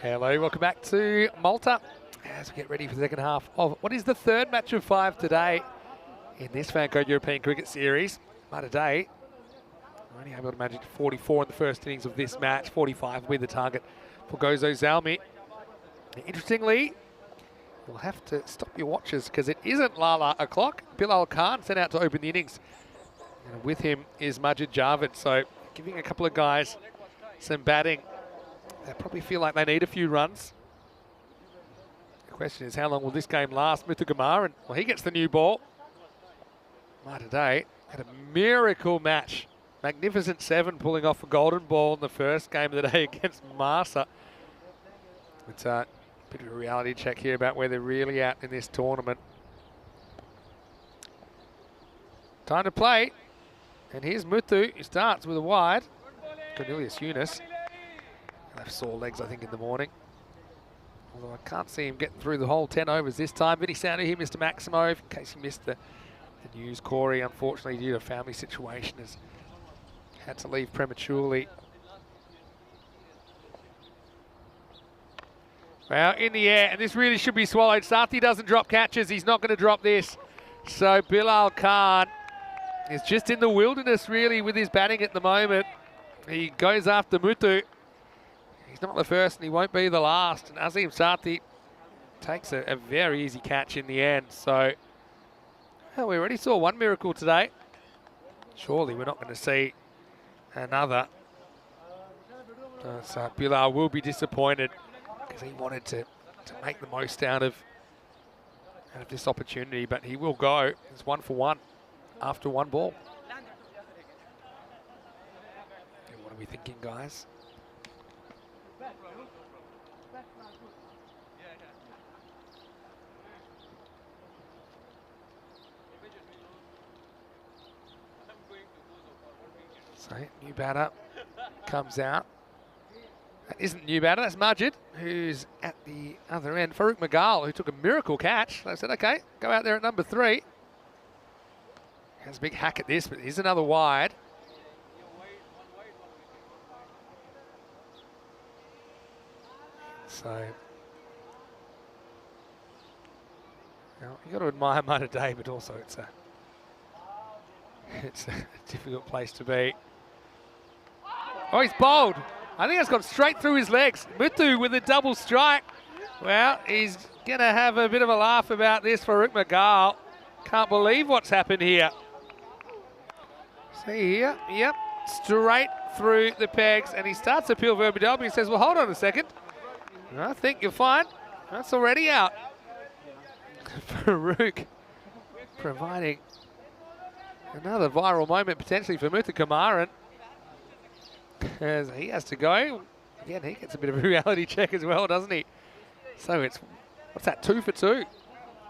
Hello, welcome back to Malta as we get ready for the second half of what is the third match of 5 today in this FanCode European Cricket Series. But today, we're only able to manage 44 in the first innings of this match. 45 will be the target for Gozo Zalmi. Interestingly, you'll have to stop your watches because it isn't Lala o'clock. Bilal Khan sent out to open the innings. And with him is Majid Javed. So giving a couple of guys some batting. They probably feel like they need a few runs. The question is, how long will this game last? Muthu Gamaran, well, he gets the new ball. Today had a miracle match. Magnificent 7 pulling off a golden ball in the first game of the day against Marsa. It's a bit of a reality check here about where they're really at in this tournament. Time to play. And here's Muthu, who starts with a wide. Cornelius Yunus. He'll have sore legs, I think, in the morning. Although I can't see him getting through the whole 10 overs this time. Vinny Sandu here, Mr. Maximov. In case you missed the news, Corey, unfortunately, due to a family situation, has had to leave prematurely. Well, in the air, and this really should be swallowed. Sathi doesn't drop catches. He's not going to drop this. So Bilal Khan is just in the wilderness, really, with his batting at the moment. He goes after Muthu. He's not the first and he won't be the last. And Azim Sathi takes a very easy catch in the end. So, well, we already saw one miracle today. Surely we're not going to see another. So Bilal will be disappointed because he wanted to make the most out of this opportunity. But he will go. It's 1 for 1 after 1 ball. And what are we thinking, guys? So, new batter comes out. That isn't new batter, that's Majid, who's at the other end. Farouk Magal, who took a miracle catch. They said, okay, go out there at number 3. Has a big hack at this, but here's another wide. So, now you got to admire Mudder Day, but also it's a difficult place to be. Oh, he's bowled. I think that's gone straight through his legs. Muthu with a double strike. Well, he's going to have a bit of a laugh about this for Farouk Magal. Can't believe what's happened here. See here, yep, straight through the pegs, and he starts to peel Verbidel, but he says, well, hold on a second. I think you're fine. That's already out. Farouk providing another viral moment potentially for Muthu Kamaran. As he has to go. Again, he gets a bit of a reality check as well, doesn't he? So it's, what's that, 2 for 2?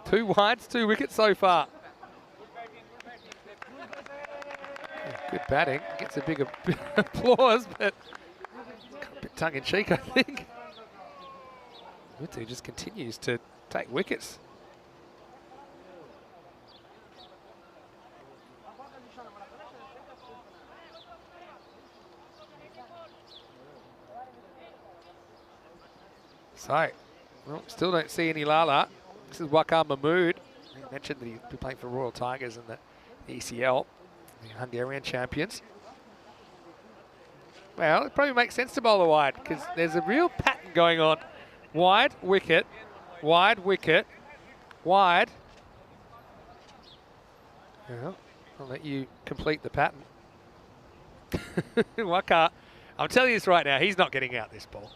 2 wides, 2 wickets so far. Good batting. Gets a big applause, but a bit tongue-in-cheek, I think. Muthu just continues to take wickets. So, well, still don't see any Lala. This is Wakar Mahmood. He mentioned that he'd be playing for Royal Tigers in the ECL, the Hungarian champions. Well, it probably makes sense to bowl a wide because there's a real pattern going on. Wide, wicket, wide, wicket, wide. Well, I'll let you complete the pattern. Wakar, I'm telling you this right now, he's not getting out this ball.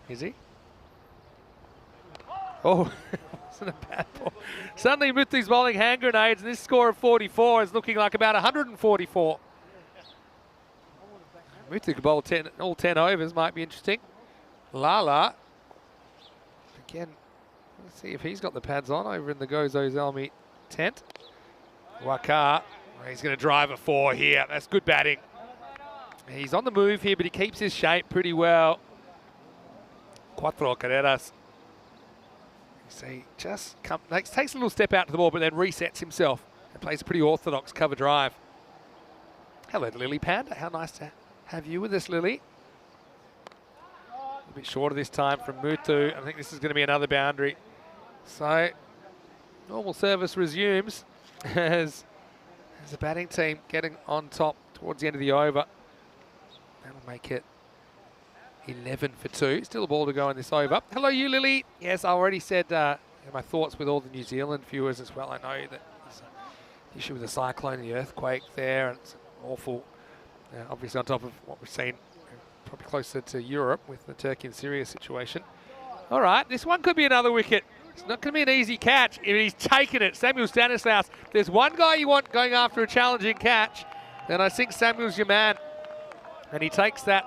Is he? Oh, wasn't a bad ball. Suddenly Muthu's bowling hand grenades, and this score of 44 is looking like about 144. Muthu could bowl all 10 overs, might be interesting. Lala, again, let's see if he's got the pads on over in the Gozo Zalmi tent. Wakar, he's going to drive a 4 here. That's good batting. He's on the move here, but he keeps his shape pretty well. Cuatro carreras. So he just takes a little step out to the ball, but then resets himself and plays a pretty orthodox cover drive. Hello, Lily Panda. How nice to have you with us, Lily. A bit shorter this time from Mutu. I think this is going to be another boundary. So, normal service resumes as the batting team getting on top towards the end of the over. That'll make it 11 for 2. Still a ball to go in this over. Hello, you, Lily. Yes, I already said my thoughts with all the New Zealand viewers as well. I know that there's an issue with the cyclone and the earthquake there, and it's awful. Obviously, on top of what we've seen, probably closer to Europe with the Turkey and Syria situation. All right, this one could be another wicket. It's not going to be an easy catch. He's taken it. Samuel Stanislaus. There's one guy you want going after a challenging catch, then I think Samuel's your man. And he takes that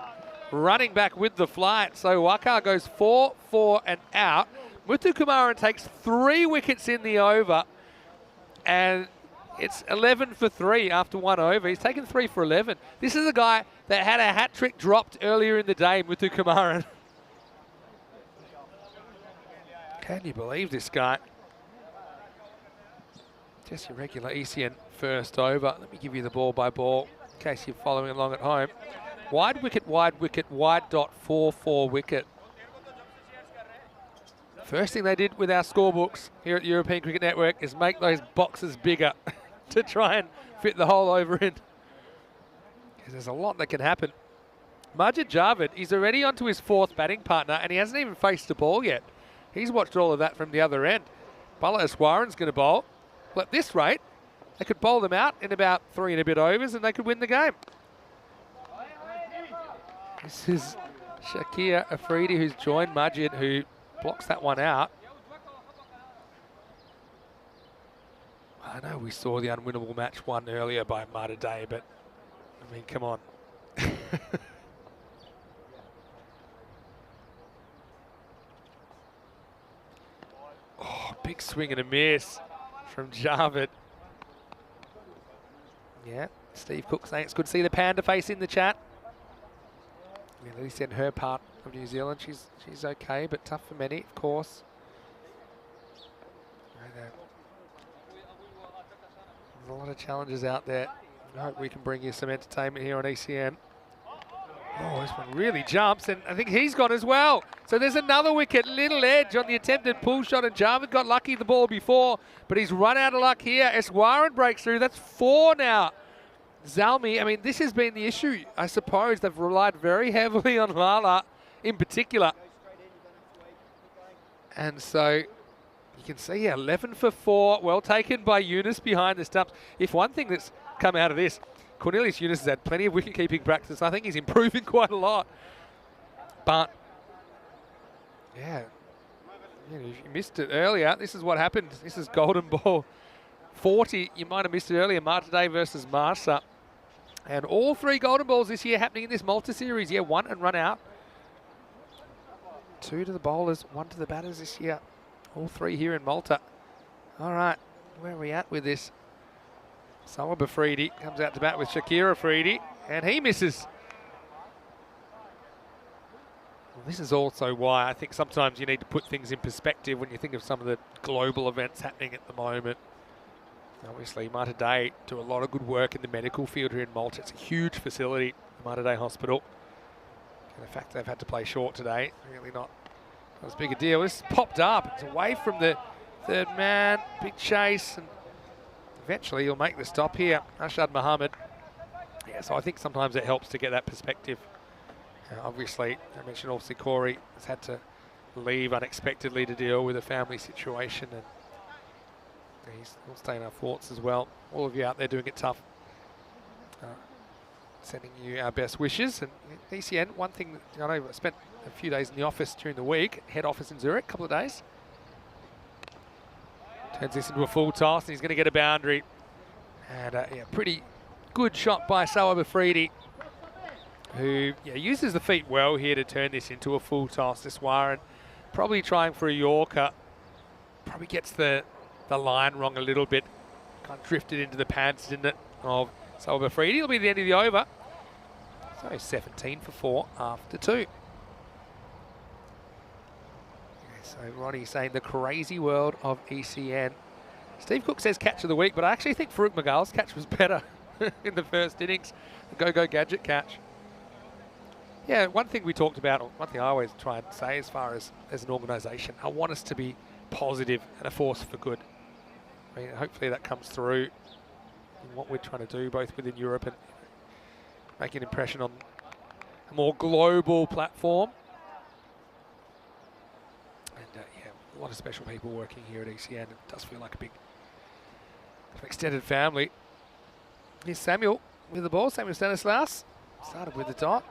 running back with the flight. So Waqar goes 4 4 and out. Muthu Kumaran takes 3 wickets in the over. And it's 11 for 3 after 1 over. He's taken 3 for 11. This is a guy that had a hat trick dropped earlier in the day, Muthu Kumaran. Can you believe this guy? Just your regular ECN first over. Let me give you the ball by ball in case you're following along at home. Wide wicket, wide dot, 4-4 wicket. First thing they did with our scorebooks here at European Cricket Network is make those boxes bigger to try and fit the whole over in. Because there's a lot that can happen. Majid Javed, he's already onto his 4th batting partner and he hasn't even faced the ball yet. He's watched all of that from the other end. Bala Iswaran's going to bowl. Well, at this rate, they could bowl them out in about 3 and a bit overs and they could win the game. This is Shakir Afridi who's joined Majid, who blocks that one out. I know we saw the unwinnable match won earlier by Malta Day, but I mean, come on. Oh, big swing and a miss from Javed. Yeah, Steve Cook saying it's good to see the panda face in the chat. Yeah, Lily said her part of New Zealand, she's okay, but tough for many, of course. There's a lot of challenges out there. I hope we can bring you some entertainment here on ECN. Oh, this one really jumps, and I think he's gone as well. So there's another wicket, little edge on the attempted pull shot, and Javed got lucky the ball before, but he's run out of luck here. Eswaran breaks through. That's 4 now. Zalmi, I mean, this has been the issue. I suppose they've relied very heavily on Lala in particular. And so you can see 11 for 4, well taken by Yunus behind the stumps. If one thing that's come out of this, Cornelius Yunus has had plenty of wicket-keeping practice. I think he's improving quite a lot. But, yeah, if you missed it earlier, this is what happened. This is golden ball 40. You might have missed it earlier, Malta Day versus Marsa. And all 3 golden balls this year happening in this Malta series. Yeah, 1 and run out. 2 to the bowlers, 1 to the batters this year. All 3 here in Malta. All right, where are we at with this? Sawab Afridi comes out to bat with Shakir Afridi, and he misses. Well, this is also why I think sometimes you need to put things in perspective when you think of some of the global events happening at the moment. Obviously, Malta Day do a lot of good work in the medical field here in Malta. It's a huge facility, the Malta Day Hospital. And the fact they've had to play short today, really not as big a deal. This popped up. It's away from the 3rd man. Big chase. And eventually, he'll make the stop here. Ashad Mohammed. Yeah, so I think sometimes it helps to get that perspective. Obviously, I mentioned also Corey has had to leave unexpectedly to deal with a family situation. And he'll stay in our thoughts as well. All of you out there doing it tough. Sending you our best wishes. And ECN, one thing, I know I spent a few days in the office during the week, head office in Zurich, a couple of days. Turns this into a full toss, and he's going to get a boundary. And yeah, pretty good shot by Sawab Afridi, who uses the feet well here to turn this into a full toss. This Warren probably trying for a Yorker. Probably gets the line wrong a little bit. Kind of drifted into the pants, didn't it, of Sawab Afridi. It'll be the end of the over. So 17 for 4 after 2. So Ronnie saying the crazy world of ECN. Steve Cook says catch of the week, but I actually think Farouk Magal's catch was better. in the first innings. The go-go gadget catch. Yeah, one thing we talked about, or one thing I always try and say as far as an organisation, I want us to be positive and a force for good. I mean, hopefully that comes through in what we're trying to do, both within Europe and make an impression on a more global platform. And yeah, a lot of special people working here at ECN. It does feel like a big extended family. Here's Samuel with the ball. Samuel Stanislaus started with the dot.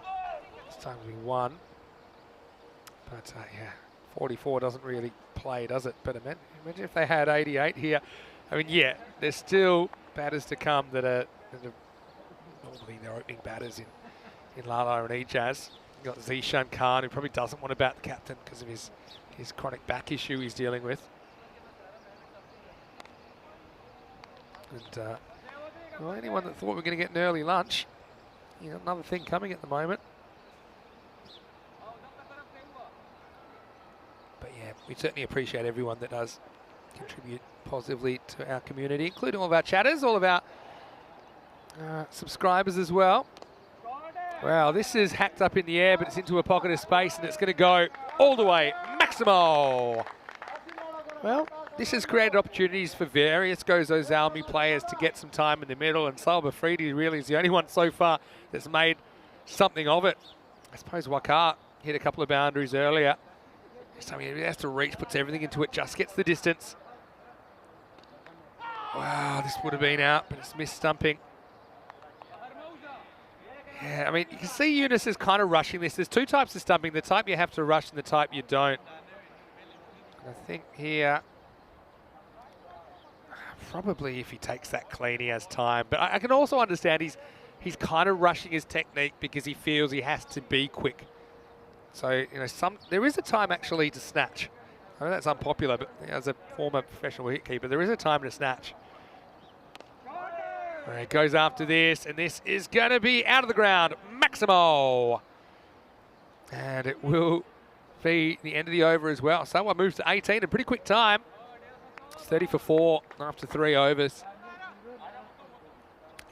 This time we won. But yeah, 44 doesn't really play, does it? But imagine if they had 88 here. I mean, yeah, there's still batters to come that are normally they're opening batters in Lala and Ejaz. You've got Zishan Khan, who probably doesn't want to bat the captain because of his chronic back issue he's dealing with. And well, anyone that thought we were going to get an early lunch, you know, another thing coming at the moment. But yeah, we certainly appreciate everyone that does contribute positively to our community, including all of our chatters, all of our subscribers as well. Wow, this is hacked up in the air, but it's into a pocket of space, and it's going to go all the way. Maximo! Well, this has created opportunities for various Gozo Zalmi players to get some time in the middle, and Salva Fridi really is the only one so far that's made something of it. I suppose Wakar hit a couple of boundaries earlier. I mean, he has to reach, puts everything into it, just gets the distance. Wow, this would have been out, but it's missed stumping. Yeah, I mean, you can see Eunice is kind of rushing this. There's two types of stumping, the type you have to rush and the type you don't. And I think here, probably if he takes that clean, he has time. But I can also understand he's kind of rushing his technique because he feels he has to be quick. So, you know, there is a time actually to snatch. I know that's unpopular, but as a former professional wicketkeeper, there is a time to snatch. He goes after this, and this is going to be out of the ground. Maximo! And it will be the end of the over as well. Someone moves to 18 in a pretty quick time. It's 30 for 4 after 3 overs.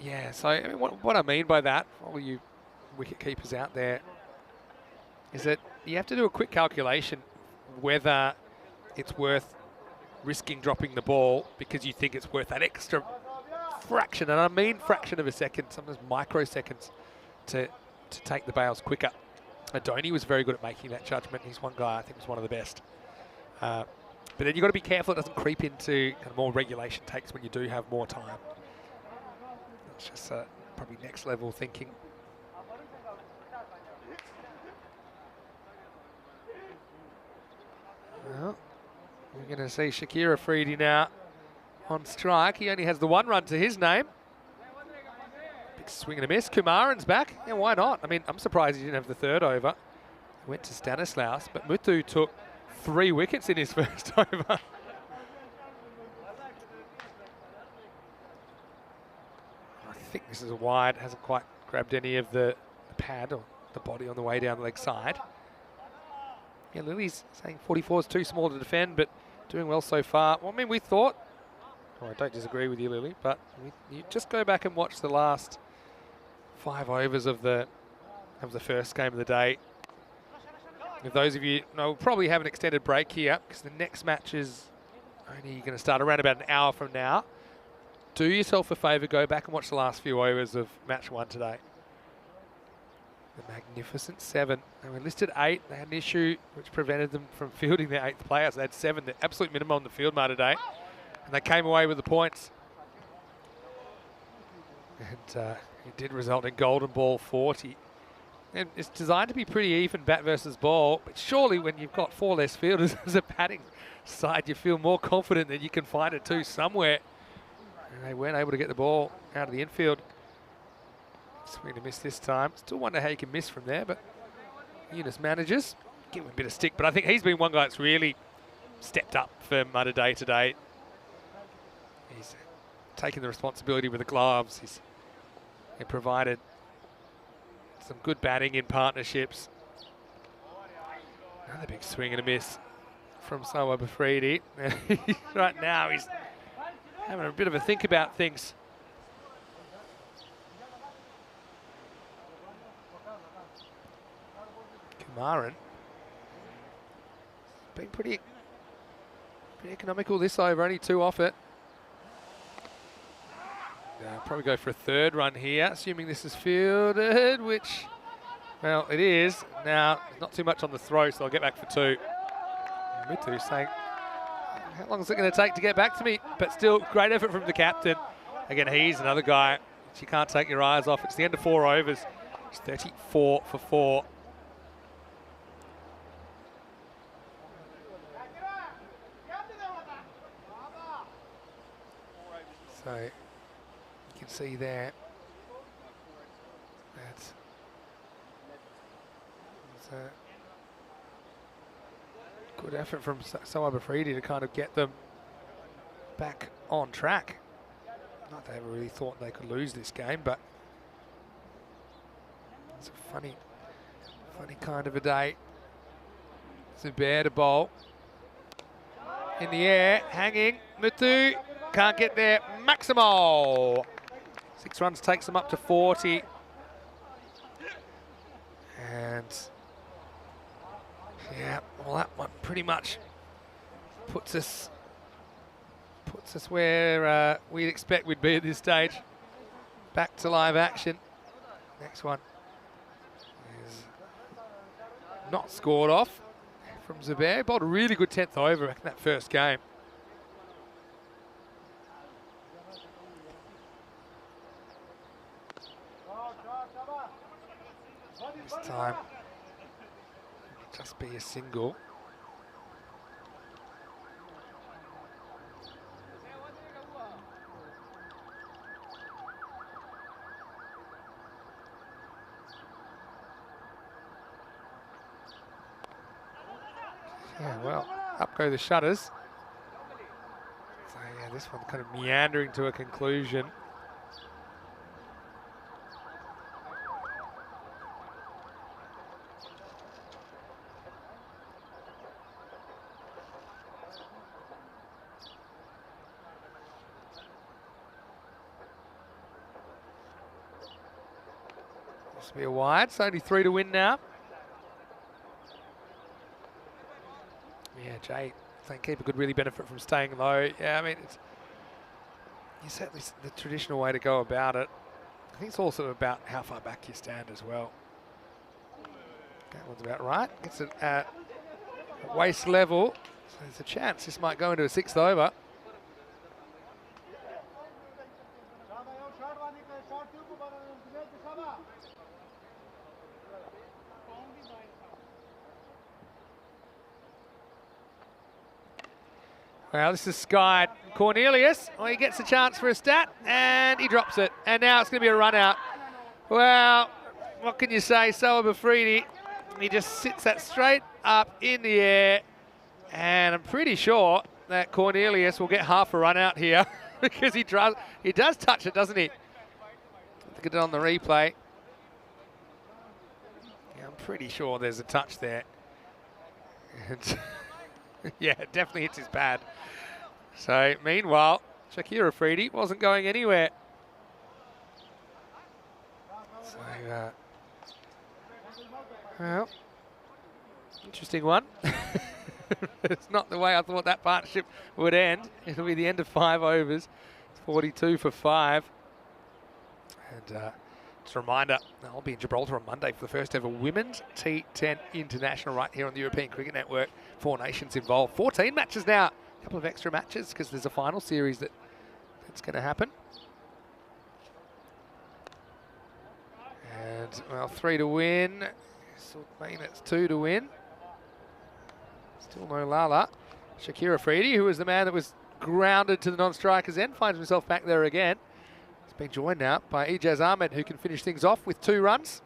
Yeah, so I mean, what I mean by that, all you wicket keepers out there, is that you have to do a quick calculation whether it's worth risking dropping the ball because you think it's worth that extra fraction, and I mean fraction of a second, sometimes microseconds, to take the bails quicker. Adoni was very good at making that judgment. He's one guy I think was one of the best. But then you've got to be careful it doesn't creep into kind of more regulation takes when you do have more time. It's just probably next level thinking. Well, we're going to see Shakir Afridi now on strike. He only has the 1 run to his name. Big swing and a miss. Kumaran's back. Yeah, why not? I mean, I'm surprised he didn't have the 3rd over. He went to Stanislaus, but Muthu took 3 wickets in his first over. I think this is a wide. Hasn't quite grabbed any of the pad or the body on the way down the leg side. Yeah, Lily's saying 44 is too small to defend, but doing well so far. Well, I mean, we thought, I don't disagree with you, Lily, but you just go back and watch the last 5 overs of the first game of the day. If those of you know, we'll probably have an extended break here because the next match is only going to start around about an hour from now. Do yourself a favour, go back and watch the last few overs of match 1 today. The magnificent 7. They were listed 8. They had an issue which prevented them from fielding their 8th player. So they had 7, the absolute minimum on the field mark today. And they came away with the points. And it did result in golden ball 40. And it's designed to be pretty even bat versus ball. But surely when you've got 4 less fielders as a batting side, you feel more confident that you can find it too somewhere. And they weren't able to get the ball out of the infield. Swing to miss this time. Still wonder how you can miss from there, but Eunice manages. Give him a bit of stick, but I think he's been one guy that's really stepped up for Mudda Day today. He's taken the responsibility with the gloves. He's provided some good batting in partnerships. Another big swing and a miss from Sawa Bafridi. Right now he's having a bit of a think about things. Marin. Been pretty economical this over, only 2 off it. Probably go for a third run here, assuming this is fielded, which, well, it is. Now, not too much on the throw, so I'll get back for 2. Mitu saying, how long is it going to take to get back to me? But still, great effort from the captain. Again, he's another guy which you can't take your eyes off. It's the end of 4 overs. It's 34 for 4. So you can see there that it's a good effort from Soa Bafridi to kind of get them back on track. Not they ever really thought they could lose this game, but it's a funny kind of a day. Zubair to bowl. In the air, hanging, Mutu. Can't get there. Maximo. 6 runs takes them up to 40. And yeah, well, that one pretty much puts us where we'd expect we'd be at this stage. Back to live action. Next one is not scored off from Zubair. Bowled a really good 10th over in that first game. This time, just be a single. Yeah, well, up go the shutters. So yeah, this one kind of meandering to a conclusion. This will be a wide, so only 3 to win now. Yeah, Jay, I think keeper could really benefit from staying low. Yeah, I mean, it's certainly the traditional way to go about it. I think it's also about how far back you stand as well. That one's about right. Gets it at waist level, so there's a chance this might go into a 6th over. Well, this is skied. Cornelius, well, he gets a chance for a stat, and he drops it. And now it's going to be a run out. Well, what can you say? Soa Bafridi, he just sits that straight up in the air. And I'm pretty sure that Cornelius will get half a run out here because he does touch it, doesn't he? Look at it on the replay. Yeah, I'm pretty sure there's a touch there. And yeah, it definitely hits his pad. So, meanwhile, Shakira Afridi wasn't going anywhere. So, well, interesting one. It's not the way I thought that partnership would end. It'll be the end of 5 overs. It's 42 for 5. And just a reminder, I'll be in Gibraltar on Monday for the first ever Women's T10 International right here on the European Cricket Network. 4 nations involved. 14 matches now. A couple of extra matches because there's a final series that's going to happen. And, well, 3 to win. So mean it's 2 to win. Still no Lala. Shakira Afridi, who was the man that was grounded to the non-striker's end, finds himself back there again. He's been joined now by Ijaz Ahmed, who can finish things off with 2 runs.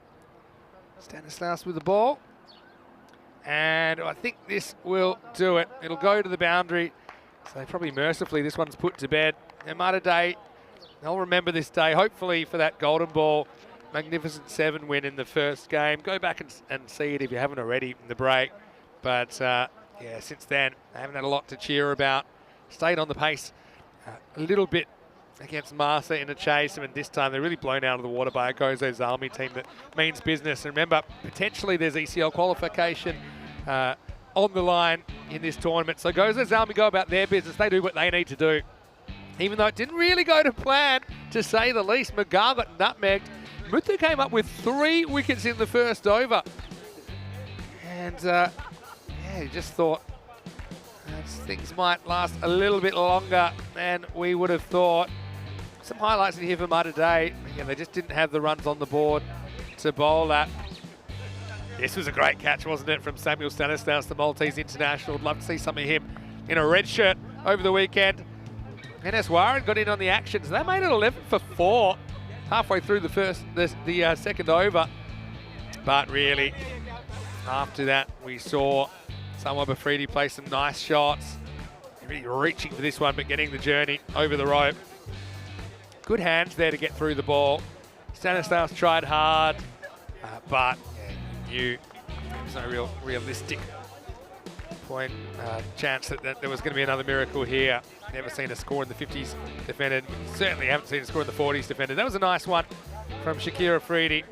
Stanislaus with the ball. And I think this will do it. It'll go to the boundary. So probably mercifully this one's put to bed. And Malta Day, they'll remember this day, hopefully for that golden ball. Magnificent 7 win in the first game. Go back and see it if you haven't already in the break. But yeah, since then, they haven't had a lot to cheer about. Stayed on the pace a little bit against Malta in a chase, and this time they're really blown out of the water by a Gozo's Army team that means business. And remember, potentially there's ECL qualification on the line in this tournament. So Gozo's Army go about their business. They do what they need to do. Even though it didn't really go to plan, to say the least. Magar got nutmegged. Muthu came up with 3 wickets in the first over. And yeah, you just thought things might last a little bit longer than we would have thought. Some highlights in here for Malta today. Again, they just didn't have the runs on the board to bowl at. This was a great catch, wasn't it, from Samuel Stanislaus, the Maltese international. I'd love to see some of him in a red shirt over the weekend. NS Warren got in on the action, so they made it 11 for 4 halfway through the second over. But really, after that, we saw Samuel Bafridi play some nice shots. Really reaching for this one, but getting the journey over the rope. Good hands there to get through the ball. Stanislaus tried hard, but yeah, you knew there was no realistic chance that there was going to be another miracle here. Never seen a score in the 50s defended. Certainly haven't seen a score in the 40s defended. That was a nice one from Shakir Afridi.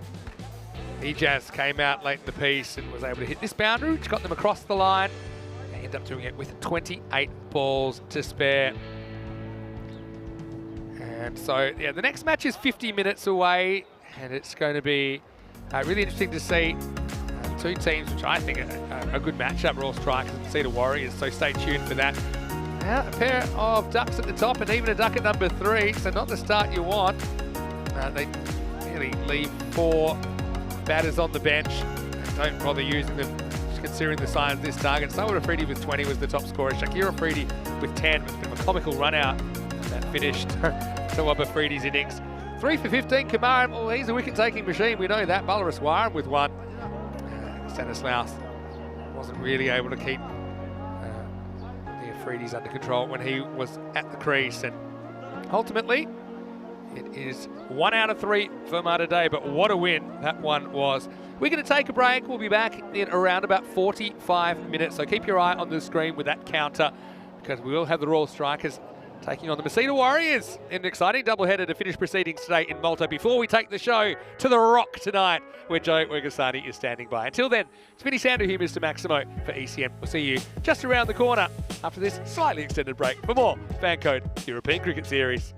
Ejaz came out late in the piece and was able to hit this boundary, which got them across the line. They ended up doing it with 28 balls to spare. And so, yeah, the next match is 50 minutes away, and it's going to be really interesting to see two teams, which I think are a good matchup, Royal Strikers and Cedar Warriors, so stay tuned for that. Now, a pair of ducks at the top and even a duck at number 3, so not the start you want. They really leave 4 batters on the bench and don't bother using them, considering the size of this target. Samuel Afridi with 20 was the top scorer. Shakir Afridi with 10 was a comical run out that finished Samuel Afridi's innings. 3 for 15, Kamaran, well, he's a wicket-taking machine, we know that. Balaras Warren with 1. Stanislaus wasn't really able to keep the Afridis under control when he was at the crease, and ultimately it is 1 out of 3 for Malta today, but what a win that one was. We're going to take a break. We'll be back in around about 45 minutes, so keep your eye on the screen with that counter, because we will have the Royal Strikers taking on the Cedar Warriors in an exciting doubleheader to finish proceedings today in Malta before we take the show to the Rock tonight, where Joe Wergasani is standing by. Until then, it's Vinny Sandu here, Mr. Maximo for ECN. We'll see you just around the corner after this slightly extended break for more FanCode European Cricket Series.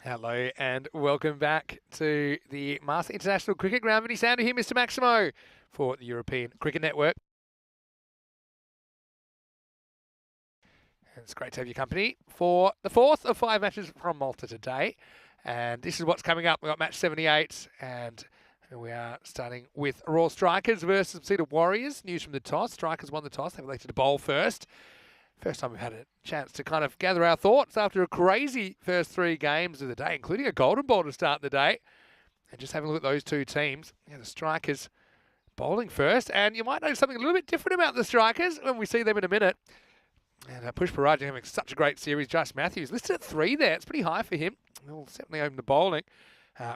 Hello and welcome back to the Malta International Cricket Ground. Vinny Sandu here, Mr. Maximo, for the European Cricket Network. And it's great to have your company for the fourth of 5 matches from Malta today. And this is what's coming up. We've got match 78 and we are starting with Royal Strikers versus Cedar Warriors. News from the toss. Strikers won the toss. They've elected to bowl first. First time we've had a chance to kind of gather our thoughts after a crazy first 3 games of the day, including a golden ball to start the day. And just having a look at those two teams. Yeah, the Strikers bowling first. And you might notice something a little bit different about the Strikers when we see them in a minute. And Push Paraj having such a great series. Josh Matthews listed at 3 there. It's pretty high for him. He'll certainly open the bowling.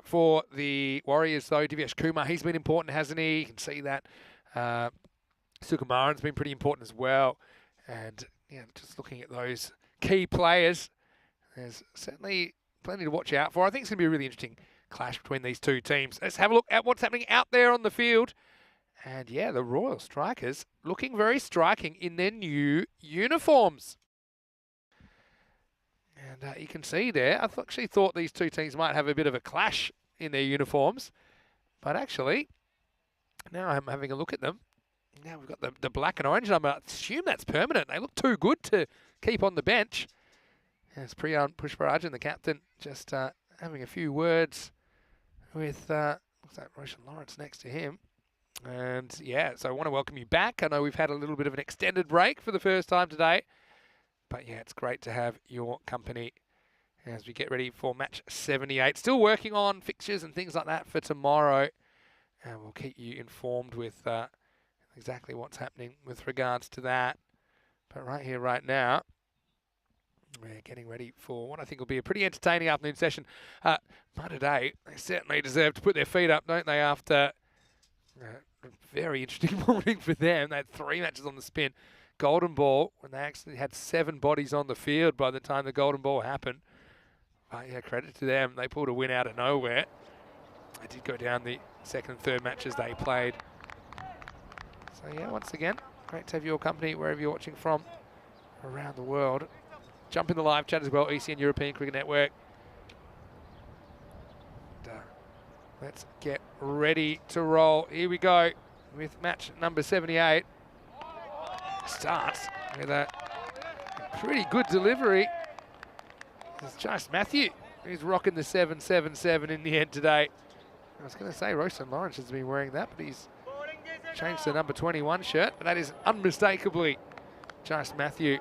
For the Warriors, though, Divyesh Kumar, he's been important, hasn't he? You can see that. Sukumaran's been pretty important as well. And yeah, just looking at those key players, there's certainly plenty to watch out for. I think it's going to be a really interesting clash between these two teams. Let's have a look at what's happening out there on the field. And yeah, the Royal Strikers looking very striking in their new uniforms. And you can see there, I actually thought these two teams might have a bit of a clash in their uniforms. But actually, now I'm having a look at them. Now we've got the black and orange number. I assume that's permanent. They look too good to keep on the bench. As Priyan Pushparajan, the captain, just having a few words with, what's that, Roshan Lawrence next to him. And yeah, so I want to welcome you back. I know we've had a little bit of an extended break for the first time today. But yeah, it's great to have your company as we get ready for match 78. Still working on fixtures and things like that for tomorrow. And we'll keep you informed with exactly what's happening with regards to that. But right here, right now, we're getting ready for what I think will be a pretty entertaining afternoon session. But today, they certainly deserve to put their feet up, don't they, after a very interesting morning for them. They had 3 matches on the spin. Golden ball, when they actually had 7 bodies on the field by the time the golden ball happened. But yeah, credit to them. They pulled a win out of nowhere. They did go down the second and third matches they played. So yeah, once again, great to have your company wherever you're watching from around the world. Jump in the live chat as well, ECN European Cricket Network. And, let's get ready to roll. Here we go with match number 78. Starts with a pretty good delivery. It's Josh Matthew who's rocking the 777 in the end today. I was going to say Roshan Lawrence has been wearing that, but he's changed the number 21 shirt. But that is unmistakably Josh Matthew.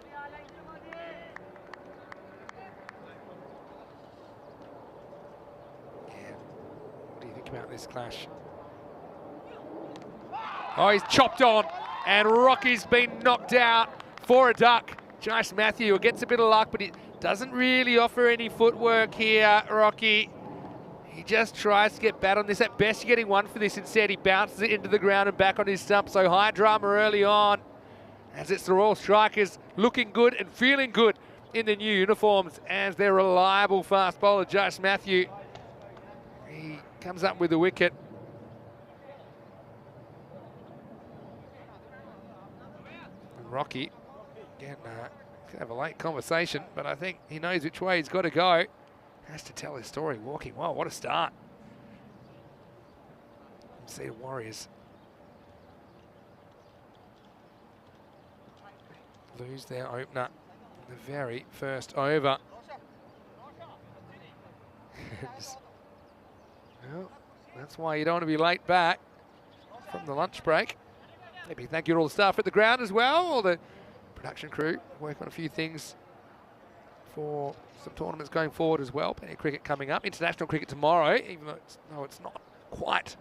Yeah. What do you think about this clash? Oh, he's chopped on. And Rocky's been knocked out for a duck. Josh Matthew gets a bit of luck, but it doesn't really offer any footwork here, Rocky. He just tries to get bat on this. At best, you're getting 1 for this. Instead, he bounces it into the ground and back on his stump. So high drama early on, as it's the Royal Strikers looking good and feeling good in the new uniforms as their reliable fast bowler, Josh Matthew. He comes up with the wicket. Rocky, again, could have a late conversation, but I think he knows which way he's got to go. Has to tell his story walking. Wow, what a start. See the Warriors lose their opener in the very first over. Well, that's why you don't want to be late back from the lunch break. Maybe thank you to all the staff at the ground as well, all the production crew, work on a few things for some tournaments going forward as well. Plenty of cricket coming up. International cricket tomorrow, even though it's not quite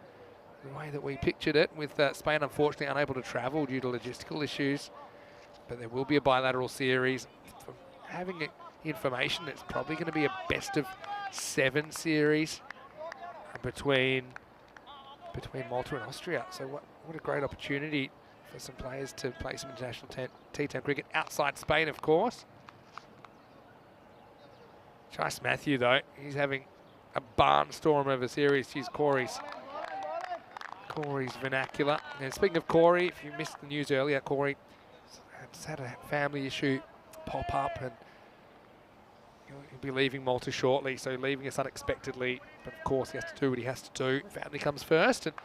the way that we pictured it, with Spain unfortunately unable to travel due to logistical issues. But there will be a bilateral series. From having information, it's probably going to be a best-of-7 series between Malta and Austria. So what a great opportunity for some players to play some international T10 cricket outside Spain, of course. Josh Matthew, though, he's having a barnstorm of a series. He's Corey's vernacular. And speaking of Corey, if you missed the news earlier, Corey has had a family issue pop up, and he'll be leaving Malta shortly, so leaving us unexpectedly. But of course, he has to do what he has to do. Family comes first. And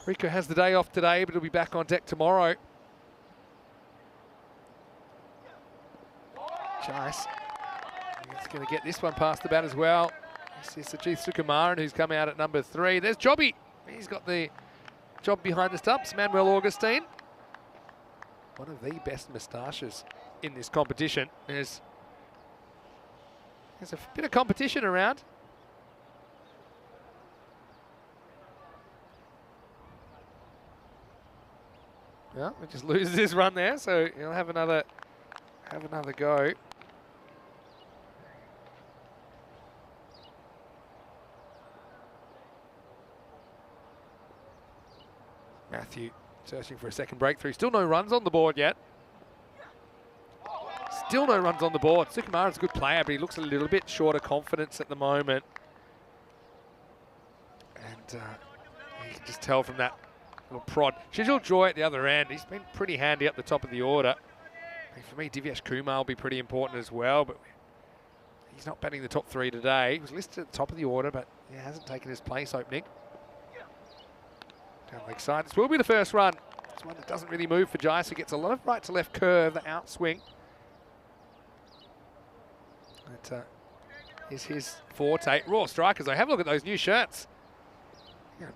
Rico has the day off today, but he'll be back on deck tomorrow. Jice. He's going to get this one past the bat as well. This is Sajith Sukumaran, who's come out at number 3. There's Jobby. He's got the job behind the stumps. Manuel Augustine. One of the best moustaches in this competition. There's a bit of competition around. Well, he just loses his run there, so he'll have another go. Matthew searching for a second breakthrough. Still no runs on the board yet. Still no runs on the board. Sukumaran's a good player, but he looks a little bit short of confidence at the moment. And you can just tell from that little prod. Shijul Joy at the other end. He's been pretty handy up the top of the order. And for me, Divyesh Kumar will be pretty important as well, but he's not batting the top 3 today. He was listed at the top of the order, but he hasn't taken his place opening. Down leg side. This will be the first run. It's one that doesn't really move for Jice, who gets a lot of right to left curve, the outswing. That is his forte. Raw strikers, though. Have a look at those new shirts.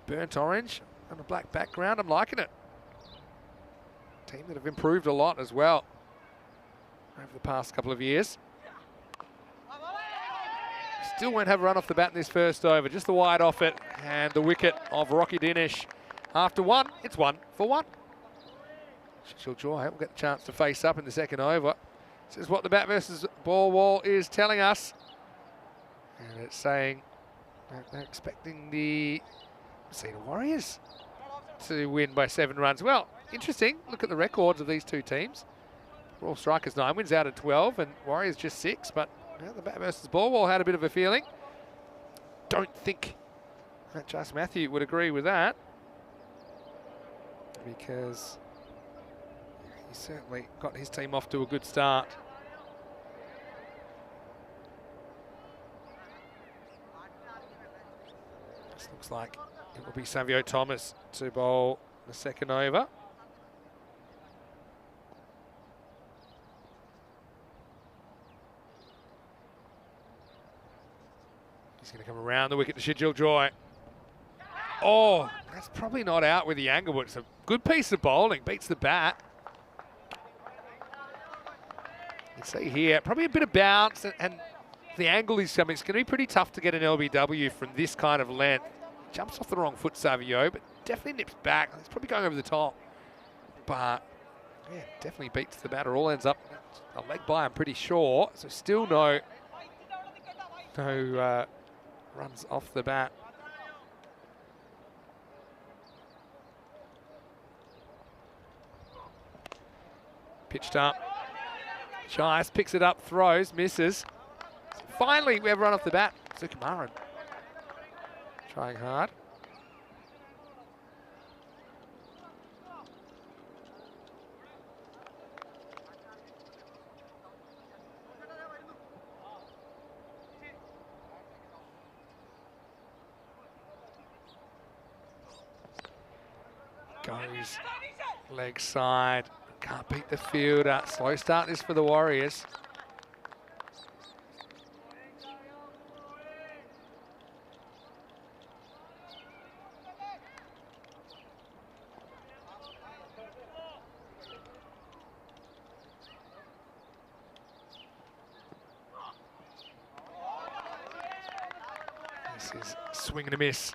Burnt orange on a black background. I'm liking it. Team that have improved a lot as well over the past couple of years. Still won't have a run off the bat in this first over. Just the wide off it and the wicket of Rocky Dinesh. After 1, it's 1 for 1. Shishil Joy will get the chance to face up in the second over. This is what the bat versus ball wall is telling us. And it's saying they're expecting the Warriors to win by 7 runs. Well, interesting. Look at the records of these two teams. Raw Strikers 9 wins out of 12 and Warriors just 6. But the bat versus ball wall had a bit of a feeling. Don't think that Just Matthew would agree with that, because he certainly got his team off to a good start. This looks like it will be Savio Thomas to bowl the second over. He's going to come around the wicket to Shijil Joy. Oh, that's probably not out with the angle, but it's a good piece of bowling. Beats the bat. You can see here, probably a bit of bounce, and the angle is coming. It's going to be pretty tough to get an LBW from this kind of length. Jumps off the wrong foot, Savio, but definitely nips back. It's probably going over the top. But, yeah, definitely beats the batter. All ends up a leg by, I'm pretty sure. So still no runs off the bat. Pitched up. Jice picks it up, throws, misses. Finally, we have a run off the bat. Sukumaran trying hard. Goes leg side. Can't beat the fielder. Slow start this for the Warriors. This is swing and a miss.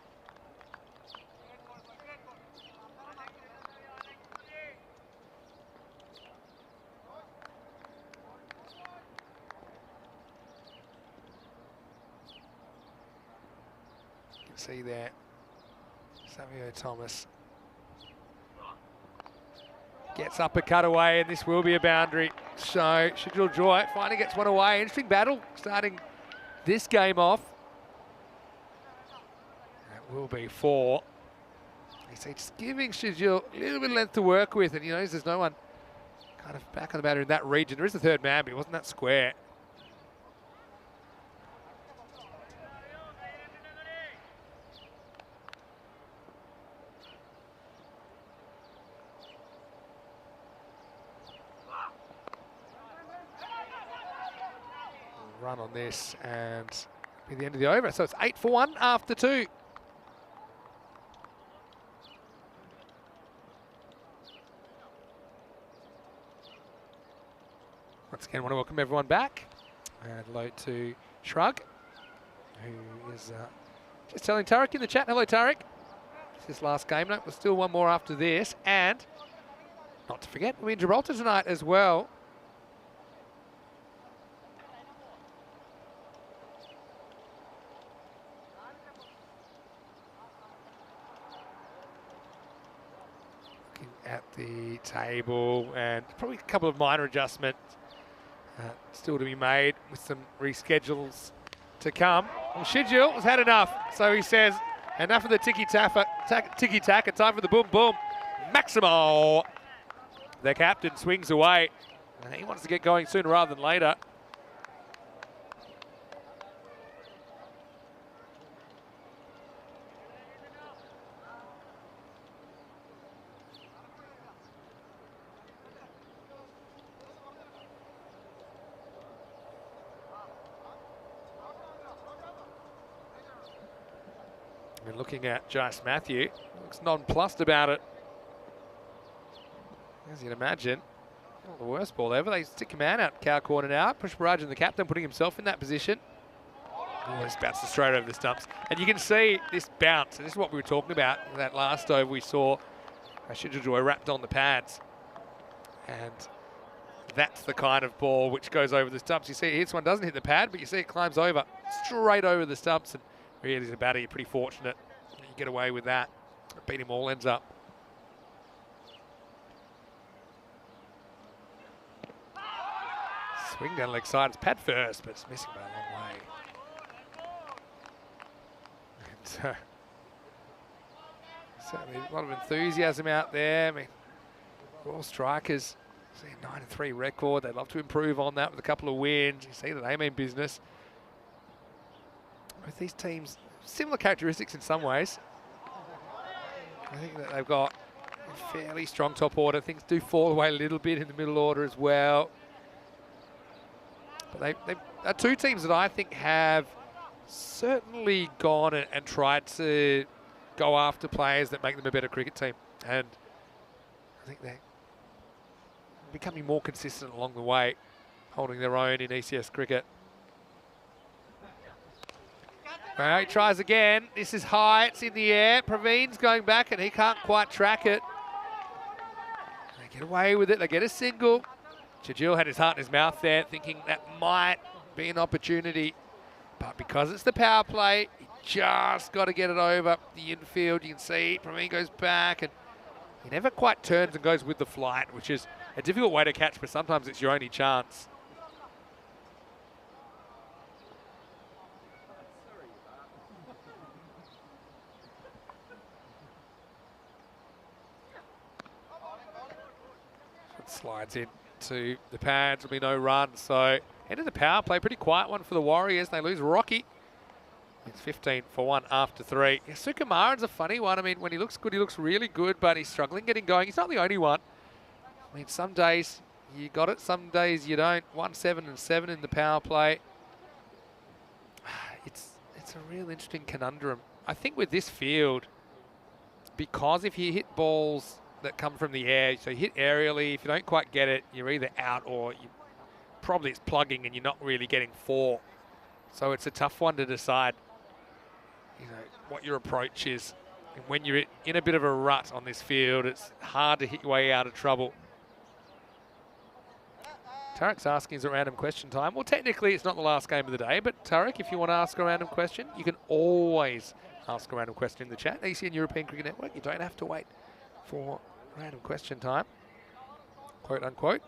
See there, Savio Thomas gets up a cutaway, and this will be a boundary. So Shijil Joy finally gets one away. Interesting battle starting this game off. That will be 4. He's just giving Shijil a little bit of length to work with, and he knows there's no one kind of back on the batter in that region. There is a third man, but he wasn't that square. run on this and be the end of the over. So it's 8 for 1 after 2. Once again, I want to welcome everyone back. And hello to Shrug, who is just telling Tarek in the chat. Hello, Tarek. It's his last game. No, there's still one more after this. And not to forget, we're in Gibraltar tonight as well. Looking at the table, and probably a couple of minor adjustments still to be made with some reschedules to come. Well, Shijil has had enough, so he says, enough of the tiki-taka, time for the boom boom. Maximo, the captain, swings away. And he wants to get going sooner rather than later. And looking at Josh Matthew, looks nonplussed about it. As you'd imagine, not the worst ball ever. They stick a man out, cow corner now. Push Barrage and the captain putting himself in that position. Oh, this bounces straight over the stumps. And you can see this bounce. And this is what we were talking about. That last over we saw Shijil wrapped on the pads. And that's the kind of ball which goes over the stumps. You see this one doesn't hit the pad, but you see it climbs over, straight over the stumps. And really, as a batter, you're pretty fortunate that you get away with that. Beat him all ends up. Swing down leg side. It's pad first, but it's missing by a long way. And, certainly a lot of enthusiasm out there. I mean, all strikers see a 9-3 record. They'd love to improve on that with a couple of wins. You see that they mean business. With these teams, similar characteristics in some ways. I think that they've got a fairly strong top order. Things do fall away a little bit in the middle order as well. But they are two teams that I think have certainly gone and tried to go after players that make them a better cricket team. And I think they're becoming more consistent along the way, holding their own in ECS cricket. Well, he tries again. This is high, it's in the air. Praveen's going back and he can't quite track it. They get away with it, they get a single. Shijil had his heart in his mouth there, thinking that might be an opportunity. But because it's the power play, he just got to get it over the infield. You can see Praveen goes back and he never quite turns and goes with the flight, which is a difficult way to catch, but sometimes it's your only chance. Slides in to the pads, will be no run. So end of the power play, pretty quiet one for the Warriors. They lose Rocky. It's 15 for 1 after 3. Yeah, Sukumaran's a funny one. I mean, when he looks good, he looks really good, but he's struggling getting going. He's not the only one. I mean, some days you got it, some days you don't. 1-7 and 7 in the power play. It's a real interesting conundrum. I think with this field, because if you hit balls that come from the air, so you hit aerially, if you don't quite get it, you're either out or you probably it's plugging and you're not really getting 4. So it's a tough one to decide, you know, what your approach is. And when you're in a bit of a rut on this field, it's hard to hit your way out of trouble. Tarek's asking, is it random question time? Well, technically it's not the last game of the day, but Tarek, if you want to ask a random question, you can always ask a random question in the chat. ECN European Cricket Network, you don't have to wait for random question time, quote unquote.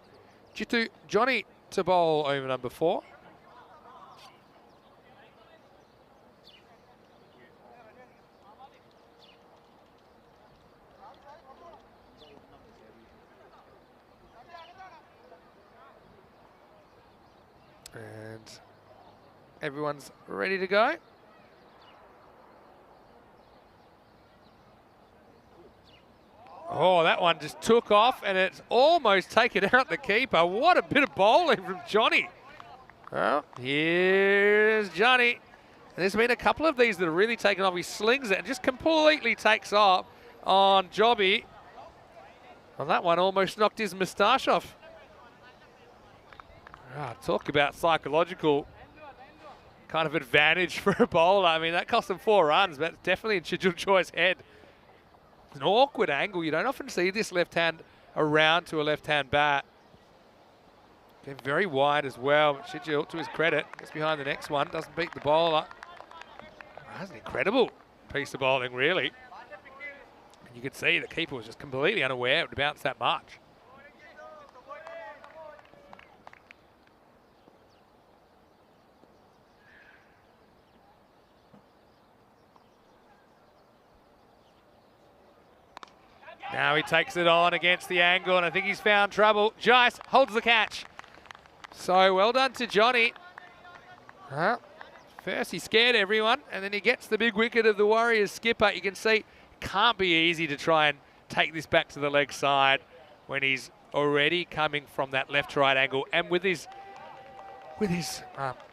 Jitu Johnny to bowl over number 4. And everyone's ready to go. Oh, that one just took off and it's almost taken out the keeper. What a bit of bowling from Johnny. Well, here's Johnny. And there's been a couple of these that have really taken off. He slings it and just completely takes off on Jobby. Well, that one almost knocked his moustache off. Talk about psychological kind of advantage for a bowler. I mean, that cost him 4 runs, but definitely in Chijul Choi's head. It's an awkward angle. You don't often see this left hand around to a left-hand bat. They're very wide as well. Chijul, to his credit, gets behind the next one, doesn't beat the bowler. That's an incredible piece of bowling, really. And you could see the keeper was just completely unaware it would bounce that much. Now he takes it on against the angle, and I think he's found trouble. Jice holds the catch. So well done to Johnny. First he scared everyone, and then he gets the big wicket of the Warriors skipper. You can see it can't be easy to try and take this back to the leg side when he's already coming from that left to right angle, and with his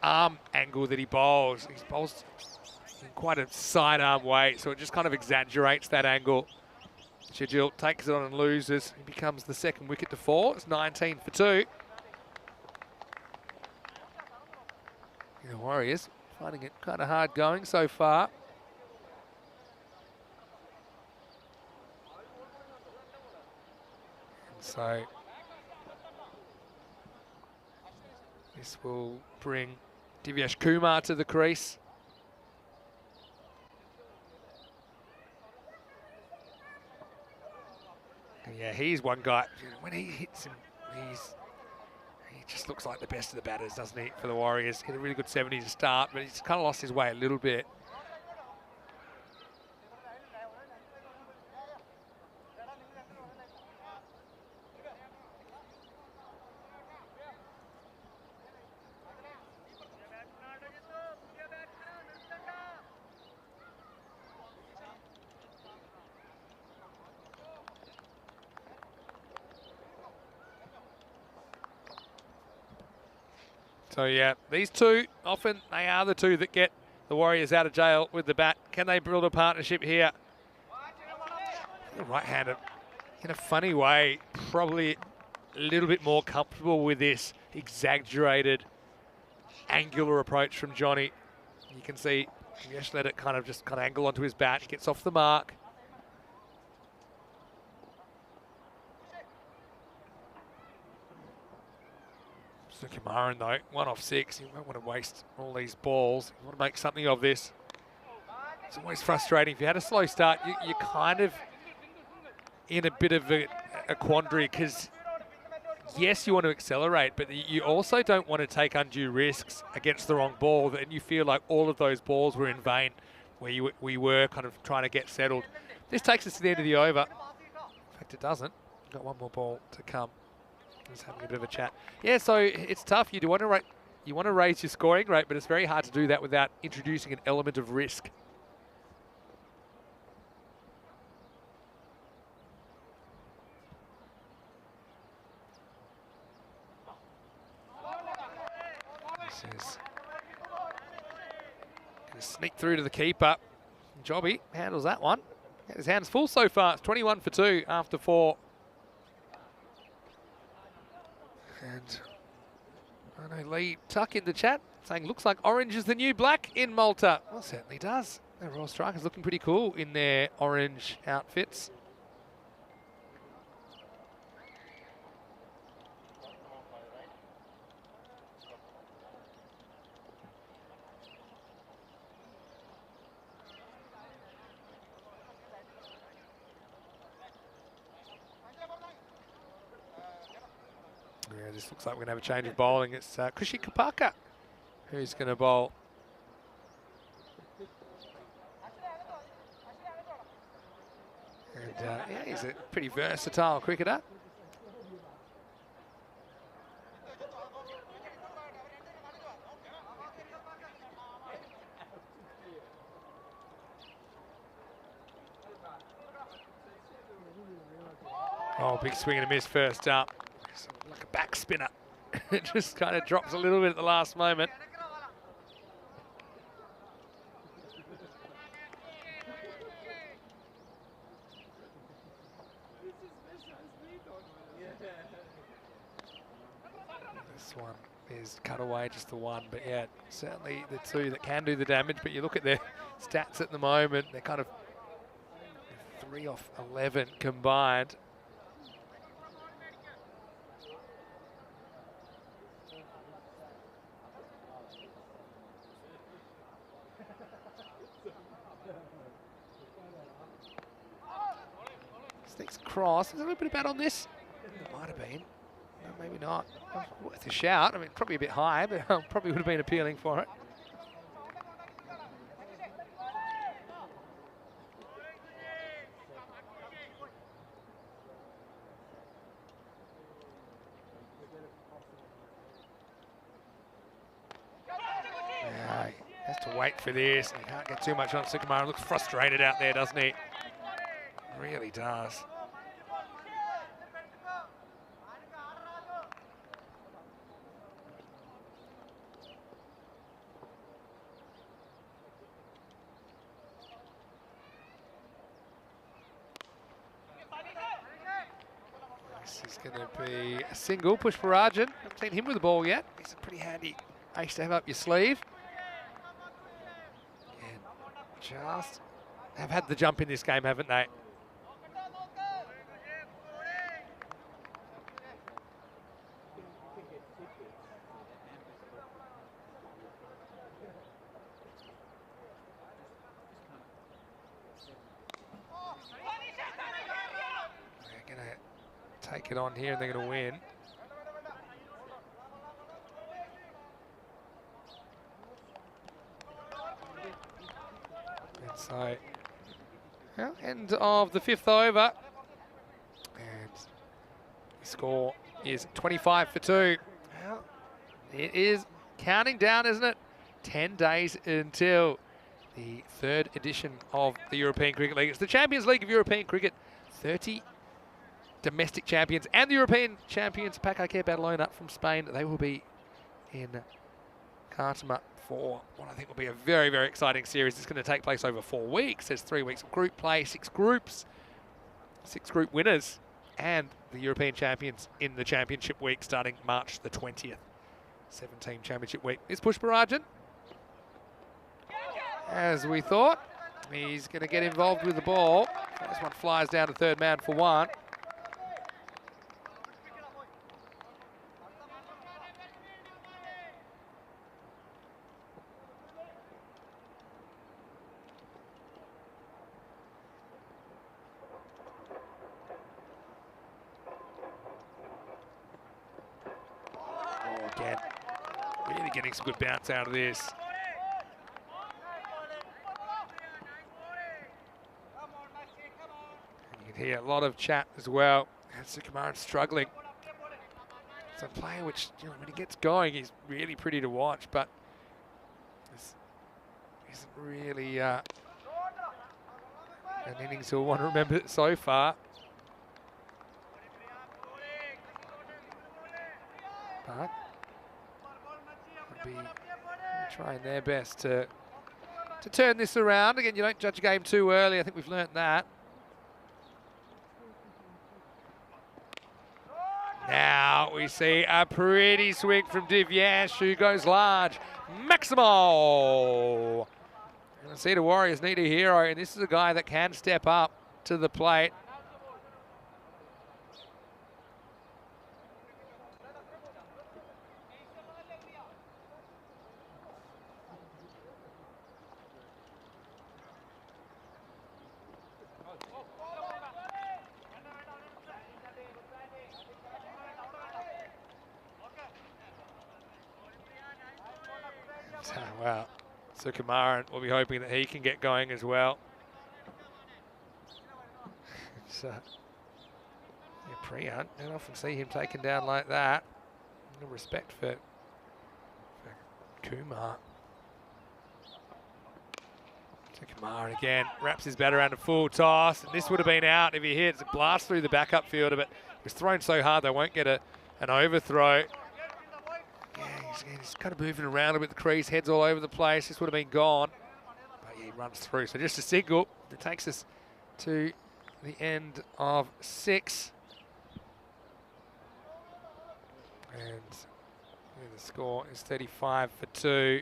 arm angle that he bowls in quite a sidearm way, so it just kind of exaggerates that angle. Chijul takes it on and loses. He becomes the second wicket to fall. It's 19 for 2. The Warriors finding it kind of hard going so far. And so this will bring Divyesh Kumar to the crease. Yeah, he's one guy, when he hits him, he just looks like the best of the batters, doesn't he, for the Warriors. Hit a really good 70 to start, but he's kind of lost his way a little bit. So yeah, these two, often they are the two that get the Warriors out of jail with the bat. Can they build a partnership here? Right-handed, in a funny way, probably a little bit more comfortable with this exaggerated angular approach from Johnny. You can see Divyesh let it kind of angle onto his bat. He gets off the mark. Kumaran though, 1 off 6. You won't want to waste all these balls. You want to make something of this. It's always frustrating. If you had a slow start, you're kind of in a bit of a quandary, because yes, you want to accelerate, but you also don't want to take undue risks against the wrong ball, and you feel like all of those balls were in vain where we were kind of trying to get settled. This takes us to the end of the over. In fact, it doesn't. We've got one more ball to come. Just having a bit of a chat. Yeah, so it's tough. You want to raise your scoring rate, but it's very hard to do that without introducing an element of risk. This is going to sneak through to the keeper. Jobby handles that one. His hands full so far. It's 21 for 2 after 4. And I know Lee Tuck in the chat saying, looks like orange is the new black in Malta. Well, it certainly does. The Royal Strikers looking pretty cool in their orange outfits. Yeah, this looks like we're going to have a change of bowling. It's Krishi Kapaka who's going to bowl. And yeah, he's a pretty versatile cricketer. Oh, big swing and a miss first up. Like a back spinner It just kind of drops a little bit at the last moment. This one is cut away, just the one, but yeah, certainly the two that can do the damage. But you look at their stats at the moment, they're kind of 3 off 11 combined. Sneaks across. Is there a little bit of bat on this? It might have been. No, maybe not. Worth a shout. I mean, probably a bit high, but probably would have been appealing for it. Yeah, he has to wait for this. He can't get too much on Sukumar. Looks frustrated out there, doesn't he? Really does. This is going to be a single. Push for Arjun. Haven't seen him with the ball yet. He's a pretty handy ace to have up your sleeve. And just have had the jump in this game, haven't they? They're going to take it on here and they're going to win. And so, well, end of the 5th over. And the score is 25 for 2. Well, it is counting down, isn't it? 10 days until the 3rd edition of the European Cricket League. It's the Champions League of European Cricket. 30 domestic champions and the European champions, Pakake Badalona from Spain. They will be in Khartoum for what I think will be a very, very exciting series. It's going to take place over 4 weeks. There's 3 weeks of group play, 6 groups, 6 group winners, and the European champions in the championship week starting March the 20th. 7-team championship week. Is Push Barajan, as we thought. He's going to get involved with the ball. This one flies down to 3rd man for 1. Again, really getting some good bounce out of this. And you can hear a lot of chat as well. And Sukumaran struggling. It's a player which, you know, when he gets going, he's really pretty to watch, but this isn't really an innings he'll want to remember so far. But be trying their best to turn this around. Again, you don't judge a game too early. I think we've learnt that. Now we see a pretty swing from Divyansh, who goes large. Maximo! And I see the Warriors need a hero, and this is a guy that can step up to the plate. Wow, Sukumaran will be hoping that he can get going as well. So, yeah, Priant, don't often see him taken down like that. No respect for Kumar. Sukumaran again wraps his bat around a full toss, and this would have been out if he hits. It blasts through the backup fielder, but it was thrown so hard they won't get an overthrow. He's kind of moving around a bit, the crease, head's all over the place. This would have been gone. But yeah, he runs through. So just a single. It takes us to the end of 6. And the score is 35 for 2.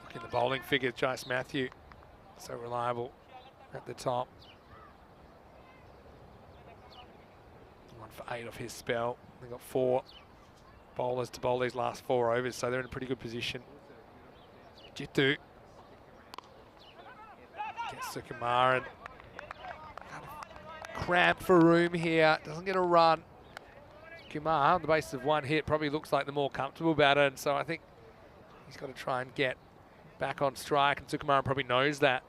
Look in the bowling figure, Jace Matthew. So reliable at the top. 1 for 8 off his spell. They've got 4 bowlers to bowl these last 4 overs, so they're in a pretty good position. Jitu gets Sukumaran. Cramp for room here, doesn't get a run. Kumar, on the basis of 1 hit, probably looks like the more comfortable batter, and so I think he's got to try and get back on strike, and Sukumaran probably knows that.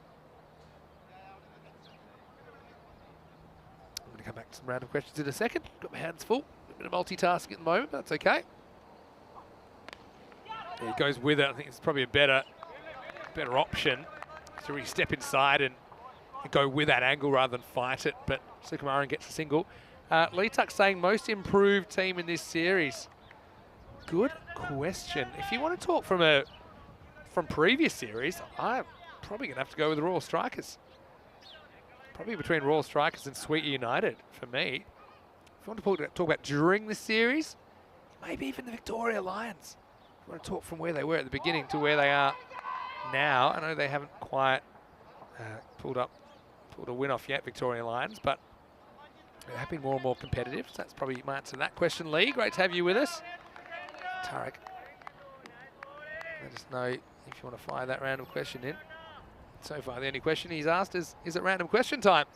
I'm going to come back to some random questions in a second. Got my hands full, a bit of multitasking at the moment, but that's okay. Yeah, he goes with it. I think it's probably a better option to really step inside and go with that angle rather than fight it, but Sukumaran gets a single. Lee Tuck saying most improved team in this series. Good question. If you want to talk from previous series, I'm probably going to have to go with the Royal Strikers. Probably between Royal Strikers and Sweeter United for me. If you want to talk about during the series, maybe even the Victoria Lions. If you want to talk from where they were at the beginning to where they are now. I know they haven't quite pulled a win off yet, Victoria Lions, but they have been more and more competitive. So that's probably my answer to that question, Lee. Great to have you with us. Tarek, let us know if you want to fire that random question in. So far, the only question he's asked is it random question time?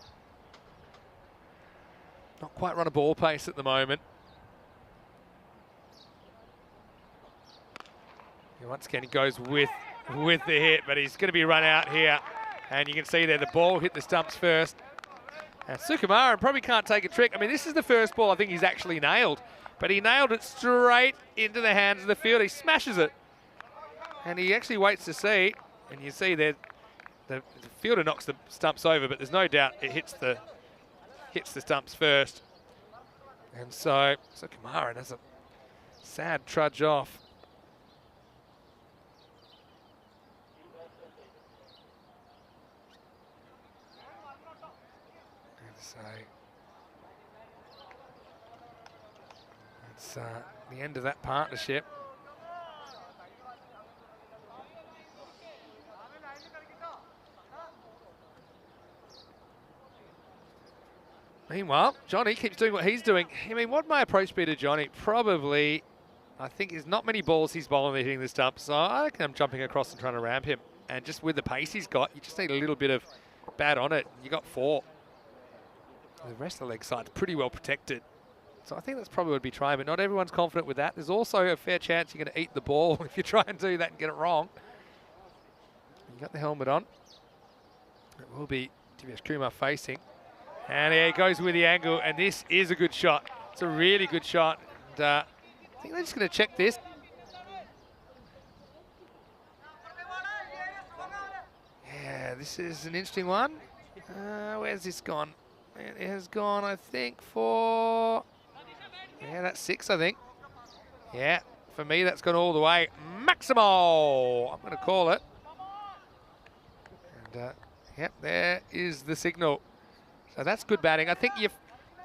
Not quite run a ball pace at the moment. And once again, he goes with the hit, but he's going to be run out here. And you can see there the ball hit the stumps first. And Sukumaran probably can't take a trick. I mean, this is the first ball I think he's actually nailed. But he nailed it straight into the hands of the field. He smashes it. And he actually waits to see. And you see there the fielder knocks the stumps over, but there's no doubt it hits the stumps first. And so Sukumaran has a sad trudge off. So it's the end of that partnership. Meanwhile, Johnny keeps doing what he's doing. I mean, what my approach be to Johnny? Probably, I think there's not many balls he's bowling that hitting the stump, so I reckon I'm jumping across and trying to ramp him. And just with the pace he's got, you just need a little bit of bat on it. You got 4. The rest of the leg side's pretty well protected. So I think that's probably what we'd be trying, but not everyone's confident with that. There's also a fair chance you're going to eat the ball if you try and do that and get it wrong. You got the helmet on. It will be Divesh Kumar facing. And he goes with the angle, and this is a good shot. It's a really good shot. And, I think they're just going to check this. Yeah, this is an interesting one. Where's this gone? It has gone, I think, for... Yeah, that's 6, I think. Yeah, for me, that's gone all the way. Maximo! I'm going to call it. And, yep, there is the signal. So that's good batting. I think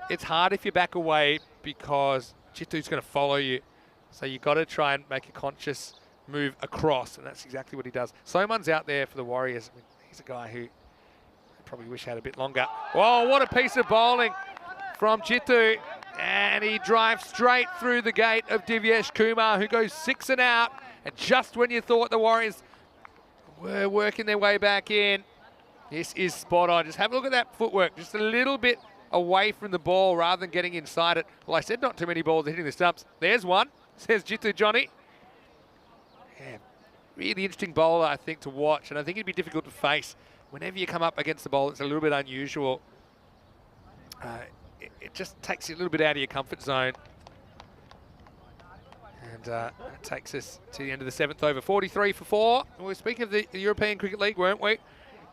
it's hard if you back away because Jitu's going to follow you. So you've got to try and make a conscious move across, and that's exactly what he does. Soman's out there for the Warriors. I mean, he's a guy who I probably wish had a bit longer. Whoa, what a piece of bowling from Jitu. And he drives straight through the gate of Divesh Kumar, who goes 6 and out. And just when you thought the Warriors were working their way back in, this is spot on. Just have a look at that footwork. Just a little bit away from the ball rather than getting inside it. Well, I said not too many balls hitting the stumps. There's one, says Jitu Johnny. Yeah, really interesting bowler, I think, to watch. And I think it'd be difficult to face. Whenever you come up against the ball, it's a little bit unusual. It just takes you a little bit out of your comfort zone. And that takes us to the end of the 7th over. 43 for 4. We were speaking of the European Cricket League, weren't we?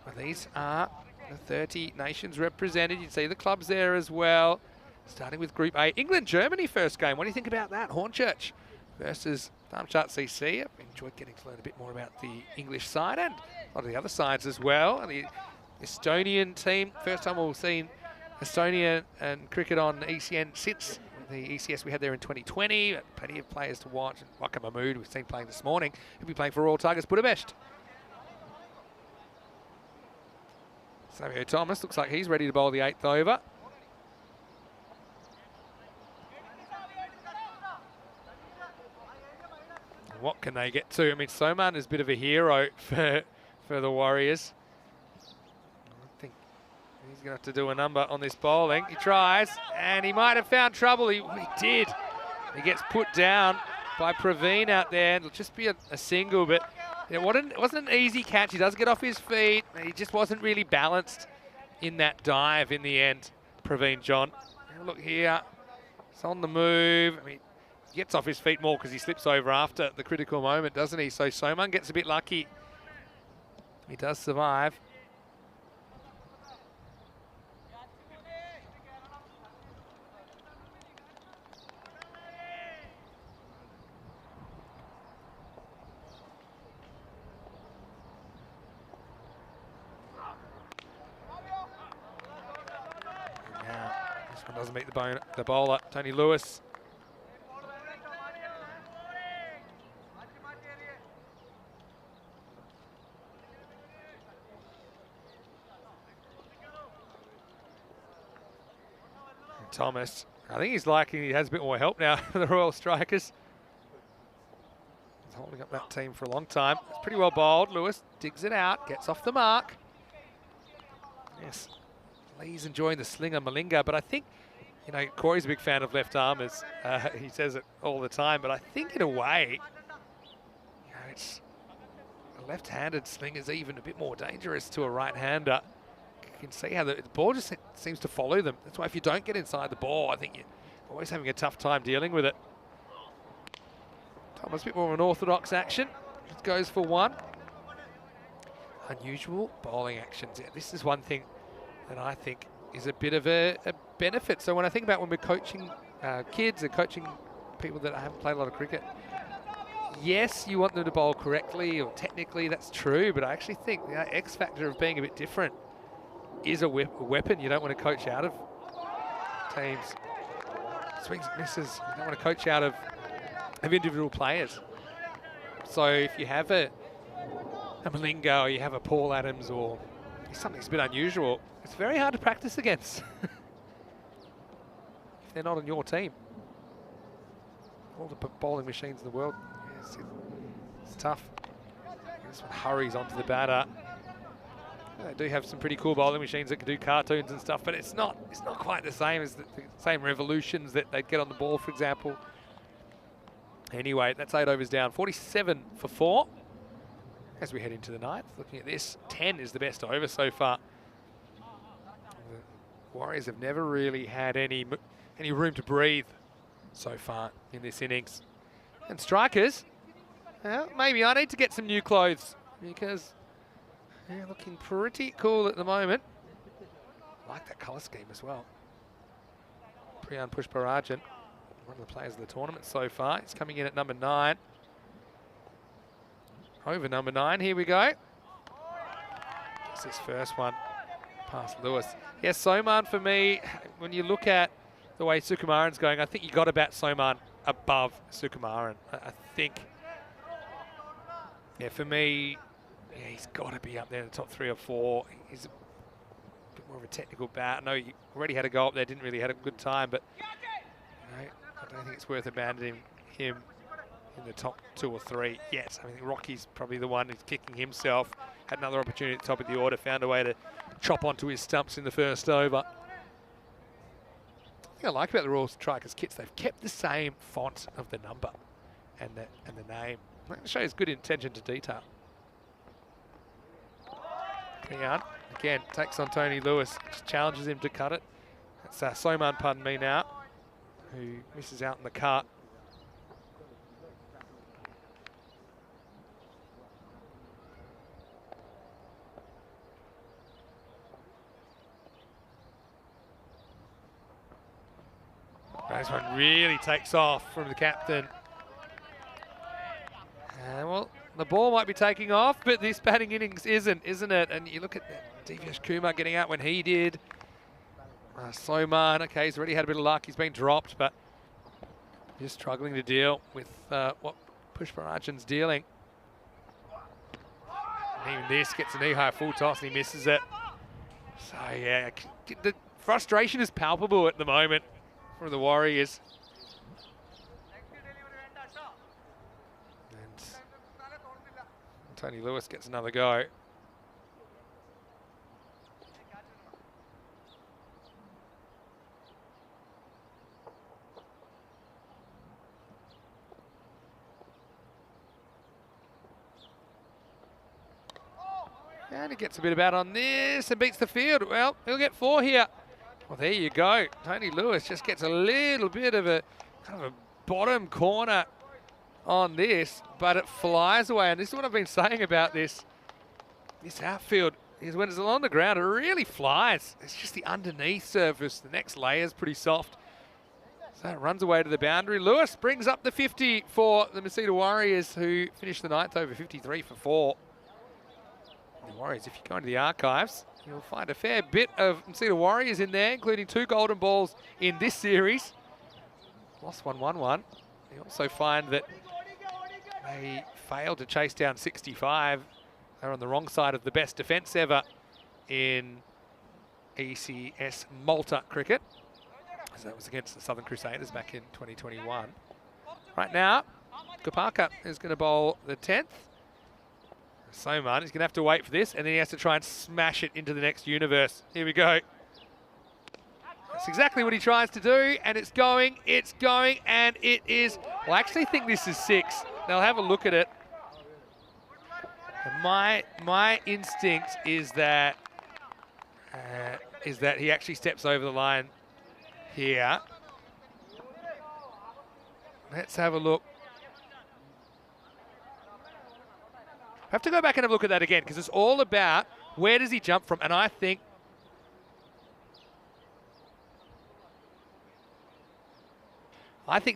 Well, these are the 30 nations represented. You can see the clubs there as well. Starting with Group A. England-Germany first game. What do you think about that? Hornchurch versus Darmstadt CC. I've enjoyed getting to learn a bit more about the English side and a lot of the other sides as well. And the Estonian team, first time we've seen Estonia and cricket on ECN since the ECS we had there in 2020. Plenty of players to watch. Waka Mahmood, we've seen playing this morning. He'll be playing for Royal Tigers Budapest. Savio Thomas looks like he's ready to bowl the 8th over. What can they get to? I mean, Soman is a bit of a hero for the Warriors. I think he's going to have to do a number on this bowling. He tries, and he might have found trouble. He did. He gets put down by Praveen out there. It'll just be a single, but it wasn't an easy catch. He does get off his feet. He just wasn't really balanced in that dive in the end, Praveen John. Now look here. It's on the move. I mean, he gets off his feet more because he slips over after the critical moment, doesn't he? So Soman gets a bit lucky. He does survive. Now, this one doesn't meet the bowler, Tony Lewis. Thomas, I think he's liking he has a bit more help now for the Royal Strikers. He's holding up that team for a long time. It's pretty well bowled. Lewis digs it out, gets off the mark. Yes, Lee's enjoying the slinger Malinga, but I think, you know, Corey's a big fan of left armers. He says it all the time, but I think in a way, you know, it's a left-handed slinger is even a bit more dangerous to a right-hander. You can see how the ball just seems to follow them. That's why if you don't get inside the ball, I think you're always having a tough time dealing with it. Thomas, a bit more of an orthodox action. Just goes for one. Unusual bowling actions. Yeah, this is one thing that I think is a bit of a benefit. So when I think about when we're coaching kids and coaching people that haven't played a lot of cricket, yes, you want them to bowl correctly or technically, that's true, but I actually think the X factor of being a bit different is a weapon you don't want to coach out of teams. Swings and misses, you don't want to coach out of individual players. So if you have a Malinga or you have a Paul Adams or something that's a bit unusual, it's very hard to practice against if they're not on your team. All the bowling machines in the world, yes, it's tough. This one hurries onto the batter. They do have some pretty cool bowling machines that can do cartoons and stuff, but it's not quite the same as the same revolutions that they'd get on the ball, for example. Anyway, that's 8 overs down, 47 for 4. As we head into the 9th, looking at this, 10 is the best over so far. The Warriors have never really had any room to breathe so far in this innings. And strikers, well, maybe I need to get some new clothes because they're looking pretty cool at the moment. I like that colour scheme as well. Priyan Pushparajan, one of the players of the tournament so far. He's coming in at number 9. Over number 9, here we go. It's his first one past Lewis. Yes, Soman for me, when you look at the way Sukumaran's going, I think you got to bat Soman above Sukumaran. I think, yeah, for me, yeah, he's got to be up there in the top 3 or 4. He's a bit more of a technical bat. I know he already had a go up there, didn't really have a good time, but you know, I don't think it's worth abandoning him in the top 2 or 3 yet. I think Rocky's probably the one who's kicking himself. Had another opportunity at the top of the order, found a way to chop onto his stumps in the first over. The thing I like about the Royal Strikers kits, they've kept the same font of the number and the name. That shows good attention to detail. Priyan, again, takes on Tony Lewis, just challenges him to cut it. That's Soman, pardon me now, who misses out in the cut. This one really takes off from the captain. Well, the ball might be taking off, but this batting innings isn't it? And you look at Divyesh Kumar getting out when he did. Soman, okay, he's already had a bit of luck. He's been dropped, but just struggling to deal with what Pushparajan's dealing. And even this gets a knee-high full toss and he misses it. So, yeah, the frustration is palpable at the moment for the Warriors. And Tony Lewis gets another go. And he gets a bit about on this and beats the field. Well, he'll get 4 here. Well, there you go. Tony Lewis just gets a little bit of a kind of a bottom corner on this, but it flies away. And this is what I've been saying about this outfield, is when it's along the ground, it really flies. It's just the underneath surface. The next layer is pretty soft. So it runs away to the boundary. Lewis brings up the 50 for the Masita Warriors, who finished the ninth over 53 for 4. The Warriors, if you go into the archives, you'll find a fair bit of Masita Warriors in there, including 2 golden balls in this series. Lost 1-1-1. You also find that they failed to chase down 65. They're on the wrong side of the best defence ever in ECS Malta cricket. So that was against the Southern Crusaders back in 2021. Right now, Kopaka is going to bowl the 10th. Soman, he's going to have to wait for this, and then he has to try and smash it into the next universe. Here we go. That's exactly what he tries to do, and it's going, and it is... Well, I actually think this is 6. They'll have a look at it. And my instinct is that he actually steps over the line here. Let's have a look. I have to go back and have a look at that again, because it's all about where does he jump from, and I think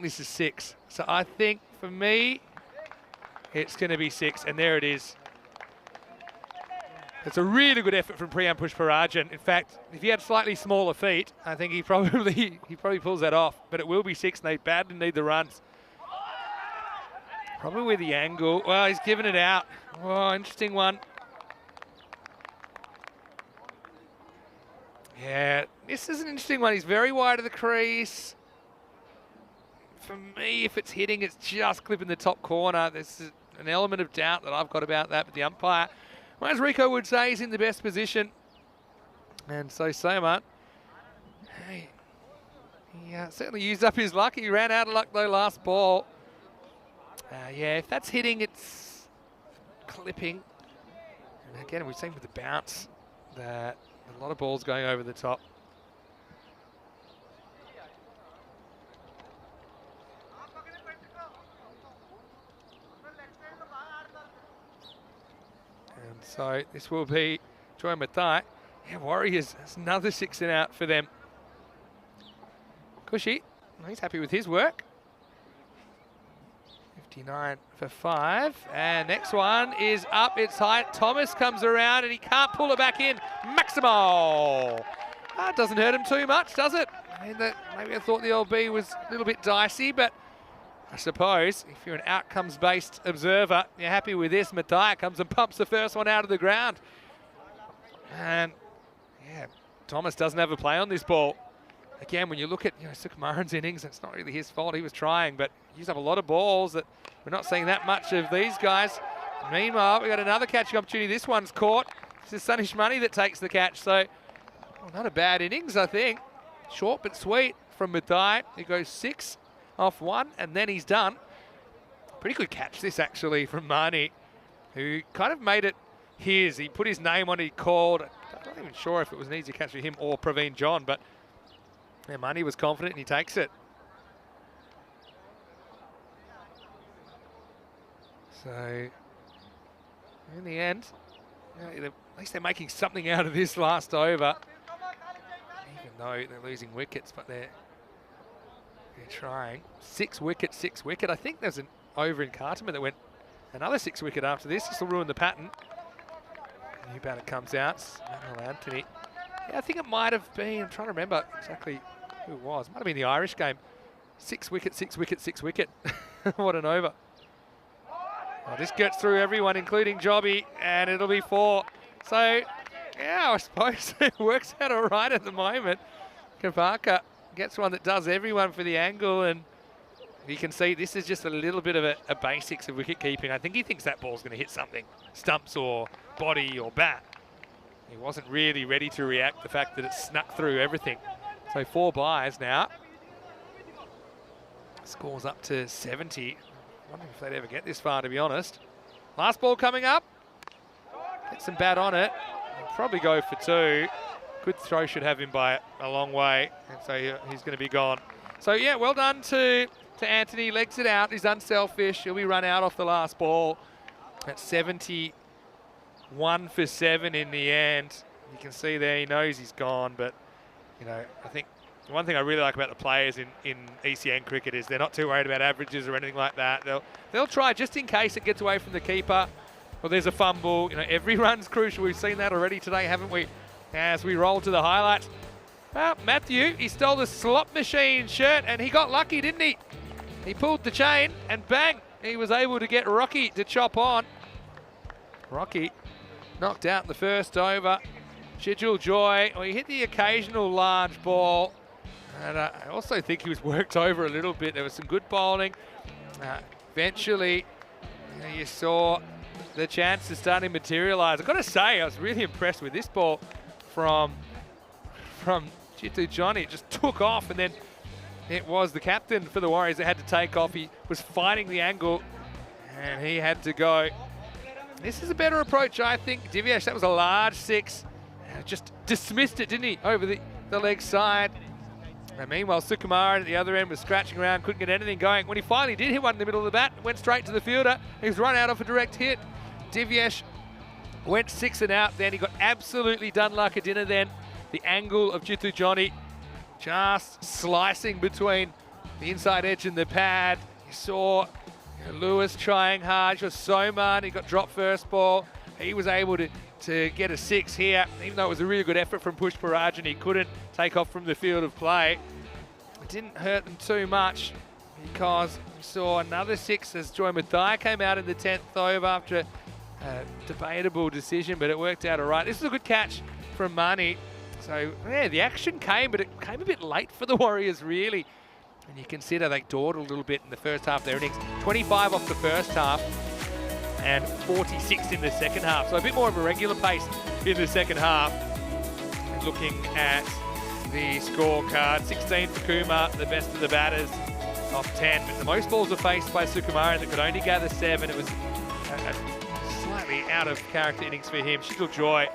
this is 6. So I think for me, it's going to be 6, and there it is. It's a really good effort from Priyam Pushparajan. In fact, if he had slightly smaller feet, I think he probably pulls that off. But it will be 6, and they badly need the runs. Probably with the angle. Well, he's given it out. Oh, interesting one. Yeah, this is an interesting one. He's very wide of the crease. For me, if it's hitting, it's just clipping the top corner. There's an element of doubt that I've got about that, but the umpire, well, as Rico would say, is in the best position. And so Soman, hey, he certainly used up his luck. He ran out of luck, though, last ball. Yeah, if that's hitting, it's clipping. And again, we've seen with the bounce that a lot of balls going over the top. And so this will be Joy Mathai. Yeah, Warriors, that's another 6 and out for them. Cushy, he's happy with his work. 59 for 5, and next one is up, it's high. Thomas comes around and he can't pull it back in. Maximo! That doesn't hurt him too much, does it? I mean, maybe I thought the LB was a little bit dicey, but I suppose if you're an outcomes-based observer, you're happy with this. Mathai comes and pumps the first one out of the ground. And yeah, Thomas doesn't have a play on this ball. Again, when you look at Sukumaran's innings, it's not really his fault. He was trying, but he used up a lot of balls that we're not seeing that much of these guys. Meanwhile, we've got another catching opportunity. This one's caught. This is Sunish Money that takes the catch. So, well, not a bad innings, I think. Short but sweet from Mathai. He goes 6 off 1, and then he's done. Pretty good catch this, actually, from Mani, who kind of made it his. He put his name on it, he called. I'm not even sure if it was an easy catch for him or Praveen John, but yeah, Mani was confident and he takes it. So, in the end, at least they're making something out of this last over. Even though they're losing wickets, but they're They're trying. 6 wicket, 6 wicket. I think there's an over in Cartman that went another 6 wicket after this. This will ruin the pattern. New batter comes out. Manuel Anthony. Yeah, I think it might have been, I'm trying to remember exactly who it was. Might have been the Irish game. 6 wicket, 6 wicket, 6 wicket. What an over. Well, this gets through everyone, including Jobby, and it'll be 4. So, yeah, I suppose it works out all right at the moment. Kabaka gets one that does everyone for the angle, and you can see this is just a little bit of a basics of wicket keeping. I think he thinks that ball's going to hit something, stumps or body or bat. He wasn't really ready to react to the fact that it snuck through everything. So 4 byes now. Scores up to 70. Wondering if they'd ever get this far, to be honest. Last ball coming up. Get some bat on it. He'll probably go for 2. Good throw, should have him by a long way. And so he's going to be gone. So yeah, well done to Anthony. Legs it out. He's unselfish. He'll be run out off the last ball. At 71 for 7 in the end. You can see there he knows he's gone, but you know, I think the one thing I really like about the players in ECN cricket is they're not too worried about averages or anything like that. They'll try just in case it gets away from the keeper or there's a fumble. You know, every run's crucial. We've seen that already today, haven't we? As we roll to the highlights. Well, Matthew, he stole the slot machine shirt and he got lucky, didn't he? He pulled the chain and bang, he was able to get Rocky to chop on. Rocky knocked out in the first over. Schedule Joy, well, he hit the occasional large ball. And I also think he was worked over a little bit. There was some good bowling. Eventually, you saw the chances starting to materialise. I've got to say, I was really impressed with this ball from Jitu Johnny. It just took off, and then it was the captain for the Warriors that had to take off. He was fighting the angle, and he had to go. This is a better approach, I think. Divyesh, that was a large 6. Just dismissed it, didn't he, over the leg side. And meanwhile, Sukumaran at the other end was scratching around, couldn't get anything going. When he finally did hit one in the middle of the bat, went straight to the fielder. He was run out off a direct hit. Divyesh went 6 and out then. He got absolutely done like a dinner then. The angle of Jitu Johnny just slicing between the inside edge and the pad. You saw Lewis trying hard. You saw Soman, he got dropped first ball. He was able to get a 6 here, even though it was a really good effort from Pushparajan. He couldn't take off from the field of play. It didn't hurt them too much because we saw another 6 as Joy Mathai came out in the 10th over after a debatable decision, but it worked out all right. This is a good catch from Mani. So, yeah, the action came, but it came a bit late for the Warriors, really. And you consider they dawdled a little bit in the first half of their innings. 25 off the first half and 46 in the second half. So a bit more of a regular pace in the second half. Looking at the scorecard, 16 for Kumar, the best of the batters, off 10. But the most balls were faced by Sukumaran that could only gather 7. It was a slightly out of character innings for him. Schedule Joy,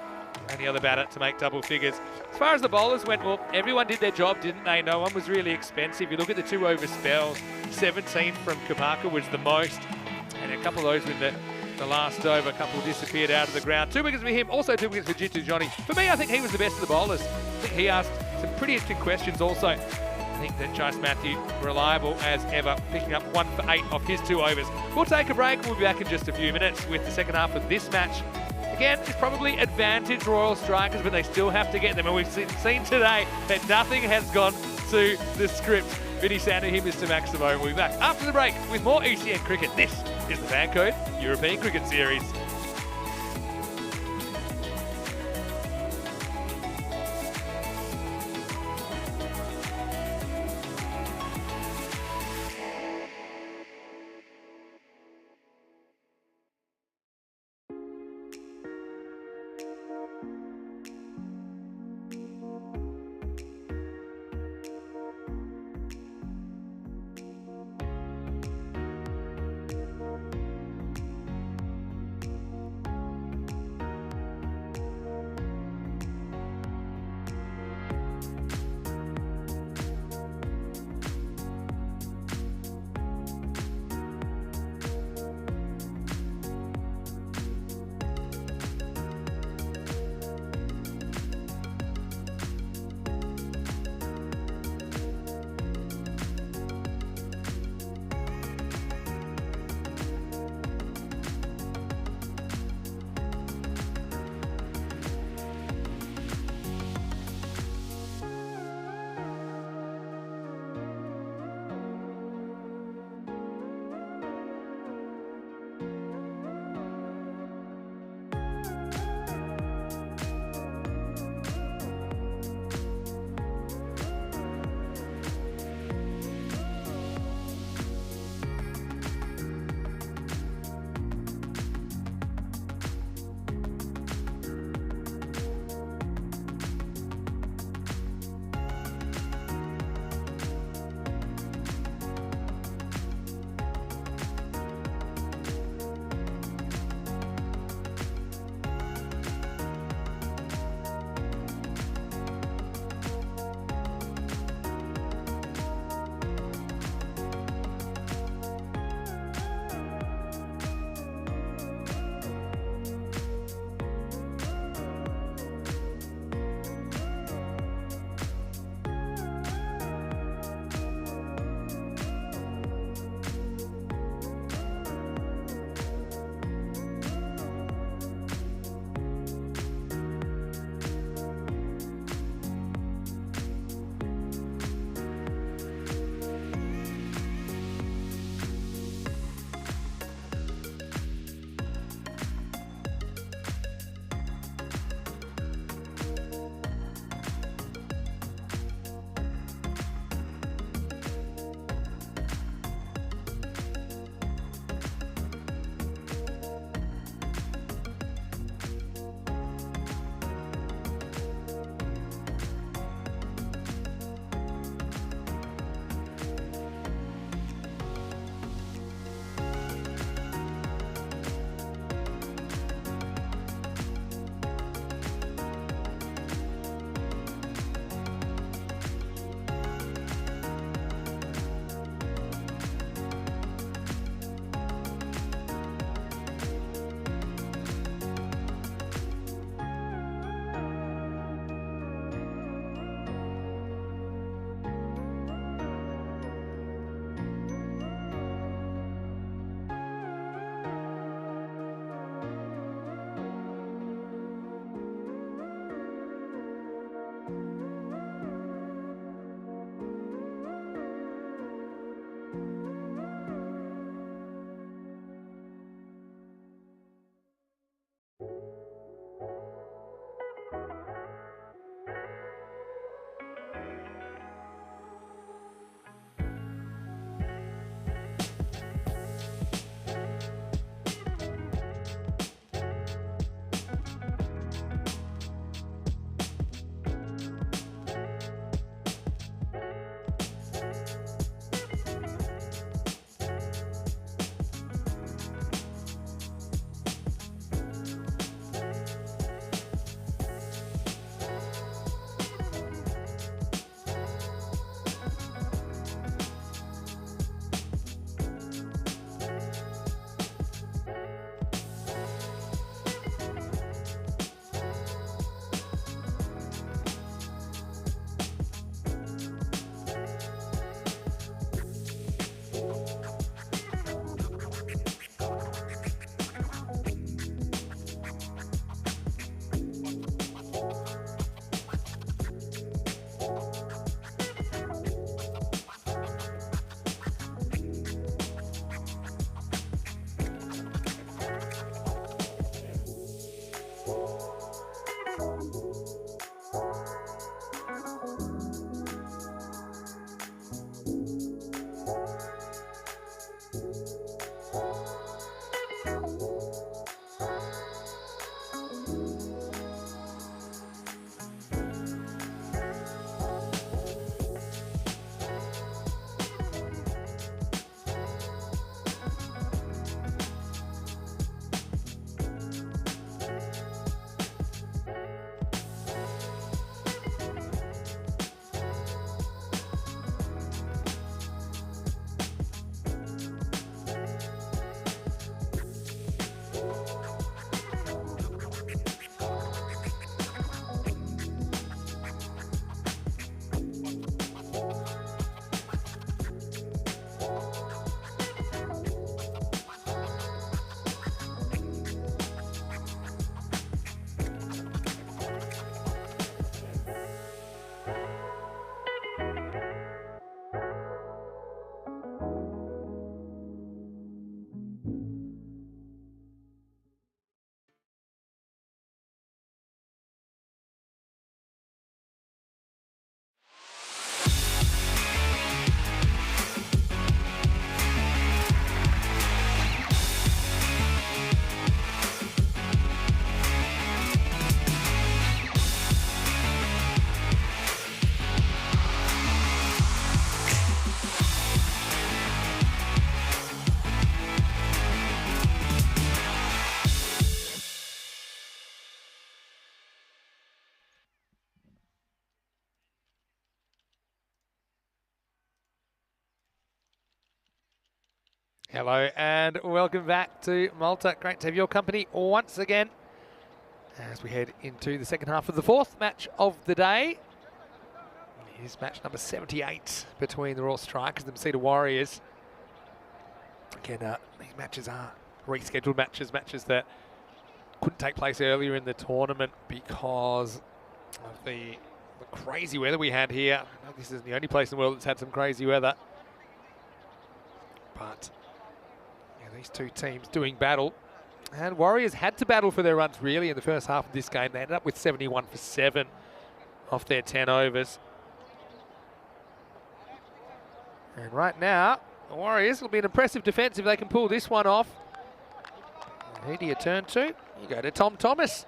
only other batter to make double figures. As far as the bowlers went, well, everyone did their job, didn't they? No one was really expensive. You look at the 2 over spells, 17 from Kabaka was the most, and a couple of those with the last over, a couple disappeared out of the ground. 2 wickets for him, also 2 wickets for Jitu Johnny. For me, I think he was the best of the bowlers. I think he asked some pretty interesting questions also. I think that Chase Matthew, reliable as ever, picking up 1 for 8 off his 2 overs. We'll take a break. We'll be back in just a few minutes with the second half of this match. Again, it's probably advantage Royal Strikers, but they still have to get them. And we've seen today that nothing has gone to the script. Vinny Sandhu here, Mr. Maximo. We'll be back after the break with more ECN cricket. This is the FanCode European Cricket Series. Hello and welcome back to Malta. Great to have your company once again as we head into the second half of the fourth match of the day. Here's match number 78 between the Royal Strikers and the Cedar Warriors. Again, these matches are rescheduled matches that couldn't take place earlier in the tournament because of the crazy weather we had here. I know this isn't the only place in the world that's had some crazy weather, but these two teams doing battle. And Warriors had to battle for their runs really in the first half of this game. They ended up with 71 for 7 off their 10 overs. And right now, the Warriors will be an impressive defence if they can pull this one off. And who do you turn to? You go to Tom Thomas.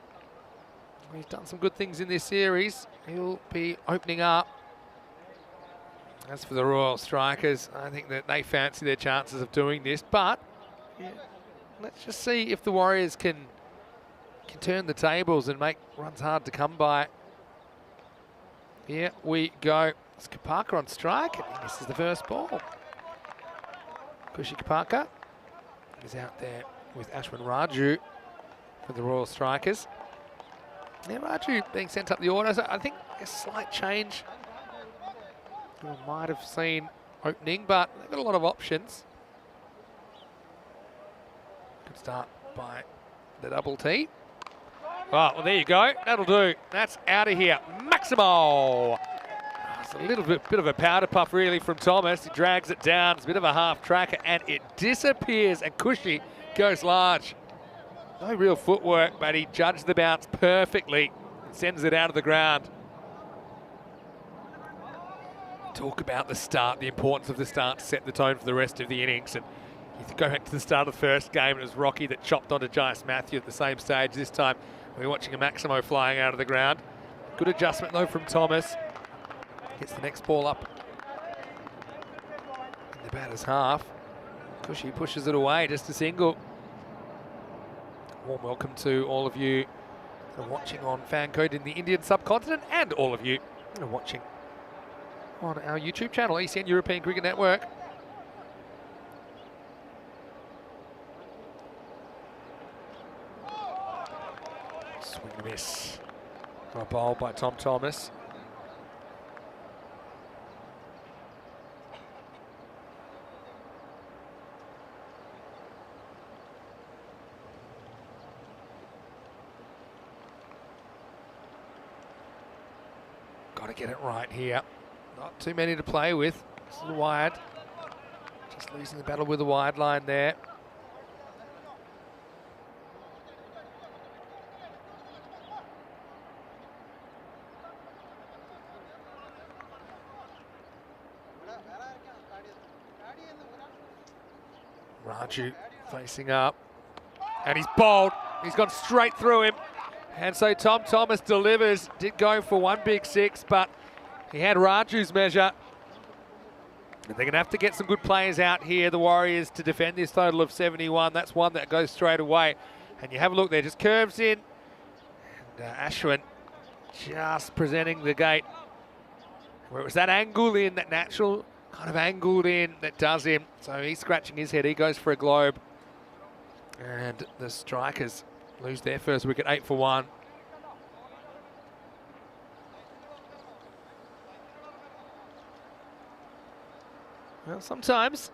He's done some good things in this series. He'll be opening up. As for the Royal Strikers, I think that they fancy their chances of doing this, but yeah, let's just see if the Warriors can turn the tables and make runs hard to come by. Here we go. It's Kapaka on strike, and he misses the first ball. Kushi Kapaka is out there with Ashwin Raju for the Royal Strikers. Yeah, Raju being sent up the order, so I think a slight change. We might have seen opening, but they've got a lot of options. Good start by the double T. Oh, well, there you go. That'll do. That's out of here. Maximo. It's a little bit of a powder puff, really, from Thomas. He drags it down. It's a bit of a half tracker, and it disappears. And Cushy goes large. No real footwork, but he judged the bounce perfectly and sends it out of the ground. Talk about the start, the importance of the start to set the tone for the rest of the innings. And you go back to the start of the first game, and it was Rocky that chopped onto Jais Matthew at the same stage. This time, we're watching a Maximo flying out of the ground. Good adjustment, though, from Thomas. Gets the next ball up in the batter's half. Cushy pushes it away, just a single. Warm welcome to all of you that are watching on FanCode in the Indian subcontinent, and all of you that are watching on our YouTube channel, ECN European Cricket Network. Swing and miss. A bowl by Tom Thomas. Got to get it right here. Not too many to play with. This is wide. Just losing the battle with the wide line there. Raju facing up. And he's bowled. He's gone straight through him. And so Tom Thomas delivers. Did go for one big six, but he had Raju's measure. And they're going to have to get some good players out here, the Warriors, to defend this total of 71. That's one that goes straight away. And you have a look there, just curves in. And Ashwin just presenting the gate. Where it was that angle in, that natural kind of angled in that does him. So he's scratching his head. He goes for a globe. And the Strikers lose their first wicket, 8 for 1. Well, sometimes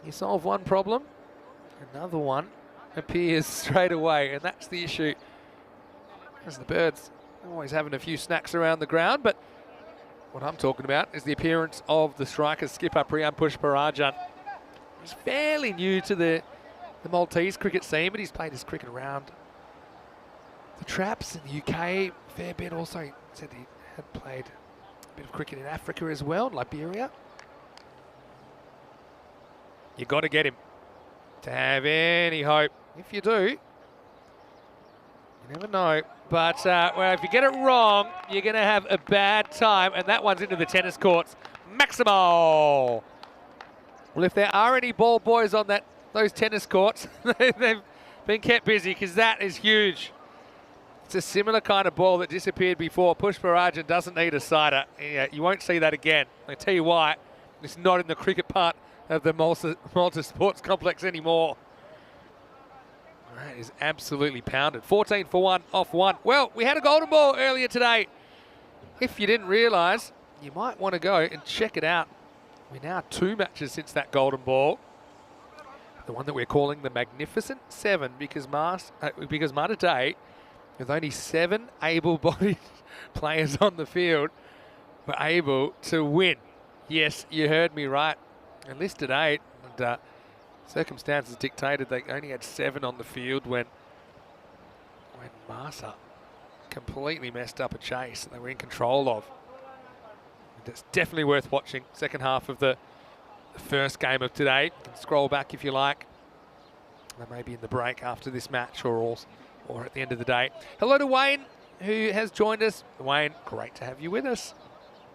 you solve one problem, another one appears straight away, and that's the issue. As the Birds always having a few snacks around the ground, but what I'm talking about is the appearance of the Strikers skipper Priyam Pushparajan. He's fairly new to the Maltese cricket scene, but he's played his cricket around the traps in the UK, fair bit. Also, he said he had played a bit of cricket in Africa as well, Liberia. You got to get him to have any hope. If you do, you never know. But well, if you get it wrong, you're going to have a bad time. And that one's into the tennis courts. Maximo. Well, if there are any ball boys on those tennis courts, they've been kept busy because that is huge. It's a similar kind of ball that disappeared before. Pushparajan doesn't need a sider. You won't see that again. I'll tell you why. It's not in the cricket part of the Malta Sports Complex anymore. That is absolutely pounded. 14 for 1 off 1. Well, we had a golden ball earlier today. If you didn't realise, you might want to go and check it out. We're now 2 matches since that golden ball. The one that we're calling the Magnificent 7 because Malta Day, with only 7 able-bodied players on the field, were able to win. Yes, you heard me right. Enlisted 8, and circumstances dictated they only had 7 on the field when Malta completely messed up a chase that they were in control of. It's definitely worth watching. Second half of the first game of today. You can scroll back if you like. They may be in the break after this match or at the end of the day. Hello to Wayne, who has joined us. Wayne, great to have you with us.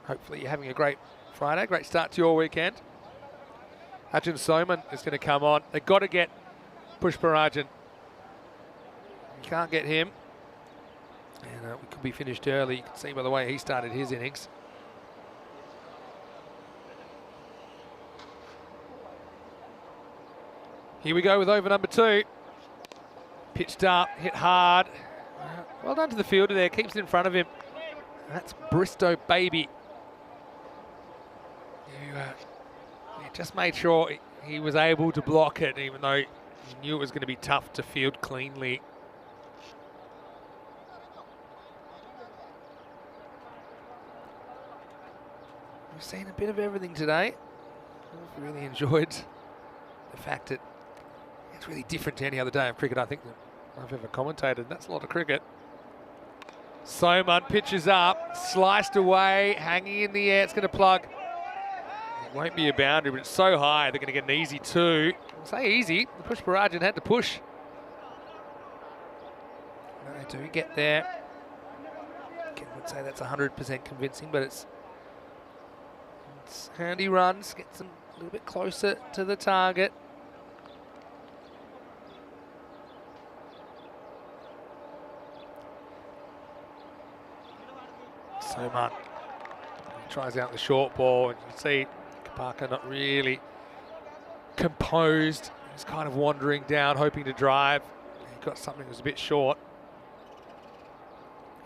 Hopefully you're having a great Friday, great start to your weekend. Arjun Soman is going to come on. They've got to get Pushparajin. You can't get him. And we could be finished early. You can see by the way he started his innings. Here we go with over number 2. Pitched up, hit hard. Well done to the fielder there, keeps it in front of him. That's Bristow Baby. He just made sure he was able to block it, even though he knew it was going to be tough to field cleanly. We've seen a bit of everything today. I've really enjoyed the fact that it's really different to any other day of cricket I think that I've ever commentated. That's a lot of cricket. Soman pitches up, sliced away, hanging in the air. It's going to plug. It won't be a boundary, but it's so high they're going to get an easy 2. I'll say easy. The Pushparajin had to push. No, they do get there. I would say that's 100% convincing, but it's handy runs, gets them a little bit closer to the target. Soman tries out the short ball, and you can see Kapaka not really composed. He's kind of wandering down, hoping to drive. He got something that was a bit short.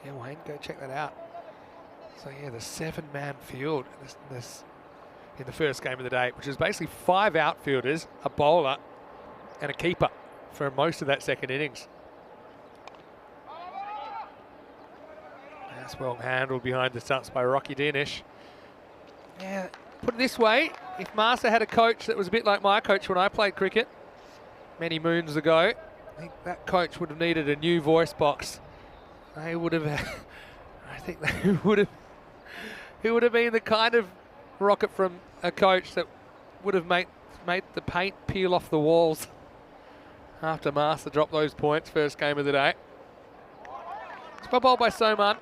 Yeah, Wayne, go check that out. So yeah, the 7-man field in the first game of the day, which is basically 5 outfielders, a bowler, and a keeper for most of that second innings. That's well handled behind the stumps by Rocky Dinish. Yeah, put it this way, if Malta had a coach that was a bit like my coach when I played cricket many moons ago, I think that coach would have needed a new voice box. They would have, I think they would have, it would have been the kind of rocket from a coach that would have made the paint peel off the walls after Malta dropped those points first game of the day. It's well bowled by Soman.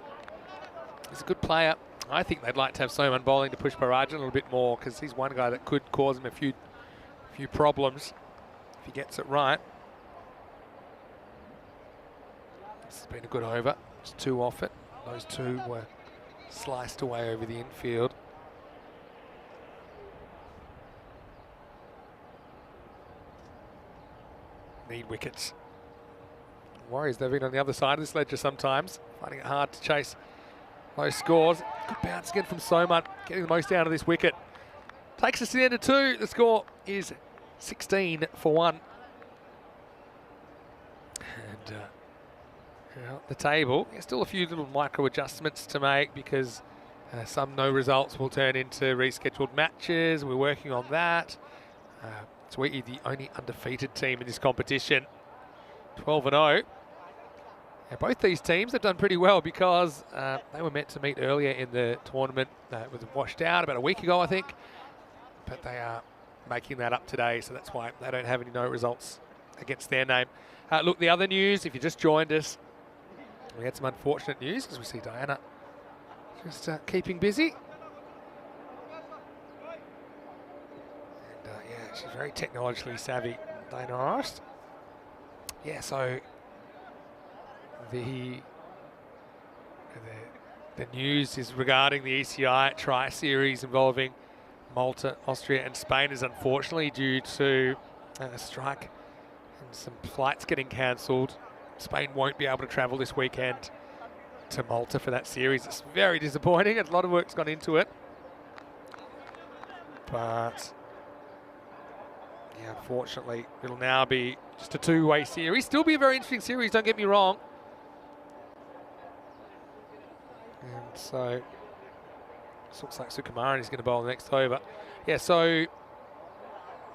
He's a good player. I think they'd like to have Soman bowling to Pushparajin a little bit more because he's one guy that could cause him a few problems if he gets it right. This has been a good over. It's 2 off it. Those 2 were sliced away over the infield. Need wickets. Warriors, they've been on the other side of this ledger sometimes, finding it hard to chase low scores. Good bounce again from Soman, getting the most out of this wicket. Takes us to the end of 2. The score is 16 for 1. And the table, there's still a few little micro adjustments to make because some no results will turn into rescheduled matches. We're working on that. So we're the only undefeated team in this competition, 12-0. And both these teams have done pretty well because they were meant to meet earlier in the tournament. It was washed out about a week ago, I think. But they are making that up today, so that's why they don't have any no results against their name. Look, the other news, if you just joined us, we had some unfortunate news because we see Diana just keeping busy. And yeah, she's very technologically savvy, Diana Arst. Yeah, so the news is regarding the ECI Tri-Series involving Malta, Austria and Spain is unfortunately due to a strike and some flights getting cancelled. Spain won't be able to travel this weekend to Malta for that series. It's very disappointing. A lot of work's gone into it. But yeah, unfortunately, it'll now be just a two-way series. Still be a very interesting series, don't get me wrong. And so, this looks like Sukumaran is going to bowl the next over. Yeah, so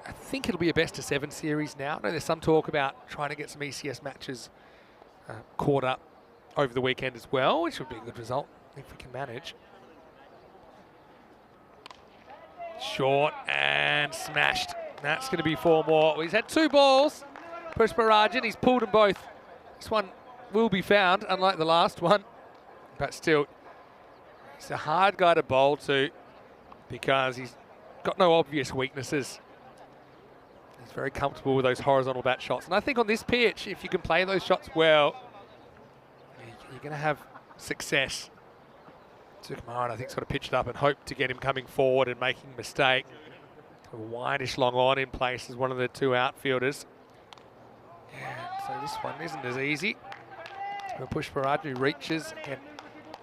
I think it'll be a best-of-7 series now. I know there's some talk about trying to get some ECS matches caught up over the weekend as well, which would be a good result if we can manage. Short and smashed. That's going to be 4 more. He's had 2 balls. Pushparajan, he's pulled them both. This one will be found, unlike the last one. But still, he's a hard guy to bowl to because he's got no obvious weaknesses. He's very comfortable with those horizontal bat shots. And I think on this pitch, if you can play those shots well, you're going to have success. Sukumaran, I think, sort of pitched up and hoped to get him coming forward and making a mistake. A wideish long on in place as one of the 2 outfielders. Yeah, so this one isn't as easy. Pushparajan reaches, and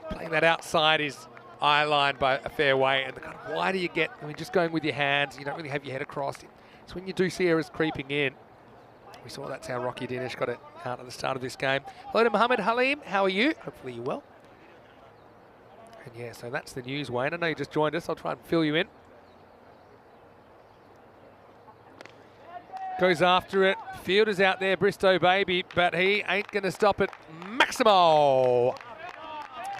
playing that outside is eye line by a fair way. And the kind of wider you get, I mean, just going with your hands, you don't really have your head across it. So when you do see errors creeping in, we saw that's how Rocky Dinesh got it out at the start of this game. Hello to Mohammed Halim, how are you? Hopefully you're well. And yeah, so that's the news, Wayne. I know you just joined us. I'll try and fill you in. Goes after it. Fielder's out there, Bristow baby, but he ain't going to stop it. Maximo!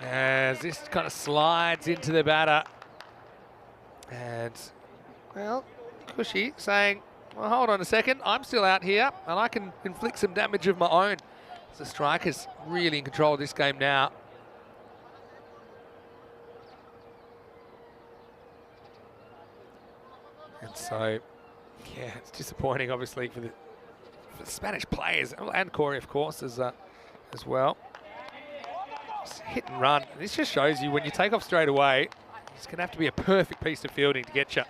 As this kind of slides into the batter. And, well, Cushy saying, well, hold on a second. I'm still out here, and I can inflict some damage of my own. The striker's really in control of this game now. And so, yeah, it's disappointing, obviously, for the Spanish players, and Corey, of course, as well. Just hit and run. This just shows you when you take off straight away, it's going to have to be a perfect piece of fielding to get you.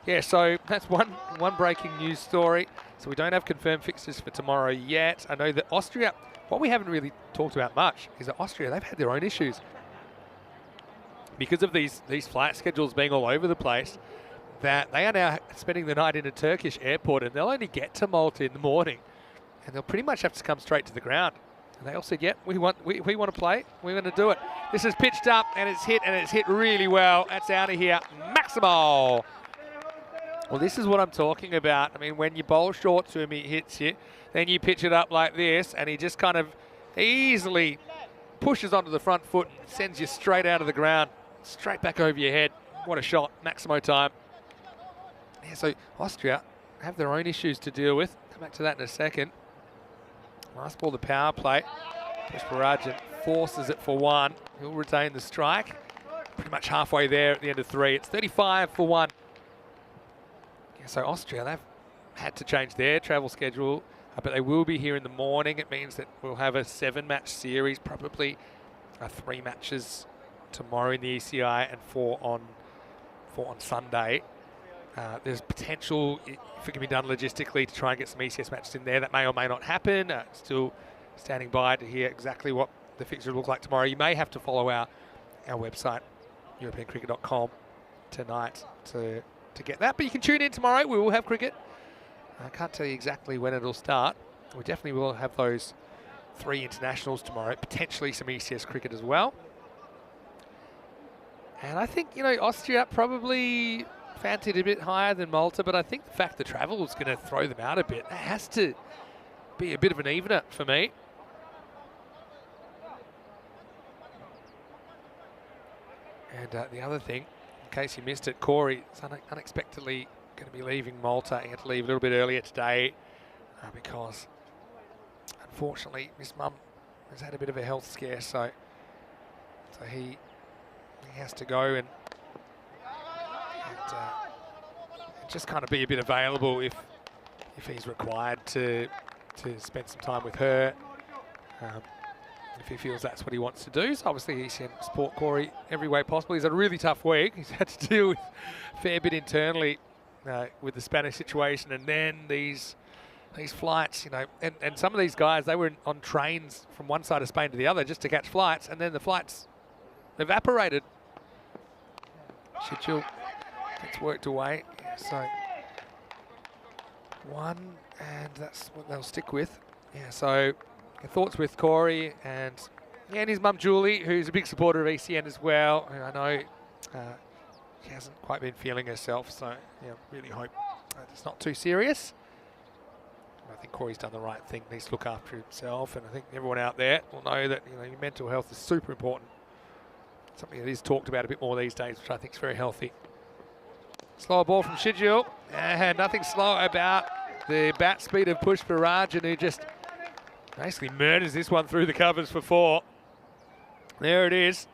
Yeah, so that's one breaking news story. So we don't have confirmed fixtures for tomorrow yet. I know that Austria, what we haven't really talked about much is that Austria, they've had their own issues. Because of these flight schedules being all over the place, that they are now spending the night in a Turkish airport, and they'll only get to Malta in the morning, and they'll pretty much have to come straight to the ground. And they all said, yep, we want to play, we're going to do it. This is pitched up, and it's hit really well. That's out of here. Maximo! Well, this is what I'm talking about. I mean, when you bowl short to him, he hits you. Then you pitch it up like this, and he just kind of easily pushes onto the front foot and sends you straight out of the ground, straight back over your head. What a shot. Maximo time. Yeah, so Austria have their own issues to deal with. Come back to that in a second. Last ball, the power play. Pushparajan forces it for 1. He'll retain the strike. Pretty much halfway there at the end of 3. It's 35 for 1. Yeah, so Austria, they've had to change their travel schedule, but they will be here in the morning. It means that we'll have a 7-match series, probably 3 matches tomorrow in the ECI and 4 on Sunday. There's potential, if it can be done logistically, to try and get some ECS matches in there. That may or may not happen. Still standing by to hear exactly what the fixture will look like tomorrow. You may have to follow our website, europeancricket.com, tonight to get that. But you can tune in tomorrow. We will have cricket. I can't tell you exactly when it'll start. We definitely will have those 3 internationals tomorrow, potentially some ECS cricket as well. And I think, Austria probably fancied a bit higher than Malta, but I think the fact the travel is going to throw them out a bit. That has to be a bit of an evener for me. And the other thing, in case you missed it, Corey is unexpectedly going to be leaving Malta. He had to leave a little bit earlier today because, unfortunately, Miss Mum has had a bit of a health scare, so he has to go and just kind of be a bit available if he's required to spend some time with her. if he feels that's what he wants to do. So obviously he's going to support Corey every way possible. He's had a really tough week. He's had to deal with a fair bit internally with the Spanish situation, and then these flights, you know, and some of these guys, they were on trains from one side of Spain to the other just to catch flights, and then the flights evaporated. Schedule gets worked away. Yeah, so 1, and that's what they'll stick with. Yeah, so thoughts with Corey and his mum Julie, who's a big supporter of ECN as well. And I know she hasn't quite been feeling herself, so yeah, really hope it's not too serious. I think Corey's done the right thing. Needs to look after himself, and I think everyone out there will know that, you know, your mental health is super important. Something that is talked about a bit more these days, which I think is very healthy. Slower ball from Shijil, and nothing slow about the bat speed of Pushparajan, who just basically murders this one through the covers for 4. There it is,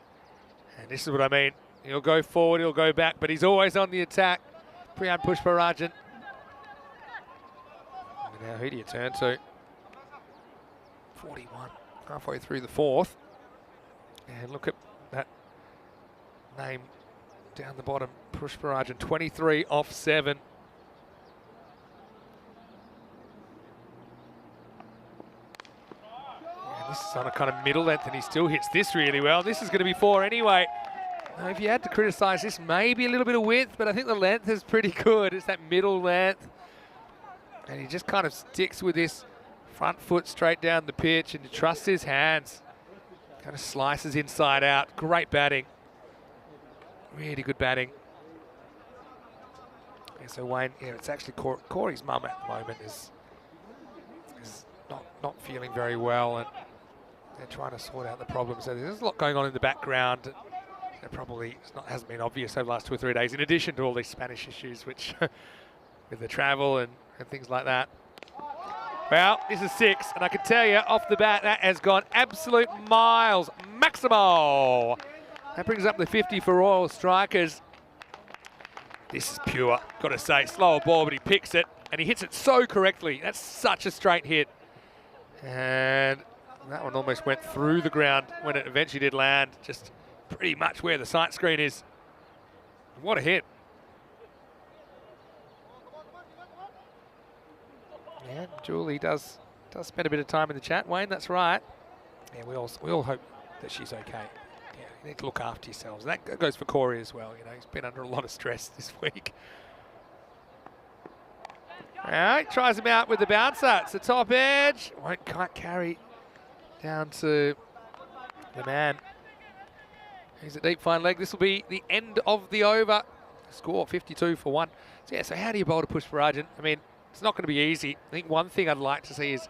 and this is what I mean. He'll go forward, he'll go back, but he's always on the attack. Priyan Pushparajan. Now, who do you turn to? 41, halfway through the 4th. And look at that name down the bottom, Pushparajan, 23 off 7. And this is on a kind of middle length, and he still hits this really well. This is going to be 4 anyway. Now, if you had to criticise this, maybe a little bit of width, but I think the length is pretty good. It's that middle length. And he just kind of sticks with this front foot straight down the pitch, and he trusts his hands. Kind of slices inside out. Great batting. Really good batting. Yeah, so Wayne, yeah, it's actually Corey's mum at the moment is not feeling very well, and they're trying to sort out the problem. So there's a lot going on in the background. It probably hasn't been obvious over the last 2 or 3 days, in addition to all these Spanish issues, which with the travel and things like that. Well, this is 6, and I can tell you off the bat that has gone absolute miles. Maximo! That brings up the 50 for Royal Strikers. This is pure, got to say. Slower ball, but he picks it, and he hits it so correctly. That's such a straight hit. And that one almost went through the ground when it eventually did land, just pretty much where the sight screen is. What a hit. Yeah, Julie does spend a bit of time in the chat. Wayne, that's right. Yeah, we all hope that she's okay. Yeah, you need to look after yourselves. And that goes for Corey as well. You know, he's been under a lot of stress this week. All right, tries him out with the bouncer. It's the top edge. Won't quite carry down to the man. He's a deep fine leg. This will be the end of the over. Score 52 for 1. So yeah, so how do you bowl to Pushparajan? I mean, it's not going to be easy. I think one thing I'd like to see is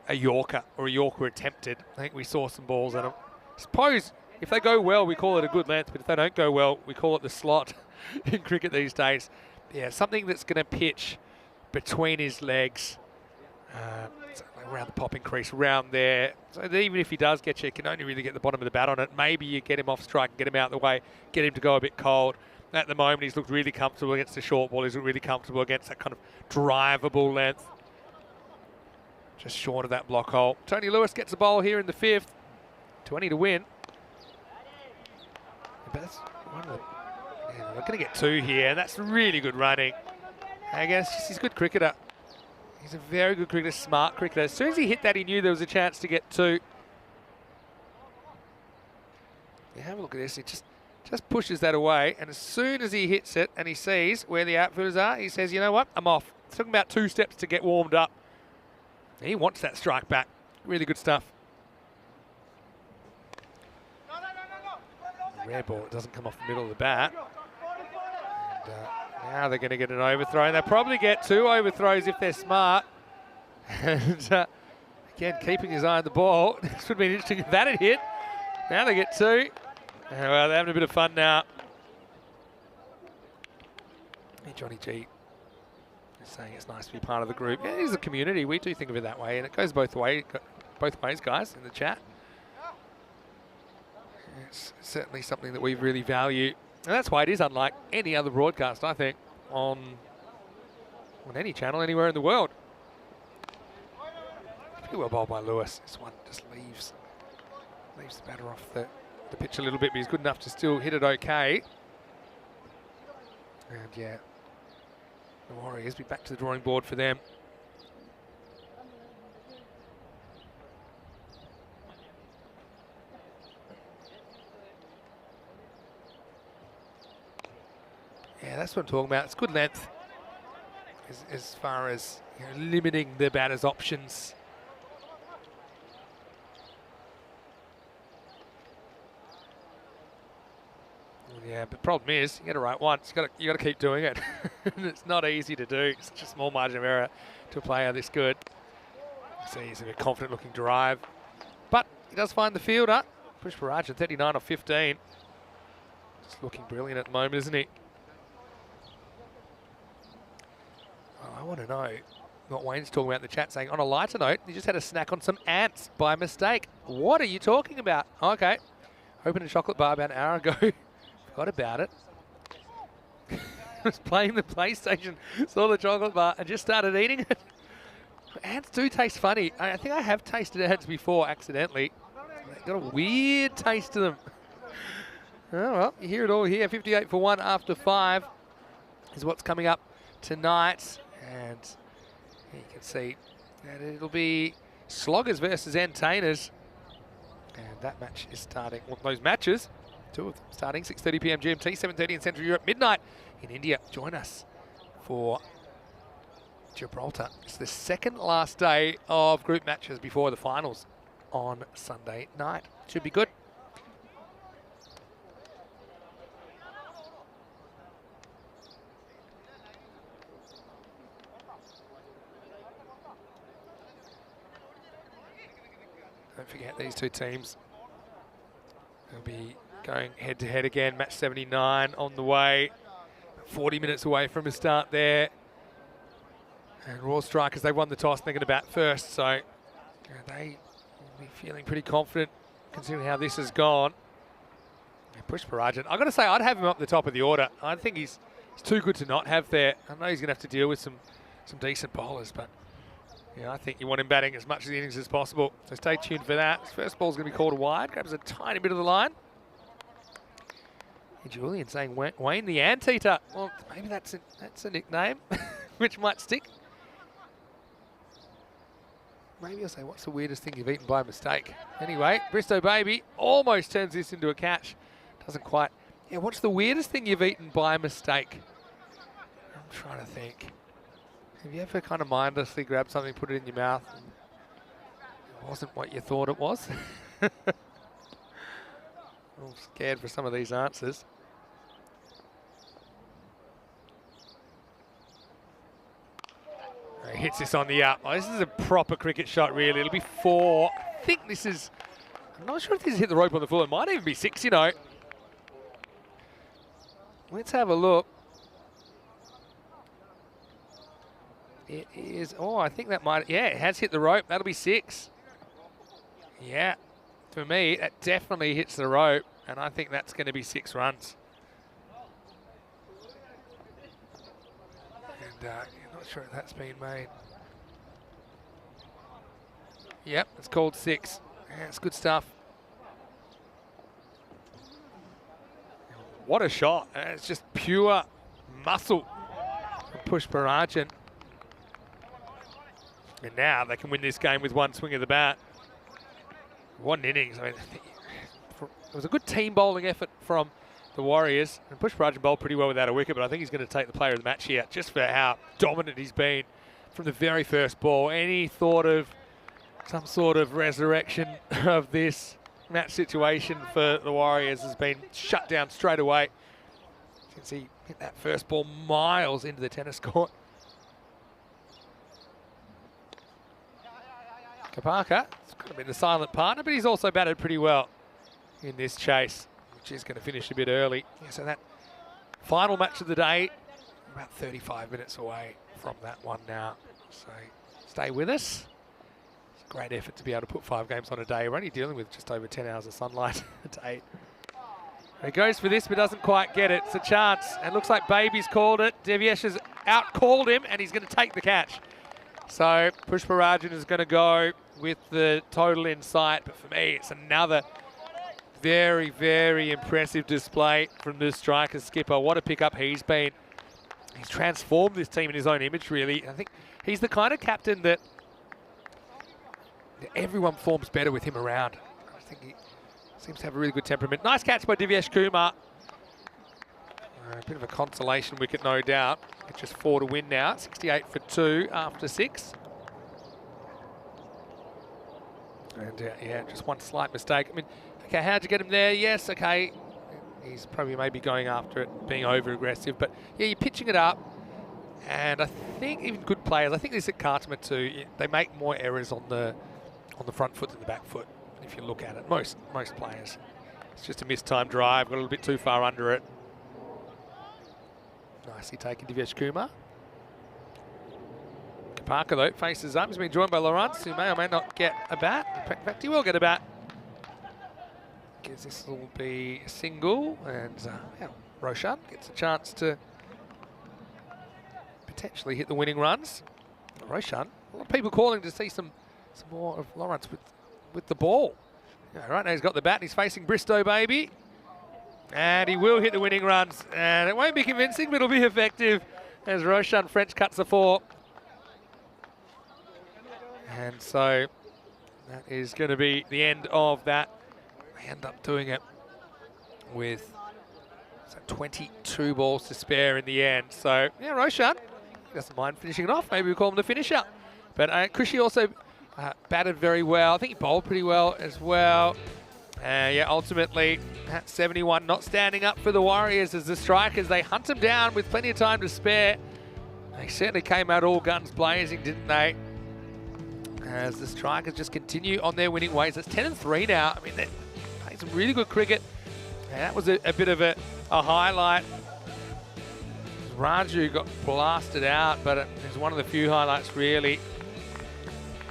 a Yorker or a Yorker attempted. I think we saw some balls at him. Suppose if they go well, we call it a good length, but if they don't go well, we call it the slot in cricket these days. Yeah, something that's going to pitch between his legs, around the popping crease, around there. So that even if he does get you can only really get the bottom of the bat on it. Maybe you get him off strike and get him out of the way, get him to go a bit cold. At the moment, he's looked really comfortable against the short ball. He's looked really comfortable against that kind of drivable length. Just short of that block hole. Tony Lewis gets a bowl here in the 5th. 20 to win. But that's one of the... Yeah, we're going to get 2 here, and that's really good running. I guess he's a good cricketer. He's a very good cricketer, smart cricketer. As soon as he hit that, he knew there was a chance to get 2. Yeah, have a look at this. He just pushes that away, and as soon as he hits it and he sees where the outfielders are, he says, you know what, I'm off. It took him about 2 steps to get warmed up. And he wants that strike back. Really good stuff. The rare ball, it doesn't come off the middle of the bat. And now they're going to get an overthrow, and they'll probably get 2 overthrows if they're smart. And again, keeping his eye on the ball. This would be interesting if that had hit. Now they get 2. Well, they're having a bit of fun now. Hey, Johnny G is saying it's nice to be part of the group. Yeah, it is a community. We do think of it that way, and it goes both ways, guys, in the chat. It's certainly something that we really value, and that's why it is unlike any other broadcast, I think, on any channel anywhere in the world. Pretty well bowled by Lewis. This one just leaves the batter off the pitch a little bit, but he's good enough to still hit it okay. And yeah, the Warriors be back to the drawing board for them. Yeah, that's what I'm talking about. It's good length as far as, you know, limiting the batter's options. Yeah, but problem is, you get it right once, you got to keep doing it. It's not easy to do. It's such a small margin of error to a player this good. See, he's a bit confident looking drive, but he does find the fielder. Pushparaj at 39 off 15. Just looking brilliant at the moment, isn't he? Well, I want to know what Wayne's talking about in the chat, saying, on a lighter note, he just had a snack on some ants by mistake. What are you talking about? Okay. Opened a chocolate bar about an hour ago. Forgot about it. Was playing the PlayStation, saw the chocolate bar and just started eating it. Ants do taste funny. I think I have tasted ants before accidentally. They've got a weird taste to them. Oh, well, you hear it all here. 58 for 1 after 5 is what's coming up tonight. And you can see that it'll be Sloggers versus Entertainers. And that match is starting, well, those matches, two of them starting 6:30 p.m. GMT, 7:30 in Central Europe, midnight in India. Join us for Gibraltar. It's the second last day of group matches before the finals on Sunday night. Should be good. Don't forget these two teams. They'll be going head-to-head again. Match 79 on the way. 40 minutes away from a start there. And Raw Strikers, they won the toss. They're going to bat first. So they will be feeling pretty confident considering how this has gone. Pushparaj. I've got to say, I'd have him up the top of the order. I think he's too good to not have there. I know he's going to have to deal with some decent bowlers, but yeah, I think you want him batting as much of the innings as possible. So stay tuned for that. His first ball's going to be called wide. Grabs a tiny bit of the line. And Julian saying Wayne the Anteater. Well, maybe that's a nickname, which might stick. Maybe I'll say, what's the weirdest thing you've eaten by mistake? Anyway, Bristow Baby almost turns this into a catch. Doesn't quite. Yeah, what's the weirdest thing you've eaten by mistake? I'm trying to think. Have you ever kind of mindlessly grabbed something, put it in your mouth, and it wasn't what you thought it was? I'm scared for some of these answers. He hits this on the up. Oh, this is a proper cricket shot, really. It'll be 4. I think this is... I'm not sure if this has hit the rope on the full. It might even be 6, you know. Let's have a look. It is... Oh, I think that might... Yeah, it has hit the rope. That'll be 6. Yeah. For me, that definitely hits the rope. And I think that's going to be 6 runs. And I'm not sure if that's been made. Yep, it's called 6. Yeah, it's good stuff. What a shot. It's just pure muscle from Pushparaj. And now they can win this game with one swing of the bat. One innings. I mean, it was a good team bowling effort from the Warriors. And Pushparaj bowled pretty well without a wicket, but I think he's going to take the player of the match here just for how dominant he's been from the very first ball. Any thought of some sort of resurrection of this match situation for the Warriors has been shut down straight away. You can see hit that first ball miles into the tennis court. Kapaka, it's kind of been the silent partner, but he's also batted pretty well in this chase, which is going to finish a bit early. Yeah, so that final match of the day, about 35 minutes away from that one now. So stay with us. It's a great effort to be able to put 5 games on a day. We're only dealing with just over 10 hours of sunlight a day. He goes for this, but doesn't quite get it. It's a chance, and looks like Baby's called it. Devyesh has out-called him, and he's going to take the catch. So Pushparajan is going to go with the total in sight, but for me, it's another very, very impressive display from the striker skipper. What a pickup he's been. He's transformed this team in his own image, really. I think he's the kind of captain that everyone performs better with him around. I think he seems to have a really good temperament. Nice catch by Divyesh Kumar. A bit of a consolation wicket, no doubt. It's just 4 to win now. 68 for 2 after 6. And yeah, just one slight mistake. I mean, okay, how'd you get him there? Yes, okay. He's probably maybe going after it, being over-aggressive. But yeah, you're pitching it up. And I think even good players, I think this at Kartima too, they make more errors on the front foot than the back foot. If you look at it, most players. It's just a mistimed drive, got a little bit too far under it. Nicely taken, Divyesh Kumar. Parker, though, faces up. He's been joined by Lawrence, who may or may not get a bat. In fact, he will get a bat. Because this will be a single, and Roshan gets a chance to potentially hit the winning runs. Roshan, a lot of people calling to see some more of Lawrence with the ball. Yeah, right now he's got the bat, and he's facing Bristow, baby. And he will hit the winning runs. And it won't be convincing, but it'll be effective as Roshan French cuts the 4. And so that is going to be the end of that. They end up doing it with 22 balls to spare in the end. So, yeah, Roshan doesn't mind finishing it off. Maybe we call him the finisher. But Krishy also batted very well. I think he bowled pretty well as well. Yeah, ultimately, at 71, not standing up for the Warriors as the strikers. They hunt him down with plenty of time to spare. They certainly came out all guns blazing, didn't they? As the strikers just continue on their winning ways. It's 10-3 now. I mean, they're playing some really good cricket. And that was a bit of a highlight. Raju got blasted out, but it was one of the few highlights, really,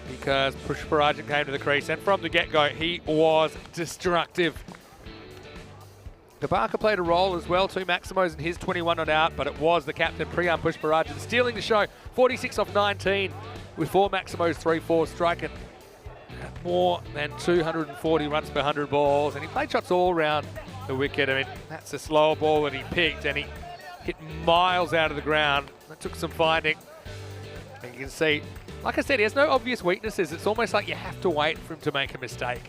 because Pushparajan came to the crease, and from the get-go, he was destructive. Kabaka played a role as well, 2 Maximos in his 21 not out, but it was the captain, Priyam Pushparajan, stealing the show. 46 off 19 with 4 Maximos, 3-4, striking more than 240 runs per 100 balls, and he played shots all around the wicket. I mean, that's a slower ball that he picked, and he hit miles out of the ground. That took some finding. And you can see, like I said, he has no obvious weaknesses. It's almost like you have to wait for him to make a mistake.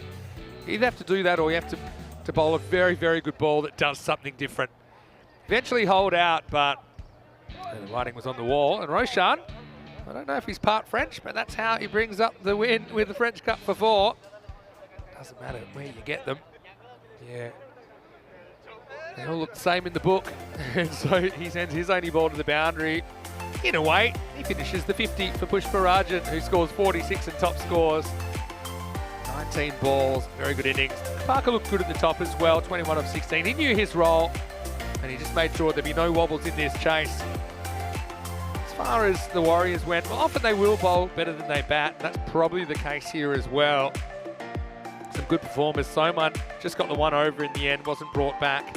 You either have to do that, or you have to bowl a very, very good ball that does something different. Eventually hold out, but the writing was on the wall. And Roshan, I don't know if he's part French, but that's how he brings up the win with the French Cup for 4. Doesn't matter where you get them. Yeah. They all look the same in the book. And so he sends his only ball to the boundary. In a way, he finishes the 50 for Pushparajan, who scores 46 and top scores. 19 balls, very good innings. Parker looked good at the top as well, 21 of 16. He knew his role, and he just made sure there'd be no wobbles in this chase. As far as the Warriors went, well, often they will bowl better than they bat, and that's probably the case here as well. Some good performers. Soman just got the 1 over in the end, wasn't brought back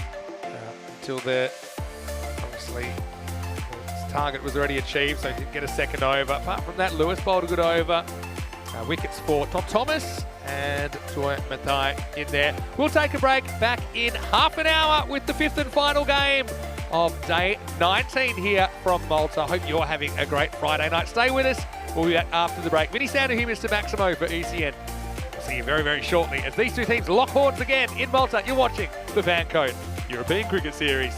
until obviously his target was already achieved, so he didn't get a second over. Apart from that, Lewis bowled a good over. Wickets for Tom Thomas and Joy Mathai in there. We'll take a break, back in half an hour with the 5th and final game of day 19 here from Malta. Hope you're having a great Friday night. Stay with us. We'll be back after the break. Vinny Sandu here, Mr. Maximo for ECN. We'll see you very, very shortly as these two teams lock horns again in Malta. You're watching the FanCode European Cricket Series.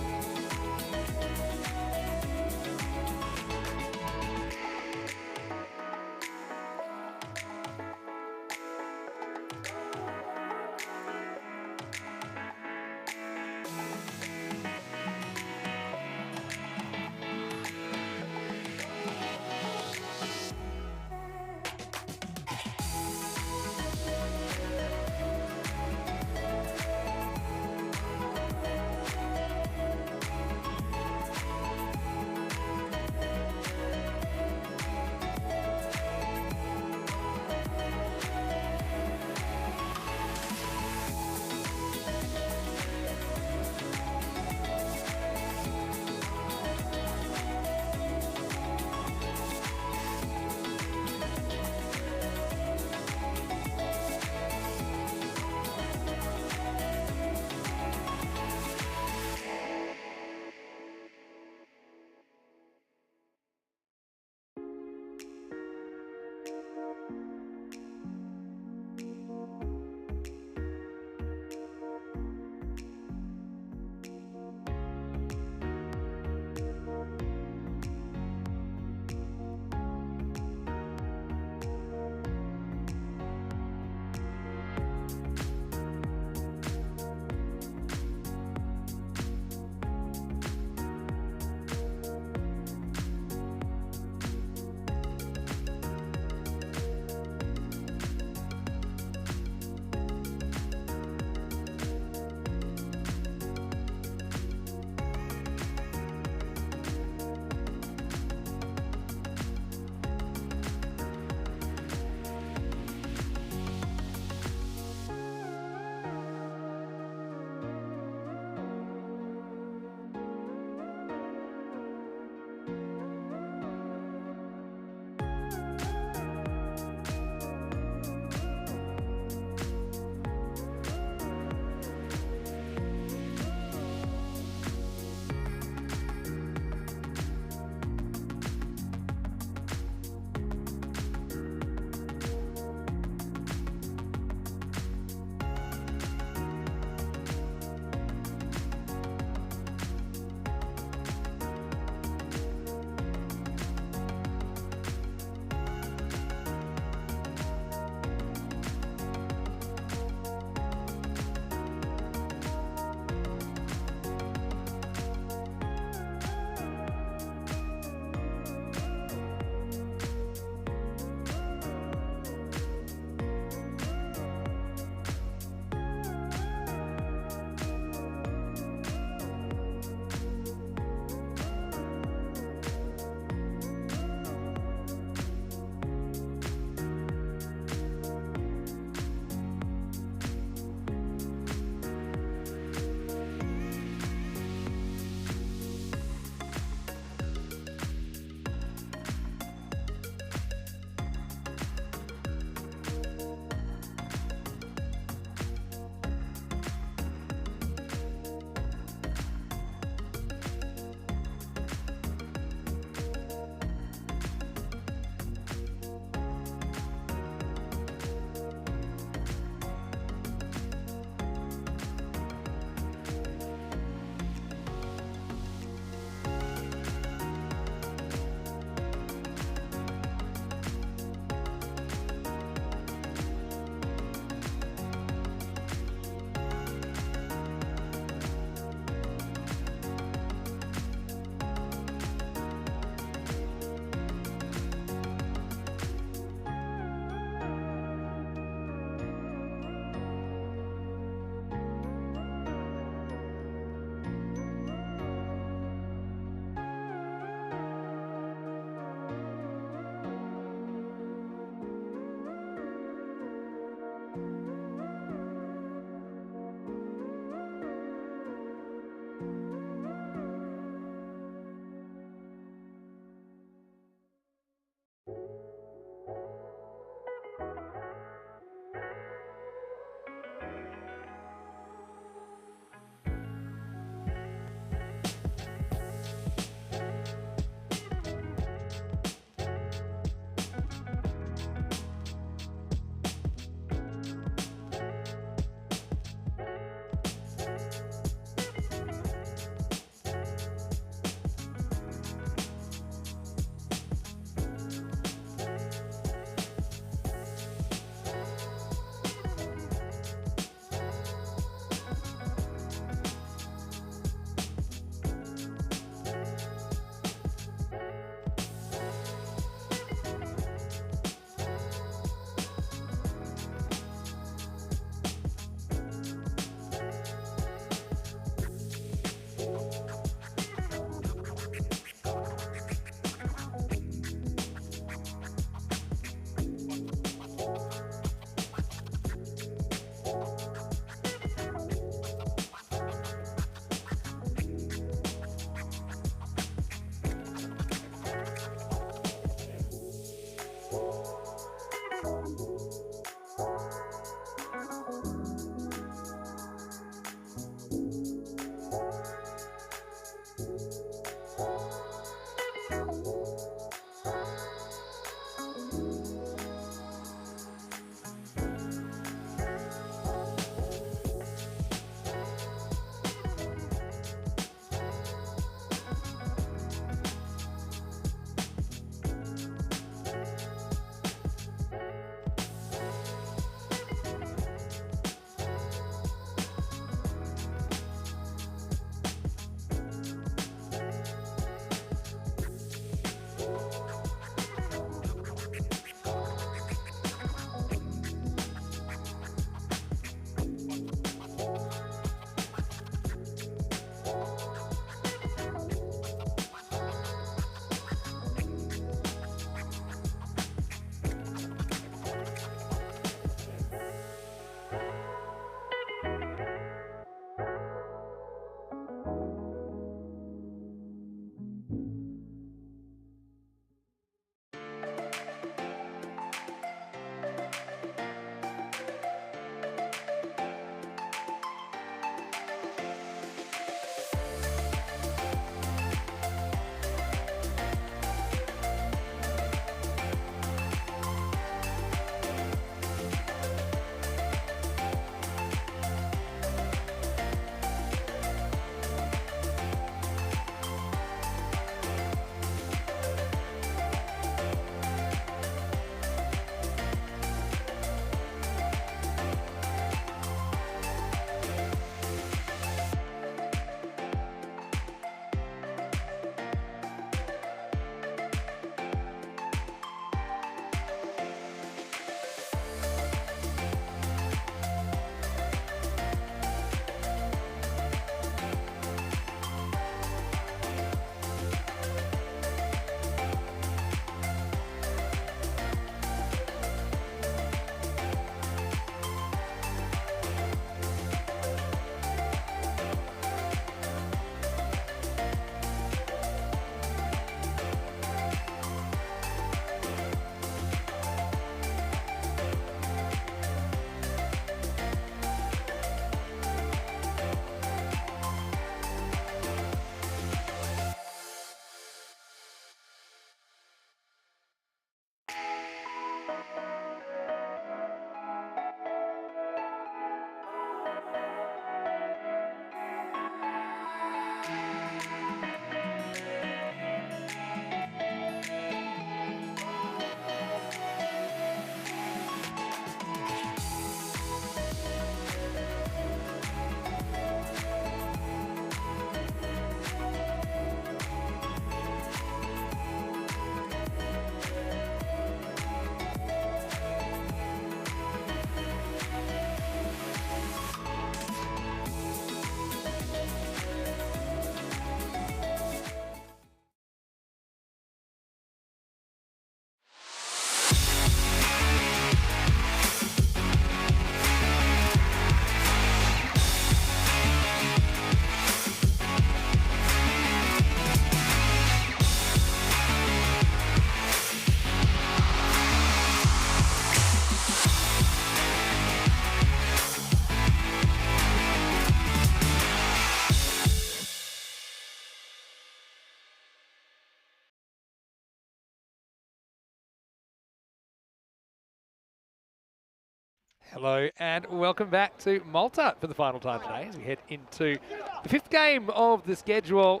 Hello and welcome back to Malta for the final time today as we head into the 5th game of the schedule.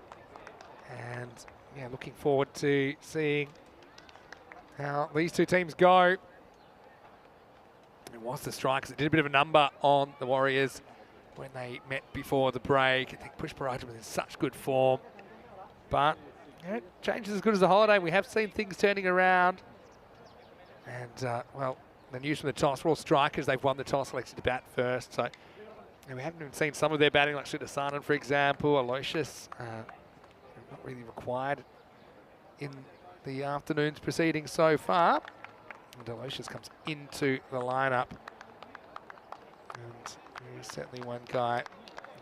And yeah, looking forward to seeing how these two teams go. It was the Strikers that did a bit of a number on the Warriors when they met before the break. I think Push Barrage was in such good form. But yeah, change is as good as a holiday. We have seen things turning around. And, well, the news from the toss, we're all Strikers. They've won the toss, elected to bat first. So we haven't even seen some of their batting, like Sudasanan, for example, Aloysius. Not really required in the afternoon's proceedings so far. And Aloysius comes into the lineup. And he's certainly one guy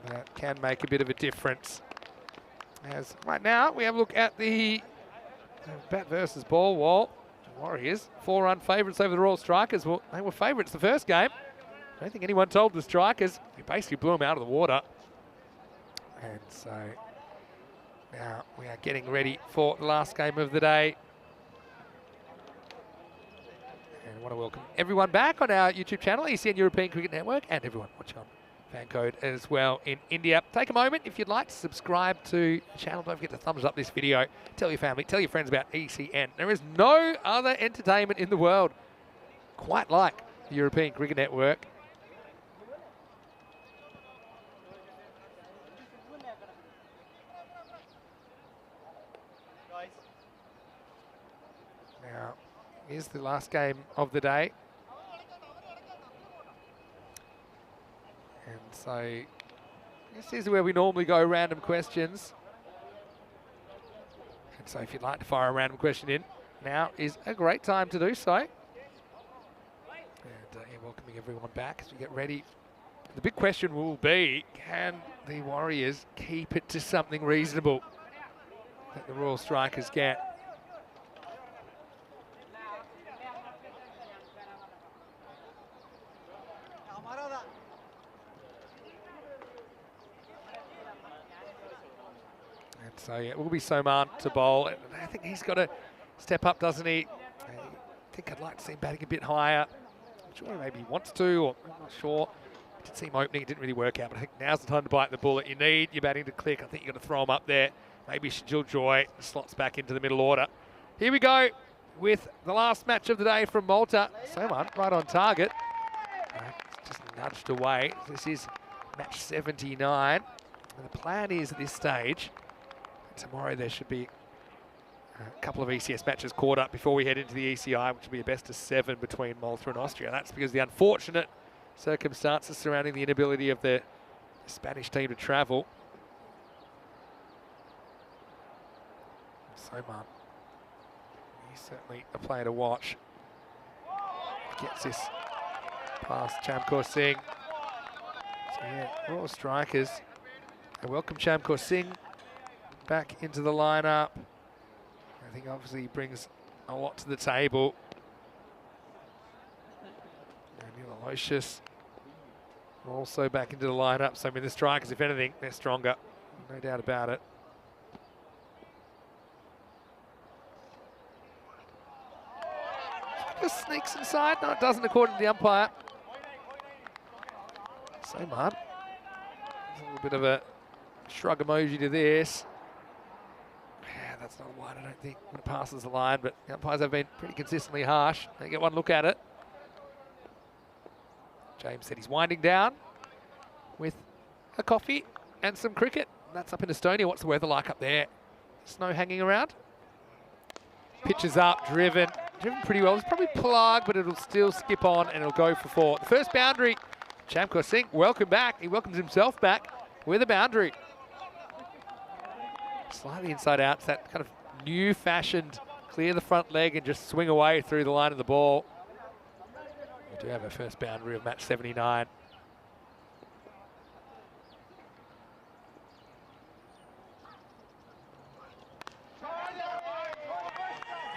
that can make a bit of a difference. As right now, we have a look at the bat versus ball wall. Warriors, 4-run favourites over the Royal Strikers. Well, they were favourites the first game. I don't think anyone told the Strikers. We basically blew them out of the water. And so now we are getting ready for the last game of the day. And I want to welcome everyone back on our YouTube channel, ECN European Cricket Network, and everyone watching on FanCode as well in India. Take a moment if you'd like to subscribe to the channel. Don't forget to thumbs up this video. Tell your family, tell your friends about ECN. There is no other entertainment in the world quite like the European Cricket Network. Now, here's the last game of the day. And so, this is where we normally go random questions. And so if you'd like to fire a random question in, now is a great time to do so. And yeah, welcoming everyone back as we get ready. The big question will be, can the Warriors keep it to something reasonable that the Royal Strikers get? And so yeah, it will be Soman to bowl. I think he's got to step up, doesn't he? I think I'd like to see him batting a bit higher. I'm sure maybe he wants to, or I'm not sure. I did see him opening, it didn't really work out, but I think now's the time to bite the bullet. You need your batting to click. I think you've got to throw him up there. Maybe Shajil Joy slots back into the middle order. Here we go with the last match of the day from Malta. Soman right on target. Just nudged away. This is match 79. And the plan is at this stage, tomorrow there should be a couple of ECS matches caught up before we head into the ECI, which will be a best of 7 between Malta and Austria. That's because of the unfortunate circumstances surrounding the inability of the Spanish team to travel. Soman, he's certainly a player to watch. Gets this past Chamkor Singh. So yeah, Royal Strikers. And welcome Chamkor Singh back into the lineup. I think obviously he brings a lot to the table. And Aloysius also back into the lineup. So I mean the Strikers, if anything, they're stronger. No doubt about it. Just sneaks inside. No, it doesn't according to the umpire. Soman. There's a little bit of a shrug emoji to this. Yeah, that's not a wide, I don't think, when it passes the line, but the umpires have been pretty consistently harsh. They get one look at it. James said he's winding down with a coffee and some cricket. That's up in Estonia. What's the weather like up there? Snow hanging around? Pitch is up, driven pretty well. It's probably plugged, but it'll still skip on and it'll go for 4. The first boundary, Chamkor Singh, welcome back. He welcomes himself back with a boundary. Slightly inside out. It's that kind of new-fashioned clear the front leg and just swing away through the line of the ball. We do have our first boundary of match 79.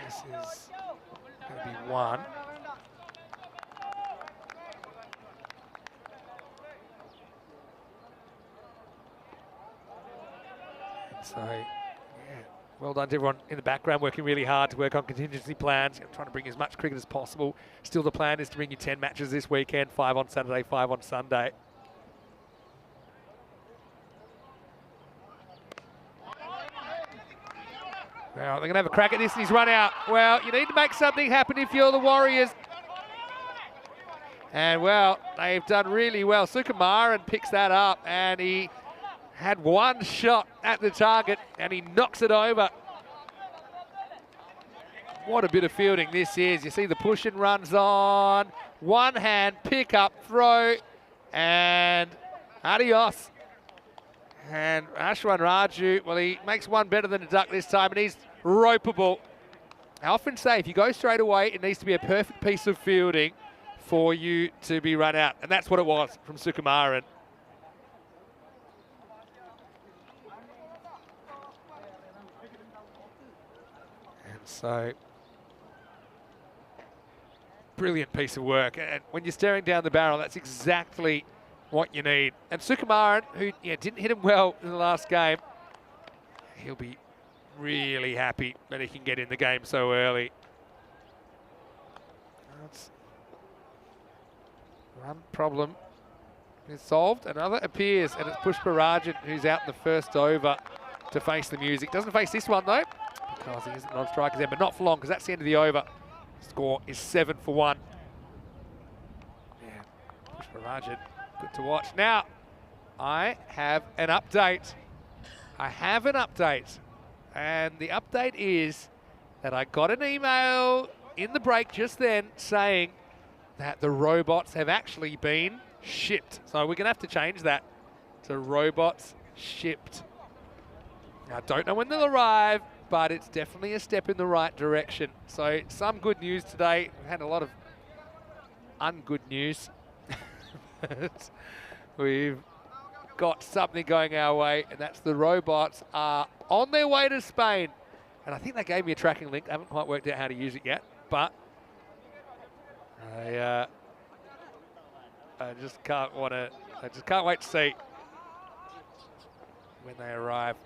This is going to be 1. So, yeah, Well done to everyone in the background working really hard to work on contingency plans, trying to bring as much cricket as possible. Still the plan is to bring you 10 matches this weekend, 5 on Saturday, 5 on Sunday. Well, they're going to have a crack at this and he's run out. Well, you need to make something happen if you're the Warriors. And well, they've done really well. Sukumaran picks that up and he had one shot at the target and he knocks it over. What a bit of fielding this is. You see the push and runs on. One hand, pick up, throw, and adios. And Ashwan Raju, well, he makes one better than a duck this time, and he's ropeable. I often say if you go straight away, it needs to be a perfect piece of fielding for you to be run out. And that's what it was from Sukumaran. And so, brilliant piece of work. And when you're staring down the barrel, that's exactly what you need. And Sukumaran, who didn't hit him well in the last game, he'll be really happy that he can get in the game so early. That's one problem is solved. Another appears, and it's Pushparajan who's out in the first over to face the music. Doesn't face this one though, because he isn't on strikers there, but not for long, because that's the end of the over. Score is 7 for 1. Yeah, Pushparajan, good to watch. Now, I have an update. And the update is that I got an email in the break just then saying that the robots have actually been shipped. So we're going to have to change that to robots shipped. Now, I don't know when they'll arrive, but it's definitely a step in the right direction. So some good news today. We've had a lot of ungood news. We've got something going our way, and that's the robots are on their way to Spain. And I think they gave me a tracking link. I haven't quite worked out how to use it yet, but I just can't wait to see when they arrive.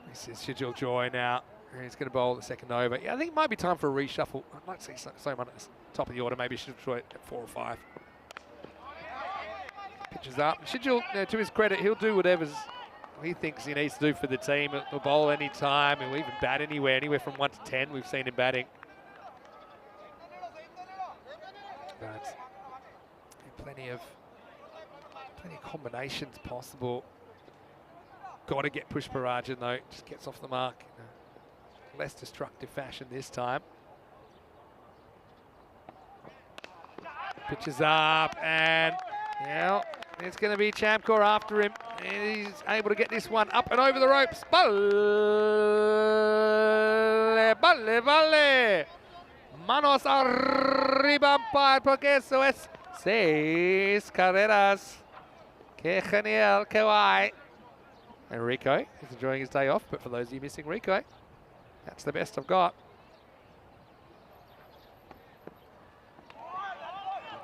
This is Shijil Joy now. He's going to bowl the second over. Yeah, I think it might be time for a reshuffle. I'd like to see someone at the top of the order. Maybe Shijil Joy at 4 or 5. Pitches up. Shijil, to his credit, he'll do whatever he thinks he needs to do for the team. He'll bowl any time. He'll even bat anywhere from 1 to 10. We've seen him batting. But plenty of combinations possible. Got to get Pushparajan though. Just gets off the mark in a less destructive fashion this time. Pitches up and it's going to be Chamkor after him. And he's able to get this one up and over the ropes. Vale. Manos arriba, umpire, porque eso es 6 carreras. Que genial, que guay. And Rico is enjoying his day off, but for those of you missing Rico, that's the best I've got.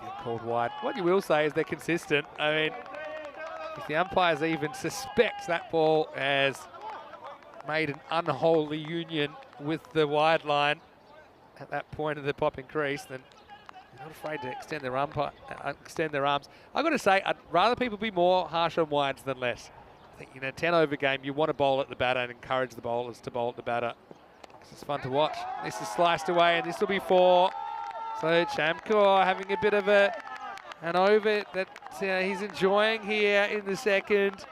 Get called wide. What you will say is they're consistent. I mean, if the umpires even suspect that ball has made an unholy union with the wide line at that point of the popping crease, then they're not afraid to extend their arms. I've got to say, I'd rather people be more harsh on wides than less. I think in a 10-over game, you want to bowl at the batter and encourage the bowlers to bowl at the batter. This is fun to watch. This is sliced away, and this will be 4. So Chamkor having a bit of an over that he's enjoying here in the second.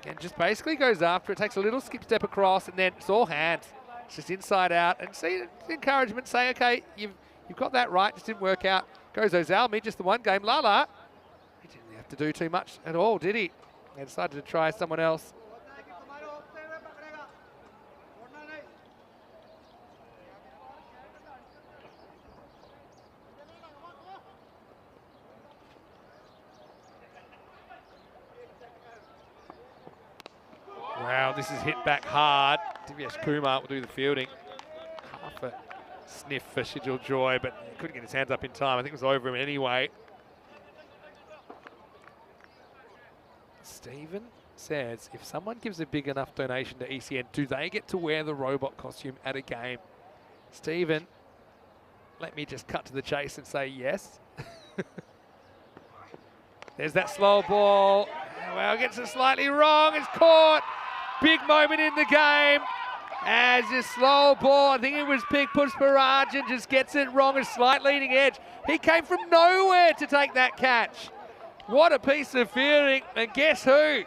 And just basically goes after it, takes a little skip step across, and then it's all hands. It's just inside out. And see the encouragement, say, okay, you've got that right, just didn't work out. Goes Ozalmi, just the one game. Lala, he didn't have to do too much at all, did he? They decided to try someone else. Wow, this is hit back hard. Divyesh Kumar will do the fielding. Half a sniff for Shijil Joy, but he couldn't get his hands up in time. I think it was over him anyway. Stephen says, if someone gives a big enough donation to ECN, do they get to wear the robot costume at a game? Stephen, let me just cut to the chase and say yes. There's that slow ball. Well, gets it slightly wrong. It's caught. Big moment in the game. As this slow ball, I think it was Pig Pushparajan, just gets it wrong. A slight leading edge. He came from nowhere to take that catch. What a piece of fielding. And guess who?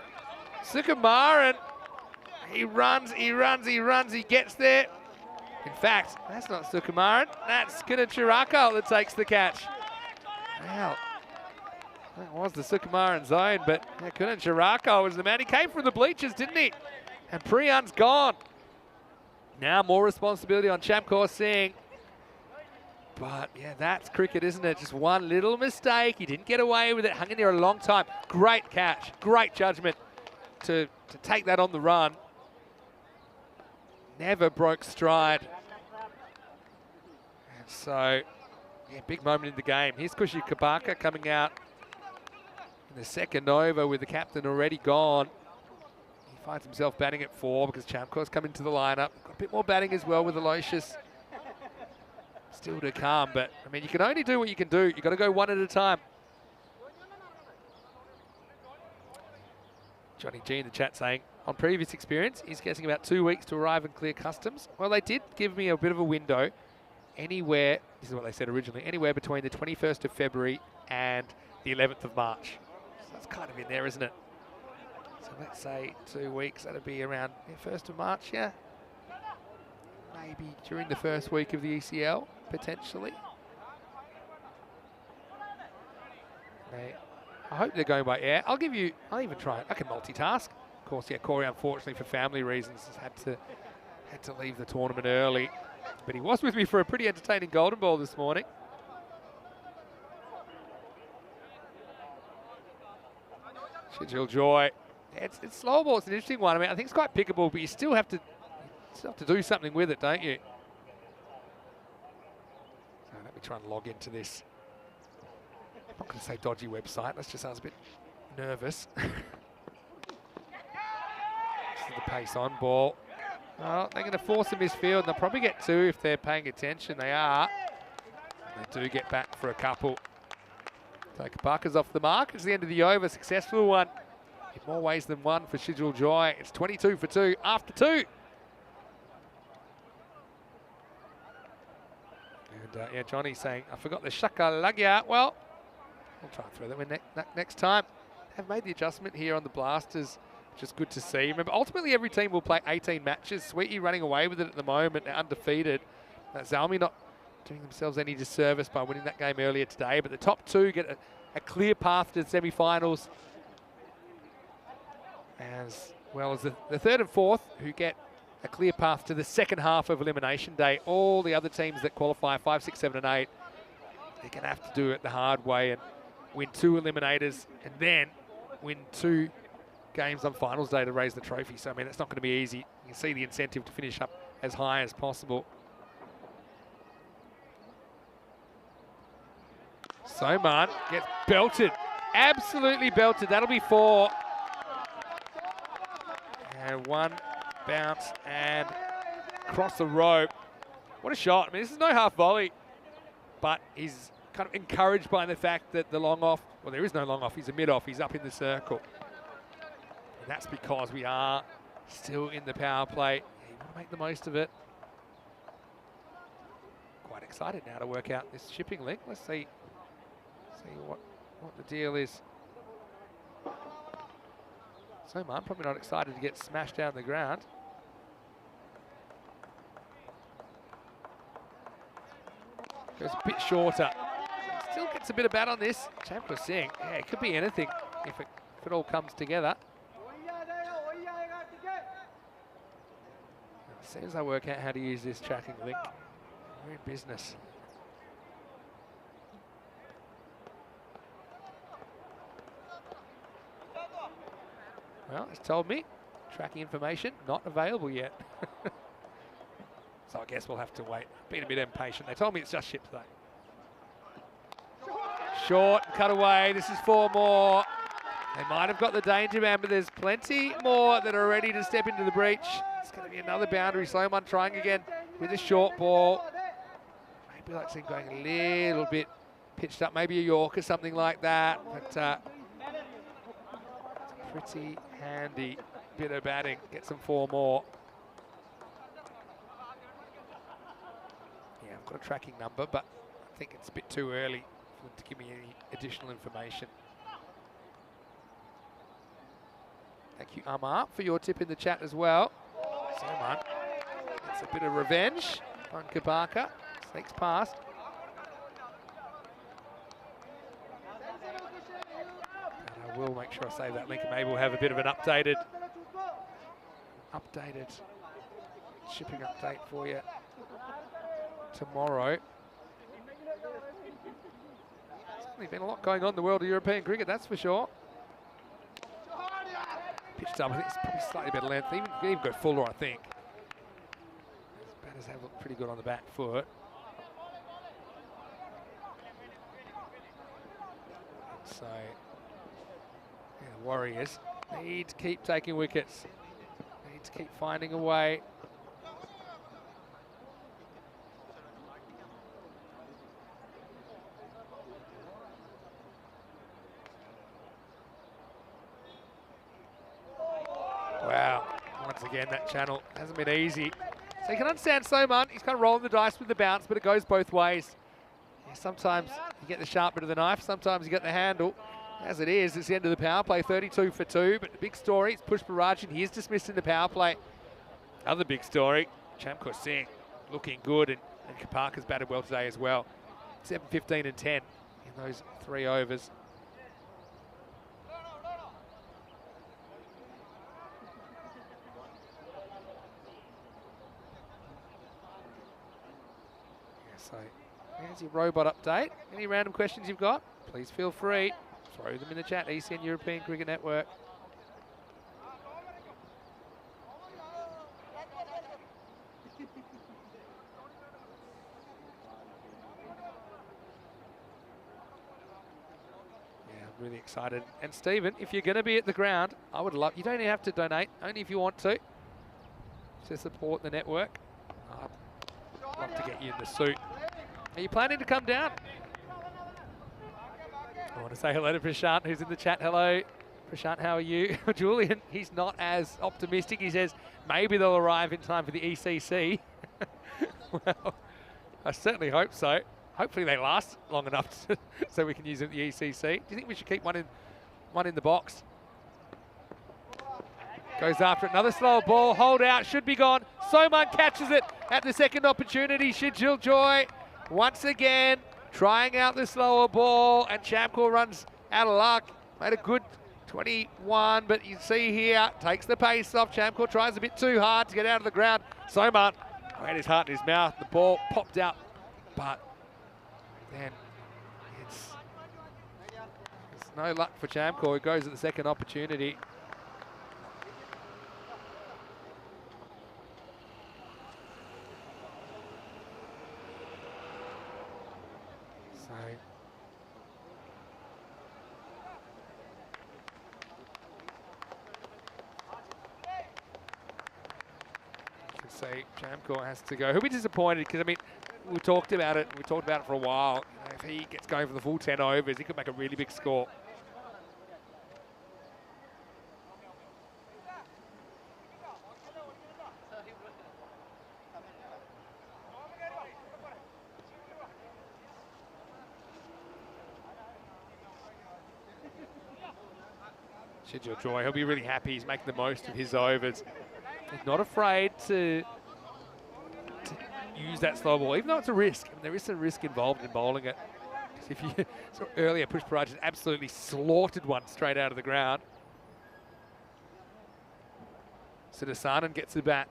Sukumaran. He runs, he gets there. In fact, that's not Sukumaran. That's Chirako that takes the catch. Wow. That was the Sukumaran zone, but Chirako was the man. He came from the bleachers, didn't he? And Priyan's gone. Now more responsibility on Chamkor Singh. But yeah, that's cricket, isn't it? Just one little mistake. He didn't get away with it. Hung in there a long time. Great catch. Great judgment to take that on the run. Never broke stride. And so, yeah, big moment in the game. Here's Kushi Kabaka coming out in the second over with the captain already gone. He finds himself batting at 4 because Chamkor's come into the lineup. Got a bit more batting as well with Aloysius. Still to come, but I mean, you can only do what you can do. You've got to go one at a time. Johnny G in the chat saying, on previous experience, he's guessing about 2 weeks to arrive and clear customs. Well, they did give me a bit of a window. Anywhere, this is what they said originally, anywhere between the 21st of February and the 11th of March. So that's kind of in there, isn't it? So let's say 2 weeks, that'd be around the 1st of March, yeah? Maybe during the first week of the ECL, potentially. I hope they're going by air. I'll even try it. I can multitask. Of course, yeah, Corey, unfortunately, for family reasons, has had to leave the tournament early. But he was with me for a pretty entertaining golden ball this morning. Shijil Joy. It's slow ball. It's an interesting one. I mean, I think it's quite pickable, but you still have to do something with it, don't you? So let me try and log into this. I'm not going to say dodgy website. That's just, I was a bit nervous. This is the pace on ball. Oh, they're going to force a misfield, and they'll probably get 2 if they're paying attention. They are. And they do get back for a couple. So Kabaka's off the mark. It's the end of the over. Successful one. In more ways than one for Shijil Joy. It's 22 for 2 after 2. And yeah, Johnny's saying, I forgot the Shaka Lagya. Well, we'll try and throw that in next time. Have made the adjustment here on the Blasters, which is good to see. Remember, ultimately every team will play 18 matches. Sweetie running away with it at the moment. They're undefeated. Zalmi not doing themselves any disservice by winning that game earlier today. But the top 2 get a clear path to the semi-finals, as well as the 3rd and 4th, who get a clear path to the second half of Elimination Day. All the other teams that qualify, 5, 6, 7, and 8, they're going to have to do it the hard way and win 2 eliminators and then win 2 games on finals day to raise the trophy. So, I mean, it's not going to be easy. You can see the incentive to finish up as high as possible. Soman gets belted. Absolutely belted. That'll be 4. And 1 bounce and cross the rope. What a shot. I mean, this is no half volley, but he's kind of encouraged by the fact that the long off, well, there is no long off, he's a mid off, he's up in the circle. And that's because we are still in the power play. You want to make the most of it. Quite excited now to work out this shipping link. Let's see what the deal is. So I'm probably not excited to get smashed down the ground. Goes a bit shorter. Still gets a bit of bat on this. Chamkor Singh, yeah, it could be anything if it all comes together. As soon as I work out how to use this tracking link, we're in business. Well, it's told me tracking information not available yet. So I guess we'll have to wait. Been a bit impatient. They told me it's just shipped though. Short, cut away. This is 4 more. They might have got the danger man, but there's plenty more that are ready to step into the breach. It's going to be another boundary. Sloman trying again with a short ball. Maybe like him going a little bit pitched up, maybe a York or something like that. But it's a pretty handy bit of batting. Get some 4 more. Yeah, I've got a tracking number, but I think it's a bit too early for them to give me any additional information. Thank you, Amar, for your tip in the chat as well. So, man, it's a bit of revenge on Kabaka. Sneaks past. And I will make sure I save that link, and maybe we'll have a bit of an updated shipping update for you tomorrow. There's certainly been a lot going on in the world of European cricket, that's for sure. Pitched up, I think it's probably slightly better length. You can even go fuller, I think. These batters have looked pretty good on the back foot. So, yeah, the Warriors need to keep taking wickets. Need to keep finding a way. Wow, once again that channel hasn't been easy. So you can understand Soman, he's kind of rolling the dice with the bounce, but it goes both ways. Yeah, sometimes you get the sharp bit of the knife, sometimes you get the handle. As it is, it's the end of the power play, 32 for 2, but the big story is Pushparajin, he is dismissed in the power play. Other big story, Chamkor Singh looking good, and Kapaka's batted well today as well. 7, 15 and 10 in those 3 overs. So there's your robot update. Any random questions you've got, please feel free. Throw them in the chat, ECN European Cricket Network. Yeah, I'm really excited. And Stephen, if you're going to be at the ground, I would love, you don't even have to donate, only if you want to support the network. I'd love to get you in the suit. Are you planning to come down? I want to say hello to Prashant, who's in the chat. Hello, Prashant, how are you? Julian, he's not as optimistic. He says maybe they'll arrive in time for the ECC. Well, I certainly hope so. Hopefully they last long enough so we can use it at the ECC. Do you think we should keep one in the box? Goes after another slow ball, hold out, should be gone. Soman catches it at the second opportunity. Shijil Joy once again trying out the slower ball, and Chamkor runs out of luck. Made a good 21, but you see here, takes the pace off. Chamkor tries a bit too hard to get out of the ground. Soman had his heart in his mouth. The ball popped out, but then it's no luck for Chamkor. He goes at the second opportunity. Say Chamkor has to go. He'll be disappointed because, I mean, we talked about it for a while. You know, if he gets going for the full 10 overs, he could make a really big score. Shijil Joy, he'll be really happy. He's making the most of his overs. He's not afraid to use that slow ball, even though it's a risk. I mean, there is some risk involved in bowling it. If you saw earlier, Pushparajin absolutely slaughtered one straight out of the ground. Siddhasanan gets the bat.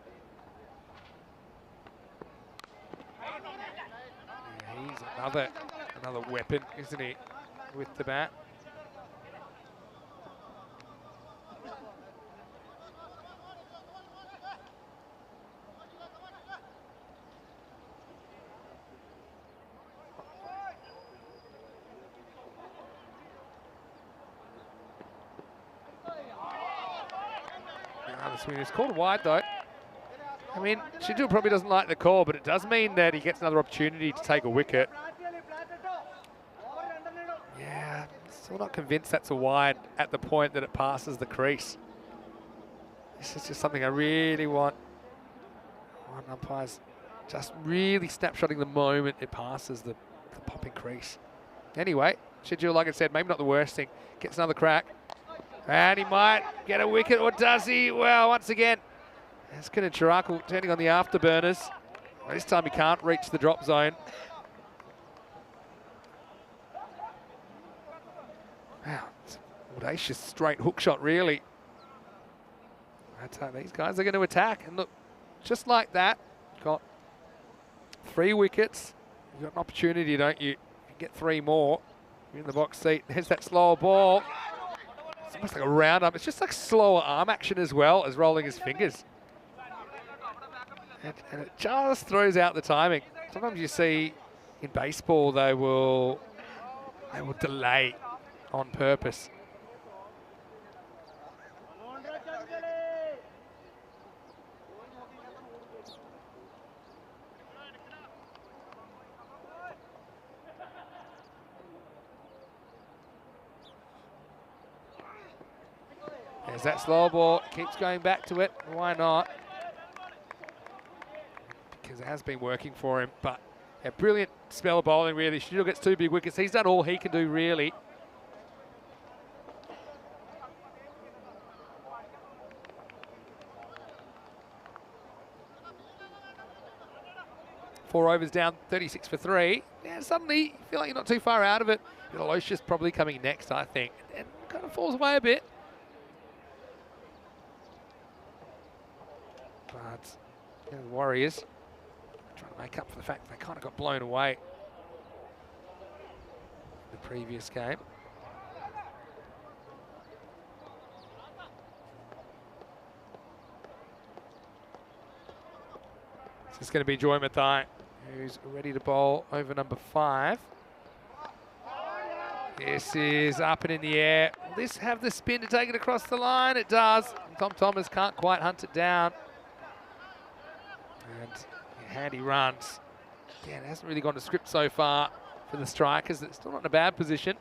Yeah, he's another weapon, isn't he, with the bat? the swing. It's called wide though. I mean, Shinju probably doesn't like the call, but it does mean that he gets another opportunity to take a wicket. Yeah, still not convinced that's a wide at the point that it passes the crease. This is just something I really want umpires just really snapshotting the moment it passes the popping crease. Anyway, Shinju, like I said, maybe not the worst thing. Gets another crack. And he might get a wicket, or does he? Well, once again, it's going to Chiraku turning on the afterburners. Well, this time he can't reach the drop zone. Wow, it's an audacious straight hook shot, really. That's how these guys are going to attack. And look, just like that, got 3 wickets. You've got an opportunity, don't you? You get 3 more. You're in the box seat. There's that slower ball. It's almost like a round up. It's just like slower arm action as well as rolling his fingers. And it just throws out the timing. Sometimes you see in baseball they will delay on purpose. There's that slow ball, keeps going back to it. Why not? Because it has been working for him, but a brilliant spell of bowling, really. Still gets 2 big wickets. He's done all he can do, really. Four overs down, 36 for 3. Yeah, suddenly you feel like you're not too far out of it. Aloysius probably coming next, I think. And kind of falls away a bit. But the Warriors trying to make up for the fact they kind of got blown away in the previous game. So it's going to be Joy Mathai, who's ready to bowl over number 5. This is up and in the air. Will this have the spin to take it across the line? It does. Tom Thomas can't quite hunt it down. And handy runs. Yeah, it hasn't really gone to script so far for the strikers. It's still not in a bad position.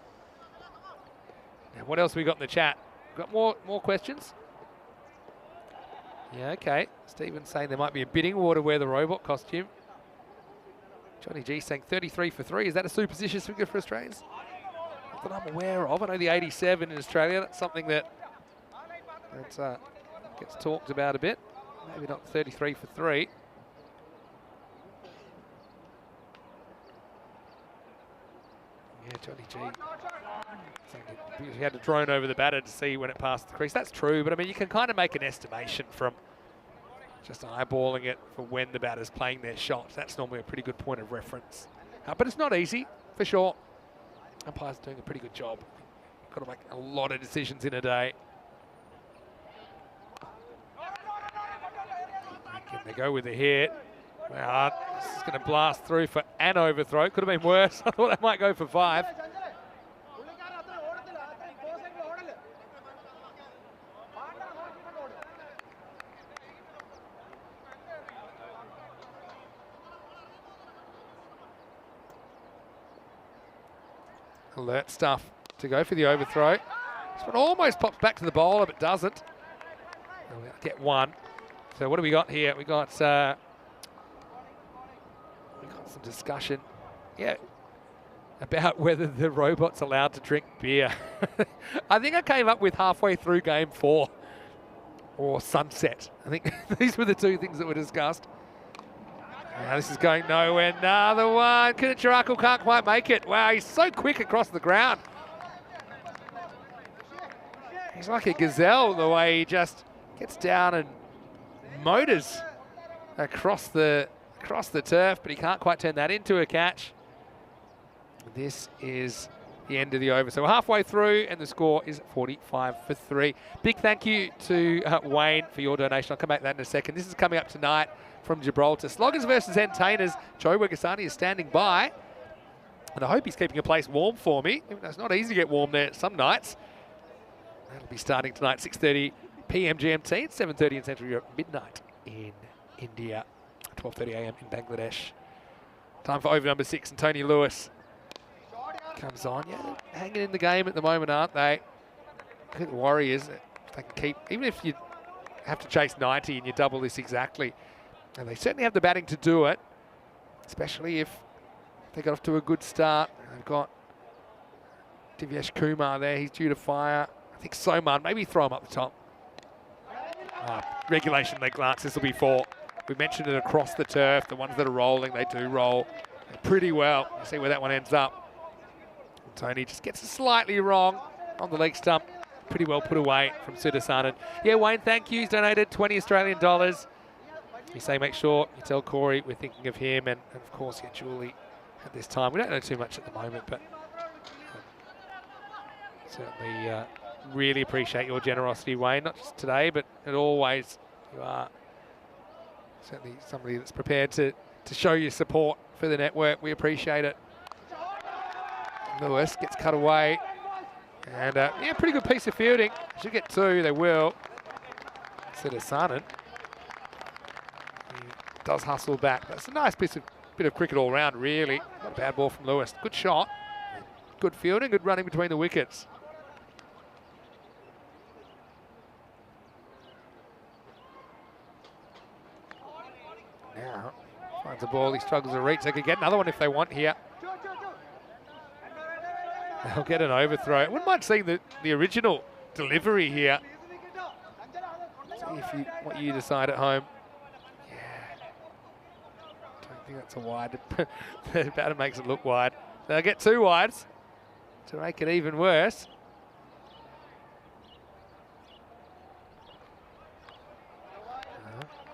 Now, what else have we got in the chat? Got more questions? Yeah, okay. Stephen's saying there might be a bidding war to wear the robot costume. Johnny G saying 33 for 3. Is that a superstitious figure for Australians? Not that I'm aware of. I know the 87 in Australia. That's something that gets talked about a bit. Maybe not 33 for 3. Yeah, Johnny G. He had a drone over the batter to see when it passed the crease. That's true, but I mean, you can kind of make an estimation from just eyeballing it for when the batter's playing their shot. That's normally a pretty good point of reference. But it's not easy, for sure. Umpire's doing a pretty good job. Got to make a lot of decisions in a day. Can they go with a hit? Well, this is going to blast through for an overthrow. Could have been worse. I thought they might go for 5. Alert stuff to go for the overthrow. This one almost pops back to the bowler, but doesn't. We'll get 1. So what do we got here? We got some discussion, yeah, about whether the robot's allowed to drink beer. I think I came up with halfway through game 4 or sunset. I think these were the 2 things that were discussed. Now this is going nowhere. Another one. Chiraku can't quite make it. Wow, he's so quick across the ground. He's like a gazelle the way he just gets down and motors across the turf, but he can't quite turn that into a catch. This is the end of the over. So we're halfway through and the score is 45 for 3. Big thank you to Wayne for your donation. I'll come back to that in a second. This is coming up tonight from Gibraltar. Sloggers versus Entertainers. Joe Wegasani is standing by. And I hope he's keeping a place warm for me. Even though it's not easy to get warm there some nights. That'll be starting tonight, 6:30 p.m. GMT. It's 7:30 in Central Europe, midnight in India, 12:30 a.m. in Bangladesh. Time for over number 6, and Tony Lewis comes on. Yeah, they're hanging in the game at the moment, aren't they? Look at the Warriors. They can keep, even if you have to chase 90 and you double this exactly, and they certainly have the batting to do it, especially if they got off to a good start. They've got Divyesh Kumar there. He's due to fire. I think Soman, maybe throw him up the top. Regulation leg glance, this will be 4. We mentioned it across the turf. The ones that are rolling, they do roll pretty well. You see where that one ends up. And Tony just gets it slightly wrong on the leg stump. Pretty well put away from Sudasanan. Yeah, Wayne, thank you. He's donated 20 Australian dollars. You say make sure you tell Corey we're thinking of him, and of course, yeah, Julie at this time. We don't know too much at the moment, but certainly really appreciate your generosity, Wayne, not just today, but always. You are certainly somebody that's prepared to show your support for the network. We appreciate it. Lewis gets cut away. And yeah, pretty good piece of fielding. Should get 2, they will. Sudasanan. He does hustle back. That's a nice bit of cricket all round, really. Not a bad ball from Lewis. Good shot. Good fielding, good running between the wickets. Now, finds a ball, he struggles to reach. They could get another one if they want here. They'll get an overthrow. I wouldn't mind seeing the original delivery here. See what you decide at home. Yeah. Don't think that's a wide. The batter makes it look wide. They'll get 2 wides to make it even worse.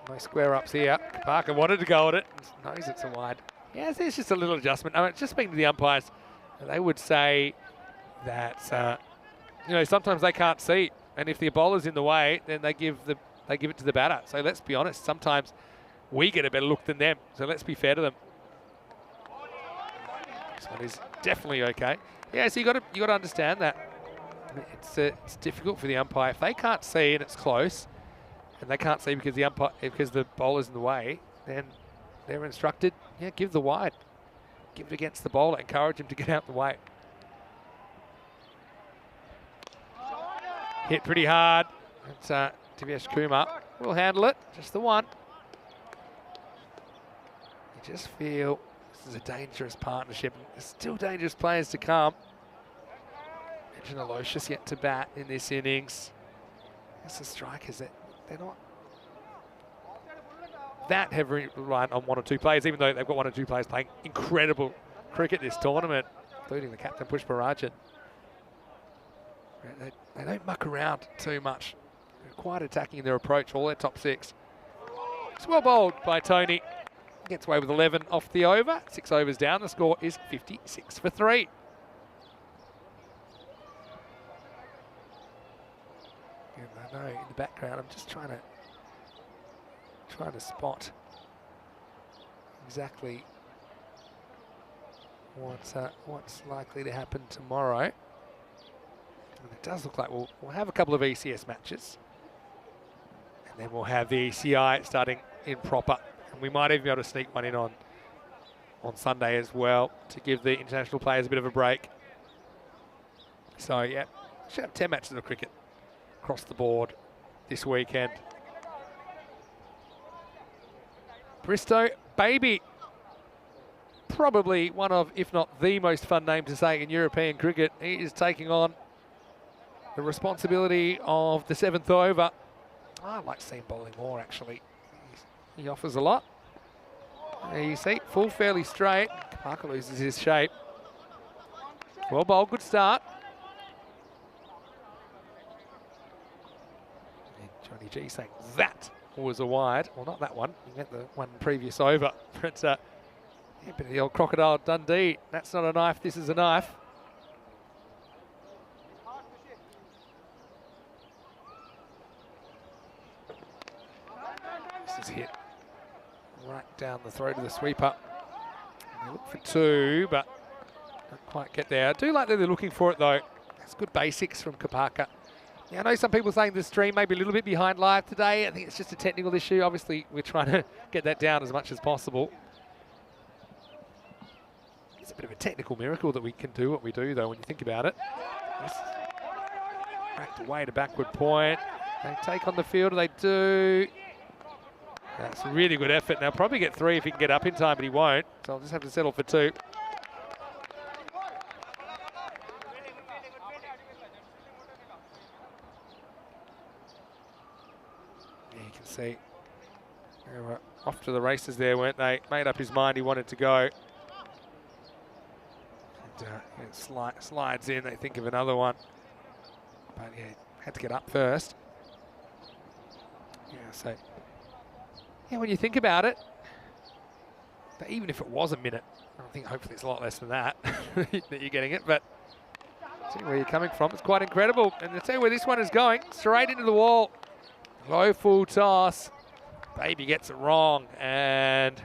No square ups here. Parker wanted to go at it. Knows it's a wide. Yeah, there's just a little adjustment. I mean, just speaking to the umpires, they would say that you know, sometimes they can't see, and if the bowler's in the way, then they give it to the batter. So let's be honest, sometimes we get a better look than them. So let's be fair to them. This one is definitely okay. Yeah, so you got to understand that it's difficult for the umpire if they can't see and it's close, and they can't see because the bowler's in the way. Then they're instructed, yeah, give the wide. Give it against the bowler, encourage him to get out the way. Hit pretty hard. It's Divyesh Kumar will handle it, just the one. You just feel this is a dangerous partnership. There's still dangerous players to come. Mention Aloysius yet to bat in this innings. It's the strikers they're not that heavily reliant on 1 or 2 players, even though they've got 1 or 2 players playing incredible cricket this tournament, including the captain Pushpa Rajan. They don't muck around too much. They're quite attacking in their approach, all their top 6. It's well bowled by Tony. Gets away with 11 off the over. 6 overs down. The score is 56 for 3. And I know in the background, I'm just trying to spot exactly what's likely to happen tomorrow. And it does look like we'll have a couple of ECS matches, and then we'll have the ECI starting in proper, and we might even be able to sneak one in on Sunday as well to give the international players a bit of a break. So yeah, should have 10 matches of cricket across the board this weekend. Bristow Baby, probably one of, if not the most fun name to say in European cricket. He is taking on the responsibility of the 7th over. I'd like to see him bowling more, actually. He offers a lot. There you see, full fairly straight. Parker loses his shape. Well bowled, good start. And Johnny G saying that was a wide. Well, not that one. He meant the one previous over. But yeah, but the old Crocodile Dundee. That's not a knife, this is a knife. This is hit right down the throat of the sweeper. They look for 2, but don't quite get there. I do like that they're looking for it, though. That's good basics from Kapaka. Yeah, I know some people saying the stream may be a little bit behind live today. I think it's just a technical issue. Obviously, we're trying to get that down as much as possible. It's a bit of a technical miracle that we can do what we do, though, when you think about it. Cracked away to backward point. They take on the field, they do. That's a really good effort. Now, probably get 3 if he can get up in time, but he won't. So I'll just have to settle for 2. Yeah, you can see they were off to the races there, weren't they? Made up his mind he wanted to go. And, it slides in, they think of another one. But yeah, had to get up first. Yeah, so yeah, when you think about it, but even if it was a minute, I think hopefully it's a lot less than that that you're getting it. But see where you're coming from, it's quite incredible. And to tell you where this one is going, straight into the wall. Low full toss. Baby gets it wrong, and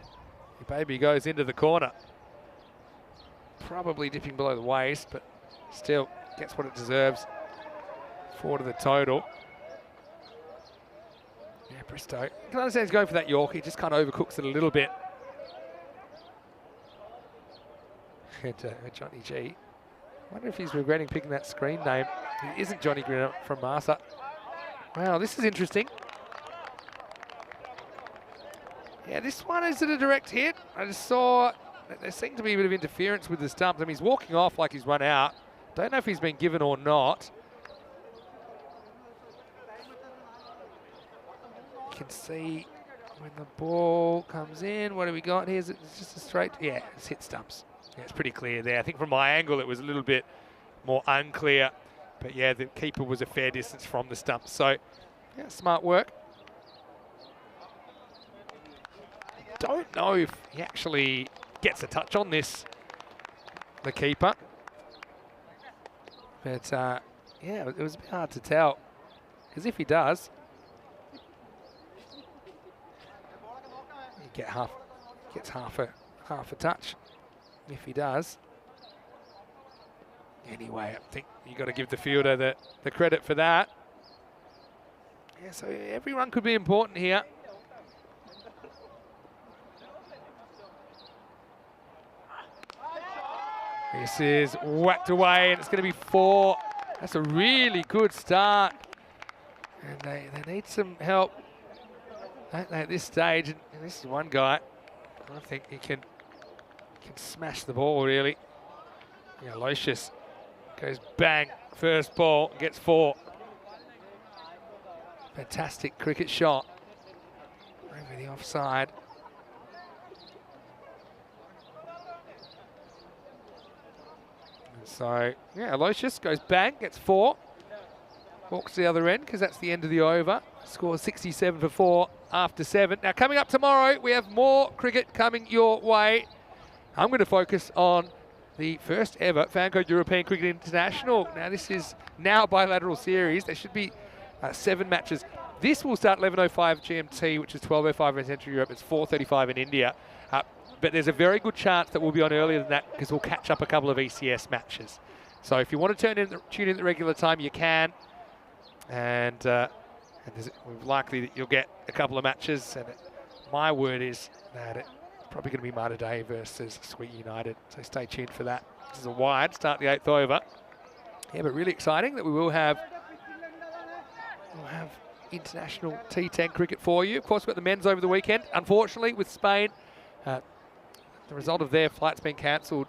Baby goes into the corner. Probably dipping below the waist, but still gets what it deserves. 4 to the total. Yeah, Bristow. You can understand he's going for that York. He just kind of overcooks it a little bit. And Johnny G. I wonder if he's regretting picking that screen name. He isn't Johnny Green from Malta. Wow, this is interesting. Yeah, this one isn't a direct hit. I just saw that there seemed to be a bit of interference with the stumps. I mean, he's walking off like he's run out. Don't know if he's been given or not. You can see when the ball comes in, what do we got here? Is it just a straight? Yeah, it's hit stumps. Yeah, it's pretty clear there. I think from my angle it was a little bit more unclear. But yeah, the keeper was a fair distance from the stumps. So, yeah, smart work. Don't know if he actually gets a touch on this, the keeper. But yeah, it was a bit hard to tell. Because if he does, he gets half a touch. If he does. Anyway, I think you've got to give the fielder the credit for that. Yeah, so every run could be important here. This is whacked away, and it's going to be 4. That's a really good start. And they need some help at this stage. And this is one guy, I think he can smash the ball, really. Yeah, Locious goes bang, first ball, gets 4. Fantastic cricket shot. Over the offside. So, yeah, Aloysius goes bang, gets 4. Walks to the other end because that's the end of the over. Scores 67 for 4 after 7. Now, coming up tomorrow, we have more cricket coming your way. I'm going to focus on the first ever FanCode European Cricket International. Now, this is now a bilateral series. There should be 7 matches. This will start 11:05 GMT, which is 12:05 in Central Europe. It's 4:35 in India. But there's a very good chance that we'll be on earlier than that because we'll catch up a couple of ECS matches. So if you want to tune in at the regular time, you can. And there's likely that you'll get a couple of matches. And my word is that it's probably going to be Malta Day versus Sweet United. So stay tuned for that. This is a wide start, the 8th over. Yeah, but really exciting that we will have international T10 cricket for you. Of course, we've got the men's over the weekend. Unfortunately, with Spain, the result of their flight's been cancelled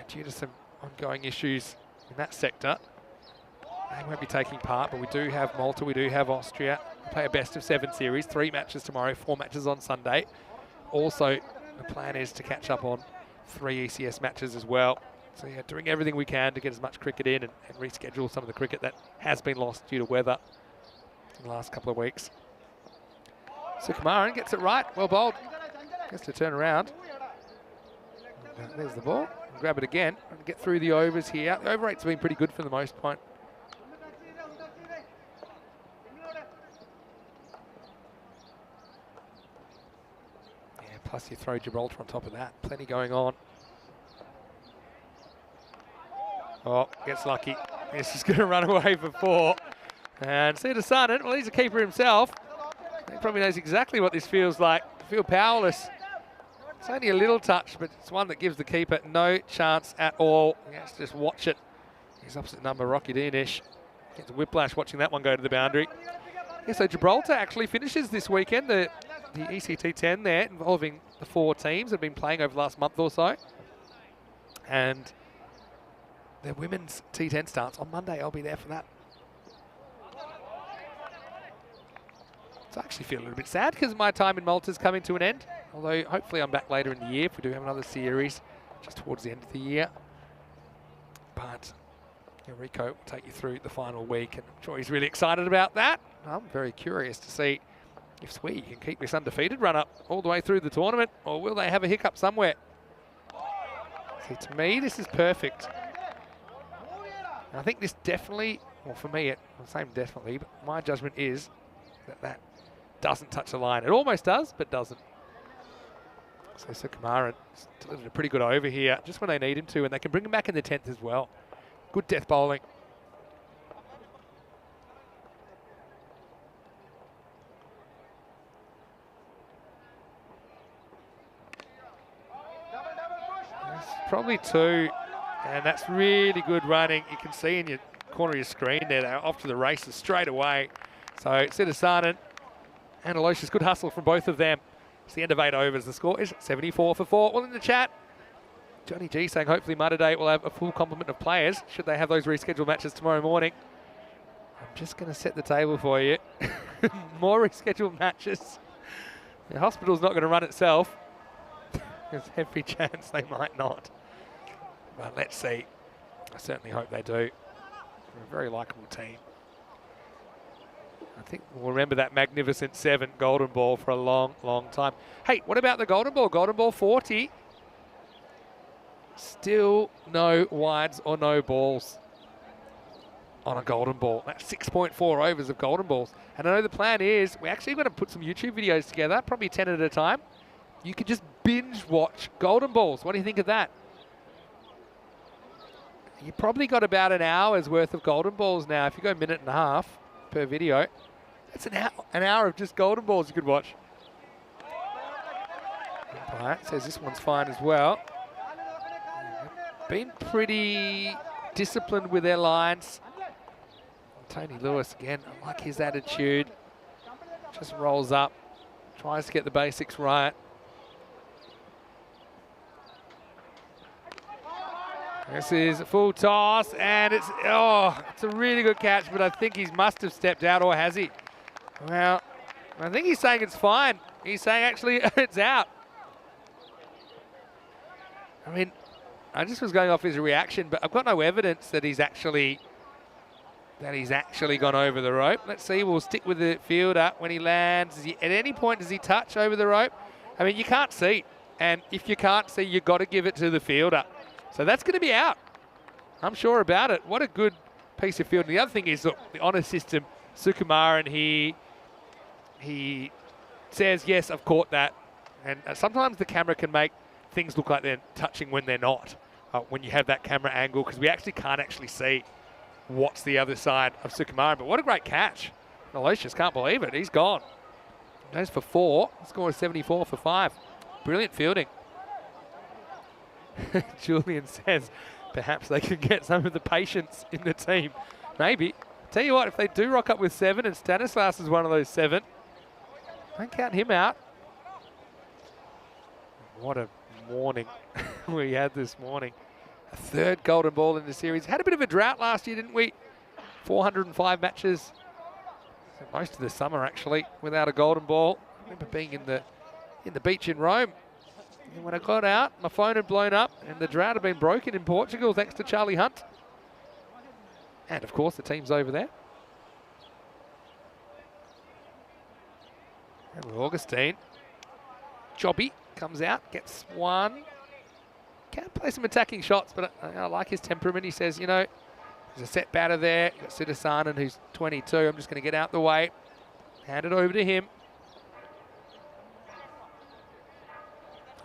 due to some ongoing issues in that sector. They won't be taking part, but we do have Malta, we do have Austria. We play a best-of-7 series, 3 matches tomorrow, 4 matches on Sunday. Also, the plan is to catch up on 3 ECS matches as well. So yeah, doing everything we can to get as much cricket in and reschedule some of the cricket that has been lost due to weather in the last couple of weeks. Sukumaran gets it right, well bowled. Gets to turn around. There's the ball. Grab it again and get through the overs here. The over rate's been pretty good for the most part. Yeah, plus you throw Gibraltar on top of that. Plenty going on. Oh, gets lucky. Yes, he's going to run away for 4. And T10, well, he's a keeper himself. He probably knows exactly what this feels like. Feel powerless. It's only a little touch, but it's one that gives the keeper no chance at all. He has to just watch it. His opposite number, Rocky Dinish, gets a whiplash watching that one go to the boundary. Yeah, so Gibraltar actually finishes this weekend, the ECT 10 there, involving the 4 teams that have been playing over the last month or so. And their women's T10 starts on Monday. I'll be there for that. So I actually feel a little bit sad because my time in Malta is coming to an end. Although hopefully I'm back later in the year if we do have another series just towards the end of the year. But Rico will take you through the final week, and I'm sure he's really excited about that. I'm very curious to see if Sweden can keep this undefeated run up all the way through the tournament, or will they have a hiccup somewhere? See, to me, this is perfect. And I think this definitely, well, for me, I'm saying definitely, but my judgment is that that doesn't touch the line. It almost does, but doesn't. So Sukumaran delivered a pretty good over here, just when they need him to, and they can bring him back in the 10th as well. Good death bowling. That's probably 2, and that's really good running. You can see in your corner of your screen there, they're off to the races straight away. So T10 and Aloysius, good hustle from both of them. It's the end of 8 overs. The score is 74 for 4. Well, in the chat, Johnny G saying hopefully Muddy Day will have a full complement of players should they have those rescheduled matches tomorrow morning. I'm just going to set the table for you. More rescheduled matches. The hospital's not going to run itself. There's every chance they might not. But let's see. I certainly hope they do. They're a very likeable team. I think we'll remember that magnificent 7 golden ball for a long, long time. Hey, what about the golden ball? Golden ball 40. Still no wides or no balls on a golden ball. That's 6.4 overs of golden balls. And I know the plan is we're actually going to put some YouTube videos together, probably 10 at a time. You could just binge watch golden balls. What do you think of that? You probably got about an hour's worth of golden balls now. If you go a minute and a half per video, that's an hour of just golden balls you could watch. Umpire says this one's fine as well. Been pretty disciplined with their lines. Tony Lewis, again, I like his attitude. Just rolls up, tries to get the basics right. This is a full toss, and it's a really good catch, but I think he must have stepped out, or has he? Well, I think he's saying it's fine. He's saying actually it's out. I mean, I just was going off his reaction, but I've got no evidence that he's actually gone over the rope. Let's see, we'll stick with the fielder when he lands. At any point, does he touch over the rope? I mean, you can't see. And if you can't see, you've got to give it to the fielder. So that's going to be out. I'm sure about it. What a good piece of fielding. The other thing is, look, the honour system, Sukumaran, he says, yes, I've caught that. And sometimes the camera can make things look like they're touching when they're not, when you have that camera angle, because we actually can't actually see what's the other side of Sukumaran. But what a great catch. Aloysius can't believe it. He's gone. Goes for 4. The score is 74 for 5. Brilliant fielding. Julian says perhaps they could get some of the patience in the team. Maybe. Tell you what, if they do rock up with 7 and Stanislas is one of those 7, don't count him out. What a morning we had this morning. A 3rd golden ball in the series. Had a bit of a drought last year, didn't we? 405 matches. Most of the summer actually without a golden ball. I remember being in the beach in Rome. And when I got out, my phone had blown up and the drought had been broken in Portugal thanks to Charlie Hunt. And of course the team's over there. And with Augustine, Jobby comes out, gets 1. Can play some attacking shots, but I like his temperament. He says, you know, there's a set batter there. You've got T10, who's 22. I'm just going to get out the way. Hand it over to him.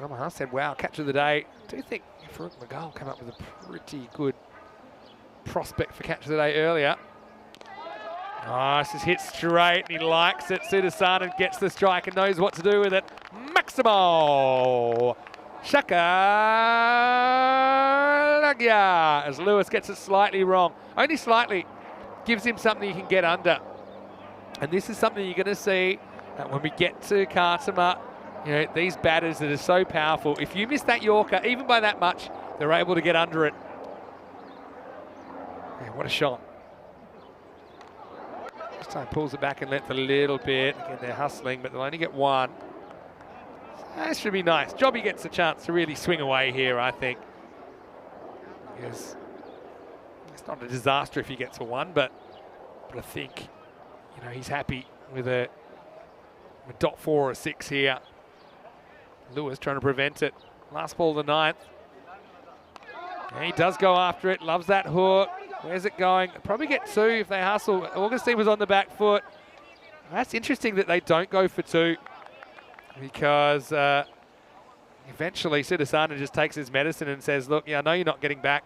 Omaha said, wow, catch of the day. I do think Farouk Magal came up with a pretty good prospect for catch of the day earlier. Oh, this is hit straight, and he likes it. Sudasanan gets the strike and knows what to do with it. Maximo Shakalagia, as Lewis gets it slightly wrong. Only slightly. Gives him something he can get under. And this is something you're going to see when we get to Kartama. You know, these batters that are so powerful. If you miss that Yorker, even by that much, they're able to get under it. Yeah, what a shot. This time pulls it back and length a little bit. Again, they're hustling, but they'll only get one. That should be nice. Jobby gets a chance to really swing away here, I think. Because it's not a disaster if he gets a one, but I think, you know, he's happy with a .4 or a 6 here. Lewis trying to prevent it. Last ball of the ninth. And he does go after it. Loves that hook. Where's it going? Probably get two if they hustle. Augustine was on the back foot. That's interesting that they don't go for two, because eventually Sudasanan just takes his medicine and says, look, yeah, I know you're not getting back.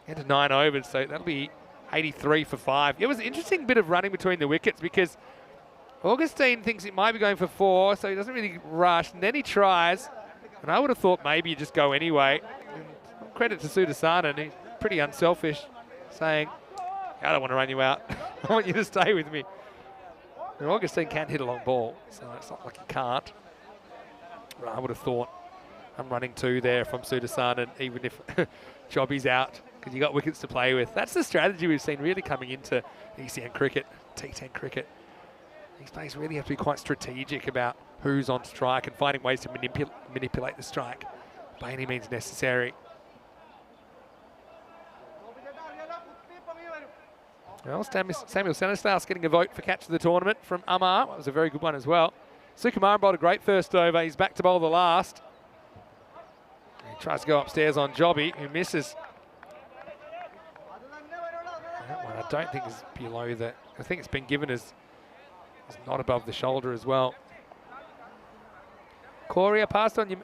Into 9 overs, so that'll be 83 for 5. It was an interesting bit of running between the wickets, because Augustine thinks it might be going for 4, so he doesn't really rush, and then he tries, and I would have thought maybe you just go anyway. And credit to Sudasanan, he's pretty unselfish, saying, I don't want to run you out. I want you to stay with me. And Augustine can hit a long ball, so it's not like he can't. But I would have thought I'm running 2 there from Sudasanan, even if Jobby's out, because you got wickets to play with. That's the strategy we've seen really coming into ECN cricket, T10 cricket. These players really have to be quite strategic about who's on strike and finding ways to manipulate the strike by any means necessary. Well, Samuel Stanislaus getting a vote for catch of the tournament from Amar. That was a very good one as well. Sukumaran bowled a great first over. He's back to bowl the last. He tries to go upstairs on Jobby, who misses. That one I don't think is below the... I think it's been given as not above the shoulder as well. Corey, I passed on you...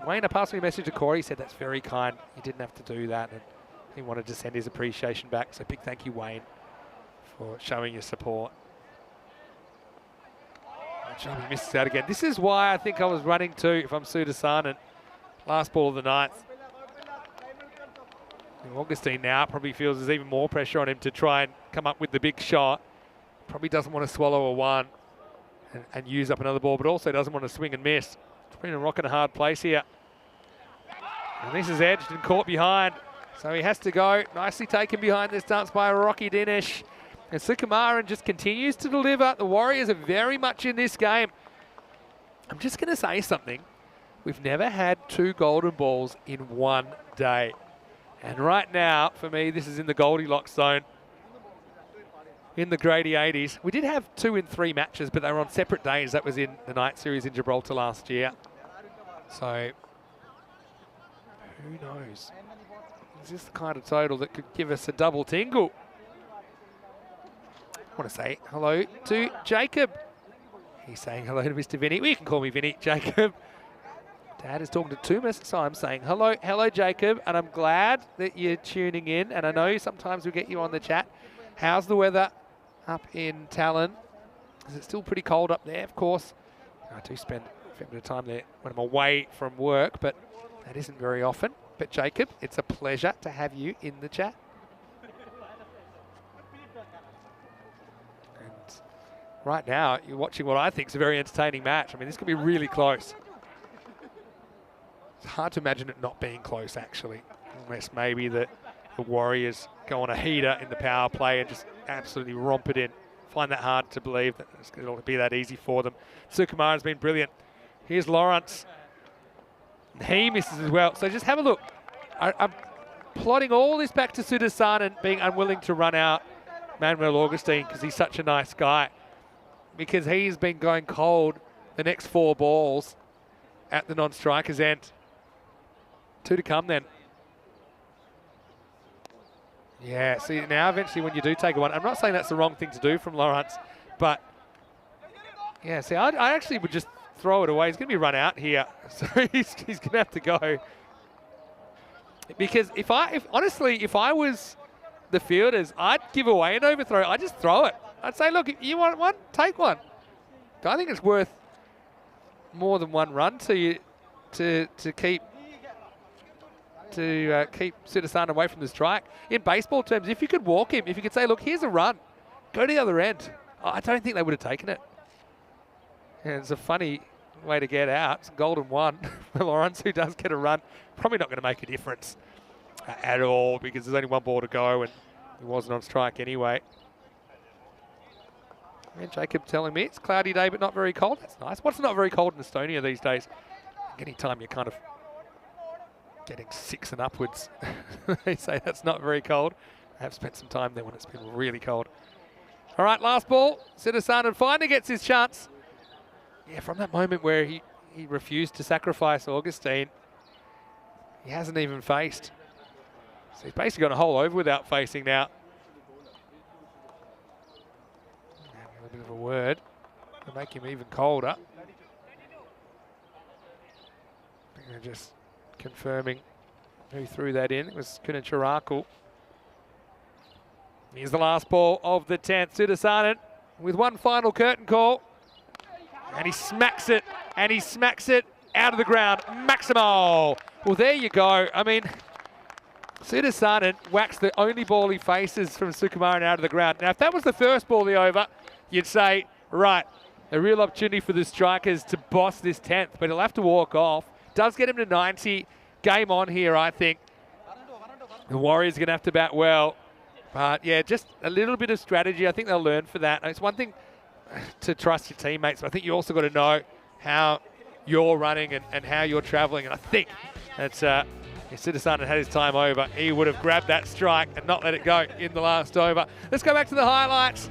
Wayne, I passed on your message to Corey. He said that's very kind. You didn't have to do that. And he wanted to send his appreciation back. So big thank you, Wayne, for showing your support. Jobby misses out again. This is why I think I was running 2 if I'm Sudasanan. Last ball of the ninth. And Augustine now probably feels there's even more pressure on him to try and come up with the big shot. Probably doesn't want to swallow a 1 and use up another ball, but also doesn't want to swing and miss. It's been a rock and a hard place here. And this is edged and caught behind. So he has to go. Nicely taken behind this dance by Rocky Dinesh. And Sukumaran just continues to deliver. The Warriors are very much in this game. I'm just going to say something. We've never had 2 golden balls in one day. And right now, for me, this is in the Goldilocks zone. In the Grady 80s. We did have 2 in 3 matches, but they were on separate days. That was in the night series in Gibraltar last year. So, who knows? Is this the kind of total that could give us a double tingle? I want to say hello to Jacob. He's saying hello to Mr. Vinny. Well, you can call me Vinny, Jacob. Dad is talking to Tumas, so I'm saying hello, Jacob, and I'm glad that you're tuning in. And I know sometimes we get you on the chat. How's the weather up in Talon? Is it still pretty cold up there? Of course, I do spend a fair bit of time there when I'm away from work, but that isn't very often. But Jacob, it's a pleasure to have you in the chat. And right now, you're watching what I think is a very entertaining match. I mean, this could be really close. It's hard to imagine it not being close, actually, unless maybe the Warriors go on a heater in the power play and just absolutely romp it in. Find that hard to believe that it's going to be that easy for them. Sukumaran's been brilliant. Here's Lawrence. He misses as well. So just have a look. I'm plotting all this back to Sudasanan being unwilling to run out Manuel Augustine because he's such a nice guy. Because he's been going cold the next 4 balls at the non-striker's end. 2 to come then. Yeah, see, now eventually when you do take a 1, I'm not saying that's the wrong thing to do from Lawrence, but yeah, see, I actually would just throw it away. He's going to be run out here, so he's going to have to go. Because if I was the fielders, I'd give away an overthrow. I'd just throw it. I'd say, look, if you want one, take one. I think it's worth more than one run to you to keep Sudasan away from the strike. In baseball terms, if you could walk him, if you could say, look, here's a run, go to the other end, I don't think they would have taken it. And it's a funny way to get out. It's a golden one for Lawrence, who does get a run. Probably not going to make a difference at all because there's only one ball to go and he wasn't on strike anyway. And Jacob telling me it's a cloudy day but not very cold. That's nice. What's not very cold in Estonia these days? Anytime you're kind of getting 6 and upwards, they say that's not very cold. I have spent some time there when it's been really cold. All right, last ball. Sudasan finally gets his chance. Yeah, from that moment where he refused to sacrifice Augustine, he hasn't even faced. So he's basically got a hole over without facing now. A little bit of a word to make him even colder. They're just confirming who threw that in. It was Kunacharaku. Here's the last ball of the 10th. Sudasan with one final curtain call. And he smacks it, and he smacks it out of the ground. Maximo. Well, there you go. I mean, Sudasan whacks the only ball he faces from Sukumaran out of the ground. Now, if that was the first ball the over, you'd say, right, a real opportunity for the strikers to boss this 10th, but he'll have to walk off. Does get him to 90. Game on here, I think. The Warriors are going to have to bat well. But, yeah, just a little bit of strategy. I think they'll learn for that. It's one thing to trust your teammates, but I think you also got to know how you're running and how you're travelling. And I think that if Sudasan had his time over, he would have grabbed that strike and not let it go in the last over. Let's go back to the highlights.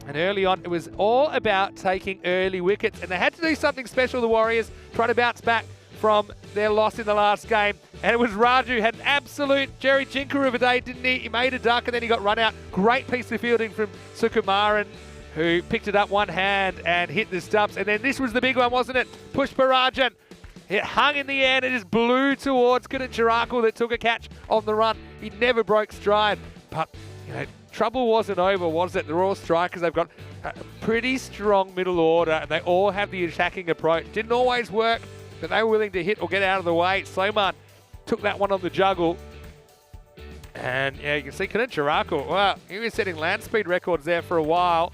And early on, it was all about taking early wickets. And they had to do something special, the Warriors, trying to bounce back from their loss in the last game. And it was Raju, had an absolute Jerry Jinker of a day, didn't he? He made a duck and then he got run out. Great piece of fielding from Sukumaran, who picked it up one hand and hit the stumps. And then this was the big one, wasn't it? Pushparajan. It hung in the air and it just blew towards Kunacharaku that took a catch on the run. He never broke stride. But, you know, trouble wasn't over, was it? The Royal Strikers, they've got a pretty strong middle order and they all have the attacking approach. Didn't always work, but they were willing to hit or get out of the way. Soman took that one on the juggle. And, yeah, you can see Kunacharaku, wow, he was setting land speed records there for a while.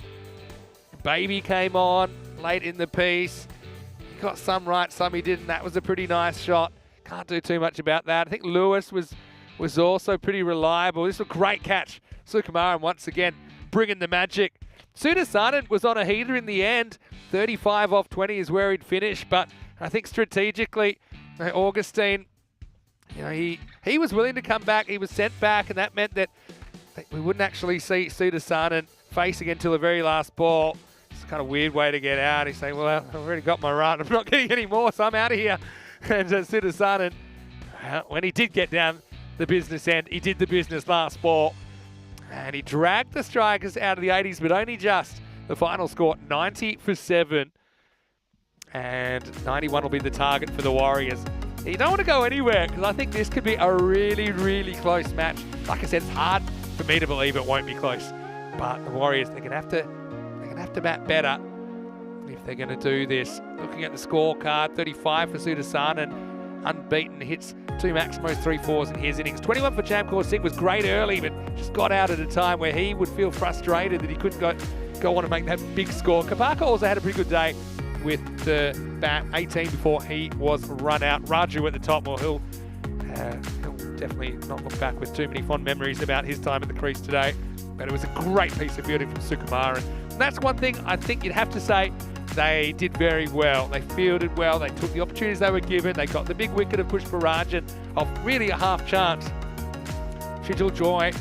Baby came on late in the piece. He got some right, some he didn't. That was a pretty nice shot. Can't do too much about that. I think Lewis was also pretty reliable. This was a great catch. Sukumaran once again bringing the magic. Sudasan was on a heater in the end. 35 off 20 is where he'd finish. But I think strategically, Augustine, you know, he was willing to come back. He was sent back, and that meant that we wouldn't actually see Sudasan face again till the very last ball. It's a kind of weird way to get out. He's saying, well, I've already got my run. I'm not getting any more, so I'm out of here. And Sudasan, when he did get down the business end, he did the business last ball. And he dragged the strikers out of the 80s, but only just. The final score, 90 for 7. And 91 will be the target for the Warriors. You don't want to go anywhere, because I think this could be a really, really close match. Like I said, it's hard for me to believe it won't be close. But the Warriors, they're going to have to bat better if they're going to do this. Looking at the scorecard, 35 for Sudasan and unbeaten, hits 2 Maximos, 3 fours in his innings. 21 for Jamkor Singh was great early, but just got out at a time where he would feel frustrated that he couldn't go on and make that big score. Kapaka also had a pretty good day with the bat, 18 before he was run out. Raju at the top, well, he'll definitely not look back with too many fond memories about his time at the crease today. But it was a great piece of fielding from Sukumaran. And that's one thing I think you'd have to say they did very well. They fielded well. They took the opportunities they were given. They got the big wicket of Pushparajan of really a half chance. Shijul Joy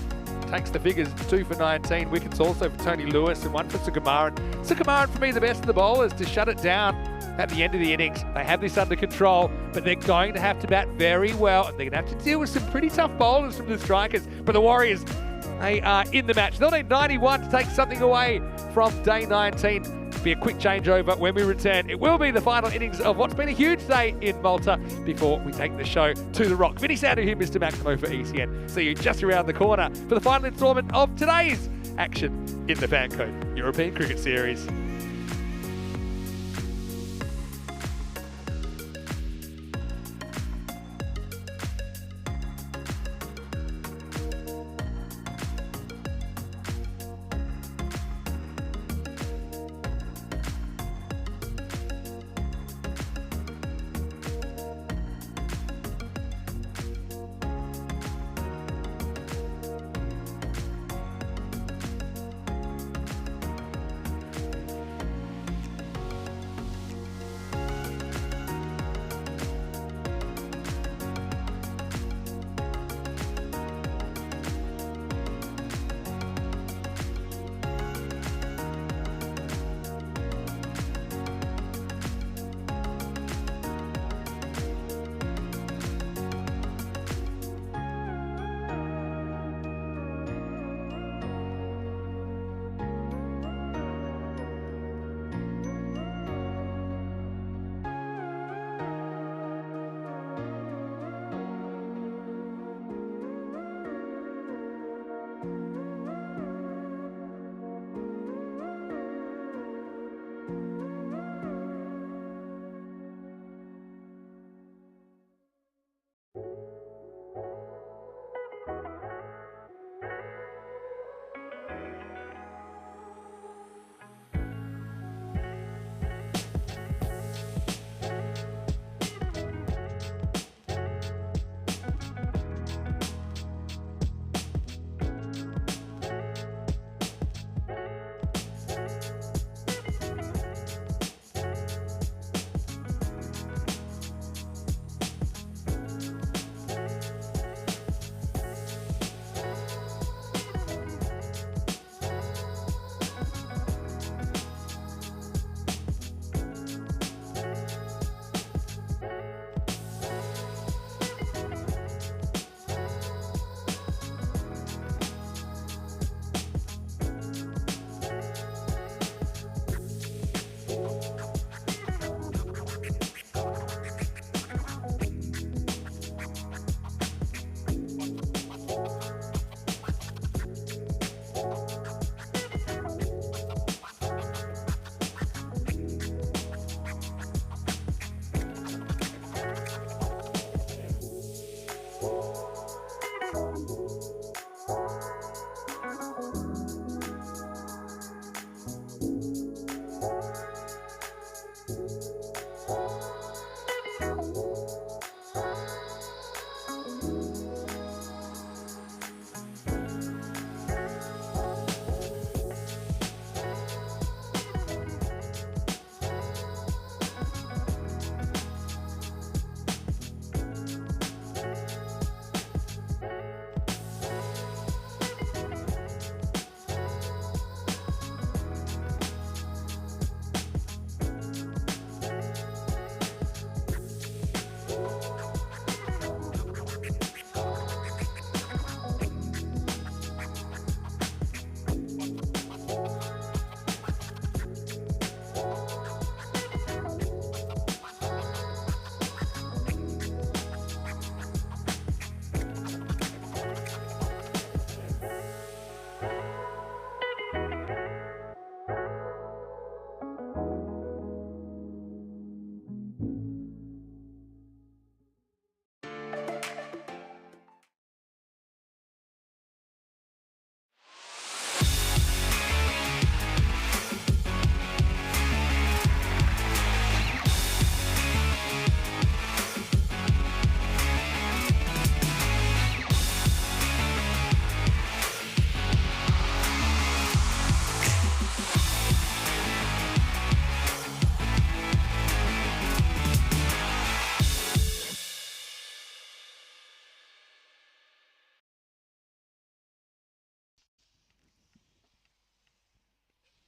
takes the figures, 2 for 19. Wickets also for Tony Lewis and 1 for Sukumaran. Sukumaran, for me, the best of the bowlers to shut it down at the end of the innings. They have this under control, but they're going to have to bat very well, and they're going to have to deal with some pretty tough bowlers from the strikers. But the Warriors, they are in the match. They'll need 91 to take something away from day 19 be a quick changeover when we return. It will be the final innings of what's been a huge day in Malta before we take the show to the Rock. Vinny Sandu here, Mr. Maximo for ECN. See you just around the corner for the final instalment of today's action in the FanCode European Cricket Series.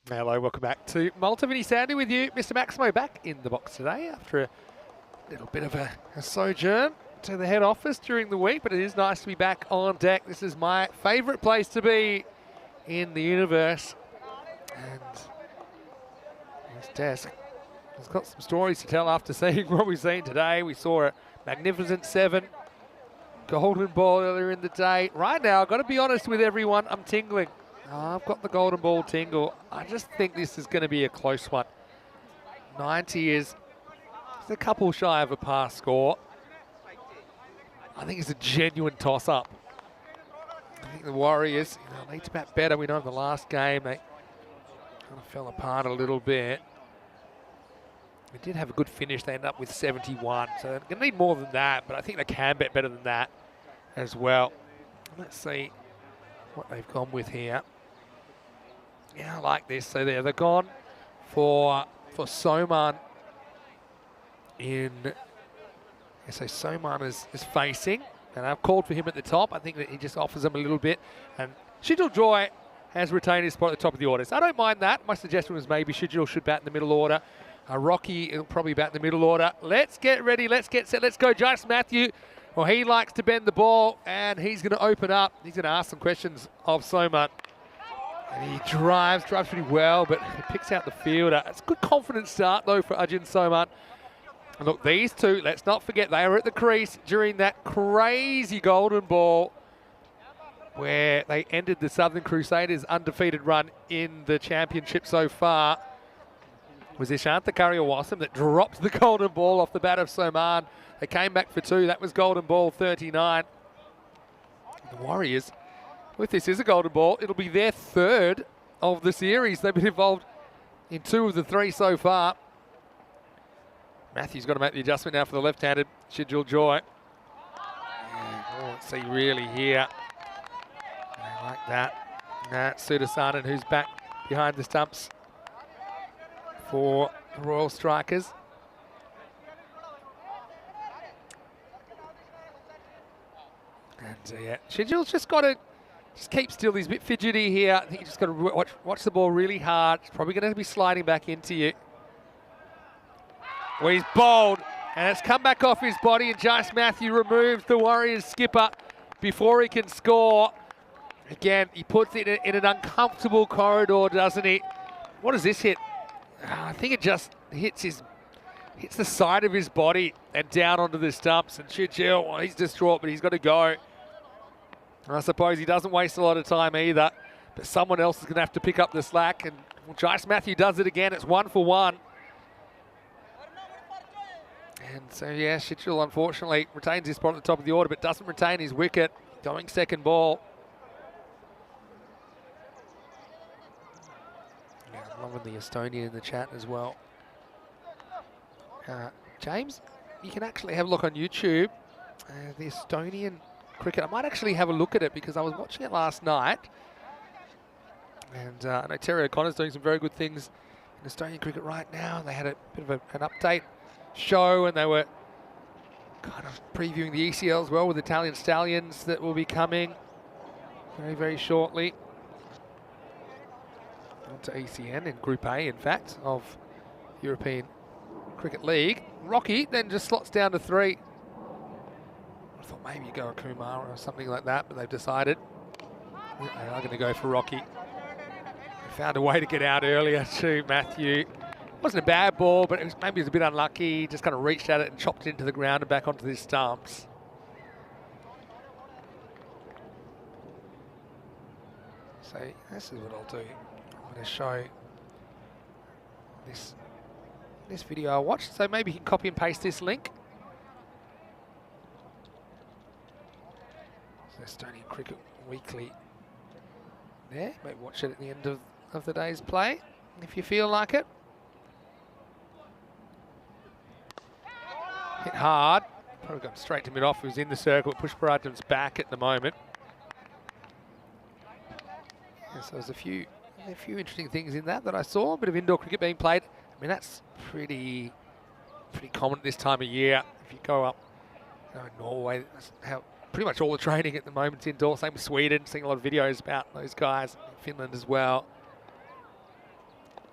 Hello, welcome back to Malta. Vinny Sandu with you. Mr. Maximo back in the box today after a little bit of a sojourn to the head office during the week, but it is nice to be back on deck. This is my favourite place to be in the universe. And This desk has got some stories to tell after seeing what we've seen today. We saw a magnificent 7 golden ball earlier in the day. Right now, I've got to be honest with everyone, I'm tingling. I've got the golden ball tingle. I just think this is going to be a close one. 90 is a couple shy of a pass score. I think it's a genuine toss-up. I think the Warriors need to bat better. We know in the last game they kind of fell apart a little bit. They did have a good finish. They ended up with 71. So they're going to need more than that, but I think they can bet better than that as well. Let's see what they've gone with here. Yeah, I like this. So they're gone for Soman in. So Soman is facing, and I've called for him at the top. I think that he just offers them a little bit. And Shijil Joy has retained his spot at the top of the order. So I don't mind that. My suggestion was maybe Shijil should bat in the middle order. Rocky will probably bat in the middle order. Let's get ready. Let's get set. Let's go. Jace Matthew. Well, he likes to bend the ball, and he's going to open up. He's going to ask some questions of Soman. And he drives pretty well, but he picks out the fielder. It's a good confident start, though, for Ajin Soman. And look, these two, let's not forget, they were at the crease during that crazy golden ball where they ended the Southern Crusaders' undefeated run in the championship so far. It was Ishanta Karyawasam that dropped the golden ball off the bat of Soman. They came back for 2. That was golden ball 39. The Warriors, if this is a golden ball, it'll be their 3rd of the series. They've been involved in 2 of the 3 so far. Matthew's got to make the adjustment now for the left-handed Shijil Joy. Let's see really here. I like that. Sudasanan, who's back behind the stumps for the Royal Strikers. And yeah, Shijil's just got to keep still. He's a bit fidgety here. I think you just got to watch the ball really hard. It's probably going to be sliding back into you. Well, he's bowled, and it's come back off his body, and Jace Matthew removes the Warriors skipper before he can score. Again, he puts it in an uncomfortable corridor, doesn't he? What does this hit? I think it just hits the side of his body and down onto the stumps. And Shijil, well, he's distraught, but he's got to go. And I suppose he doesn't waste a lot of time either, but someone else is going to have to pick up the slack. And well, Jace Matthew does it again. It's 1 for 1. And so, yeah, Shijil unfortunately retains his spot at the top of the order, but doesn't retain his wicket, going second ball. Yeah, I'm loving the Estonian in the chat as well. James, you can actually have a look on YouTube. The Estonian cricket, I might actually have a look at it because I was watching it last night. And I know Terry O'Connor's doing some very good things in Estonian cricket right now. They had a bit of an update show, and they were kind of previewing the ECL as well with Italian Stallions that will be coming very, very shortly. On to ECN in Group A, in fact, of European Cricket League. Rocky then just slots down to 3. I thought maybe you go a Kumar or something like that, but they've decided they are going to go for Rocky. They found a way to get out earlier to Matthew. Wasn't a bad ball, but maybe it was a bit unlucky. Just kind of reached at it and chopped it into the ground and back onto the stumps. So this is what I'll do. I'm going to show this video I watched. So maybe you can copy and paste this link. So Estonian Cricket Weekly there. Maybe watch it at the end of the day's play if you feel like it. Hit hard, probably got straight to mid-off. He was in the circle. Pushparadjam's back at the moment. Yeah, so there's a few interesting things in that I saw. A bit of indoor cricket being played. I mean, that's pretty common this time of year. If you go up in Norway, that's how pretty much all the training at the moment is indoor. Same with Sweden. Seeing a lot of videos about those guys. Finland as well.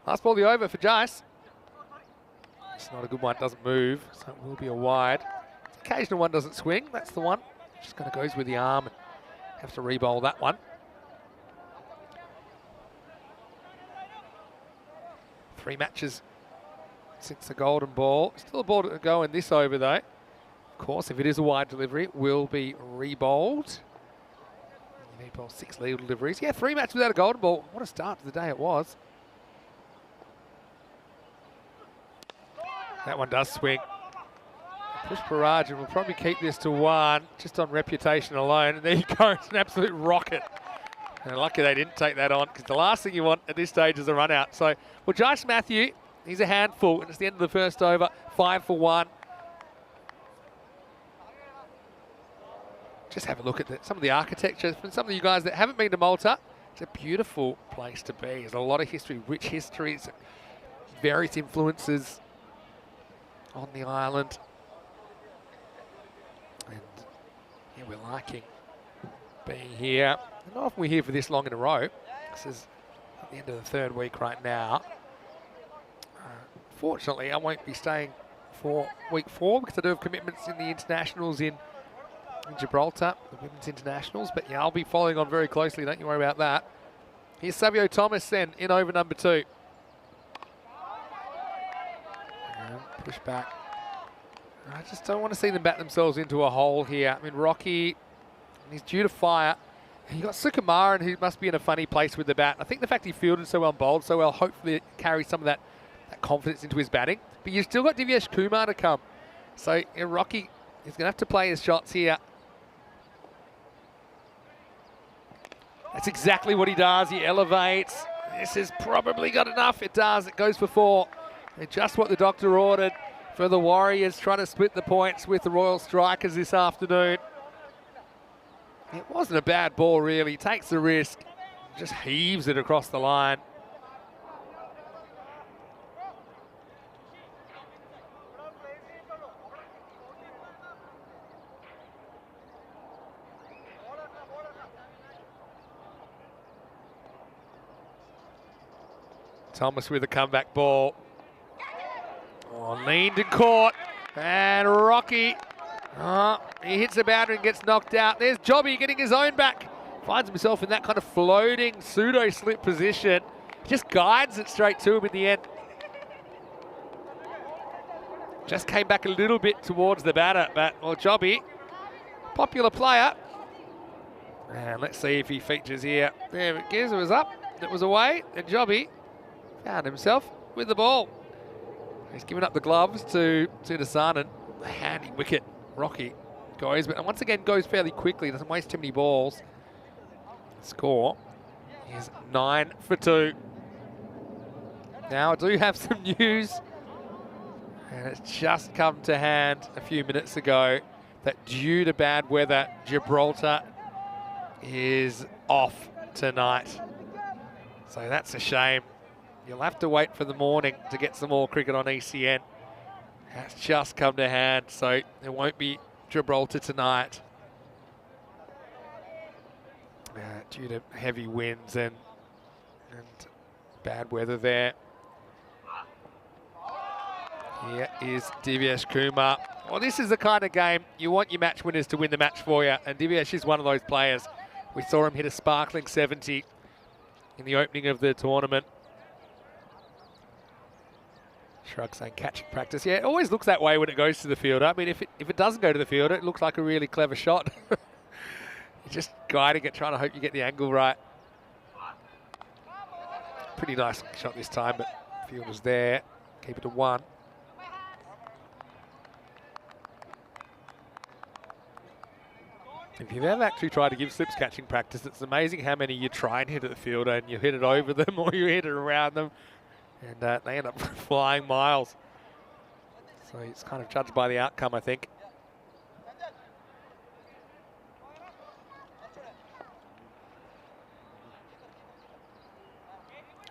Last ball of the over for Jace. It's not a good one, it doesn't move, so it will be a wide. The occasional one doesn't swing, that's the one. Just kind of goes with the arm and have to re-bowl that one. 3 matches since the golden ball. Still a ball to go in this over, though. Of course, if it is a wide delivery, it will be re-bowled. You need bowl 6 legal deliveries. Yeah, 3 matches without a golden ball. What a start to the day it was. That one does swing. Push barrage, and we'll probably keep this to 1 just on reputation alone. And there you go, it's an absolute rocket. And lucky they didn't take that on, because the last thing you want at this stage is a run out. So, well, Josh Matthew, he's a handful, and it's the end of the first over, 5 for 1. Just have a look at some of the architecture from some of you guys that haven't been to Malta. It's a beautiful place to be. There's a lot of history, rich histories, various influences on the island. And yeah, we're liking being here. Not often we're here for this long in a row. This is at the end of the 3rd week right now. Fortunately, I won't be staying for week 4 because I do have commitments in the internationals in Gibraltar, the women's internationals. But yeah, I'll be following on very closely. Don't you worry about that. Here's Savio Thomas then in over number 2. And push back. I just don't want to see them bat themselves into a hole here. I mean, Rocky, he's due to fire. You got Sukumaran, who must be in a funny place with the bat. I think the fact he fielded so well and bowled so well, hopefully it carries some of that confidence into his batting. But you've still got Divyesh Kumar to come. So yeah, Rocky is going to have to play his shots here. That's exactly what he does. He elevates. This has probably got enough. It does. It goes for 4. And just what the doctor ordered for the Warriors, trying to split the points with the Royal Strikers this afternoon. It wasn't a bad ball, really. Takes the risk, just heaves it across the line. Thomas with a comeback ball. Oh, leaned and caught. And Rocky. He hits the boundary and gets knocked out. There's Jobby getting his own back. Finds himself in that kind of floating pseudo-slip position. Just guides it straight to him in the end. Just came back a little bit towards the batter, but, well, Jobby, popular player. And let's see if he features here. There it goes, it was up, it was away, and Jobby found himself with the ball. He's given up the gloves to Desanan. A handy wicket. Rocky goes, but once again goes fairly quickly. Doesn't waste too many balls. Score is 9 for 2. Now I do have some news, and it's just come to hand a few minutes ago that due to bad weather, Gibraltar is off tonight. So that's a shame. You'll have to wait for the morning to get some more cricket on ECN. That's just come to hand, so there won't be Gibraltar tonight. Due to heavy winds and bad weather there. Here is Divyesh Kumar. Well, this is the kind of game you want your match winners to win the match for you, and Divyesh is one of those players. We saw him hit a sparkling 70 in the opening of the tournament. Shrug saying catching practice. Yeah, it always looks that way when it goes to the fielder. I mean, if it doesn't go to the fielder, it looks like a really clever shot. You're just guiding it, trying to hope you get the angle right. Pretty nice shot this time, but fielder's there. Keep it to 1. If you've ever actually tried to give slips catching practice, it's amazing how many you try and hit at the fielder and you hit it over them or you hit it around them. And they end up flying miles. So it's kind of judged by the outcome, I think.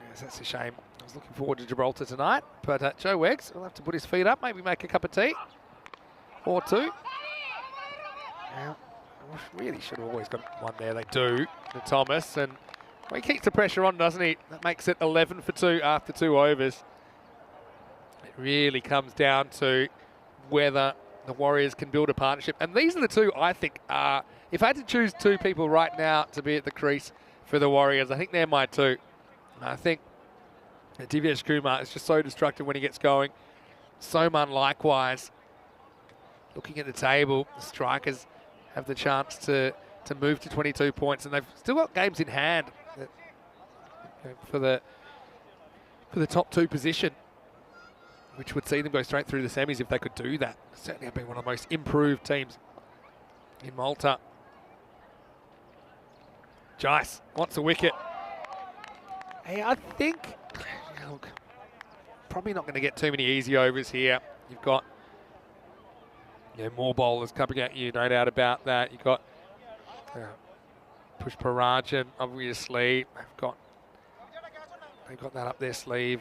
Yes, that's a shame. I was looking forward to Gibraltar tonight. But Joe Weggs will have to put his feet up, maybe make a cup of tea. Or 2. Now, really should have always got one there. They do, to Thomas. And well, he keeps the pressure on, doesn't he? That makes it 11 for 2 after 2 overs. It really comes down to whether the Warriors can build a partnership. And these are the 2 I think are, if I had to choose 2 people right now to be at the crease for the Warriors, I think they're my 2. And I think Divyesh Kumar is just so destructive when he gets going. Soman likewise. Looking at the table, the strikers have the chance to move to 22 points, and they've still got games in hand for the top 2 position, which would see them go straight through the semis if they could do that. Certainly have been one of the most improved teams in Malta. Jice wants a wicket. Hey, I think, look, probably not going to get too many easy overs here. You've got more bowlers coming at you, no doubt about that. You've got Push Parajan, obviously. They've got that up their sleeve.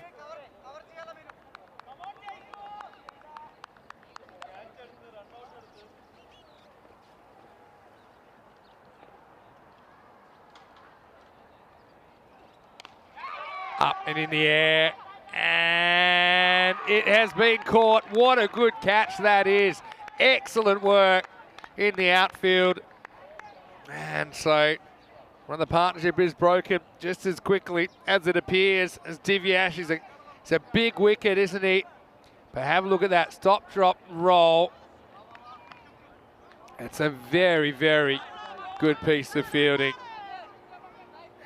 Up and in the air, and it has been caught. What a good catch that is. Excellent work in the outfield. And so the partnership is broken just as quickly as it appears, as Divyash is a big wicket, isn't he? But have a look at that stop, drop, roll. It's a very, very good piece of fielding.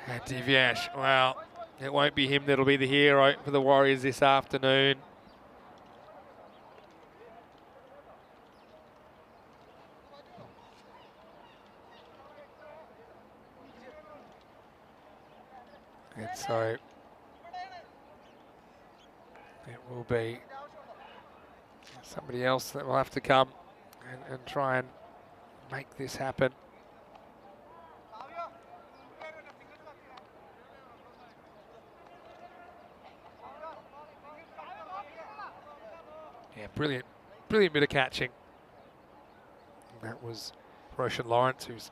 And Divyash, well, it won't be him that'll be the hero for the Warriors this afternoon. And so it will be somebody else that will have to come and try and make this happen. Yeah, brilliant bit of catching. And that was Roshan Lawrence, who's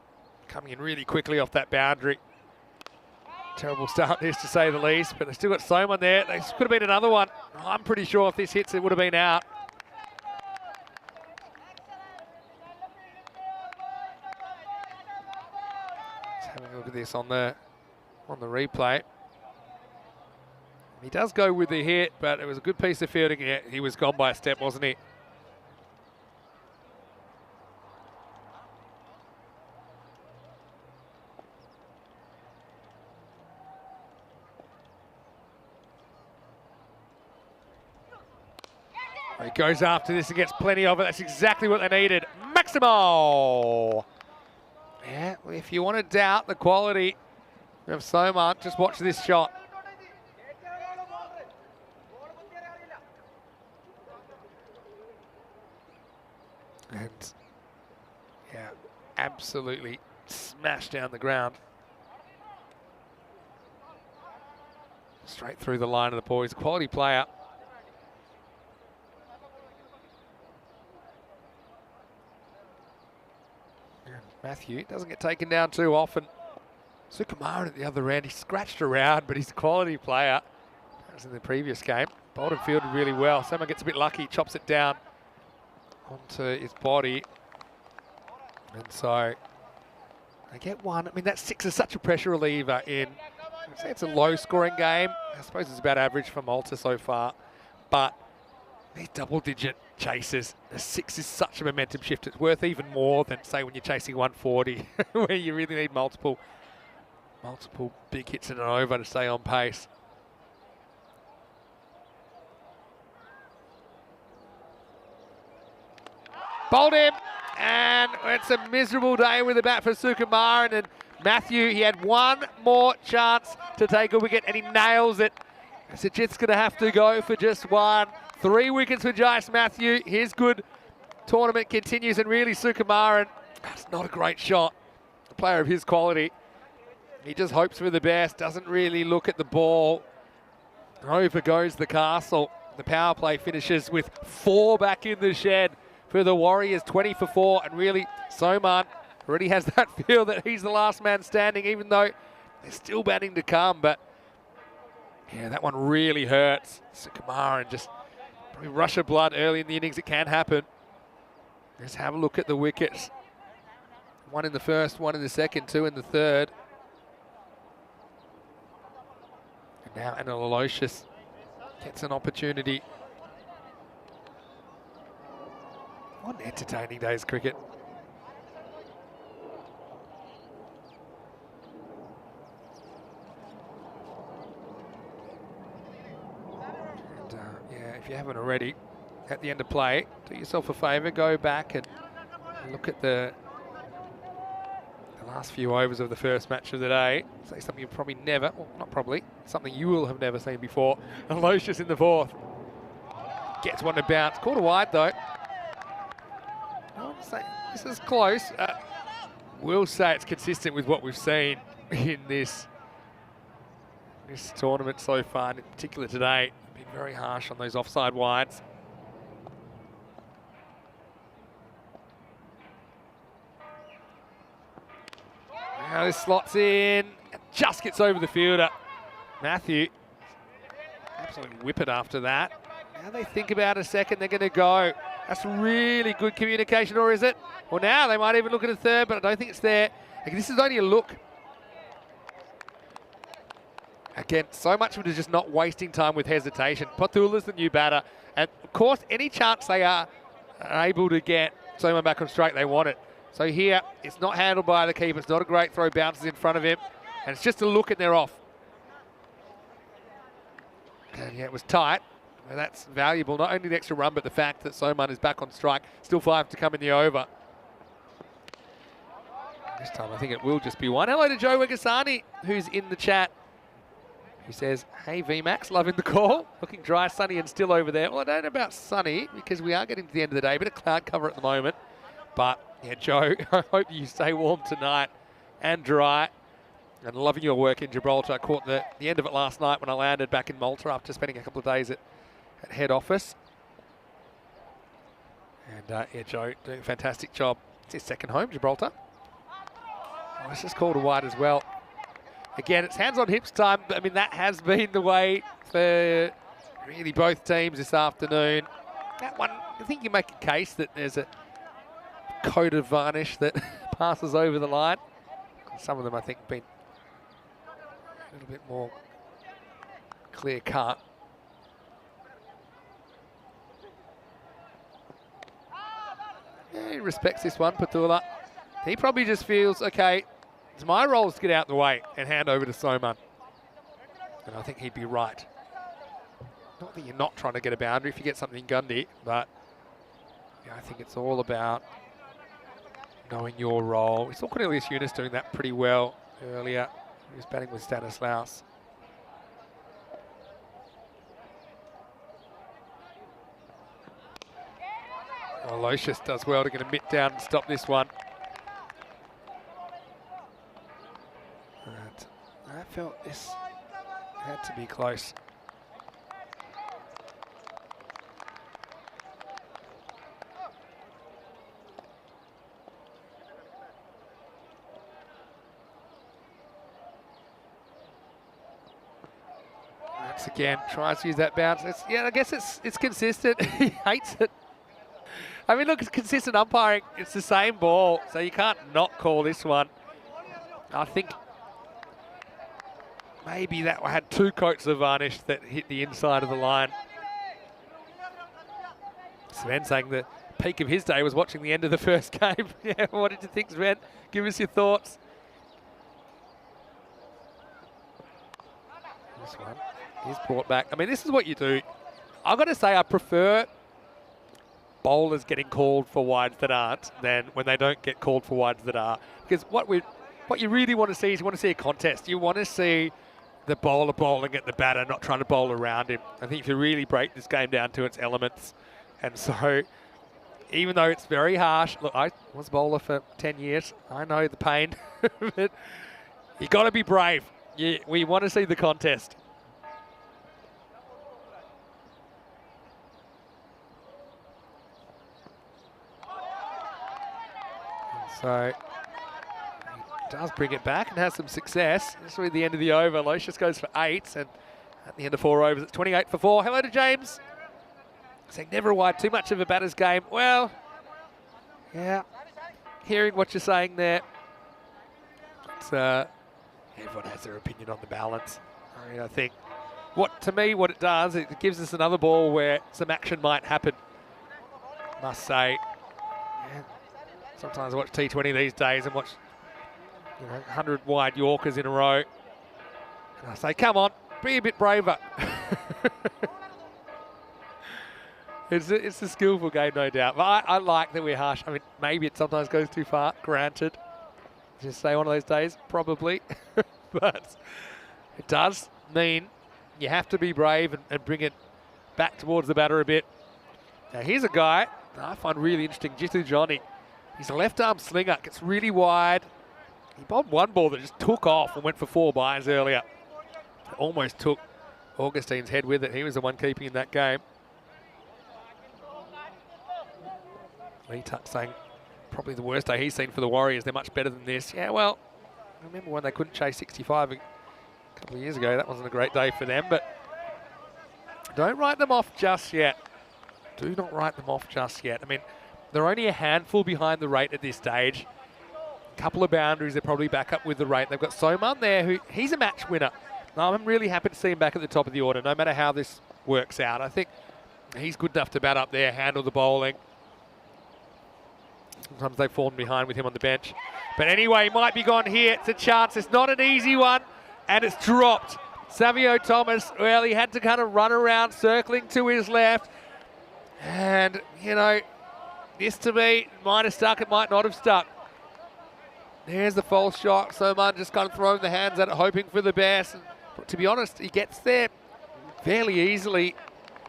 coming in really quickly off that boundary. Terrible start this, to say the least, but they've still got Soman there. This could have been another one. I'm pretty sure if this hits, it would have been out. Just having a look at this on the replay. He does go with the hit, but it was a good piece of fielding. Yeah, he was gone by a step, wasn't he? He goes after this and gets plenty of it. That's exactly what they needed. Maximo! Yeah, if you want to doubt the quality of Soman, just watch this shot. And, yeah, absolutely smashed down the ground. Straight through the line of the ball. He's a quality player. Matthew doesn't get taken down too often. Sukumaran at the other end, he scratched around, but he's a quality player. That was in the previous game. Bowled and fielded really well. Someone gets a bit lucky, chops it down onto his body. And so they get one. I mean, that 6 is such a pressure reliever in, I'd say it's a low scoring game. I suppose it's about average for Malta so far, but these double-digit chases, the 6 is such a momentum shift. It's worth even more than, say, when you're chasing 140, where you really need multiple big hits in an over to stay on pace. Bowled him, and it's a miserable day with the bat for Sukumaran. And Matthew, he had one more chance to take a wicket, and he nails it. Sajid's going to have to go for just one. 3 wickets for Jice Matthew. His good tournament continues, and really Sukumaran, that's not a great shot. A player of his quality, he just hopes for the best, doesn't really look at the ball. Over goes the castle. The power play finishes with 4 back in the shed for the Warriors, 20 for 4, and really Soman already has that feel that he's the last man standing, even though there's still batting to come. But yeah, that one really hurts. Sukumaran just probably rush of blood early in the innings. It can happen. Let's have a look at the wickets. 1 in the first, 1 in the second, 2 in the third. And now Anil Aloysius gets an opportunity. What an entertaining day's cricket. And yeah, if you haven't already, at the end of play, do yourself a favour, go back and look at the last few overs of the first match of the day. Say something you probably never, well, not probably, something you will have never seen before. Aloysius in the fourth. Gets one to bounce. Caught a wide though. I would say this is close. We'll say it's consistent with what we've seen in this tournament so far, and in particular today. Been very harsh on those offside wides. Now this slots in, and just gets over the fielder. Matthew, absolutely whip it after that. Now they think about a second, they're going to go. That's really good communication, or is it? Well, now they might even look at a third, but I don't think it's there. This is only a look. Again, so much of it is just not wasting time with hesitation. Potula's the new batter, and of course, any chance they are able to get someone back on straight, they want it. So here, it's not handled by the keeper. It's not a great throw, bounces in front of him, and it's just a look and they're off. And yeah, it was tight. Well, that's valuable, not only the extra run, but the fact that Soman is back on strike. Still 5 to come in the over. This time I think it will just be one. Hello to Joe Wegasani, who's in the chat. He says, hey VMAX, loving the call. Looking dry, sunny and still over there. Well, I don't know about sunny because we are getting to the end of the day. Bit of cloud cover at the moment. But yeah, Joe, I hope you stay warm tonight and dry. And loving your work in Gibraltar. I caught the end of it last night when I landed back in Malta after spending a couple of days at head office. And yeah, Joe doing a fantastic job. It's his second home, Gibraltar. Oh, this is called a wide as well. Again, it's hands on hips time, but I mean, that has been the way for really both teams this afternoon. That one, I think you make a case that there's a coat of varnish that passes over the line. Some of them, I think, been a little bit more clear cut. Yeah, he respects this one, Patula. He probably just feels, okay, it's my role to get out the way and hand over to Soman. And I think he'd be right. Not that you're not trying to get a boundary if you get something Gundy, but yeah, I think it's all about knowing your role. We saw Cornelius Eunice doing that pretty well earlier. He was batting with Stanislaus. Aloysius does well to get a mitt down and stop this one. But I felt this had to be close. Once again, tries to use that bounce. Yeah, I guess it's consistent. He hates it. I mean, look, it's consistent umpiring. It's the same ball, so you can't not call this one. I think maybe that had 2 coats of varnish that hit the inside of the line. Sven saying the peak of his day was watching the end of the first game. Yeah, what did you think, Sven? Give us your thoughts. This one is brought back. I mean, this is what you do. I've got to say, I prefer bowlers getting called for wides that aren't than when they don't get called for wides that are. Because what you really want to see is you want to see a contest. You want to see the bowler bowling at the batter, not trying to bowl around him. I think if you really break this game down to its elements, and so even though it's very harsh, look, I was a bowler for 10 years. I know the pain, but you got to be brave. We want to see the contest. So he does bring it back and has some success. This will be the end of the over. Aloysius goes for 8, and at the end of 4 overs, it's 28 for 4. Hello to James. Saying never a wide, too much of a batter's game. Well, yeah, hearing what you're saying there. But, everyone has their opinion on the balance. I mean, I think what it does, it gives us another ball where some action might happen. Must say, And sometimes I watch T20 these days and watch 100 wide Yorkers in a row. And I say, come on, be a bit braver. It's a skillful game, no doubt. But I like that we're harsh. I mean, maybe it sometimes goes too far, granted. Just say one of those days, probably. But it does mean you have to be brave and bring it back towards the batter a bit. Now, here's a guy I find really interesting, Jithu Johnny. He's a left-arm slinger, gets really wide. He bowled one ball that just took off and went for 4 byes earlier. Almost took Augustine's head with it. He was the one keeping in that game. Lee Tuck saying probably the worst day he's seen for the Warriors. They're much better than this. Yeah, well, I remember when they couldn't chase 65 a couple of years ago. That wasn't a great day for them, but don't write them off just yet. Do not write them off just yet. I mean, they're only a handful behind the rate at this stage. A couple of boundaries, they're probably back up with the rate. They've got Soman there, he's a match winner. Now, I'm really happy to see him back at the top of the order, no matter how this works out. I think he's good enough to bat up there, handle the bowling. Sometimes they've fallen behind with him on the bench. But anyway, he might be gone here. It's a chance. It's not an easy one, and it's dropped. Savio Thomas, well, he had to kind of run around, circling to his left. And, this to me might have stuck, it might not have stuck. There's the false shot. Soman just kind of throwing the hands at it, hoping for the best. And to be honest, he gets there fairly easily,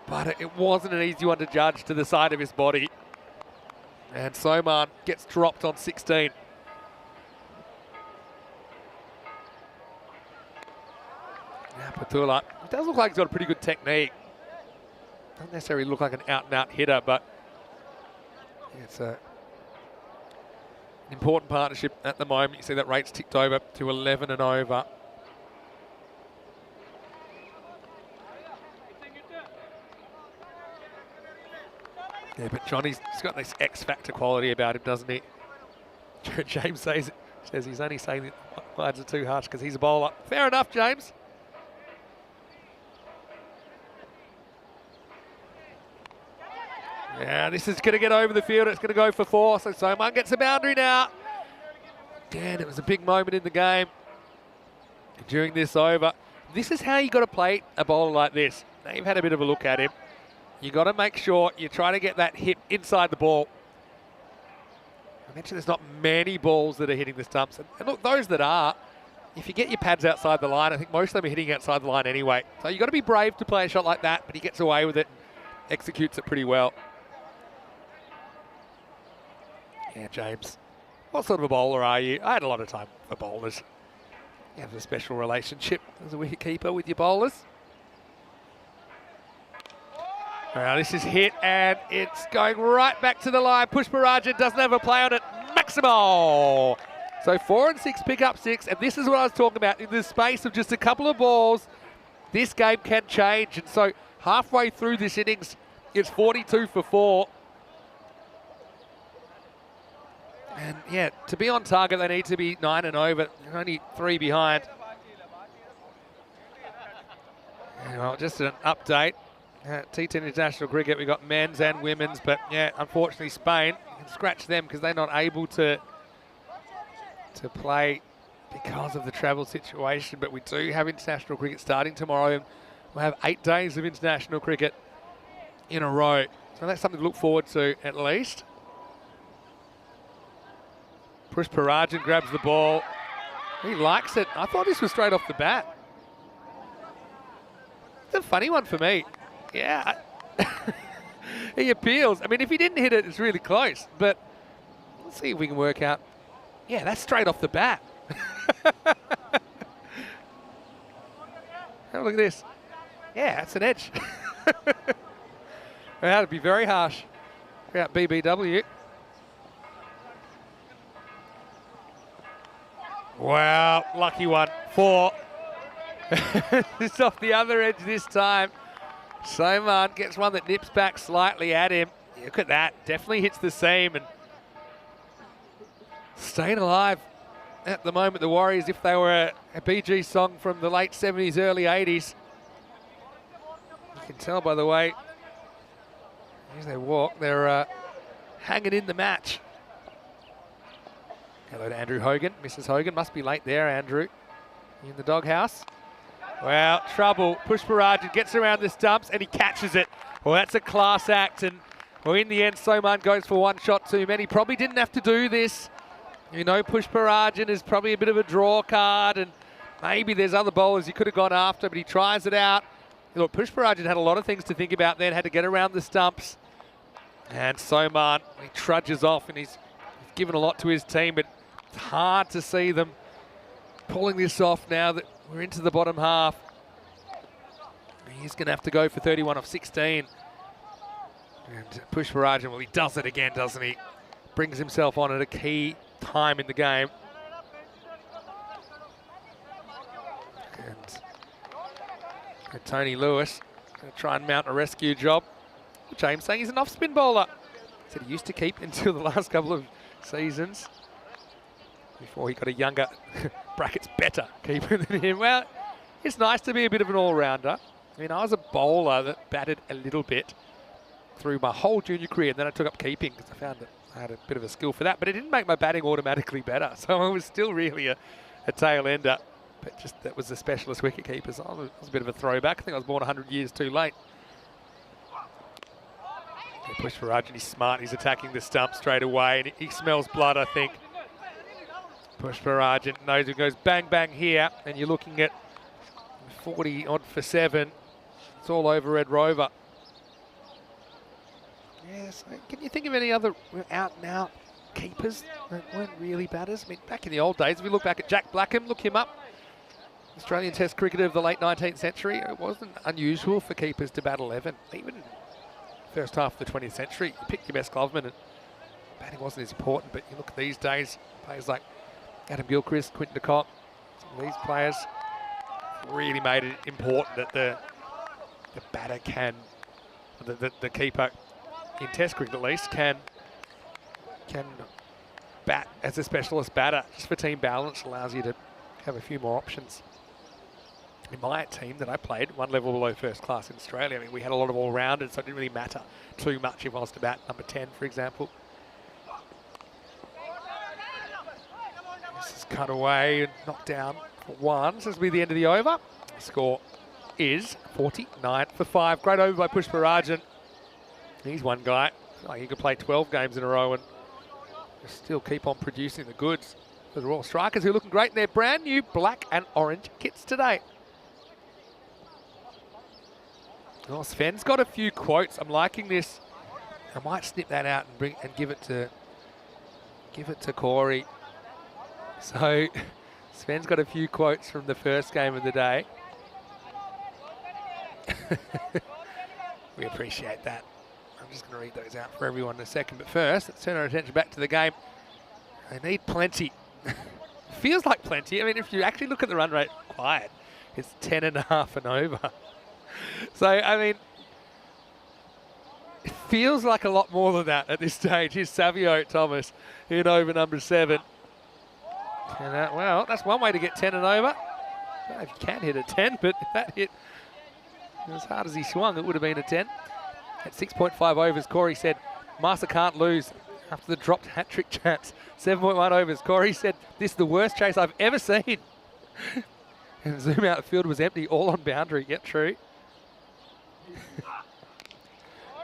but it wasn't an easy one to judge to the side of his body. And Soman gets dropped on 16. Now Patula, it does look like he's got a pretty good technique. Doesn't necessarily look like an out-and-out hitter, but it's an important partnership at the moment. You see that rate's ticked over to 11 and over. Yeah, but Johnny's got this X-factor quality about him, doesn't he? James says he's only saying that lines are too harsh because he's a bowler. Fair enough, James. Yeah, this is going to get over the field. It's going to go for 4. So Soman gets a boundary now. Again, it was a big moment in the game during this over. This is how you got to play a bowler like this. Now you've had a bit of a look at him. You got to make sure you try to get that hip inside the ball. I mentioned there's not many balls that are hitting the stumps. And look, those that are, if you get your pads outside the line, I think most of them are hitting outside the line anyway. So you've got to be brave to play a shot like that, but he gets away with it and executes it pretty well. Yeah, James, what sort of a bowler are you? I had a lot of time for bowlers. You have a special relationship as a wicketkeeper with your bowlers. Now this is hit and it's going right back to the line. Pushparajan doesn't have a play on it. Maximal. So 4 and 6 pick up 6, and this is what I was talking about. In the space of just a couple of balls, this game can change. And so halfway through this innings, it's 42 for 4. And yeah, to be on target, they need to be 9 and over. They're only 3 behind. And, well, just an update. T10 International Cricket, we've got men's and women's, but yeah, unfortunately Spain, you can scratch them because they're not able to play because of the travel situation. But we do have international cricket starting tomorrow, and we'll have 8 days of international cricket in a row. So that's something to look forward to at least. Pushparajan grabs the ball. He likes it. I thought this was straight off the bat. It's a funny one for me. Yeah. He appeals. I mean, if he didn't hit it, it's really close. But let's see if we can work out. Yeah, that's straight off the bat. Have a look at this. Yeah, that's an edge. That would be very harsh about BBW. Wow, lucky one. 4. It's off the other edge this time. Soman gets one that nips back slightly at him. Look at that. Definitely hits the seam and staying alive at the moment. The Warriors, if they were a Bee Gees song from the late 70s, early 80s. You can tell by the way, here's their walk. They're hanging in the match. Hello to Andrew Hogan. Mrs. Hogan must be late there, Andrew. In the doghouse. Well, trouble. Pushparajan gets around the stumps and he catches it. Well, that's a class act. And well, in the end, Soman goes for one shot too many. Probably didn't have to do this. You know, Pushparajan is probably a bit of a draw card, and maybe there's other bowlers he could have gone after, but he tries it out. Look, Pushparajan had a lot of things to think about then, had to get around the stumps. And Soman, he trudges off, and he's given a lot to his team, but it's hard to see them pulling this off now that we're into the bottom half. He's going to have to go for 31 off 16. And Pushparajan, well, he does it again, doesn't he? Brings himself on at a key time in the game. And Tony Lewis going to try and mount a rescue job. James saying he's an off-spin bowler. Said he used to keep until the last couple of seasons before he got a younger, brackets better keeper than him. Well, it's nice to be a bit of an all-rounder. I mean, I was a bowler that batted a little bit through my whole junior career, and then I took up keeping because I found that I had a bit of a skill for that, but it didn't make my batting automatically better. So I was still really a tail ender, but just that was the specialist wicket keeper. So I was a bit of a throwback. I think I was born 100 years too late. Pushparajan, he's smart. He's attacking the stump straight away, and he smells blood, I think. Pushparajan knows it goes bang, bang here, and you're looking at 40 odd for 7. It's all over Red Rover. Yes, can you think of any other out-and-out keepers that weren't really batters? I mean, back in the old days, if we look back at Jack Blackham, look him up. Australian Test cricketer of the late 19th century. It wasn't unusual for keepers to bat 11. Even first half of the 20th century, you pick your best gloveman and batting wasn't as important, but you look at these days, players like Adam Gilchrist, Quinton de Kock, some of these players really made it important that the batter can, the keeper, in Test cricket at least, can bat as a specialist batter. Just for team balance, allows you to have a few more options. In my team that I played, one level below first class in Australia, I mean, we had a lot of all-rounders, so it didn't really matter too much if I was to bat number 10, for example. This is cut away and knocked down for 1. This will be the end of the over. The score is 49 for 5. Great over by Pushparajan. He's one guy. Like he could play 12 games in a row and still keep on producing the goods for the Royal Strikers, who are looking great in their brand new black and orange kits today. Oh, Sven's got a few quotes. I'm liking this. I might snip that out and give it to Corey. So Sven's got a few quotes from the first game of the day. We appreciate that. I'm just going to read those out for everyone in a second. But first, let's turn our attention back to the game. They need plenty. Feels like plenty. I mean, if you actually look at the run rate required, it's 10.5 and over. So, I mean, it feels like a lot more than that at this stage. Here's Savio Thomas in over number 7. And well, that's one way to get 10 and over. I don't know if you can hit a 10, but if that hit as hard as he swung, it would have been a 10. At 6.5 overs, Corey said, Master can't lose after the dropped hat-trick chance. 7.1 overs, Corey said, this is the worst chase I've ever seen. And zoom out, the field was empty, all on boundary. Yep, true.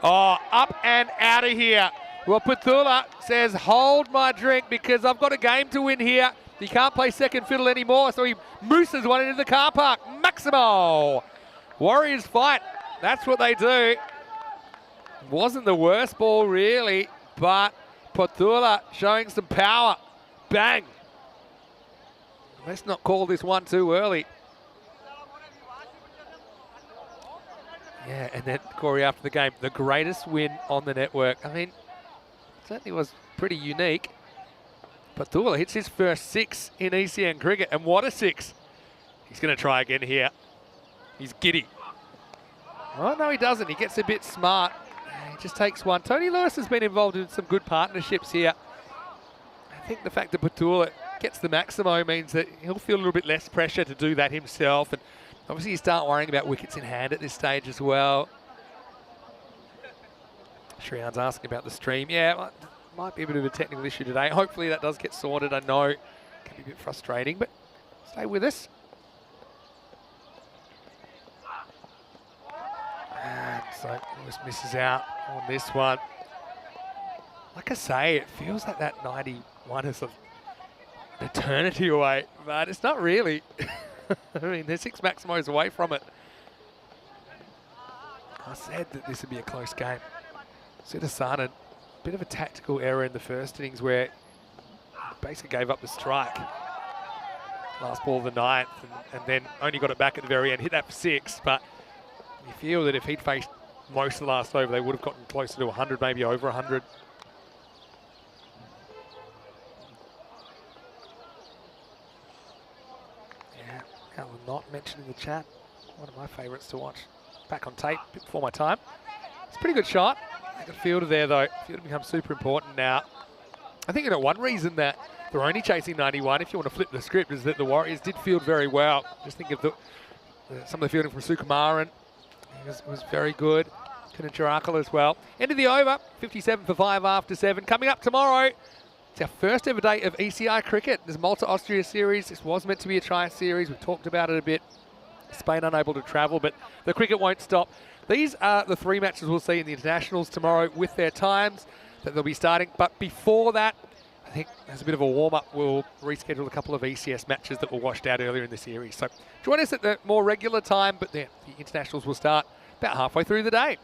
Oh, up and out of here. Well, Patula says, hold my drink because I've got a game to win here. He can't play second fiddle anymore, so he mooses one into the car park. Maximo. Warriors fight. That's what they do. Wasn't the worst ball, really, but Patula showing some power. Bang. Let's not call this one too early. Yeah, and then Corey after the game, the greatest win on the network. I mean, certainly was pretty unique. Patula hits his first 6 in ECN cricket, and what a 6. He's going to try again here. He's giddy. Oh, no, he doesn't. He gets a bit smart. He just takes one. Tony Lewis has been involved in some good partnerships here. I think the fact that Patula gets the Maximo means that he'll feel a little bit less pressure to do that himself. And obviously you start worrying about wickets in hand at this stage as well. Shriyan's asking about the stream. Yeah, might be a bit of a technical issue today. Hopefully that does get sorted. I know it can be a bit frustrating, but stay with us. And so Lewis misses out on this one. Like I say, it feels like that 91 is an eternity away, but it's not really. I mean, they're 6 Maximos away from it. I said that this would be a close game. Sudasan, a bit of a tactical error in the first innings where he basically gave up the strike. Last ball of the 9th, and then only got it back at the very end, hit that for 6, but you feel that if he'd faced most of the last over, they would have gotten closer to 100, maybe over 100. Yeah, that was not mentioned in the chat. One of my favourites to watch. Back on tape, a bit before my time. It's a pretty good shot. Good fielder there, though. Fielder becomes super important now. I think one reason that they're only chasing 91, if you want to flip the script, is that the Warriors did field very well. Just think of some of the fielding from Sukumaran. He was very good. Kunacharakal as well. End of the over, 57 for 5 after 7. Coming up tomorrow, it's our first ever day of ECI cricket. There's Malta Austria series. This was meant to be a tri series. We've talked about it a bit. Spain unable to travel, but the cricket won't stop. These are the 3 matches we'll see in the internationals tomorrow with their times that they'll be starting. But before that, I think as a bit of a warm-up, we'll reschedule a couple of ECS matches that were washed out earlier in the series. So join us at the more regular time, but the internationals will start about halfway through the day.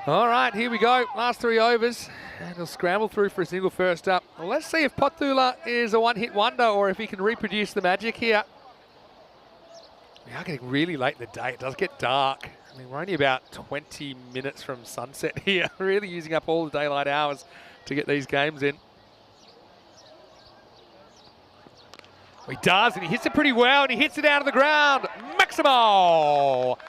All right, here we go. Last 3 overs, and he'll scramble through for a single first up. Well, let's see if Pothula is a one-hit wonder or if he can reproduce the magic here. We are getting really late in the day. It does get dark. I mean, we're only about 20 minutes from sunset here. Really using up all the daylight hours to get these games in. Well, he does, and he hits it pretty well, and he hits it out of the ground. Maximo!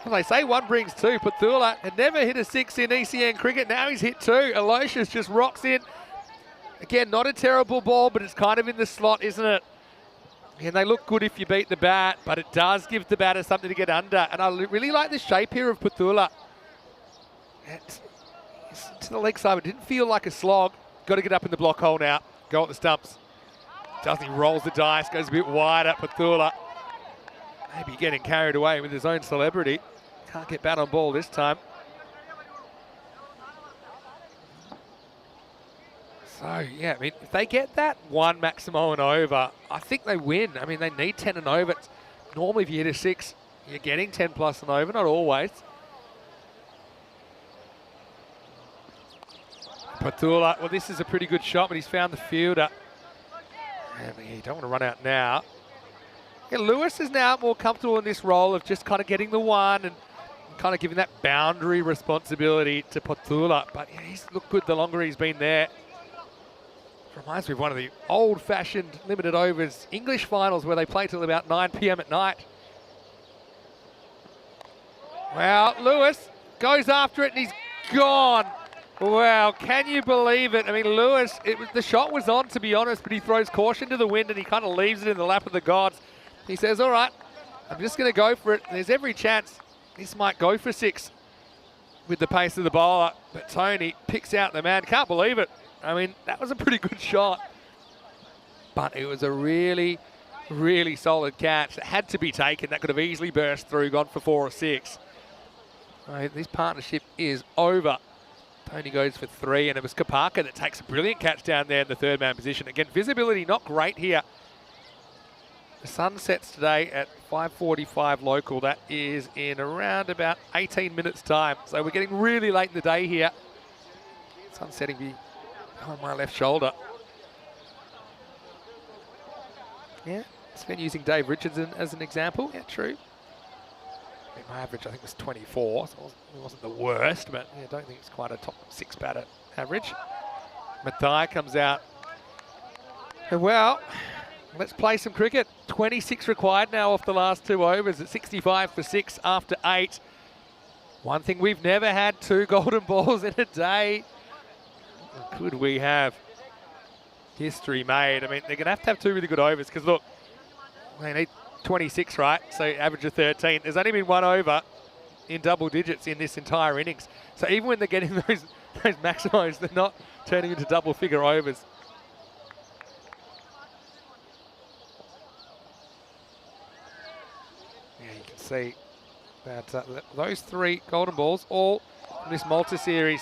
As they say, 1 brings 2. Pothula had never hit a 6 in ECN cricket. Now he's hit 2. Aloysius just rocks in. Again, not a terrible ball, but it's kind of in the slot, isn't it? And they look good if you beat the bat, but it does give the batter something to get under. And I really like the shape here of Pothula. It's to the leg side, but it didn't feel like a slog. Got to get up in the block hole now. Go at the stumps. Doesn't he? Rolls the dice, goes a bit wide at Pothula. Maybe getting carried away with his own celebrity. Can't get bat on ball this time. So, yeah, I mean, if they get that 1 Maximo and over, I think they win. I mean, they need 10 and over. Normally, if you hit a 6, you're getting 10 plus and over, not always. Pothula, well, this is a pretty good shot, but he's found the fielder. And you don't want to run out now. Yeah, Lewis is now more comfortable in this role of just kind of getting the 1 and kind of giving that boundary responsibility to Pothula. But yeah, he's looked good the longer he's been there. Reminds me of one of the old-fashioned limited overs English finals where they play till about 9 p.m. at night. Well, Lewis goes after it and he's gone. Wow, can you believe it? I mean, Lewis, the shot was on, to be honest, but he throws caution to the wind and he kind of leaves it in the lap of the gods. He says, all right, I'm just going to go for it. There's every chance this might go for 6 with the pace of the bowler, but Tony picks out the man. Can't believe it. I mean, that was a pretty good shot, but it was a really, really solid catch. It had to be taken. That could have easily burst through, gone for 4 or 6. Right, this partnership is over. Tony goes for 3, and it was Kapaka that takes a brilliant catch down there in the 3rd man position. Again, visibility not great here. The sun sets today at 5:45 local. That is in around about 18 minutes time. So we're getting really late in the day here. Sun setting behind my left shoulder. Yeah, Sven using Dave Richardson as an example. Yeah, true. I mean, my average, I think, was 24, so it wasn't the worst, but yeah, I don't think it's quite a top 6 batter average. Mathai comes out. And well, let's play some cricket. 26 required now off the last 2 overs at 65 for 6 after 8. One thing we've never had, 2 golden balls in a day. Could we have history made? I mean, they're going to have 2 really good overs because, look, they need 26, right? So average of 13. There's only been 1 over in double digits in this entire innings. So even when they're getting those those maximos, they're not turning into double figure overs. Yeah, you can see that those 3 golden balls, all from this Malta series.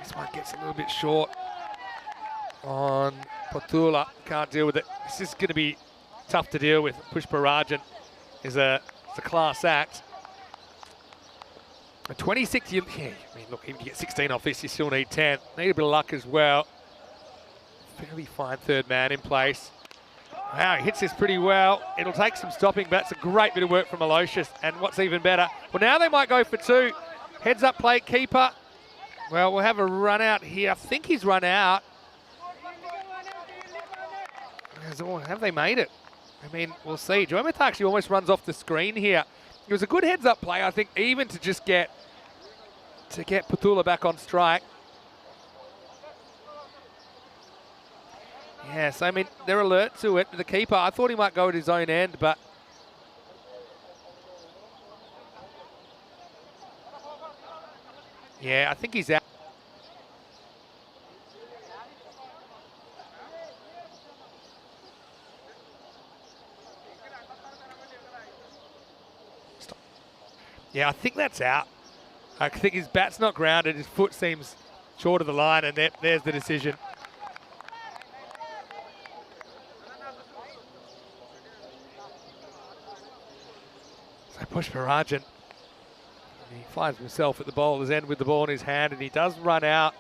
This one gets a little bit short on Potula. Can't deal with it. This is going to be tough to deal with. Pushparajan is a class act. A 26, I mean, look, even if you get 16 off this, you still need 10. Need a bit of luck as well. Fairly fine third man in place. Wow, he hits this pretty well. It'll take some stopping, but that's a great bit of work from Aloysius. And what's even better, well, now they might go for 2. Heads up plate keeper. Well, we'll have a run out here. I think he's run out. Have they made it? I mean, we'll see. Joimata actually almost runs off the screen here. It was a good heads-up play, I think, even to just get Potula back on strike. Yes, I mean, they're alert to it. The keeper, I thought he might go at his own end, but yeah, I think he's out. Yeah, I think that's out. I think his bat's not grounded. His foot seems short of the line, and there's the decision. So Pushparajan, he finds himself at the bowler's end with the ball in his hand, and he does run out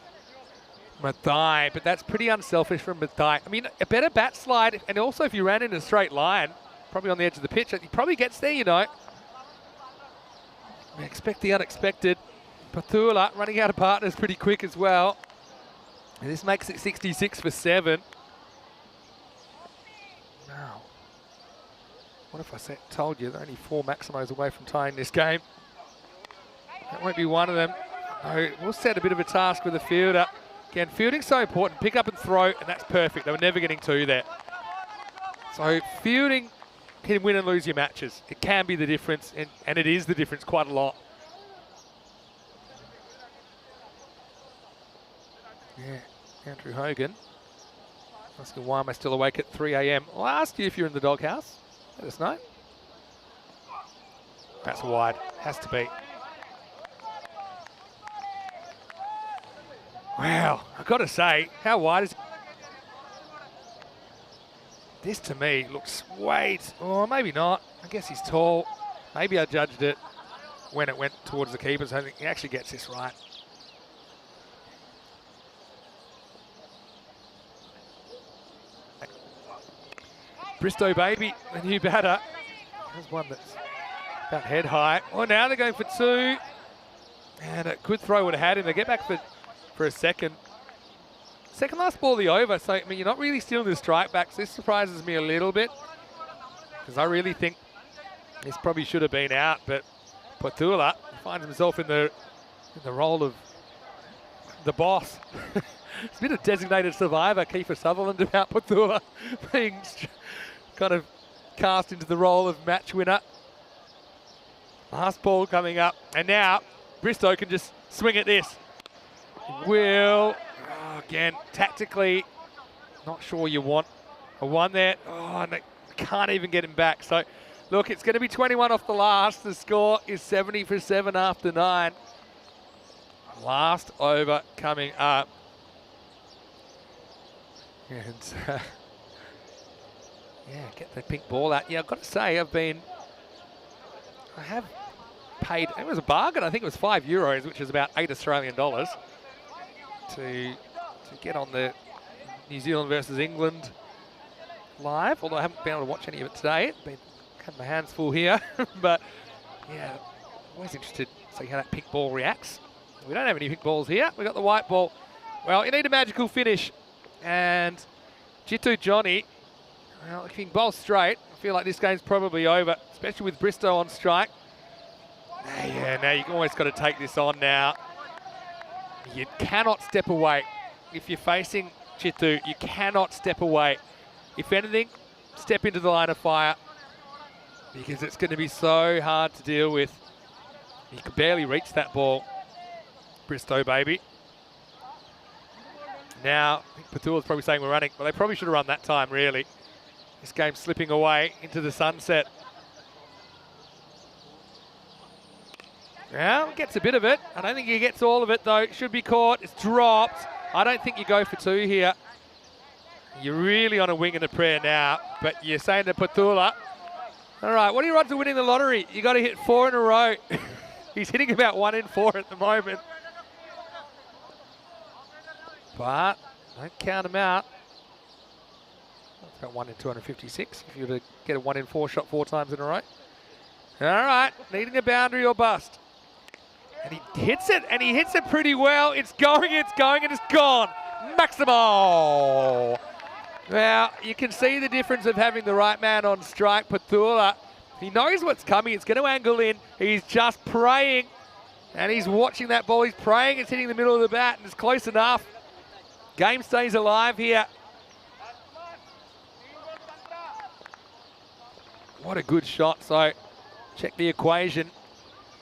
Mathai, but that's pretty unselfish from Mathai. I mean, a better bat slide, and also if you ran in a straight line, probably on the edge of the pitch, he probably gets there, you know. We expect the unexpected. Potula running out of partners pretty quick as well. And this makes it 66 for 7. Now, what if I told you they're only 4 maximos away from tying this game? That won't be one of them. No, we'll set a bit of a task with the fielder. Again, fielding's so important. Pick up and throw, and that's perfect. They were never getting 2 there. So fielding can win and lose your matches. It can be the difference, and it is the difference quite a lot. Yeah, Andrew Hogan asking why am I still awake at 3 a.m. I'll ask you if you're in the doghouse. Let us know. That's wide. Has to be. Wow, I've got to say, how wide is it? This to me looks way, or maybe not. I guess he's tall. Maybe I judged it when it went towards the keepers. I think he actually gets this right. Bristow Baby, the new batter. There's one that's about head high. Oh, now they're going for 2. And a good throw would have had him. They get back for a second. Second last ball of the over, so I mean, you're not really stealing the strike backs. This surprises me a little bit because I really think this probably should have been out, but Potula finds himself in the role of the boss. It's a bit of designated survivor, Kiefer Sutherland, about Potula being kind of cast into the role of match winner. Last ball coming up, and now Bristow can just swing at this. Will. Again, tactically, not sure you want a 1 there. Oh, and they can't even get him back. So, look, it's going to be 21 off the last. The score is 70 for 7 after 9. Last over coming up. And, yeah, get the pink ball out. Yeah, I've got to say, I have paid, it was a bargain. I think it was €5, which is about $8 Australian dollars, to get on the New Zealand versus England live, although I haven't been able to watch any of it today. Had my hands full here, but yeah, always interested to see how that pink ball reacts. We don't have any pink balls here. We've got the white ball. Well, you need a magical finish, and Jitu Johnny, well, if he can bowl straight, I feel like this game's probably over, especially with Bristow on strike. Yeah, now you've always got to take this on now. You cannot step away. If you're facing Chitu, you cannot step away. If anything, step into the line of fire because it's going to be so hard to deal with. You could barely reach that ball, Bristow Baby. Now, I think Patula's probably saying we're running, but they probably should have run that time, really. This game's slipping away into the sunset. Well, gets a bit of it. I don't think he gets all of it, though. It should be caught. It's dropped. I don't think you go for 2 here. You're really on a wing and a prayer now, but you're saying to Patula, all right, what are your odds of winning the lottery? You got to hit 4 in a row. He's hitting about 1 in 4 at the moment. But don't count him out. It's about 1 in 256 if you were to get a 1 in 4 shot 4 times in a row. All right, needing a boundary or bust. And he hits it, and he hits it pretty well. It's going, and it's gone. Maximo! Now, you can see the difference of having the right man on strike. Patula, he knows what's coming. It's going to angle in. He's just praying, and he's watching that ball. He's praying it's hitting the middle of the bat, and it's close enough. Game stays alive here. What a good shot. So, check the equation.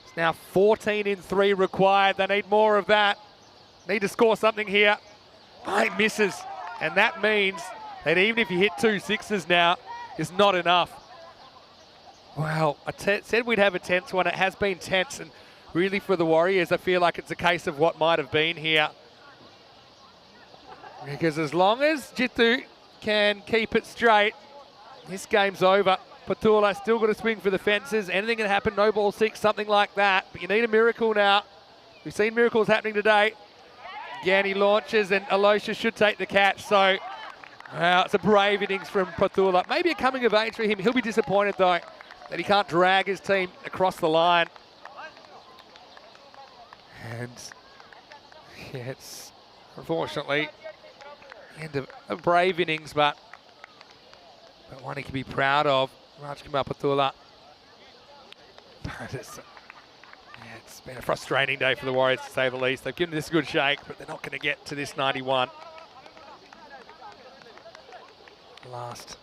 It's now 14 in 3 required. They need more of that. Need to score something here. Oh, he misses. And that means that even if you hit 2 sixes now, it's not enough. Well, I said we'd have a tense one. It has been tense. And really for the Warriors, I feel like it's a case of what might have been here. Because as long as Jitu can keep it straight, this game's over. Patula still got to swing for the fences. Anything can happen, no ball 6, something like that. But you need a miracle now. We've seen miracles happening today. Again, he launches and Alosha should take the catch. So, it's a brave innings from Patula. Maybe a coming of age for him. He'll be disappointed, though, that he can't drag his team across the line. And, yeah, it's unfortunately end of a brave innings, but one he can be proud of. Rajkumar Patula. It's been a frustrating day for the Warriors, to say the least. They've given this a good shake, but they're not going to get to this 91. Last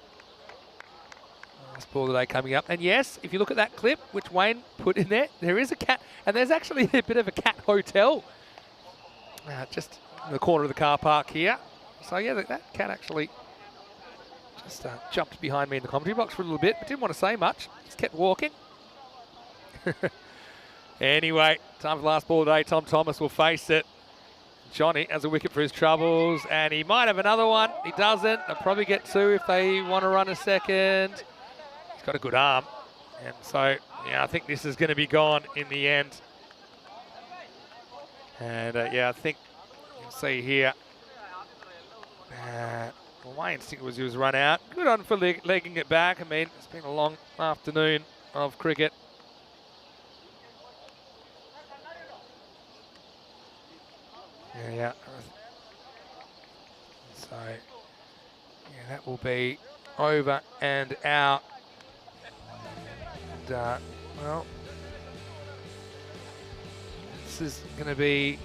ball of the day coming up. And yes, if you look at that clip, which Wayne put in there is a cat, and there's actually a bit of a cat hotel just in the corner of the car park here. So yeah, that cat actually just jumped behind me in the commentary box for a little bit, but didn't want to say much. Just kept walking. Anyway, time for the last ball of the day. Tom Thomas will face it. Johnny has a wicket for his troubles, and he might have another one. He doesn't. They'll probably get 2 if they want to run a second. He's got a good arm. And so, yeah, I think this is going to be gone in the end. And, yeah, I think you'll see here. My instinct was he was run out. Good on for legging it back. I mean, it's been a long afternoon of cricket. Yeah. So, yeah, that will be over and out. And, well, this is going to be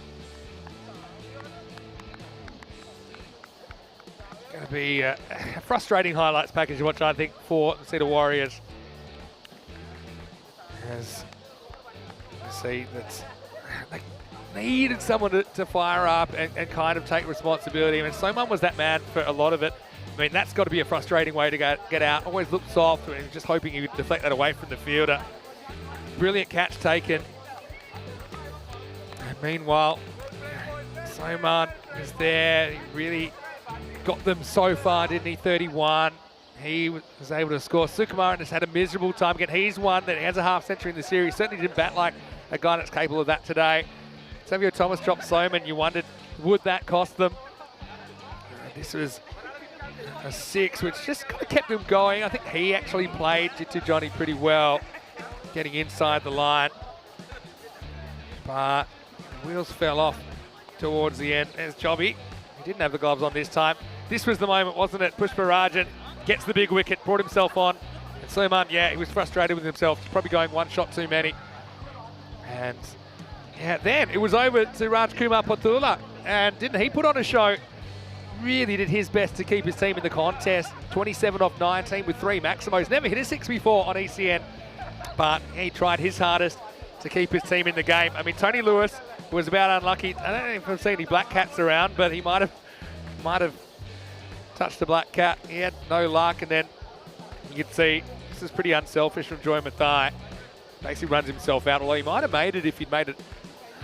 a frustrating highlights package to watch, I think, for the Cedar Warriors. As you see, they needed someone to fire up and kind of take responsibility. I mean, Soman was that man for a lot of it. I mean, that's got to be a frustrating way to get out. Always looked soft and just hoping he would deflect that away from the fielder. Brilliant catch taken. And meanwhile, Soman is there. He really got them so far, didn't he? 31. He was able to score. Sukumaran has had a miserable time again. He's one that has a half century in the series. Certainly didn't bat like a guy that's capable of that today. Xavier Thomas dropped Soman. You wondered, would that cost them? This was a 6, which just kind of kept them going. I think he actually played to Johnny pretty well, getting inside the line. But the wheels fell off towards the end. There's Jobby. He didn't have the gloves on this time. This was the moment, wasn't it? Pushparajan gets the big wicket, brought himself on. And Suman, yeah, he was frustrated with himself. He's probably going 1 shot too many. And yeah, then it was over to Rajkumar Patula. And didn't he put on a show? Really did his best to keep his team in the contest. 27 off 19 with 3 Maximos. Never hit a 6 before on ECN. But he tried his hardest to keep his team in the game. I mean, Tony Lewis was about unlucky. I don't know if I've seen any black cats around, but he might have might have touched the black cat. He had no luck, and then you can see this is pretty unselfish from Joy Mathai. Basically runs himself out, although he might have made it if he'd made it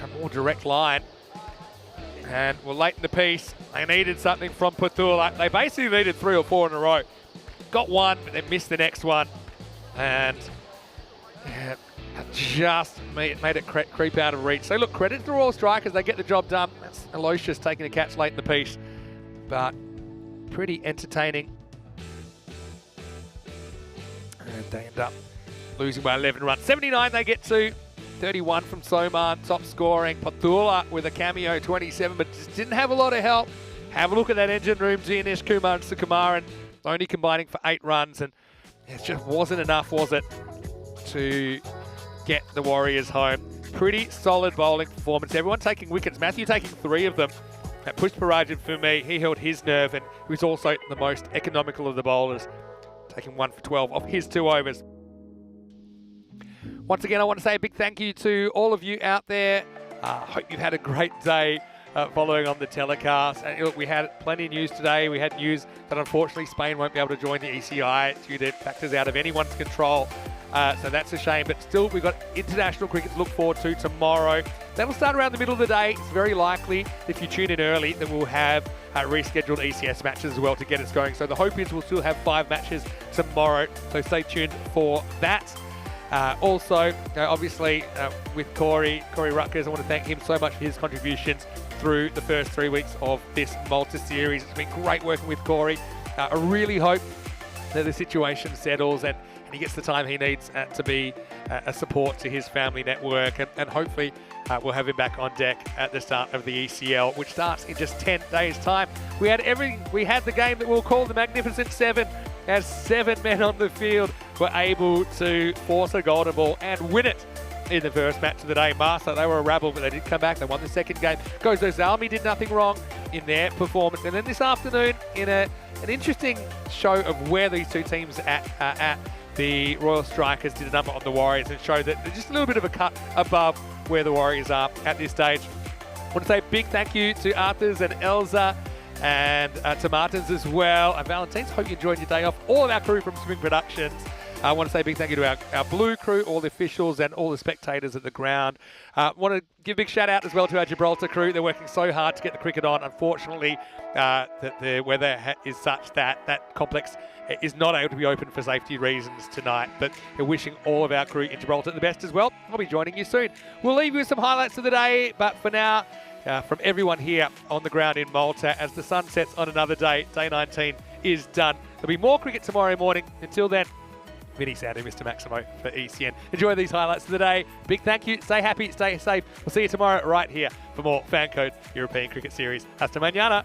a more direct line. And we're late in the piece. They needed something from Pathula. They basically needed 3 or 4 in a row. Got one, but then missed the next one. And yeah, just made it creep out of reach. So look, credit to the Royal Strikers. They get the job done. That's Aloysius taking a catch late in the piece. But pretty entertaining. And they end up losing by 11 runs. 79 they get to. 31 from Soman, top scoring. Pathula with a cameo, 27, but just didn't have a lot of help. Have a look at that engine room, Gianesh Kumar and Sukumaran, only combining for 8 runs, and it just wasn't enough, was it, to get the Warriors home. Pretty solid bowling performance. Everyone taking wickets. Matthew taking 3 of them. That pushed Parajan for me. He held his nerve, and he was also the most economical of the bowlers, taking 1 for 12 off his 2 overs. Once again, I want to say a big thank you to all of you out there. Hope you've had a great day following on the telecast. And look, we had plenty of news today. We had news that unfortunately Spain won't be able to join the ECI due to factors out of anyone's control. So that's a shame. But still, we've got international cricket to look forward to tomorrow. That'll start around the middle of the day. It's very likely, if you tune in early, that we'll have rescheduled ECS matches as well to get us going. So the hope is we'll still have 5 matches tomorrow. So stay tuned for that. Also, obviously, with Corey Rutgers, I want to thank him so much for his contributions through the first 3 weeks of this Malta series. It's been great working with Corey. I really hope that the situation settles and he gets the time he needs to be a support to his family network. And hopefully, we'll have him back on deck at the start of the ECL, which starts in just 10 days' time. We had everything. We had the game that we'll call the Magnificent 7, as 7 men on the field were able to force a golden ball and win it in the first match of the day. Malta, they were a rabble, but they did come back. They won the second game. Gozo Zalmi did nothing wrong in their performance. And then this afternoon, in an interesting show of where these 2 teams are at, the Royal Strikers did a number on the Warriors and showed that they're just a little bit of a cut above where the Warriors are at this stage. I want to say a big thank you to Arthurs and Elza, and to Martins as well. And Valentine's, hope you enjoyed your day off. All of our crew from Swing Productions. I want to say a big thank you to our Blue crew, all the officials and all the spectators at the ground. Want to give a big shout out as well to our Gibraltar crew. They're working so hard to get the cricket on. Unfortunately, the weather is such that that complex is not able to be open for safety reasons tonight. But we're wishing all of our crew in Gibraltar the best as well. I'll be joining you soon. We'll leave you with some highlights of the day, but for now, from everyone here on the ground in Malta, as the sun sets on another day, day 19 is done. There'll be more cricket tomorrow morning. Until then, Vinny Sandhu, Mr. Maximo for ECN. Enjoy these highlights of the day. Big thank you. Stay happy, stay safe. We'll see you tomorrow right here for more FanCode European Cricket Series. Hasta mañana.